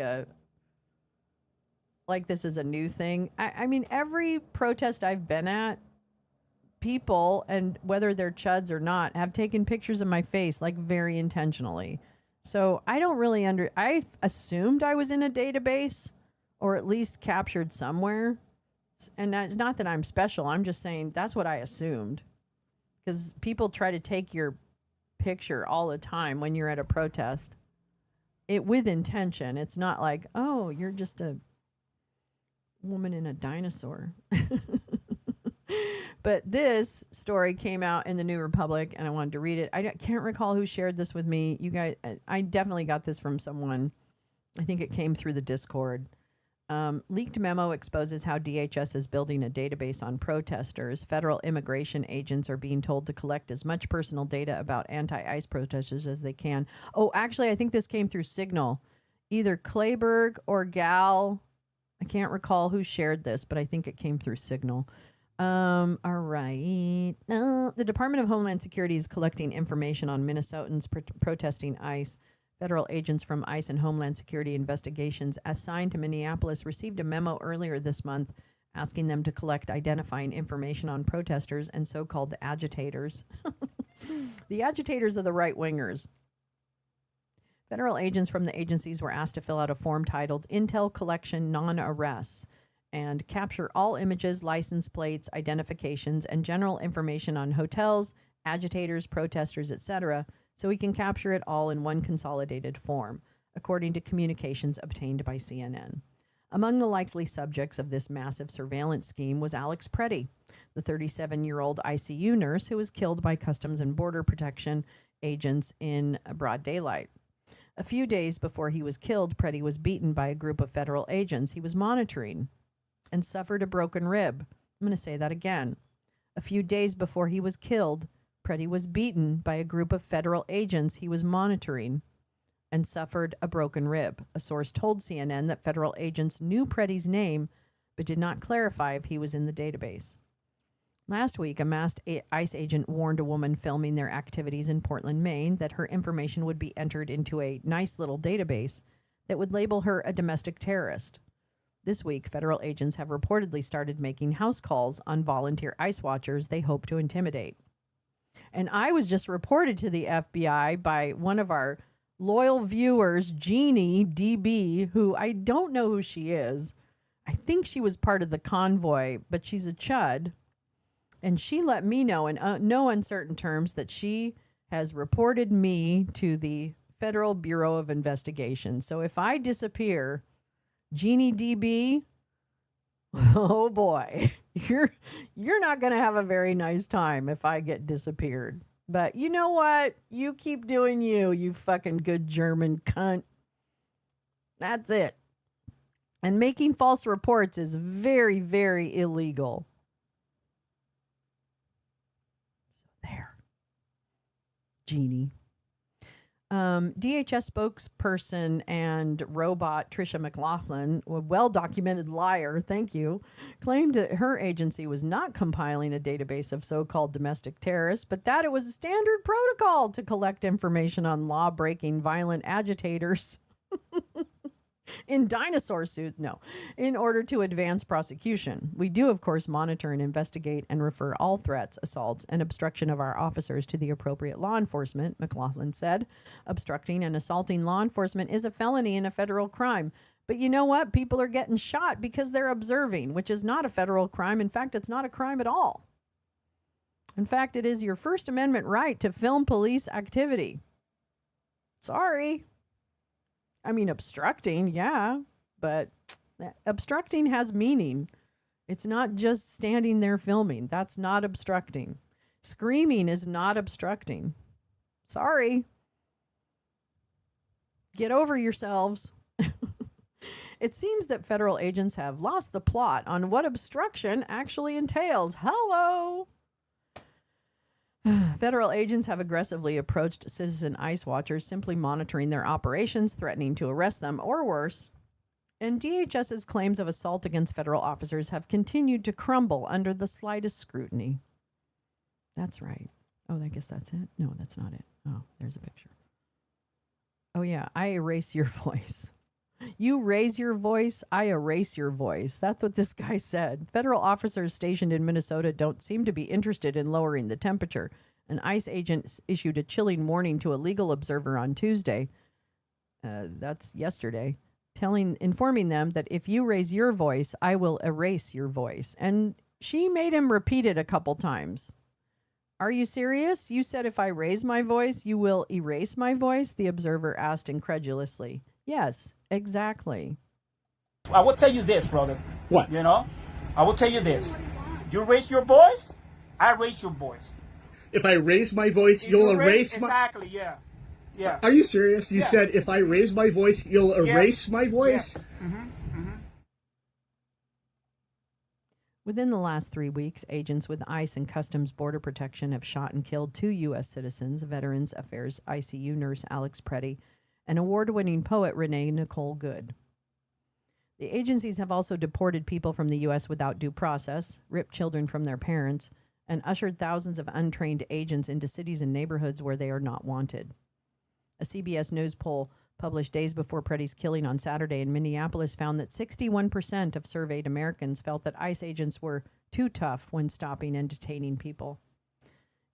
this is a new thing. I mean, every protest I've been at, people, and whether they're chuds or not, have taken pictures of my face, like very intentionally. So I don't really I assumed I was in a database or at least captured somewhere. And it's not that I'm special. I'm just saying that's what I assumed. Because people try to take your picture all the time when you're at a protest. With intention. It's not like, oh, you're just a woman in a dinosaur. But this story came out in the New Republic, and I wanted to read it. I can't recall who shared this with me. You guys, I definitely got this from someone. I think it came through the Discord. Leaked memo exposes how DHS is building a database on protesters. Federal immigration agents are being told to collect as much personal data about anti-ICE protesters as they can. Oh, actually, I think this came through Signal. Either Clayburgh or Gal. I can't recall who shared this, but I think it came through Signal. All right. The Department of Homeland Security is collecting information on Minnesotans protesting ICE. Federal agents from ICE and Homeland Security investigations assigned to Minneapolis received a memo earlier this month asking them to collect identifying information on protesters and so-called agitators. The agitators are the right-wingers. Federal agents from the agencies were asked to fill out a form titled Intel Collection Non-Arrests and capture all images, license plates, identifications, and general information on hotels, agitators, protesters, etc., so we can capture it all in one consolidated form, according to communications obtained by CNN. Among the likely subjects of this massive surveillance scheme was Alex Preddy, the 37-year-old ICU nurse who was killed by Customs and Border Protection agents in broad daylight. A few days before he was killed, Preddy was beaten by a group of federal agents he was monitoring and suffered a broken rib. I'm going to say that again. A few days before he was killed, Preddy was beaten by a group of federal agents he was monitoring and suffered a broken rib. A source told CNN that federal agents knew Preddy's name but did not clarify if he was in the database. Last week, a masked ICE agent warned a woman filming their activities in Portland, Maine, that her information would be entered into a nice little database that would label her a domestic terrorist. This week, federal agents have reportedly started making house calls on volunteer ICE watchers they hope to intimidate. And I was just reported to the FBI by one of our loyal viewers, Jeannie DB, who I don't know who she is. I think she was part of the convoy, but she's a chud. And she let me know in no uncertain terms that she has reported me to the Federal Bureau of Investigation. So if I disappear, Jeannie DB, oh boy, you're not going to have a very nice time if I get disappeared. But you know what? You keep doing you fucking good German cunt. That's it. And making false reports is very, very illegal. Jeannie. DHS spokesperson and robot Tricia McLaughlin, a well-documented liar, thank you, claimed that her agency was not compiling a database of so-called domestic terrorists, but that it was a standard protocol to collect information on law-breaking violent agitators in dinosaur suits, in order to advance prosecution. We do, of course, monitor and investigate and refer all threats, assaults, and obstruction of our officers to the appropriate law enforcement, McLaughlin said. Obstructing and assaulting law enforcement is a felony and a federal crime. But you know what? People are getting shot because they're observing, which is not a federal crime. In fact, it's not a crime at all. In fact, it is your First Amendment right to film police activity. Sorry. I mean, obstructing, yeah, but obstructing has meaning. It's not just standing there filming. That's not obstructing. Screaming is not obstructing. Sorry. Get over yourselves. It seems that federal agents have lost the plot on what obstruction actually entails. Hello. Federal agents have aggressively approached citizen ICE watchers, simply monitoring their operations, threatening to arrest them, or worse. And DHS's claims of assault against federal officers have continued to crumble under the slightest scrutiny. That's right. Oh, I guess that's it? No, that's not it. Oh, there's a picture. Oh, yeah, I erase your voice. You raise your voice, I erase your voice. That's what this guy said. Federal officers stationed in Minnesota don't seem to be interested in lowering the temperature. An ICE agent issued a chilling warning to a legal observer on Tuesday. That's yesterday. Informing them that if you raise your voice, I will erase your voice. And she made him repeat it a couple times. Are you serious? You said if I raise my voice, you will erase my voice? The observer asked incredulously. Yes, exactly. I will tell you this, brother. What? You know, I will tell you this. You raise your voice, I raise your voice. If I raise my voice, you'll erase my... Exactly, yeah. Yeah. Are you serious? You said if I raise my voice, you'll erase my voice? Yeah. Mm-hmm. Within the last 3 weeks, agents with ICE and Customs Border Protection have shot and killed 2 U.S. citizens, Veterans Affairs ICU nurse Alex Preddy and award-winning poet Renee Nicole Good. The agencies have also deported people from the U.S. without due process, ripped children from their parents, and ushered thousands of untrained agents into cities and neighborhoods where they are not wanted. A CBS News poll published days before Preddy's killing on Saturday in Minneapolis found that 61% of surveyed Americans felt that ICE agents were too tough when stopping and detaining people.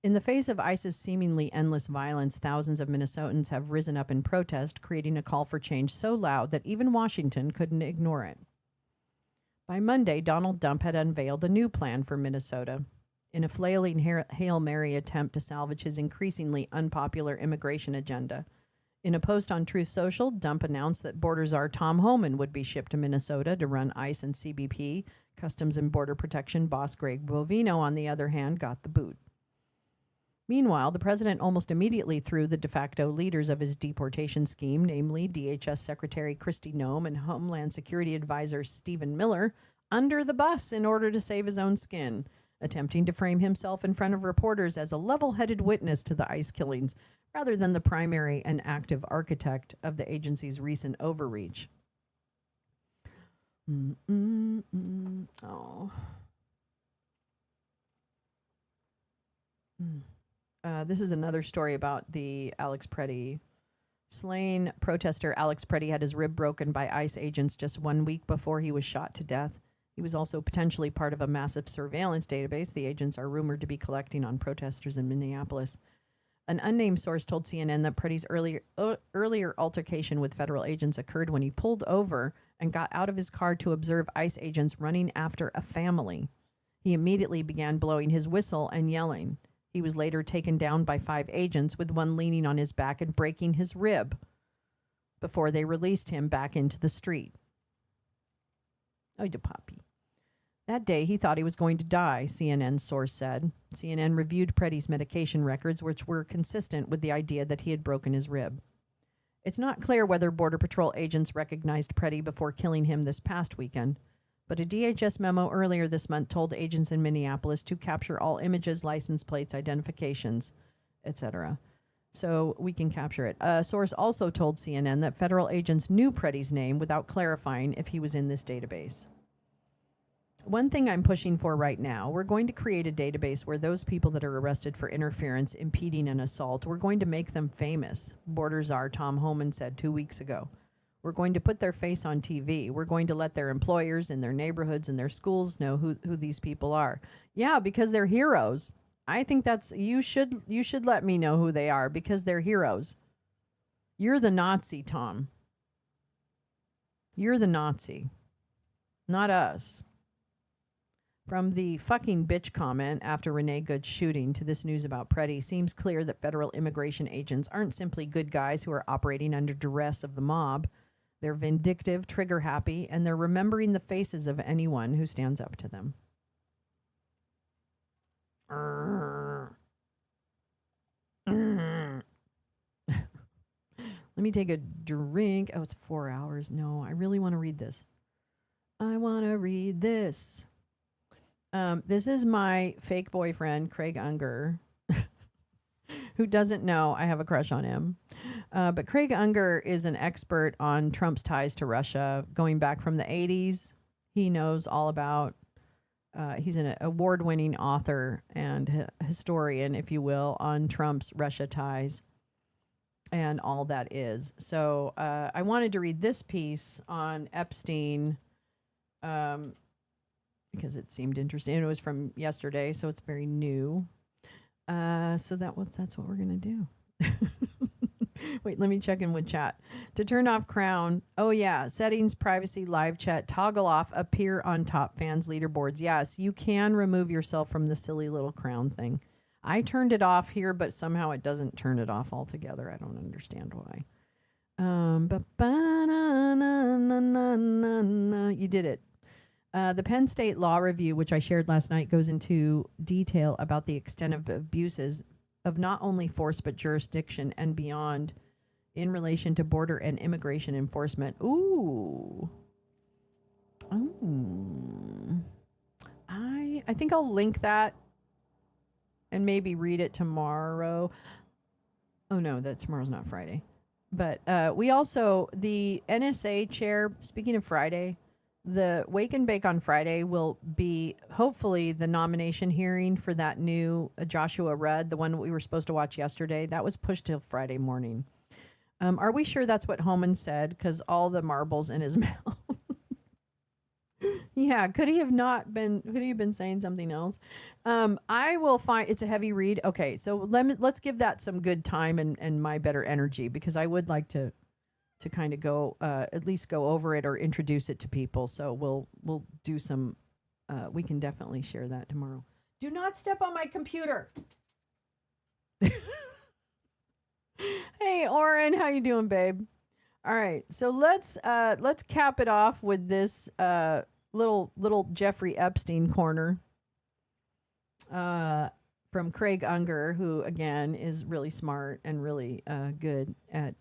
In the face of ICE's seemingly endless violence, thousands of Minnesotans have risen up in protest, creating a call for change so loud that even Washington couldn't ignore it. By Monday, Donald Trump had unveiled a new plan for Minnesota. In a flailing Hail Mary attempt to salvage his increasingly unpopular immigration agenda. In a post on Truth Social, Trump announced that border czar Tom Homan would be shipped to Minnesota to run ICE and CBP. Customs and Border Protection boss Greg Bovine, on the other hand, got the boot. Meanwhile, the president almost immediately threw the de facto leaders of his deportation scheme, namely DHS Secretary Kristi Noem and Homeland Security Advisor Stephen Miller, under the bus in order to save his own skin. attempting to frame himself in front of reporters as a level-headed witness to the ICE killings rather than the primary and active architect of the agency's recent overreach. Oh. This is another story about the Alex Preddy. Slain protester Alex Preddy had his rib broken by ICE agents just 1 week before he was shot to death. He was also potentially part of a massive surveillance database the agents are rumored to be collecting on protesters in Minneapolis. An unnamed source told CNN that Preddy's earlier altercation with federal agents occurred when he pulled over and got out of his car to observe ICE agents running after a family. He immediately began blowing his whistle and yelling. He was later taken down by 5 agents, with one leaning on his back and breaking his rib, before they released him back into the street. Oh, you puppy. That day, he thought he was going to die, CNN's source said. CNN reviewed Preddy's medication records, which were consistent with the idea that he had broken his rib. It's not clear whether Border Patrol agents recognized Preddy before killing him this past weekend, but a DHS memo earlier this month told agents in Minneapolis to capture all images, license plates, identifications, etc. So we can capture it. A source also told CNN that federal agents knew Preddy's name without clarifying if he was in this database. One thing I'm pushing for right now, we're going to create a database where those people that are arrested for interference, impeding an assault, we're going to make them famous. Border Czar Tom Homan said 2 weeks ago. We're going to put their face on TV. We're going to let their employers in their neighborhoods and their schools know who these people are. Yeah, because they're heroes. I think that's, you should let me know who they are because they're heroes. You're the Nazi, Tom. You're the Nazi, not us. From the fucking bitch comment after Renee Good's shooting to this news about Preddy, seems clear that federal immigration agents aren't simply good guys who are operating under duress of the mob. They're vindictive, trigger-happy, and they're remembering the faces of anyone who stands up to them. Let me take a drink. Oh, it's 4 hours. No, I really want to read this. I want to read this. This is my fake boyfriend, Craig Unger, who doesn't know I have a crush on him. But Craig Unger is an expert on Trump's ties to Russia going back from the 80s. He knows all about, he's an award-winning author and historian, if you will, on Trump's Russia ties and all that is. So I wanted to read this piece on Epstein because it seemed interesting. And it was from yesterday, so it's very new. So that's what we're going to do. Wait, let me check in with chat. To turn off Crown, oh yeah, settings, privacy, live chat, toggle off, appear on top fans leaderboards. Yes, you can remove yourself from the silly little Crown thing. I turned it off here, but somehow it doesn't turn it off altogether. I don't understand why. You did it. The Penn State Law Review, which I shared last night, goes into detail about the extent of abuses of not only force but jurisdiction and beyond in relation to border and immigration enforcement. Ooh. I think I'll link that and maybe read it tomorrow. Oh no, tomorrow's not Friday. But we also, the NSA chair, speaking of Friday, the Wake and Bake on Friday will be hopefully the nomination hearing for that new Joshua Rudd, the one we were supposed to watch yesterday. That was pushed till Friday morning. Are we sure that's what Homan said? Because all the marbles in his mouth. Yeah, could he have been saying something else? I will find, it's a heavy read. Okay, so let's give that some good time and my better energy, because I would like to kind of go, at least go over it or introduce it to people. So we'll do some, we can definitely share that tomorrow. Do not step on my computer. Hey, Oren, how you doing, babe? All right, so let's cap it off with this little Jeffrey Epstein corner from Craig Unger, who again is really smart and really good at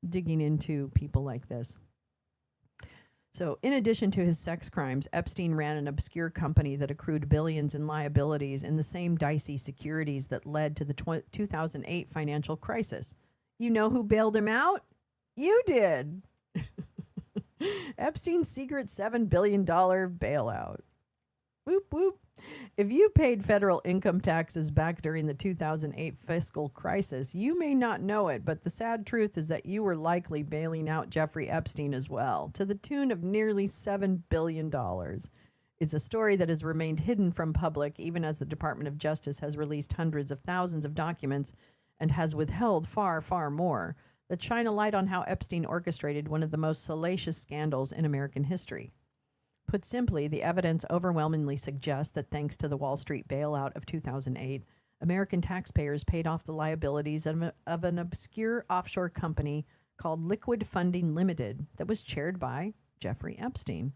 digging into people like this. So, in addition to his sex crimes, Epstein ran an obscure company that accrued billions in liabilities in the same dicey securities that led to the 2008 financial crisis. You know who bailed him out? You did. Epstein's secret $7 billion bailout. Whoop, whoop. If you paid federal income taxes back during the 2008 fiscal crisis, you may not know it, but the sad truth is that you were likely bailing out Jeffrey Epstein as well, to the tune of nearly $7 billion. It's a story that has remained hidden from public, even as the Department of Justice has released hundreds of thousands of documents and has withheld far, far more that shine a light on how Epstein orchestrated one of the most salacious scandals in American history. Put simply, the evidence overwhelmingly suggests that thanks to the Wall Street bailout of 2008, American taxpayers paid off the liabilities of an obscure offshore company called Liquid Funding Limited that was chaired by Jeffrey Epstein.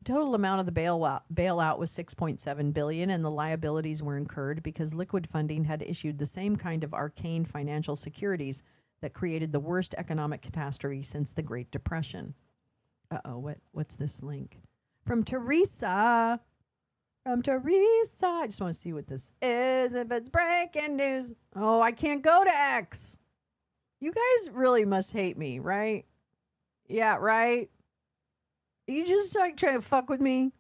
The total amount of the bailout was $6.7 billion, and the liabilities were incurred because Liquid Funding had issued the same kind of arcane financial securities that created the worst economic catastrophe since the Great Depression. What's this link? From Teresa. I just want to see what this is. If it's breaking news. Oh, I can't go to X. You guys really must hate me, right? Yeah, right? You just like trying to fuck with me?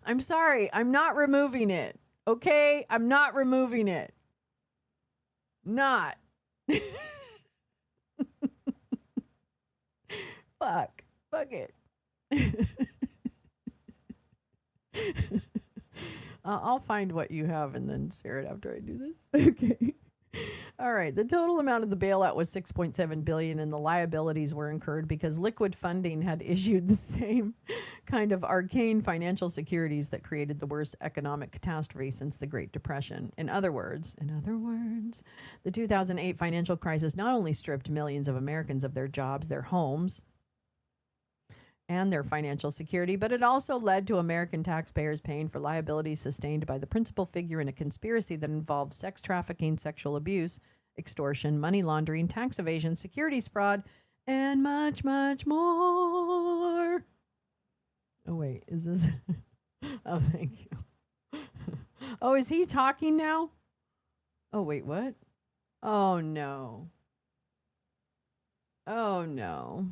I'm sorry. I'm not removing it. Okay? I'm not removing it. Not. Fuck it. I'll find what you have and then share it after I do this. Okay. All right. The total amount of the bailout was $6.7 billion, and the liabilities were incurred because Liquid Funding had issued the same kind of arcane financial securities that created the worst economic catastrophe since the Great Depression. In other words, the 2008 financial crisis not only stripped millions of Americans of their jobs, their homes, and their financial security, but it also led to American taxpayers paying for liabilities sustained by the principal figure in a conspiracy that involved sex trafficking, sexual abuse, extortion, money laundering, tax evasion, securities fraud, and much, much more. Oh, wait, is this? Oh, thank you. Oh, is he talking now? Oh, wait, what? Oh, no. Oh, no.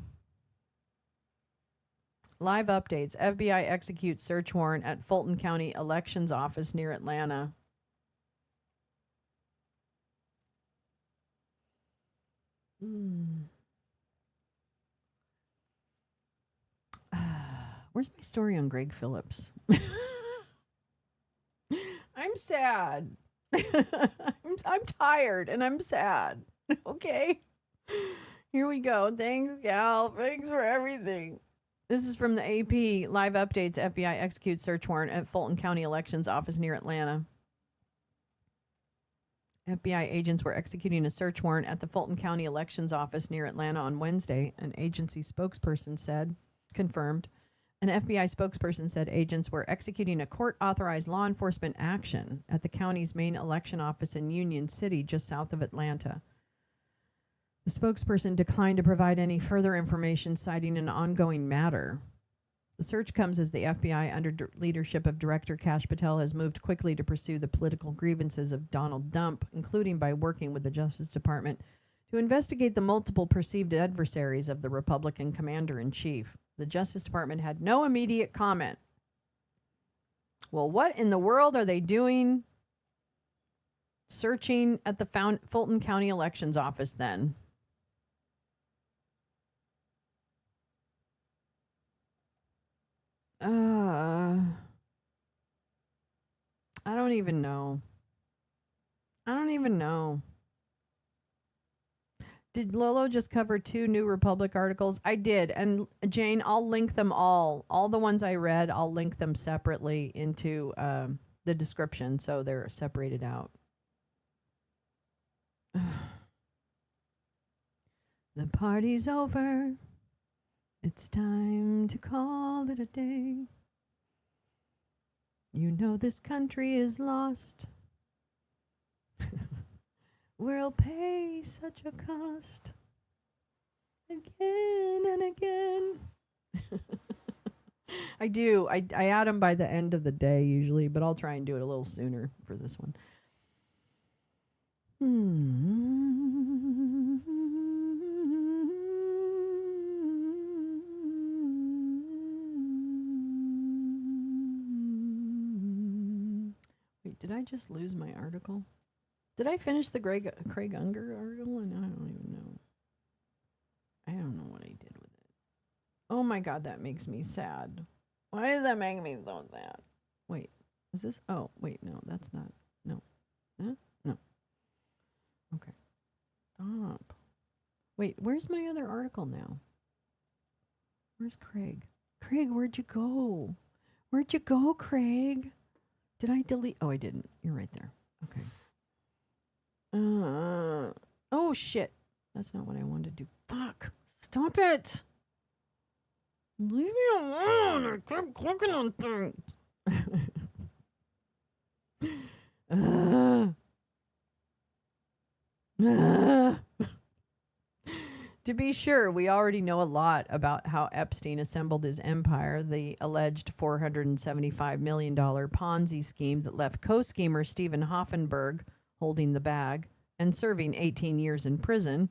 Live updates. FBI executes search warrant at Fulton County Elections Office near Atlanta. Where's my story on Greg Phillips? I'm sad. I'm tired and I'm sad. Okay. Here we go. Thanks, Gal. Thanks for everything. This is from the AP. Live updates. FBI executes search warrant at Fulton County Elections Office near Atlanta. FBI agents were executing a search warrant at the Fulton County Elections Office near Atlanta on Wednesday, an agency spokesperson confirmed. An FBI spokesperson said agents were executing a court-authorized law enforcement action at the county's main election office in Union City, just south of Atlanta. The spokesperson declined to provide any further information, citing an ongoing matter. The search comes as the FBI, under leadership of Director Kash Patel, has moved quickly to pursue the political grievances of Donald Trump, including by working with the Justice Department to investigate the multiple perceived adversaries of the Republican commander-in-chief. The Justice Department had no immediate comment. Well, what in the world are they doing searching at the Fulton County Elections Office then? I don't even know. Did Lolo just cover 2 New Republic articles? I did. And Jane, I'll link them all. All the ones I read, I'll link them separately into the description so they're separated out. The party's over. It's time to call it a day. You know this country is lost. We'll pay such a cost. again and again. I do. I add them by the end of the day usually, but I'll try and do it a little sooner for this one. Wait, did I just lose my article? Did I finish the Craig Unger article? And I don't even know. I don't know what I did with it. Oh my God, that makes me sad. Why does that make me so sad? Wait, is this? Oh, wait, no, that's not. No. Huh? No. Okay. Stop. Wait, where's my other article now? Where's Craig? Craig, where'd you go? Where'd you go, Craig? Did I delete? Oh, I didn't. You're right there. Okay. Oh, shit. That's not what I wanted to do. Fuck. Stop it. Leave me alone. I keep clicking on things. To be sure, we already know a lot about how Epstein assembled his empire, the alleged $475 million Ponzi scheme that left co-schemer Stephen Hoffenberg holding the bag and serving 18 years in prison.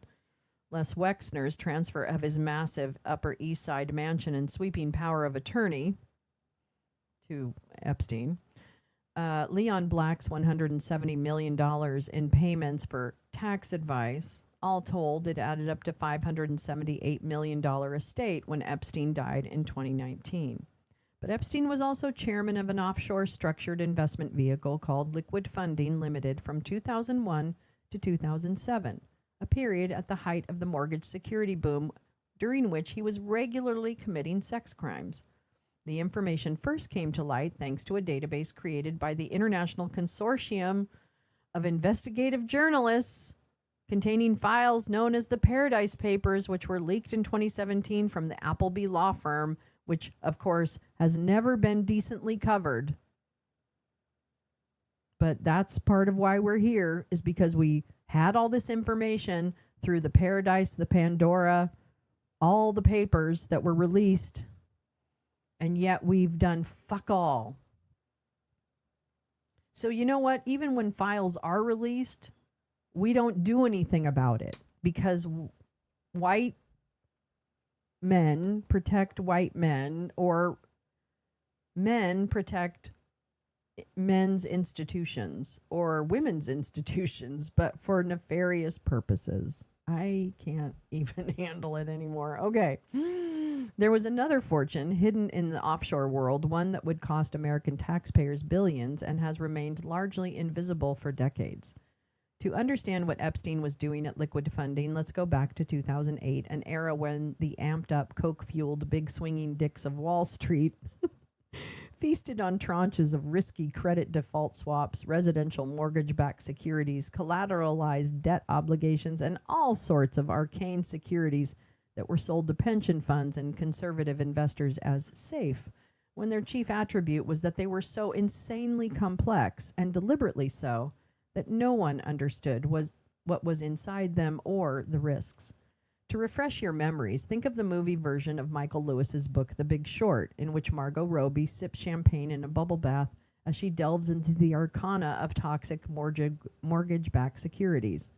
Les Wexner's transfer of his massive Upper East Side mansion and sweeping power of attorney to Epstein. Leon Black's $170 million in payments for tax advice. All told, it added up to $578 million estate when Epstein died in 2019. But Epstein was also chairman of an offshore structured investment vehicle called Liquid Funding Limited from 2001 to 2007, a period at the height of the mortgage security boom during which he was regularly committing sex crimes. The information first came to light thanks to a database created by the International Consortium of Investigative Journalists containing files known as the Paradise Papers, which were leaked in 2017 from the Appleby law firm, which, of course, has never been decently covered. But that's part of why we're here, is because we had all this information through the Paradise, the Pandora, all the papers that were released, and yet we've done fuck all. So you know what? Even when files are released, we don't do anything about it because white men protect white men, or men protect men's institutions or women's institutions, but for nefarious purposes. I can't even handle it anymore. Okay. There was another fortune hidden in the offshore world, one that would cost American taxpayers billions and has remained largely invisible for decades. To understand what Epstein was doing at Liquid Funding, let's go back to 2008, an era when the amped-up, coke-fueled, big swinging dicks of Wall Street feasted on tranches of risky credit default swaps, residential mortgage-backed securities, collateralized debt obligations, and all sorts of arcane securities that were sold to pension funds and conservative investors as safe, when their chief attribute was that they were so insanely complex, and deliberately so, that no one understood what was inside them or the risks. To refresh your memories, think of the movie version of Michael Lewis's book, The Big Short, in which Margot Robbie sips champagne in a bubble bath as she delves into the arcana of toxic mortgage-backed securities.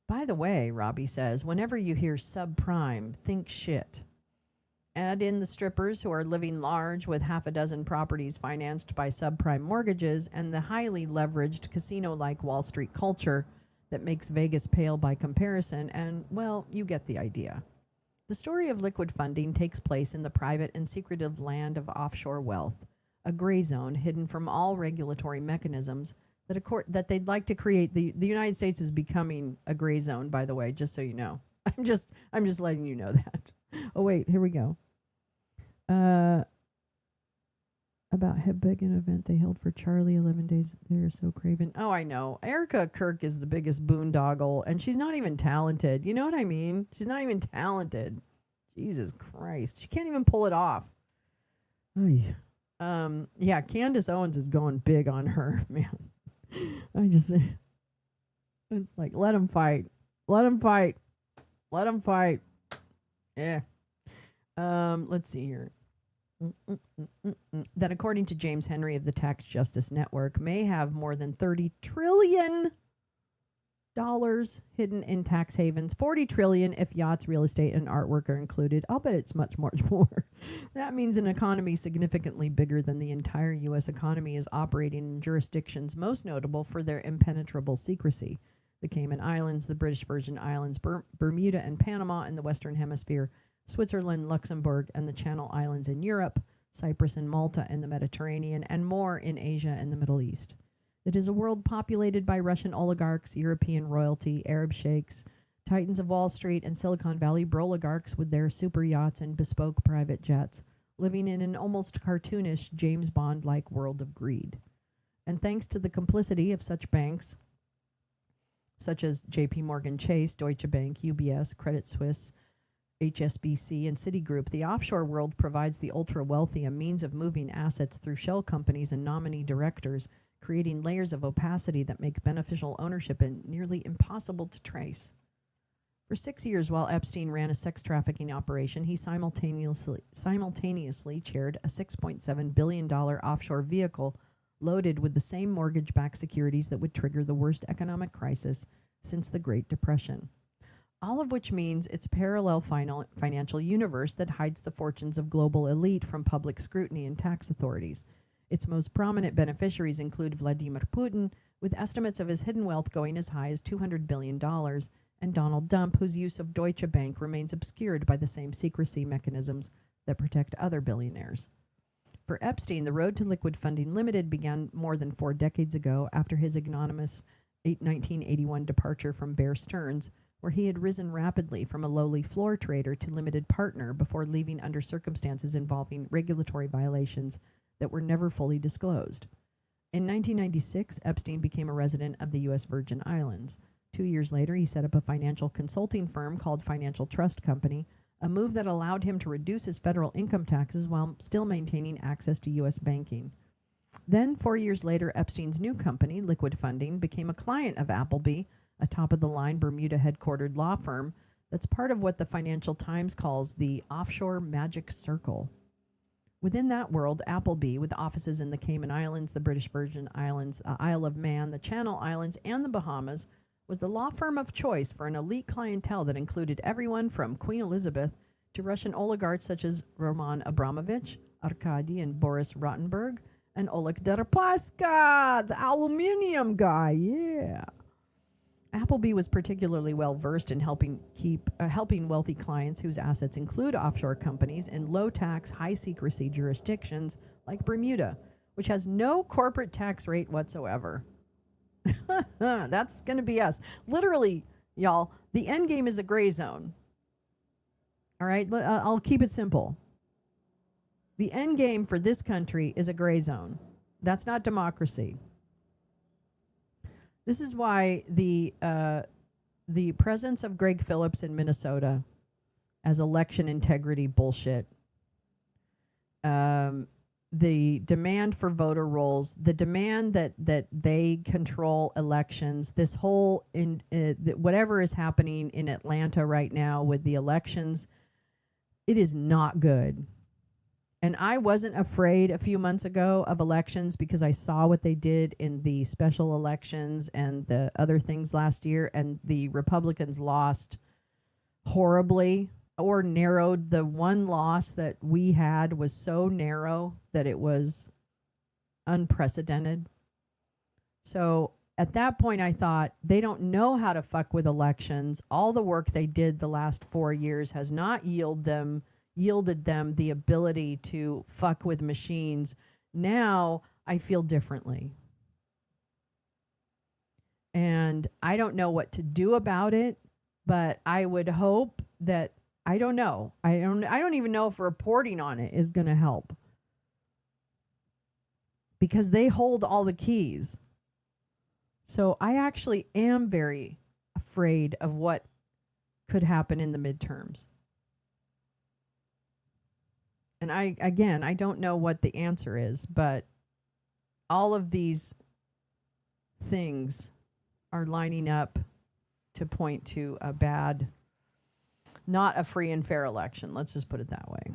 By the way, Robbie says, whenever you hear subprime, think shit. Add in the strippers who are living large with half a dozen properties financed by subprime mortgages and the highly leveraged casino-like Wall Street culture that makes Vegas pale by comparison, and, well, you get the idea. The story of Liquid Funding takes place in the private and secretive land of offshore wealth, a gray zone hidden from all regulatory mechanisms that they'd like to create. The United States is becoming a gray zone, by the way, just so you know. I'm just letting you know that. Oh, wait, here we go. About how big an event they held for Charlie, 11 days. They're so craven. Oh, I know. Erica Kirk is the biggest boondoggle, and she's not even talented. You know what I mean? She's not even talented. Jesus Christ. She can't even pull it off. Yeah, Candace Owens is going big on her, man. It's like, let him fight. Let him fight. Let him fight. Let's see here. That according to James Henry of the Tax Justice Network, may have more than $30 trillion hidden in tax havens. 40 trillion if yachts, real estate, and artwork are included. I'll bet it's much more. That means an economy significantly bigger than the entire U.S. economy is operating in jurisdictions most notable for their impenetrable secrecy: the Cayman Islands, the British Virgin Islands, Bermuda and Panama in the Western Hemisphere, Switzerland, Luxembourg, and the Channel Islands in Europe, Cyprus and Malta in the Mediterranean, and more in Asia and the Middle East. It is a world populated by Russian oligarchs, European royalty, Arab sheikhs, titans of Wall Street, and Silicon Valley broligarchs with their super yachts and bespoke private jets, living in an almost cartoonish James Bond-like world of greed. And thanks to the complicity of such banks, such as J.P. Morgan Chase, Deutsche Bank, UBS, Credit Suisse, HSBC, and Citigroup, the offshore world provides the ultra-wealthy a means of moving assets through shell companies and nominee directors, creating layers of opacity that make beneficial ownership nearly impossible to trace. For 6 years, while Epstein ran a sex trafficking operation, he simultaneously chaired a $6.7 billion offshore vehicle loaded with the same mortgage-backed securities that would trigger the worst economic crisis since the Great Depression. All of which means it's a parallel financial universe that hides the fortunes of global elite from public scrutiny and tax authorities. Its most prominent beneficiaries include Vladimir Putin, with estimates of his hidden wealth going as high as $200 billion, and Donald Trump, whose use of Deutsche Bank remains obscured by the same secrecy mechanisms that protect other billionaires. For Epstein, the road to Liquid Funding Limited began more than 4 decades ago after his ignominious 1981 departure from Bear Stearns, where he had risen rapidly from a lowly floor trader to limited partner before leaving under circumstances involving regulatory violations that were never fully disclosed. In 1996, Epstein became a resident of the U.S. Virgin Islands. 2 years later, he set up a financial consulting firm called Financial Trust Company, a move that allowed him to reduce his federal income taxes while still maintaining access to U.S. banking. Then, 4 years later, Epstein's new company, Liquid Funding, became a client of Appleby, a top-of-the-line Bermuda-headquartered law firm that's part of what the Financial Times calls the offshore magic circle. Within that world, Appleby, with offices in the Cayman Islands, the British Virgin Islands, Isle of Man, the Channel Islands, and the Bahamas, was the law firm of choice for an elite clientele that included everyone from Queen Elizabeth to Russian oligarchs such as Roman Abramovich, Arkady and Boris Rottenberg, and Oleg Deripaska, the aluminium guy, yeah. Appleby was particularly well-versed in helping wealthy clients whose assets include offshore companies in low-tax, high-secrecy jurisdictions like Bermuda, which has no corporate tax rate whatsoever. That's going to be us. Literally, y'all, the end game is a gray zone. All right? I'll keep it simple. The end game for this country is a gray zone. That's not democracy. This is why the presence of Greg Phillips in Minnesota as election integrity bullshit, the demand for voter rolls, the demand that they control elections, this whole whatever is happening in Atlanta right now with the elections, it is not good. And I wasn't afraid a few months ago of elections because I saw what they did in the special elections and the other things last year, and the Republicans lost horribly or narrowed. The one loss that we had was so narrow that it was unprecedented. So at that point, I thought, they don't know how to fuck with elections. All the work they did the last 4 years has not yielded them the ability to fuck with machines. Now I feel differently. And I don't know what to do about it, but I would hope that, I don't know. I don't even know if reporting on it is going to help. Because they hold all the keys. So I actually am very afraid of what could happen in the midterms. And I don't know what the answer is, but all of these things are lining up to point to a bad not a free and fair election. Let's just put it that way.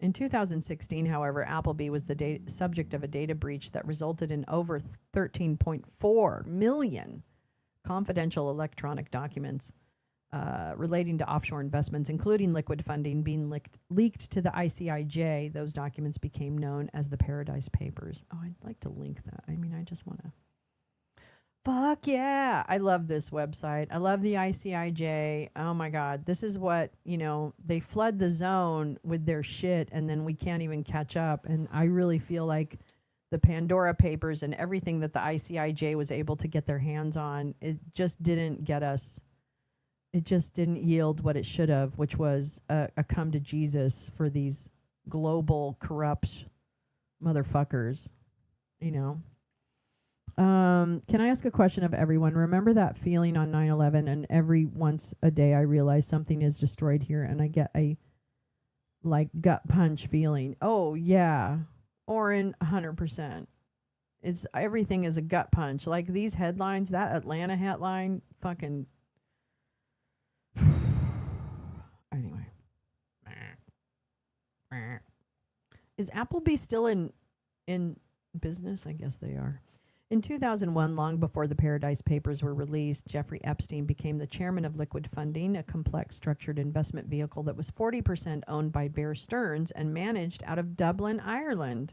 In 2016, however, Appleby was the subject of a data breach that resulted in over 13.4 million confidential electronic documents relating to offshore investments, including liquid funding, being leaked to the ICIJ. Those documents became known as the Paradise Papers. Oh, I'd like to link that. I mean, I just want to. Fuck yeah. I love this website. I love the ICIJ. Oh my God. This is what, they flood the zone with their shit and then we can't even catch up. And I really feel like the Pandora Papers and everything that the ICIJ was able to get their hands on, it just didn't get us. It just didn't yield what it should have, which was a come to Jesus for these global corrupt motherfuckers, Can I ask a question of everyone? Remember that feeling on 9/11 and every once a day I realize something is destroyed here and I get a gut punch feeling. Oh yeah. Or in 100%. It's everything is a gut punch. Like these headlines, that Atlanta headline, fucking anyway. Is Appleby still in business? I guess they are. In 2001, long before the Paradise Papers were released, Jeffrey Epstein became the chairman of Liquid Funding, a complex structured investment vehicle that was 40% owned by Bear Stearns and managed out of Dublin, Ireland.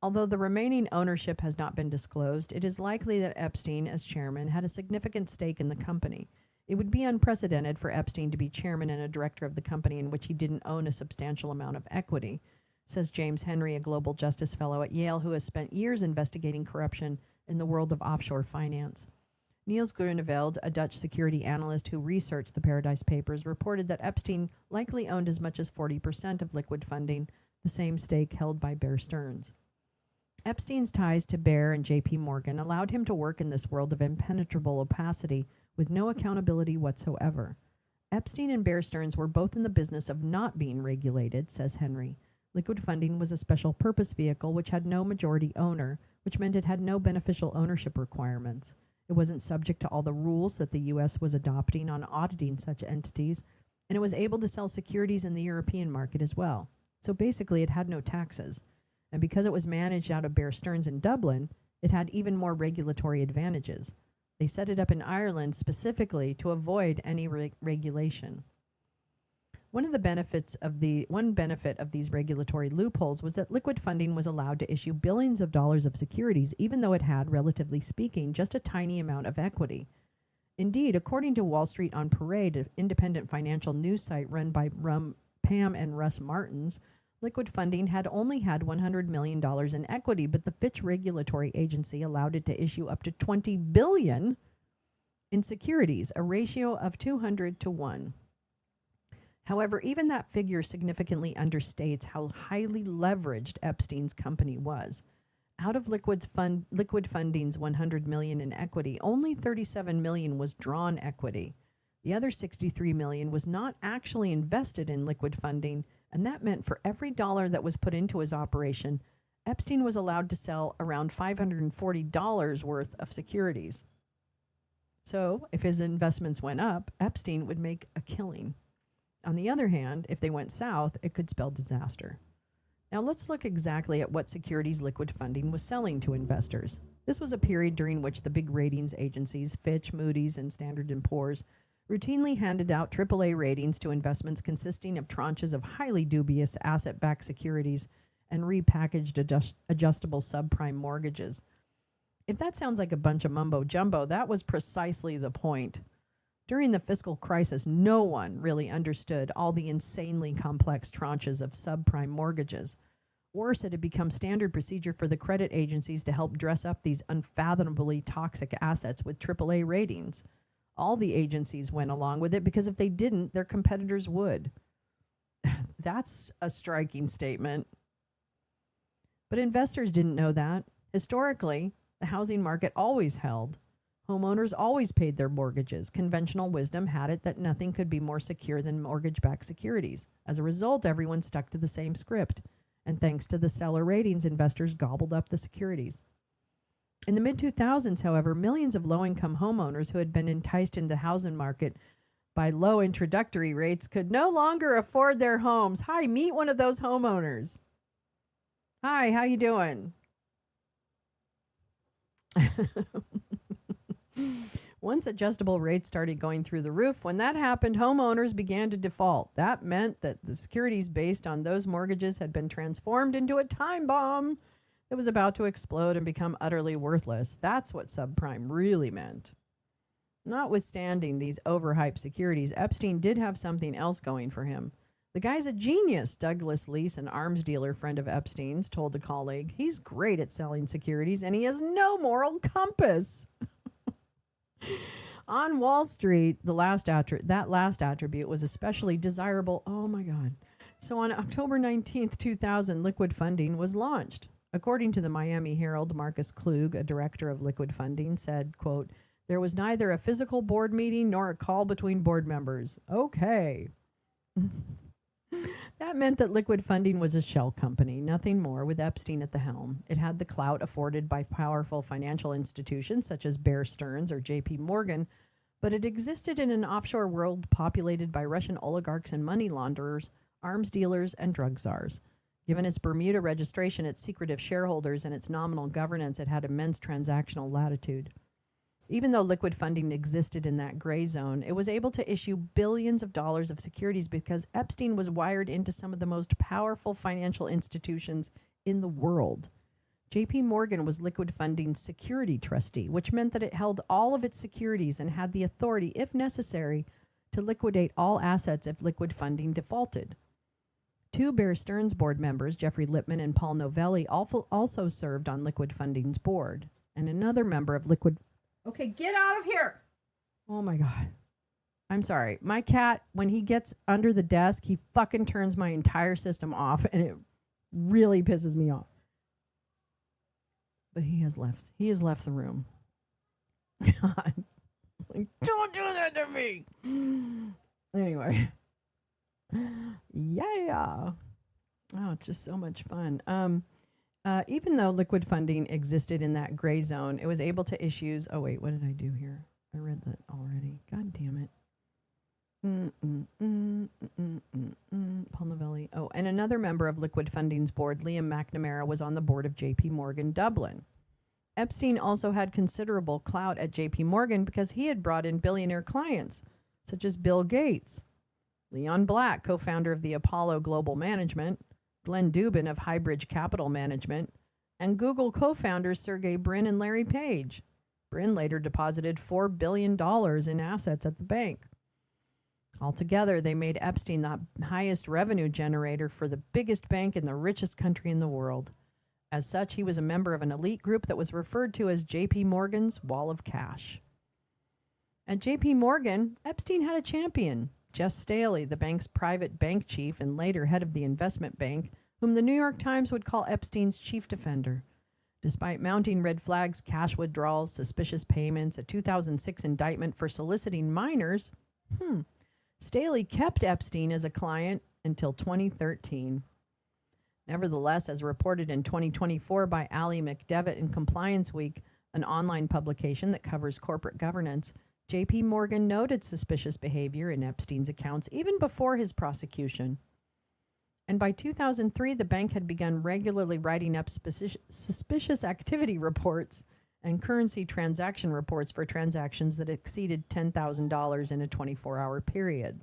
Although the remaining ownership has not been disclosed, it is likely that Epstein, as chairman, had a significant stake in the company. It would be unprecedented for Epstein to be chairman and a director of the company in which he didn't own a substantial amount of equity, says James Henry, a global justice fellow at Yale who has spent years investigating corruption in the world of offshore finance. Niels Groeneveld, a Dutch security analyst who researched the Paradise Papers, reported that Epstein likely owned as much as 40% of Liquid Funding, the same stake held by Bear Stearns. Epstein's ties to Bear and J.P. Morgan allowed him to work in this world of impenetrable opacity with no accountability whatsoever. Epstein and Bear Stearns were both in the business of not being regulated, says Henry. Liquid Funding was a special purpose vehicle which had no majority owner, which meant it had no beneficial ownership requirements. It wasn't subject to all the rules that the U.S. was adopting on auditing such entities, and it was able to sell securities in the European market as well. So basically, it had no taxes. And because it was managed out of Bear Stearns in Dublin, it had even more regulatory advantages. They set it up in Ireland specifically to avoid any regulation. One benefit of these regulatory loopholes was that Liquid Funding was allowed to issue billions of dollars of securities, even though it had, relatively speaking, just a tiny amount of equity. Indeed, according to Wall Street on Parade, an independent financial news site run by Pam and Russ Martins, Liquid Funding had only had $100 million in equity, but the Fitch regulatory agency allowed it to issue up to $20 billion in securities, a ratio of 200 to 1. However, even that figure significantly understates how highly leveraged Epstein's company was. Out of Liquid Funding's $100 million in equity, only $37 million was drawn equity. The other $63 million was not actually invested in Liquid Funding, and that meant for every dollar that was put into his operation, Epstein was allowed to sell around $540 worth of securities. So, if his investments went up, Epstein would make a killing. On the other hand, if they went south, it could spell disaster. Now let's look exactly at what securities Liquid Funding was selling to investors. This was a period during which the big ratings agencies, Fitch, Moody's, and Standard & Poor's, routinely handed out AAA ratings to investments consisting of tranches of highly dubious asset-backed securities and repackaged adjustable subprime mortgages. If that sounds like a bunch of mumbo-jumbo, that was precisely the point. During the fiscal crisis, no one really understood all the insanely complex tranches of subprime mortgages. Worse, it had become standard procedure for the credit agencies to help dress up these unfathomably toxic assets with AAA ratings. All the agencies went along with it because if they didn't, their competitors would. That's a striking statement. But investors didn't know that. Historically, the housing market always held. Homeowners always paid their mortgages. Conventional wisdom had it that nothing could be more secure than mortgage-backed securities. As a result, everyone stuck to the same script. And thanks to the stellar ratings, investors gobbled up the securities. In the mid-2000s, however, millions of low-income homeowners who had been enticed into the housing market by low introductory rates could no longer afford their homes. Hi, meet one of those homeowners. Hi, how you doing? Once adjustable rates started going through the roof, when that happened, homeowners began to default. That meant that the securities based on those mortgages had been transformed into a time bomb that was about to explode and become utterly worthless. That's what subprime really meant. Notwithstanding these overhyped securities, Epstein did have something else going for him. The guy's a genius, Douglas Lease, an arms dealer friend of Epstein's, told a colleague. He's great at selling securities, and he has no moral compass. On Wall Street, that last attribute was especially desirable. Oh, my God. So on October 19th, 2000, Liquid Funding was launched. According to the Miami Herald, Marcus Klug, a director of Liquid Funding, said, quote, "There was neither a physical board meeting nor a call between board members." Okay. That meant that Liquid Funding was a shell company, nothing more, with Epstein at the helm. It had the clout afforded by powerful financial institutions such as Bear Stearns or J.P. Morgan, but it existed in an offshore world populated by Russian oligarchs and money launderers, arms dealers, and drug czars. Given its Bermuda registration, its secretive shareholders, and its nominal governance, it had immense transactional latitude. Even though Liquid Funding existed in that gray zone, it was able to issue billions of dollars of securities because Epstein was wired into some of the most powerful financial institutions in the world. J.P. Morgan was Liquid Funding's security trustee, which meant that it held all of its securities and had the authority, if necessary, to liquidate all assets if Liquid Funding defaulted. Two Bear Stearns board members, Jeffrey Lipman and Paul Novelli, also served on Liquid Funding's board. And another member of Liquid... Okay, get out of here. Oh, my God. I'm sorry. My cat, when he gets under the desk, he fucking turns my entire system off, and it really pisses me off. But he has left. He has left the room. God. Like, don't do that to me. Anyway. Yeah. Oh, it's just so much fun. Even though Liquid Funding existed in that gray zone, it was able to issue... Oh, wait, what did I do here? I read that already. God damn it. Paul Novelli. Oh, and another member of Liquid Funding's board, Liam McNamara, was on the board of J.P. Morgan Dublin. Epstein also had considerable clout at J.P. Morgan because he had brought in billionaire clients, such as Bill Gates, Leon Black, co-founder of the Apollo Global Management, Glenn Dubin of Highbridge Capital Management, and Google co-founders Sergey Brin and Larry Page. Brin later deposited $4 billion in assets at the bank. Altogether, they made Epstein the highest revenue generator for the biggest bank in the richest country in the world. As such, he was a member of an elite group that was referred to as J.P. Morgan's Wall of Cash. At J.P. Morgan, Epstein had a champion, Jess Staley, the bank's private bank chief and later head of the investment bank, whom the New York Times would call Epstein's chief defender. Despite mounting red flags, cash withdrawals, suspicious payments, a 2006 indictment for soliciting minors, Staley kept Epstein as a client until 2013. Nevertheless, as reported in 2024 by Ali McDevitt in Compliance Week, an online publication that covers corporate governance, J.P. Morgan noted suspicious behavior in Epstein's accounts even before his prosecution. And by 2003, the bank had begun regularly writing up suspicious activity reports and currency transaction reports for transactions that exceeded $10,000 in a 24-hour period.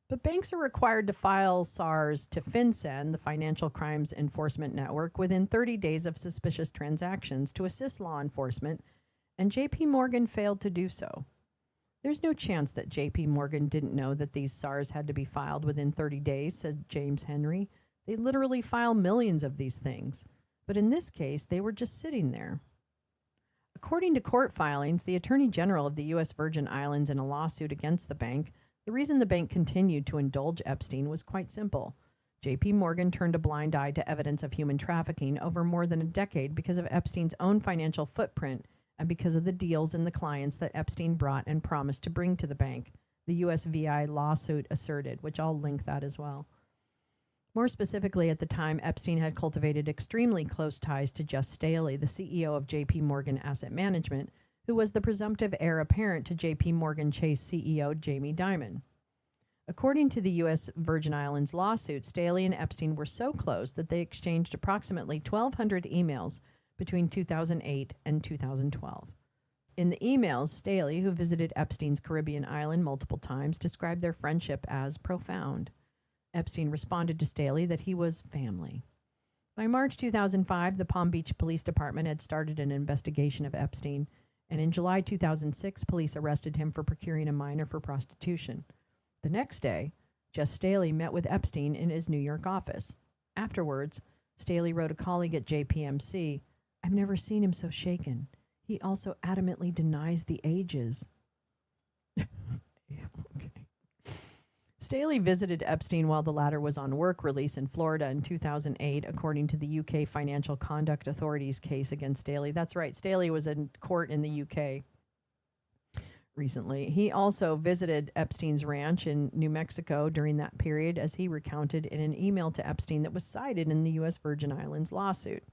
But banks are required to file SARs to FinCEN, the Financial Crimes Enforcement Network, within 30 days of suspicious transactions to assist law enforcement, and J.P. Morgan failed to do so. There's no chance that J.P. Morgan didn't know that these SARs had to be filed within 30 days, said James Henry. They literally file millions of these things. But in this case, they were just sitting there. According to court filings, the Attorney General of the U.S. Virgin Islands in a lawsuit against the bank, the reason the bank continued to indulge Epstein was quite simple. J.P. Morgan turned a blind eye to evidence of human trafficking over more than a decade because of Epstein's own financial footprint and because of the deals and the clients that Epstein brought and promised to bring to the bank, the USVI lawsuit asserted, which I'll link that as well. More specifically, at the time, Epstein had cultivated extremely close ties to Jess Staley, the CEO of J.P. Morgan Asset Management, who was the presumptive heir apparent to J.P. Morgan Chase CEO Jamie Dimon. According to the U.S. Virgin Islands lawsuit, Staley and Epstein were so close that they exchanged approximately 1,200 emails between 2008 and 2012. In the emails, Staley, who visited Epstein's Caribbean island multiple times, described their friendship as profound. Epstein responded to Staley that he was family. By March 2005, the Palm Beach Police Department had started an investigation of Epstein, and in July 2006, police arrested him for procuring a minor for prostitution. The next day, Jess Staley met with Epstein in his New York office. Afterwards, Staley wrote a colleague at JPMC, "I've never seen him so shaken. He also adamantly denies the ages." Okay. Staley visited Epstein while the latter was on work release in Florida in 2008, according to the UK Financial Conduct Authority's case against Staley. That's right, Staley was in court in the UK recently. He also visited Epstein's ranch in New Mexico during that period, as he recounted in an email to Epstein that was cited in the U.S. Virgin Islands lawsuit.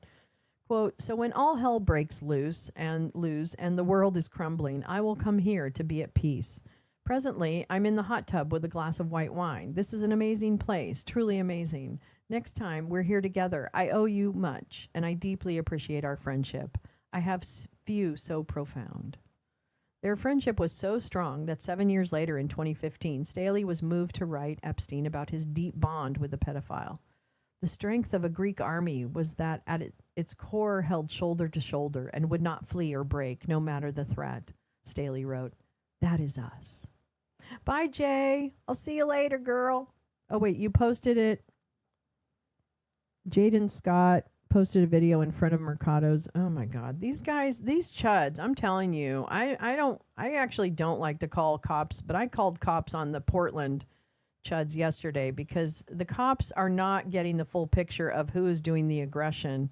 Quote, "So when all hell breaks loose and the world is crumbling, I will come here to be at peace. Presently, I'm in the hot tub with a glass of white wine. This is an amazing place, truly amazing. Next time we're here together, I owe you much, and I deeply appreciate our friendship. I have few so profound." Their friendship was so strong that 7 years later, in 2015, Staley was moved to write Epstein about his deep bond with the pedophile. "The strength of a Greek army was that at its core held shoulder to shoulder and would not flee or break, no matter the threat," Staley wrote. "That is us." Bye, Jay. I'll see you later, girl. Oh, wait, you posted it. Jaden Scott posted a video in front of Mercado's. Oh my God, these guys, these chuds, I'm telling you, I actually don't like to call cops, but I called cops on the Portland chuds yesterday because the cops are not getting the full picture of who is doing the aggression.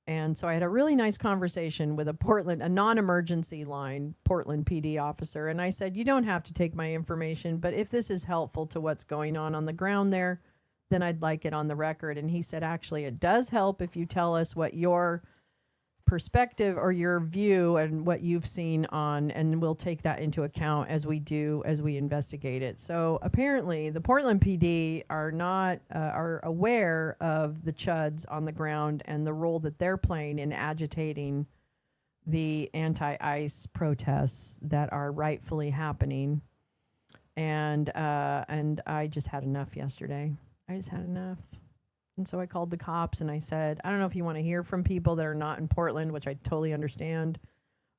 And so I had a really nice conversation with a non-emergency line Portland PD officer, and I said, "You don't have to take my information, but if this is helpful to what's going on the ground there, then I'd like it on the record." And he said, "Actually, it does help if you tell us what your perspective or your view and what you've seen on, and we'll take that into account as we investigate it." So apparently the Portland PD are aware of the chuds on the ground and the role that they're playing in agitating the anti-ICE protests that are rightfully happening. And I just had enough yesterday. I just had enough. And so I called the cops and I said, "I don't know if you want to hear from people that are not in Portland," which I totally understand,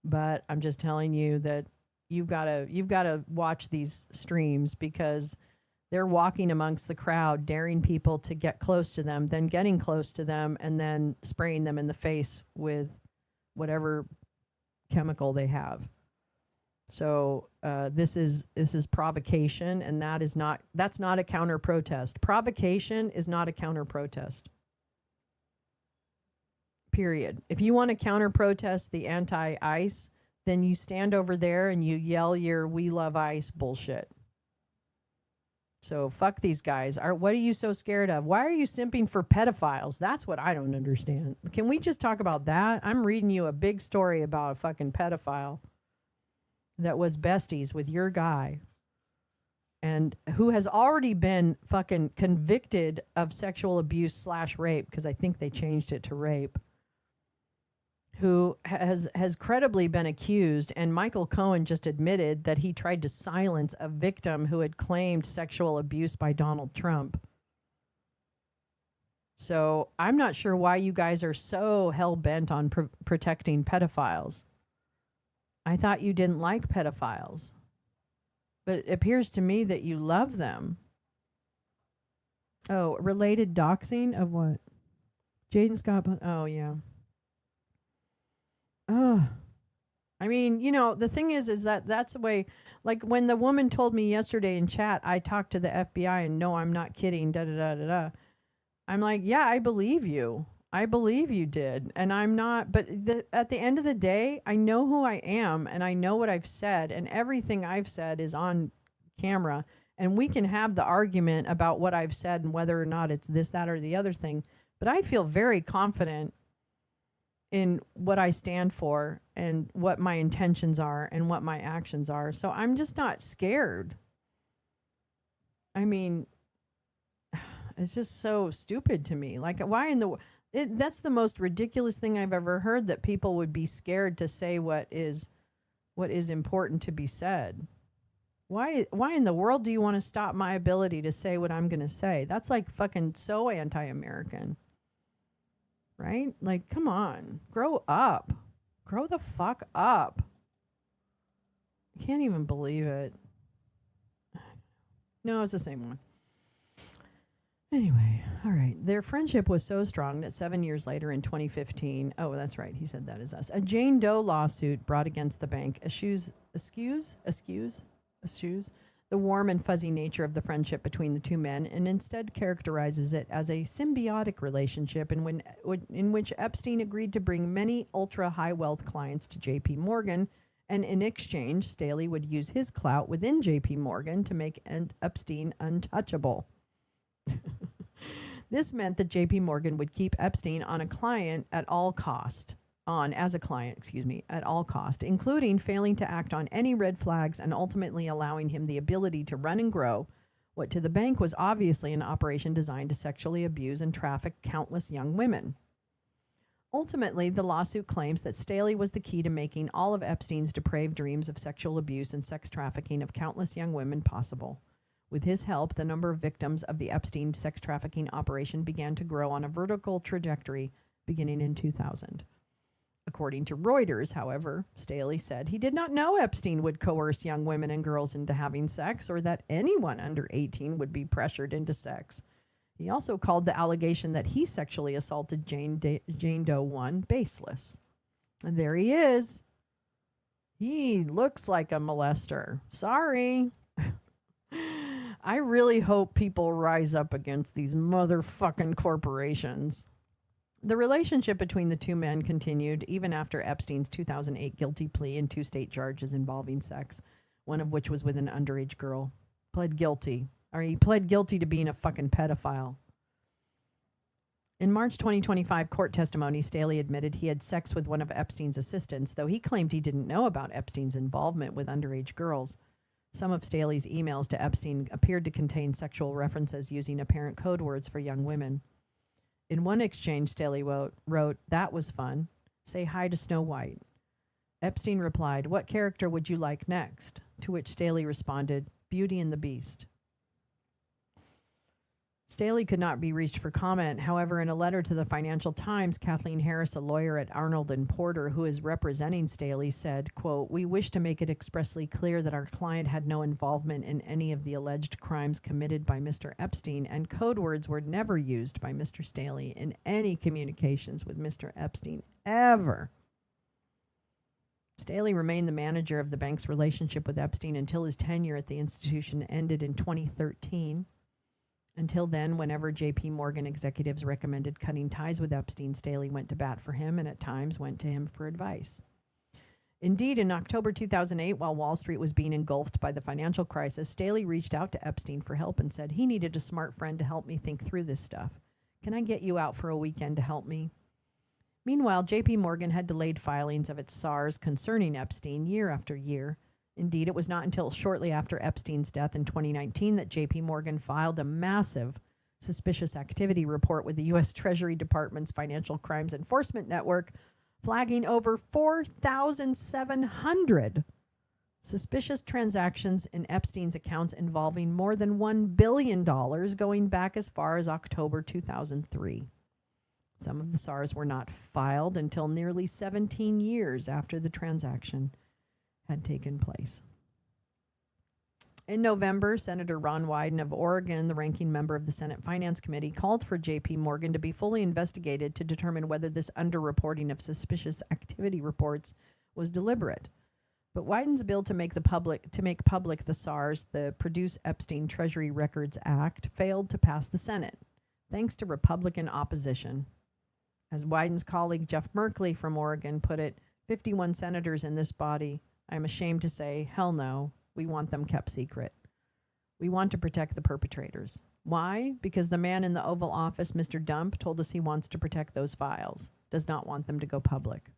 but I'm just telling you that you've got to watch these streams because they're walking amongst the crowd, daring people to get close to them, then getting close to them, and then spraying them in the face with whatever chemical they have. So this is provocation, and that's not a counter protest. Provocation is not a counter protest. Period. If you want to counter protest the anti-ICE, then you stand over there and you yell your "We love ICE" bullshit. So fuck these guys. What are you so scared of? Why are you simping for pedophiles? That's what I don't understand. Can we just talk about that? I'm reading you a big story about a fucking pedophile that was besties with your guy and who has already been fucking convicted of sexual abuse / rape, because I think they changed it to rape, who has credibly been accused, and Michael Cohen just admitted that he tried to silence a victim who had claimed sexual abuse by Donald Trump. So I'm not sure why you guys are so hell-bent on protecting pedophiles. I thought you didn't like pedophiles, but it appears to me that you love them. Oh, related doxing of what? Jaden Scott. Oh, yeah. Oh, I mean, the thing is that that's the way, like when the woman told me yesterday in chat, I talked to the FBI and no, I'm not kidding, da-da-da-da-da. I'm like, yeah, I believe you. I believe you did. And I'm not, but at the end of the day, I know who I am and I know what I've said, and everything I've said is on camera, and we can have the argument about what I've said and whether or not it's this, that, or the other thing. But I feel very confident in what I stand for and what my intentions are and what my actions are. So I'm just not scared. I mean, it's just so stupid to me. Like, why in the that's the most ridiculous thing I've ever heard, that people would be scared to say what is important to be said. Why in the world do you want to stop my ability to say what I'm going to say? That's like fucking so anti-American. Right? Like, come on. Grow up. Grow the fuck up. I can't even believe it. No, it's the same one. Anyway, all right. Their friendship was so strong that 7 years later in 2015, oh, that's right, he said that is us, a Jane Doe lawsuit brought against the bank eschews the warm and fuzzy nature of the friendship between the two men, and instead characterizes it as a symbiotic relationship in which Epstein agreed to bring many ultra-high wealth clients to J.P. Morgan, and in exchange, Staley would use his clout within J.P. Morgan to make Epstein untouchable. This meant that J.P. Morgan would keep Epstein as a client at all cost, including failing to act on any red flags and ultimately allowing him the ability to run and grow what to the bank was obviously an operation designed to sexually abuse and traffic countless young women. Ultimately, the lawsuit claims that Staley was the key to making all of Epstein's depraved dreams of sexual abuse and sex trafficking of countless young women possible. With his help, the number of victims of the Epstein sex trafficking operation began to grow on a vertical trajectory beginning in 2000. According to Reuters, however, Staley said he did not know Epstein would coerce young women and girls into having sex, or that anyone under 18 would be pressured into sex. He also called the allegation that he sexually assaulted Jane Doe 1 baseless. And there he is. He looks like a molester. Sorry. I really hope people rise up against these motherfucking corporations. The relationship between the two men continued even after Epstein's 2008 guilty plea in 2 state charges involving sex, one of which was with an underage girl. He pled guilty to being a fucking pedophile. In March 2025 court testimony, Staley admitted he had sex with one of Epstein's assistants, though he claimed he didn't know about Epstein's involvement with underage girls. Some of Staley's emails to Epstein appeared to contain sexual references using apparent code words for young women. In one exchange, Staley wrote, "That was fun. Say hi to Snow White." Epstein replied, "What character would you like next?" To which Staley responded, "Beauty and the Beast." Staley could not be reached for comment. However, in a letter to the Financial Times, Kathleen Harris, a lawyer at Arnold & Porter who is representing Staley, said, quote, "We wish to make it expressly clear that our client had no involvement in any of the alleged crimes committed by Mr. Epstein, and code words were never used by Mr. Staley in any communications with Mr. Epstein, ever." Staley remained the manager of the bank's relationship with Epstein until his tenure at the institution ended in 2013. Until then, whenever J.P. Morgan executives recommended cutting ties with Epstein, Staley went to bat for him and at times went to him for advice. Indeed, in October 2008, while Wall Street was being engulfed by the financial crisis, Staley reached out to Epstein for help and said he needed a smart friend to help me think through this stuff. "Can I get you out for a weekend to help me?" Meanwhile, J.P. Morgan had delayed filings of its SARs concerning Epstein year after year. Indeed, it was not until shortly after Epstein's death in 2019 that J.P. Morgan filed a massive suspicious activity report with the U.S. Treasury Department's Financial Crimes Enforcement Network, flagging over 4,700 suspicious transactions in Epstein's accounts involving more than $1 billion going back as far as October 2003. Some of the SARs were not filed until nearly 17 years after the transaction had taken place. In November, Senator Ron Wyden of Oregon, the ranking member of the Senate Finance Committee, called for J.P. Morgan to be fully investigated to determine whether this underreporting of suspicious activity reports was deliberate. But Wyden's bill to make public the SARs, the Produce Epstein Treasury Records Act, failed to pass the Senate, thanks to Republican opposition. As Wyden's colleague Jeff Merkley from Oregon put it, 51 senators in this body, I'm ashamed to say, hell no, we want them kept secret. We want to protect the perpetrators. Why? Because the man in the Oval Office, Mr. Dump, told us he wants to protect those files. does not want them to go public.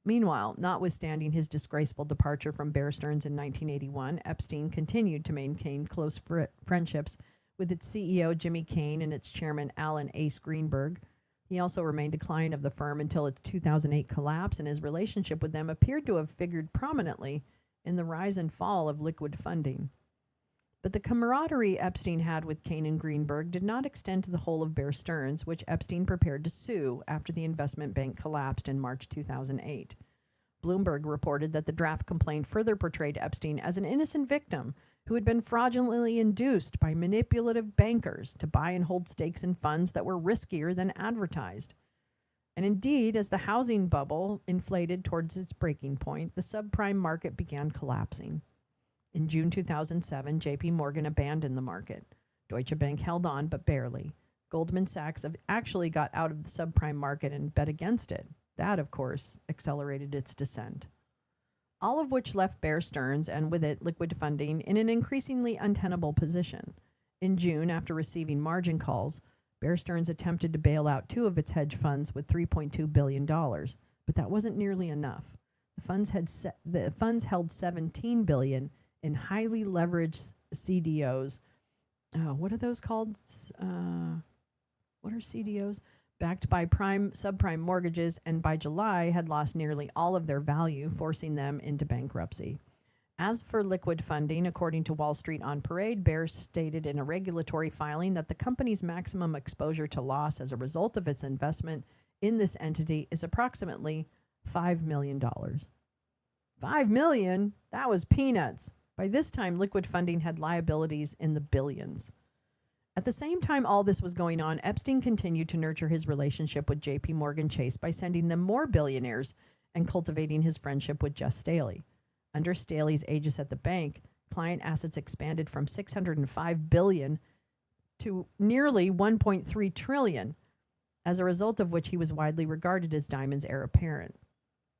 Meanwhile, notwithstanding his disgraceful departure from Bear Stearns in 1981, Epstein continued to maintain close friendships with its CEO, Jimmy Kane, and its chairman, Alan Ace Greenberg. He also remained a client of the firm until its 2008 collapse, and his relationship with them appeared to have figured prominently in the rise and fall of liquid funding. But the camaraderie Epstein had with Kane and Greenberg did not extend to the whole of Bear Stearns, which Epstein prepared to sue after the investment bank collapsed in March 2008. Bloomberg reported that the draft complaint further portrayed Epstein as an innocent victim who had been fraudulently induced by manipulative bankers to buy and hold stakes in funds that were riskier than advertised. And indeed, as the housing bubble inflated towards its breaking point, the subprime market began collapsing. In June 2007, J.P. Morgan abandoned the market. Deutsche Bank held on, but barely. Goldman Sachs actually got out of the subprime market and bet against it. That, of course, accelerated its descent. All of which left Bear Stearns, and with it liquid funding, in an increasingly untenable position. In June, after receiving margin calls, Bear Stearns attempted to bail out 2 of its hedge funds with $3.2 billion, but that wasn't nearly enough. The funds held $17 billion in highly leveraged CDOs. What are those called? What are CDOs? Backed by subprime mortgages, and by July had lost nearly all of their value, forcing them into bankruptcy. As for liquid funding, according to Wall Street on Parade, Bear stated in a regulatory filing that the company's maximum exposure to loss as a result of its investment in this entity is approximately $5 million. $5 million? That was peanuts. By this time, liquid funding had liabilities in the billions. At the same time all this was going on, Epstein continued to nurture his relationship with J.P. Morgan Chase by sending them more billionaires and cultivating his friendship with Just Staley. Under Staley's aegis at the bank, client assets expanded from $605 billion to nearly $1.3 trillion, as a result of which he was widely regarded as Diamond's heir apparent.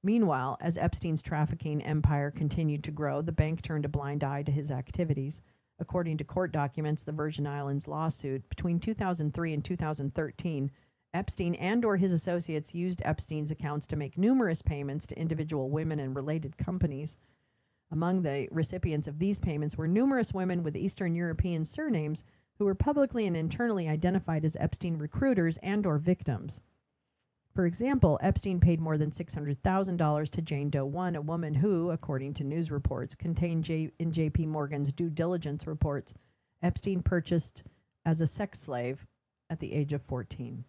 Meanwhile, as Epstein's trafficking empire continued to grow, the bank turned a blind eye to his activities. According to court documents, the Virgin Islands lawsuit, between 2003 and 2013, Epstein and/or his associates used Epstein's accounts to make numerous payments to individual women and related companies. Among the recipients of these payments were numerous women with Eastern European surnames who were publicly and internally identified as Epstein recruiters and/or victims. For example, Epstein paid more than $600,000 to Jane Doe 1, a woman who, according to news reports contained in J.P. Morgan's due diligence reports, Epstein purchased as a sex slave at the age of 14.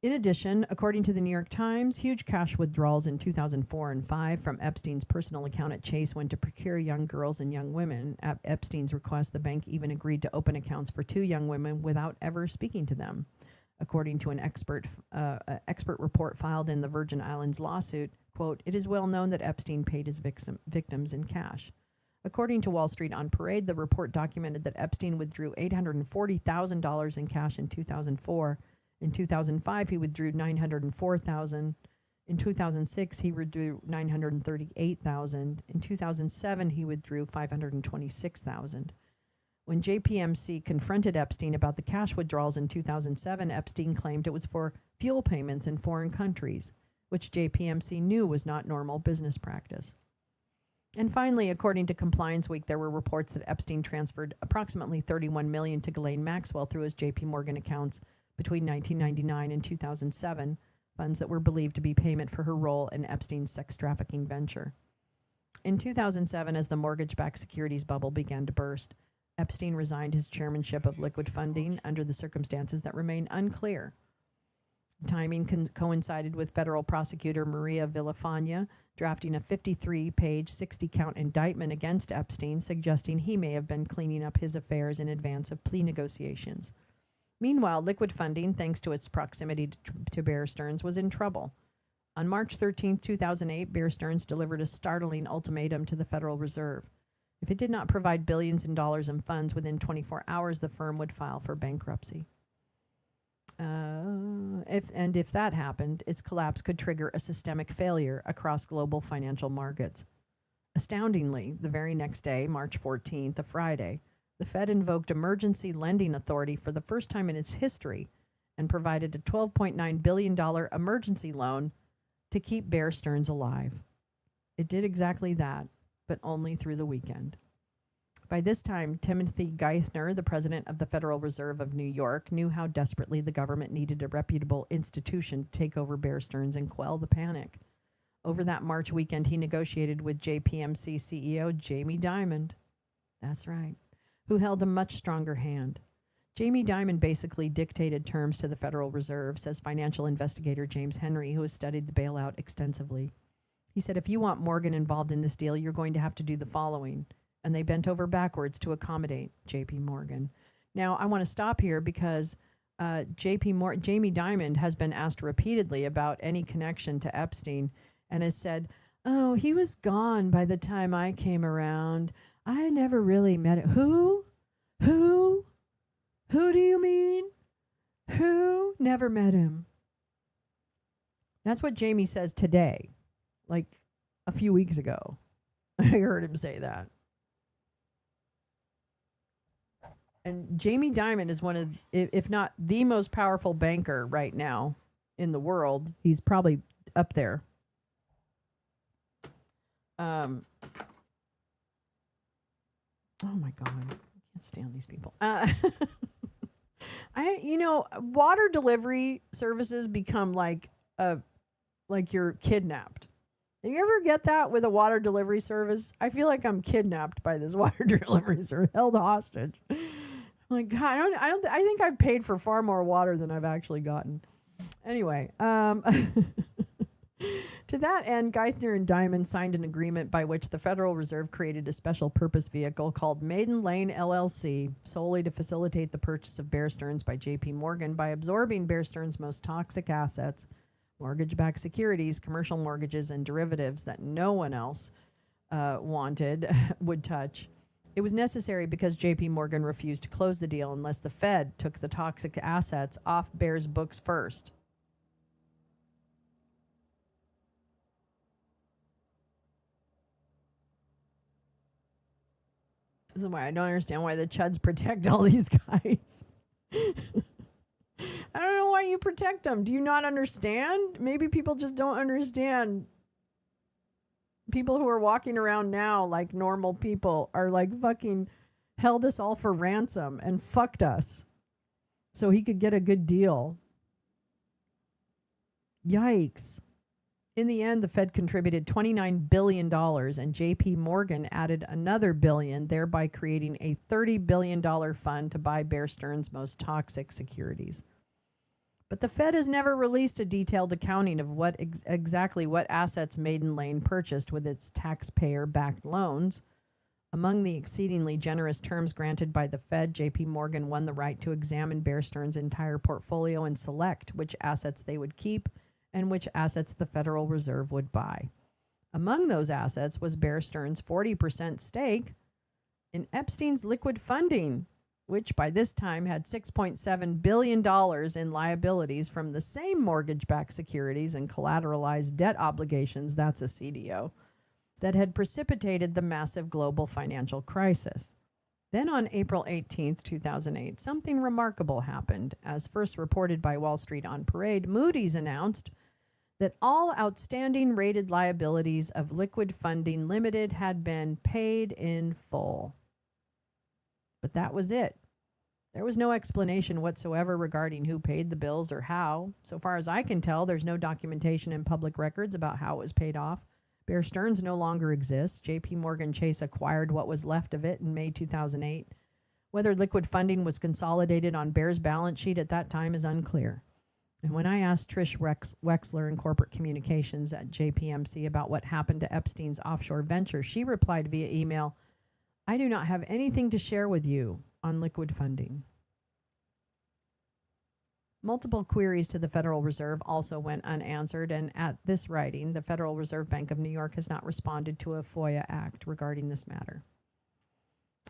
In addition, according to the New York Times, huge cash withdrawals in 2004 and 2005 from Epstein's personal account at Chase went to procure young girls and young women. At Epstein's request, the bank even agreed to open accounts for 2 young women without ever speaking to them. According to an expert report filed in the Virgin Islands lawsuit, quote, "It is well known that Epstein paid his victims in cash." According to Wall Street on Parade, the report documented that Epstein withdrew $840,000 in cash in 2004. In 2005, he withdrew $904,000. In 2006, he withdrew $938,000. In 2007, he withdrew $526,000. When JPMC confronted Epstein about the cash withdrawals in 2007, Epstein claimed it was for fuel payments in foreign countries, which JPMC knew was not normal business practice. And finally, according to Compliance Week, there were reports that Epstein transferred approximately $31 million to Ghislaine Maxwell through his JP Morgan accounts between 1999 and 2007, funds that were believed to be payment for her role in Epstein's sex trafficking venture. In 2007, as the mortgage-backed securities bubble began to burst, Epstein resigned his chairmanship of liquid funding under the circumstances that remain unclear. Timing coincided with federal prosecutor Maria Villafana drafting a 53-page, 60-count indictment against Epstein, suggesting he may have been cleaning up his affairs in advance of plea negotiations. Meanwhile, liquid funding, thanks to its proximity to Bear Stearns, was in trouble. On March 13, 2008, Bear Stearns delivered a startling ultimatum to the Federal Reserve. If it did not provide billions in dollars in funds within 24 hours, the firm would file for bankruptcy. If that happened, its collapse could trigger a systemic failure across global financial markets. Astoundingly, the very next day, March 14th, a Friday, The Fed invoked emergency lending authority for the first time in its history and provided a $12.9 billion emergency loan to keep Bear Stearns alive. It did exactly that, but only through the weekend. By this time, Timothy Geithner, the president of the Federal Reserve of New York, knew how desperately the government needed a reputable institution to take over Bear Stearns and quell the panic. Over that March weekend, he negotiated with JPMC CEO Jamie Dimon. That's right, who held a much stronger hand. Jamie Dimon basically dictated terms to the Federal Reserve, says financial investigator James Henry, who has studied the bailout extensively. He said, if you want Morgan involved in this deal, you're going to have to do the following. And they bent over backwards to accommodate J.P. Morgan. Now, I want to stop here because Jamie Dimon has been asked repeatedly about any connection to Epstein and has said, oh, he was gone by the time I came around. I never really met him. Who? Who do you mean? Who? Never met him. That's what Jamie says today, like a few weeks ago. I heard him say that. And Jamie Dimon is one of, if not the most powerful banker right now in the world. He's probably up there. Oh my God, I can't stand these people. Water delivery services become like you're kidnapped. Do you ever get that with a water delivery service? I feel like I'm kidnapped by this water delivery service, held hostage. I'm like, God, I think I've paid for far more water than I've actually gotten. Anyway, to that end, Geithner and Dimon signed an agreement by which the Federal Reserve created a special purpose vehicle called Maiden Lane LLC, solely to facilitate the purchase of Bear Stearns by J.P. Morgan by absorbing Bear Stearns' most toxic assets, mortgage-backed securities, commercial mortgages, and derivatives that no one else would touch. It was necessary because J.P. Morgan refused to close the deal unless the Fed took the toxic assets off Bear's books first. This is why I don't understand why the Chuds protect all these guys. I don't know why you protect them. Do you not understand? Maybe people just don't understand. People who are walking around now like normal people are like fucking held us all for ransom and fucked us so he could get a good deal. Yikes. In the end, the Fed contributed $29 billion and J.P. Morgan added another billion, thereby creating a $30 billion fund to buy Bear Stearns' most toxic securities. But the Fed has never released a detailed accounting of exactly what assets Maiden Lane purchased with its taxpayer-backed loans. Among the exceedingly generous terms granted by the Fed, J.P. Morgan won the right to examine Bear Stearns' entire portfolio and select which assets they would keep and which assets the Federal Reserve would buy. Among those assets was Bear Stearns' 40% stake in Epstein's liquid funding, which by this time had $6.7 billion in liabilities from the same mortgage-backed securities and collateralized debt obligations, that's a CDO, that had precipitated the massive global financial crisis. Then on April 18, 2008, something remarkable happened. As first reported by Wall Street on Parade, Moody's announced that all outstanding rated liabilities of Liquid Funding Limited had been paid in full. But that was it. There was no explanation whatsoever regarding who paid the bills or how. So far as I can tell, there's no documentation in public records about how it was paid off. Bear Stearns no longer exists. J.P. Morgan Chase acquired what was left of it in May 2008. Whether Liquid Funding was consolidated on Bear's balance sheet at that time is unclear. And when I asked Trish Wexler in corporate communications at JPMC about what happened to Epstein's offshore venture, she replied via email, "I do not have anything to share with you on Liquid Funding." Multiple queries to the Federal Reserve also went unanswered, and at this writing, the Federal Reserve Bank of New York has not responded to a FOIA act regarding this matter.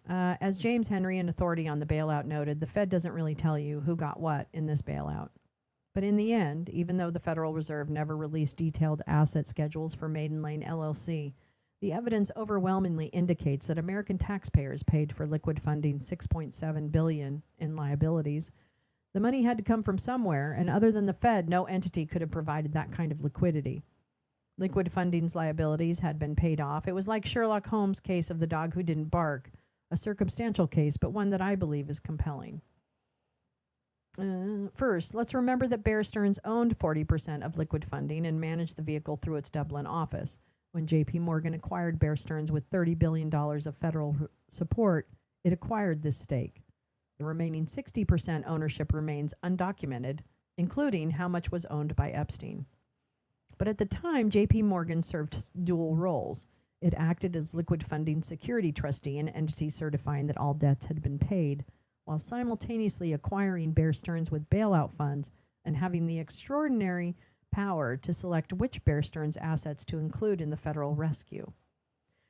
As James Henry, an authority on the bailout, noted, the Fed doesn't really tell you who got what in this bailout. But in the end, even though the Federal Reserve never released detailed asset schedules for Maiden Lane LLC, The evidence overwhelmingly indicates that American taxpayers paid for liquid funding $6.7 billion in liabilities. The money had to come from somewhere, and other than the Fed, no entity could have provided that kind of liquidity. Liquid funding's liabilities had been paid off. It was like Sherlock Holmes' case of the dog who didn't bark, a circumstantial case, but one that I believe is compelling. First, let's remember that Bear Stearns owned 40% of liquid funding and managed the vehicle through its Dublin office. When J.P. Morgan acquired Bear Stearns with $30 billion of federal support, it acquired this stake. The remaining 60% ownership remains undocumented, including how much was owned by Epstein. But at the time, J.P. Morgan served dual roles. It acted as liquid funding security trustee, an entity certifying that all debts had been paid, while simultaneously acquiring Bear Stearns with bailout funds and having the extraordinary power to select which Bear Stearns assets to include in the federal rescue.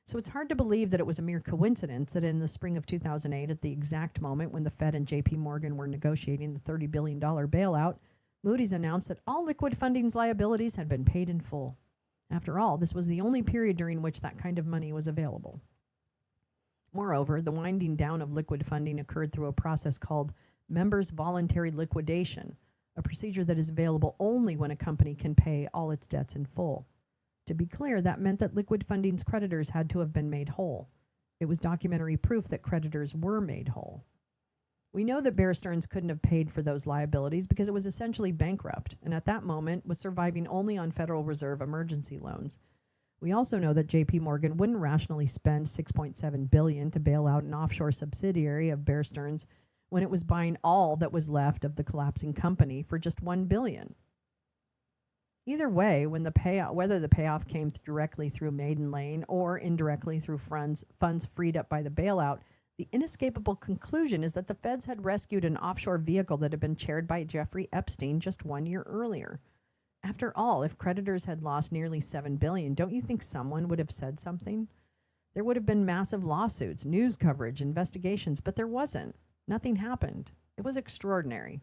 So it's hard to believe that it was a mere coincidence that in the spring of 2008, at the exact moment when the Fed and J.P. Morgan were negotiating the $30 billion bailout, Moody's announced that all liquid funding's liabilities had been paid in full. After all, this was the only period during which that kind of money was available. Moreover, the winding down of liquid funding occurred through a process called members' voluntary liquidation, a procedure that is available only when a company can pay all its debts in full. To be clear, that meant that liquid funding's creditors had to have been made whole. It was documentary proof that creditors were made whole. We know that Bear Stearns couldn't have paid for those liabilities because it was essentially bankrupt, and at that moment was surviving only on Federal Reserve emergency loans. We also know that J.P. Morgan wouldn't rationally spend $6.7 billion to bail out an offshore subsidiary of Bear Stearns when it was buying all that was left of the collapsing company for just $1 billion. Either way, when the payout, whether the payoff came directly through Maiden Lane or indirectly through funds freed up by the bailout, the inescapable conclusion is that the feds had rescued an offshore vehicle that had been chaired by Jeffrey Epstein just 1 year earlier. After all, if creditors had lost nearly $7 billion, don't you think someone would have said something? There would have been massive lawsuits, news coverage, investigations, but there wasn't. Nothing happened. It was extraordinary.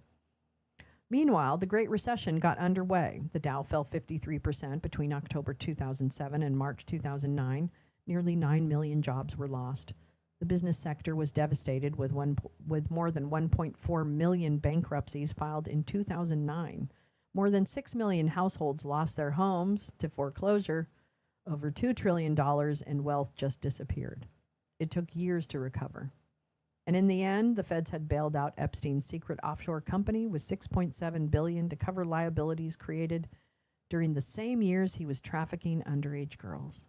Meanwhile, the Great Recession got underway. The Dow fell 53% between October 2007 and March 2009. Nearly 9 million jobs were lost. The business sector was devastated with more than 1.4 million bankruptcies filed in 2009. More than 6 million households lost their homes to foreclosure. Over $2 trillion in wealth just disappeared. It took years to recover. And in the end, the feds had bailed out Epstein's secret offshore company with $6.7 billion to cover liabilities created during the same years he was trafficking underage girls.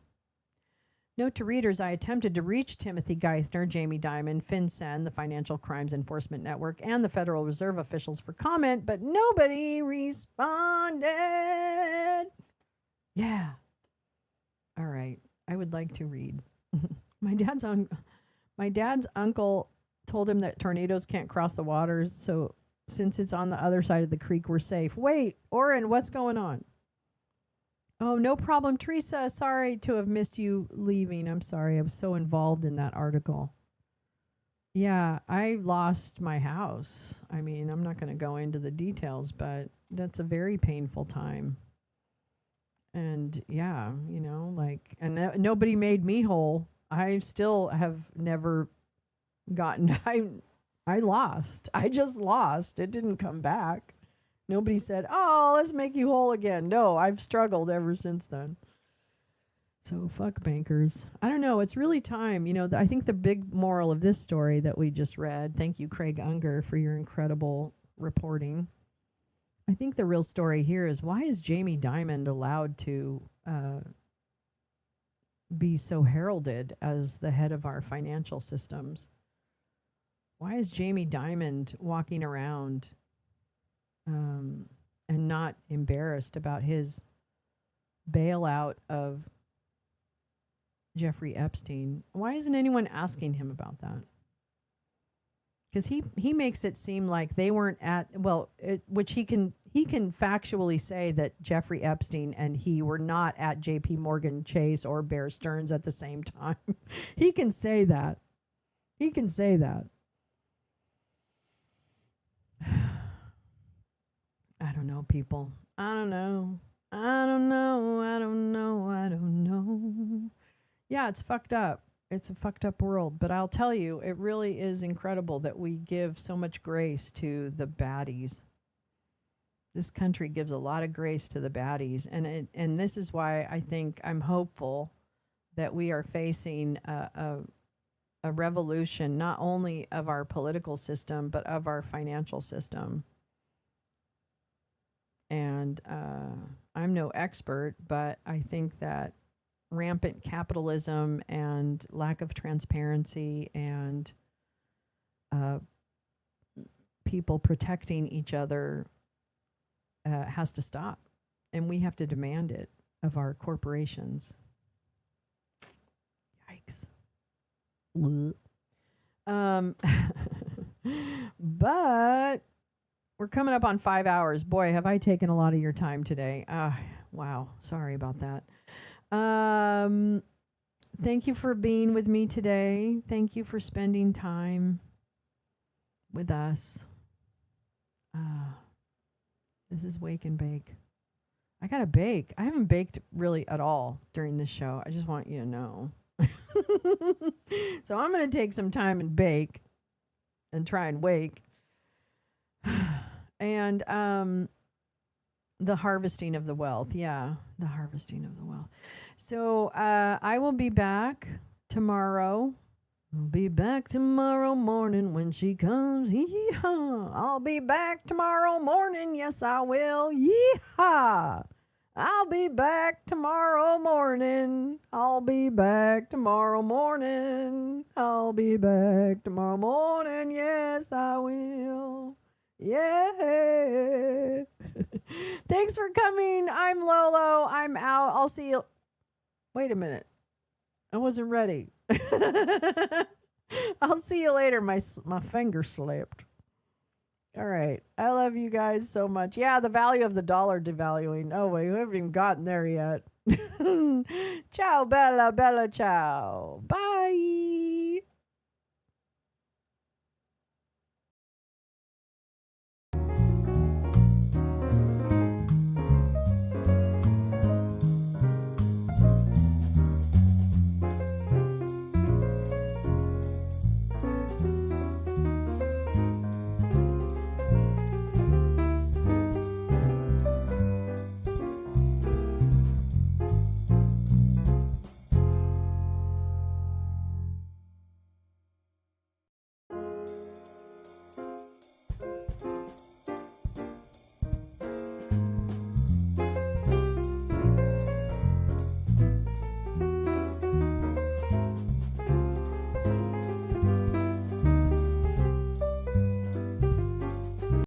Note to readers, I attempted to reach Timothy Geithner, Jamie Dimon, FinCEN, the Financial Crimes Enforcement Network, and the Federal Reserve officials for comment, but nobody responded. Yeah. All right. I would like to read. My dad's uncle told him that tornadoes can't cross the water, so since it's on the other side of the creek, we're safe. Wait, Oren, what's going on? Oh, no problem, Teresa. Sorry to have missed you leaving. I'm sorry. I was so involved in that article. Yeah, I lost my house. I mean, I'm not going to go into the details, but that's a very painful time. And yeah, you know, like, and nobody made me whole. I still have never gotten, I lost. I just lost. It didn't come back. Nobody said, oh, let's make you whole again. No, I've struggled ever since then. So fuck bankers. I don't know. It's really time. You know, I think the big moral of this story that we just read, thank you, Craig Unger, for your incredible reporting. I think the real story here is, why is Jamie Dimon allowed to be so heralded as the head of our financial systems? Why is Jamie Dimon walking around and not embarrassed about his bailout of Jeffrey Epstein? Why isn't anyone asking him about that? Because he makes it seem like they weren't at, well, which he can factually say that Jeffrey Epstein and he were not at J.P. Morgan Chase or Bear Stearns at the same time. He can say that. He can say that. I don't know, people. I don't know. Yeah, it's fucked up. It's a fucked up world. But I'll tell you, it really is incredible that we give so much grace to the baddies. This country gives a lot of grace to the baddies. And this is why I think I'm hopeful that we are facing a revolution, not only of our political system, but of our financial system. And I'm no expert, but I think that rampant capitalism and lack of transparency and people protecting each other has to stop. And we have to demand it of our corporations. Yikes. But we're coming up on 5 hours. Boy, have I taken a lot of your time today. Wow. Sorry about that. Thank you for being with me today. Thank you for spending time with us. This is Wake and Bake. I gotta bake. I haven't baked really at all during this show. I just want you to know. So I'm going to take some time and bake and try and wake. And the harvesting of the wealth. Yeah, the harvesting of the wealth. So I will be back tomorrow. I'll be back tomorrow morning when she comes. Yee-haw. I'll be back tomorrow morning. Yes, I will. Yee-haw. I'll be back tomorrow morning. I'll be back tomorrow morning. I'll be back tomorrow morning. Yes, I will. Yeah. Thanks for coming. I'm Lolo. I'm out. I'll see you. Wait a minute. I wasn't ready. I'll see you later. My finger slipped. All right. I love you guys so much. Yeah, the value of the dollar devaluing. Oh, wait, we haven't even gotten there yet. Ciao, Bella, Bella, ciao. Bye.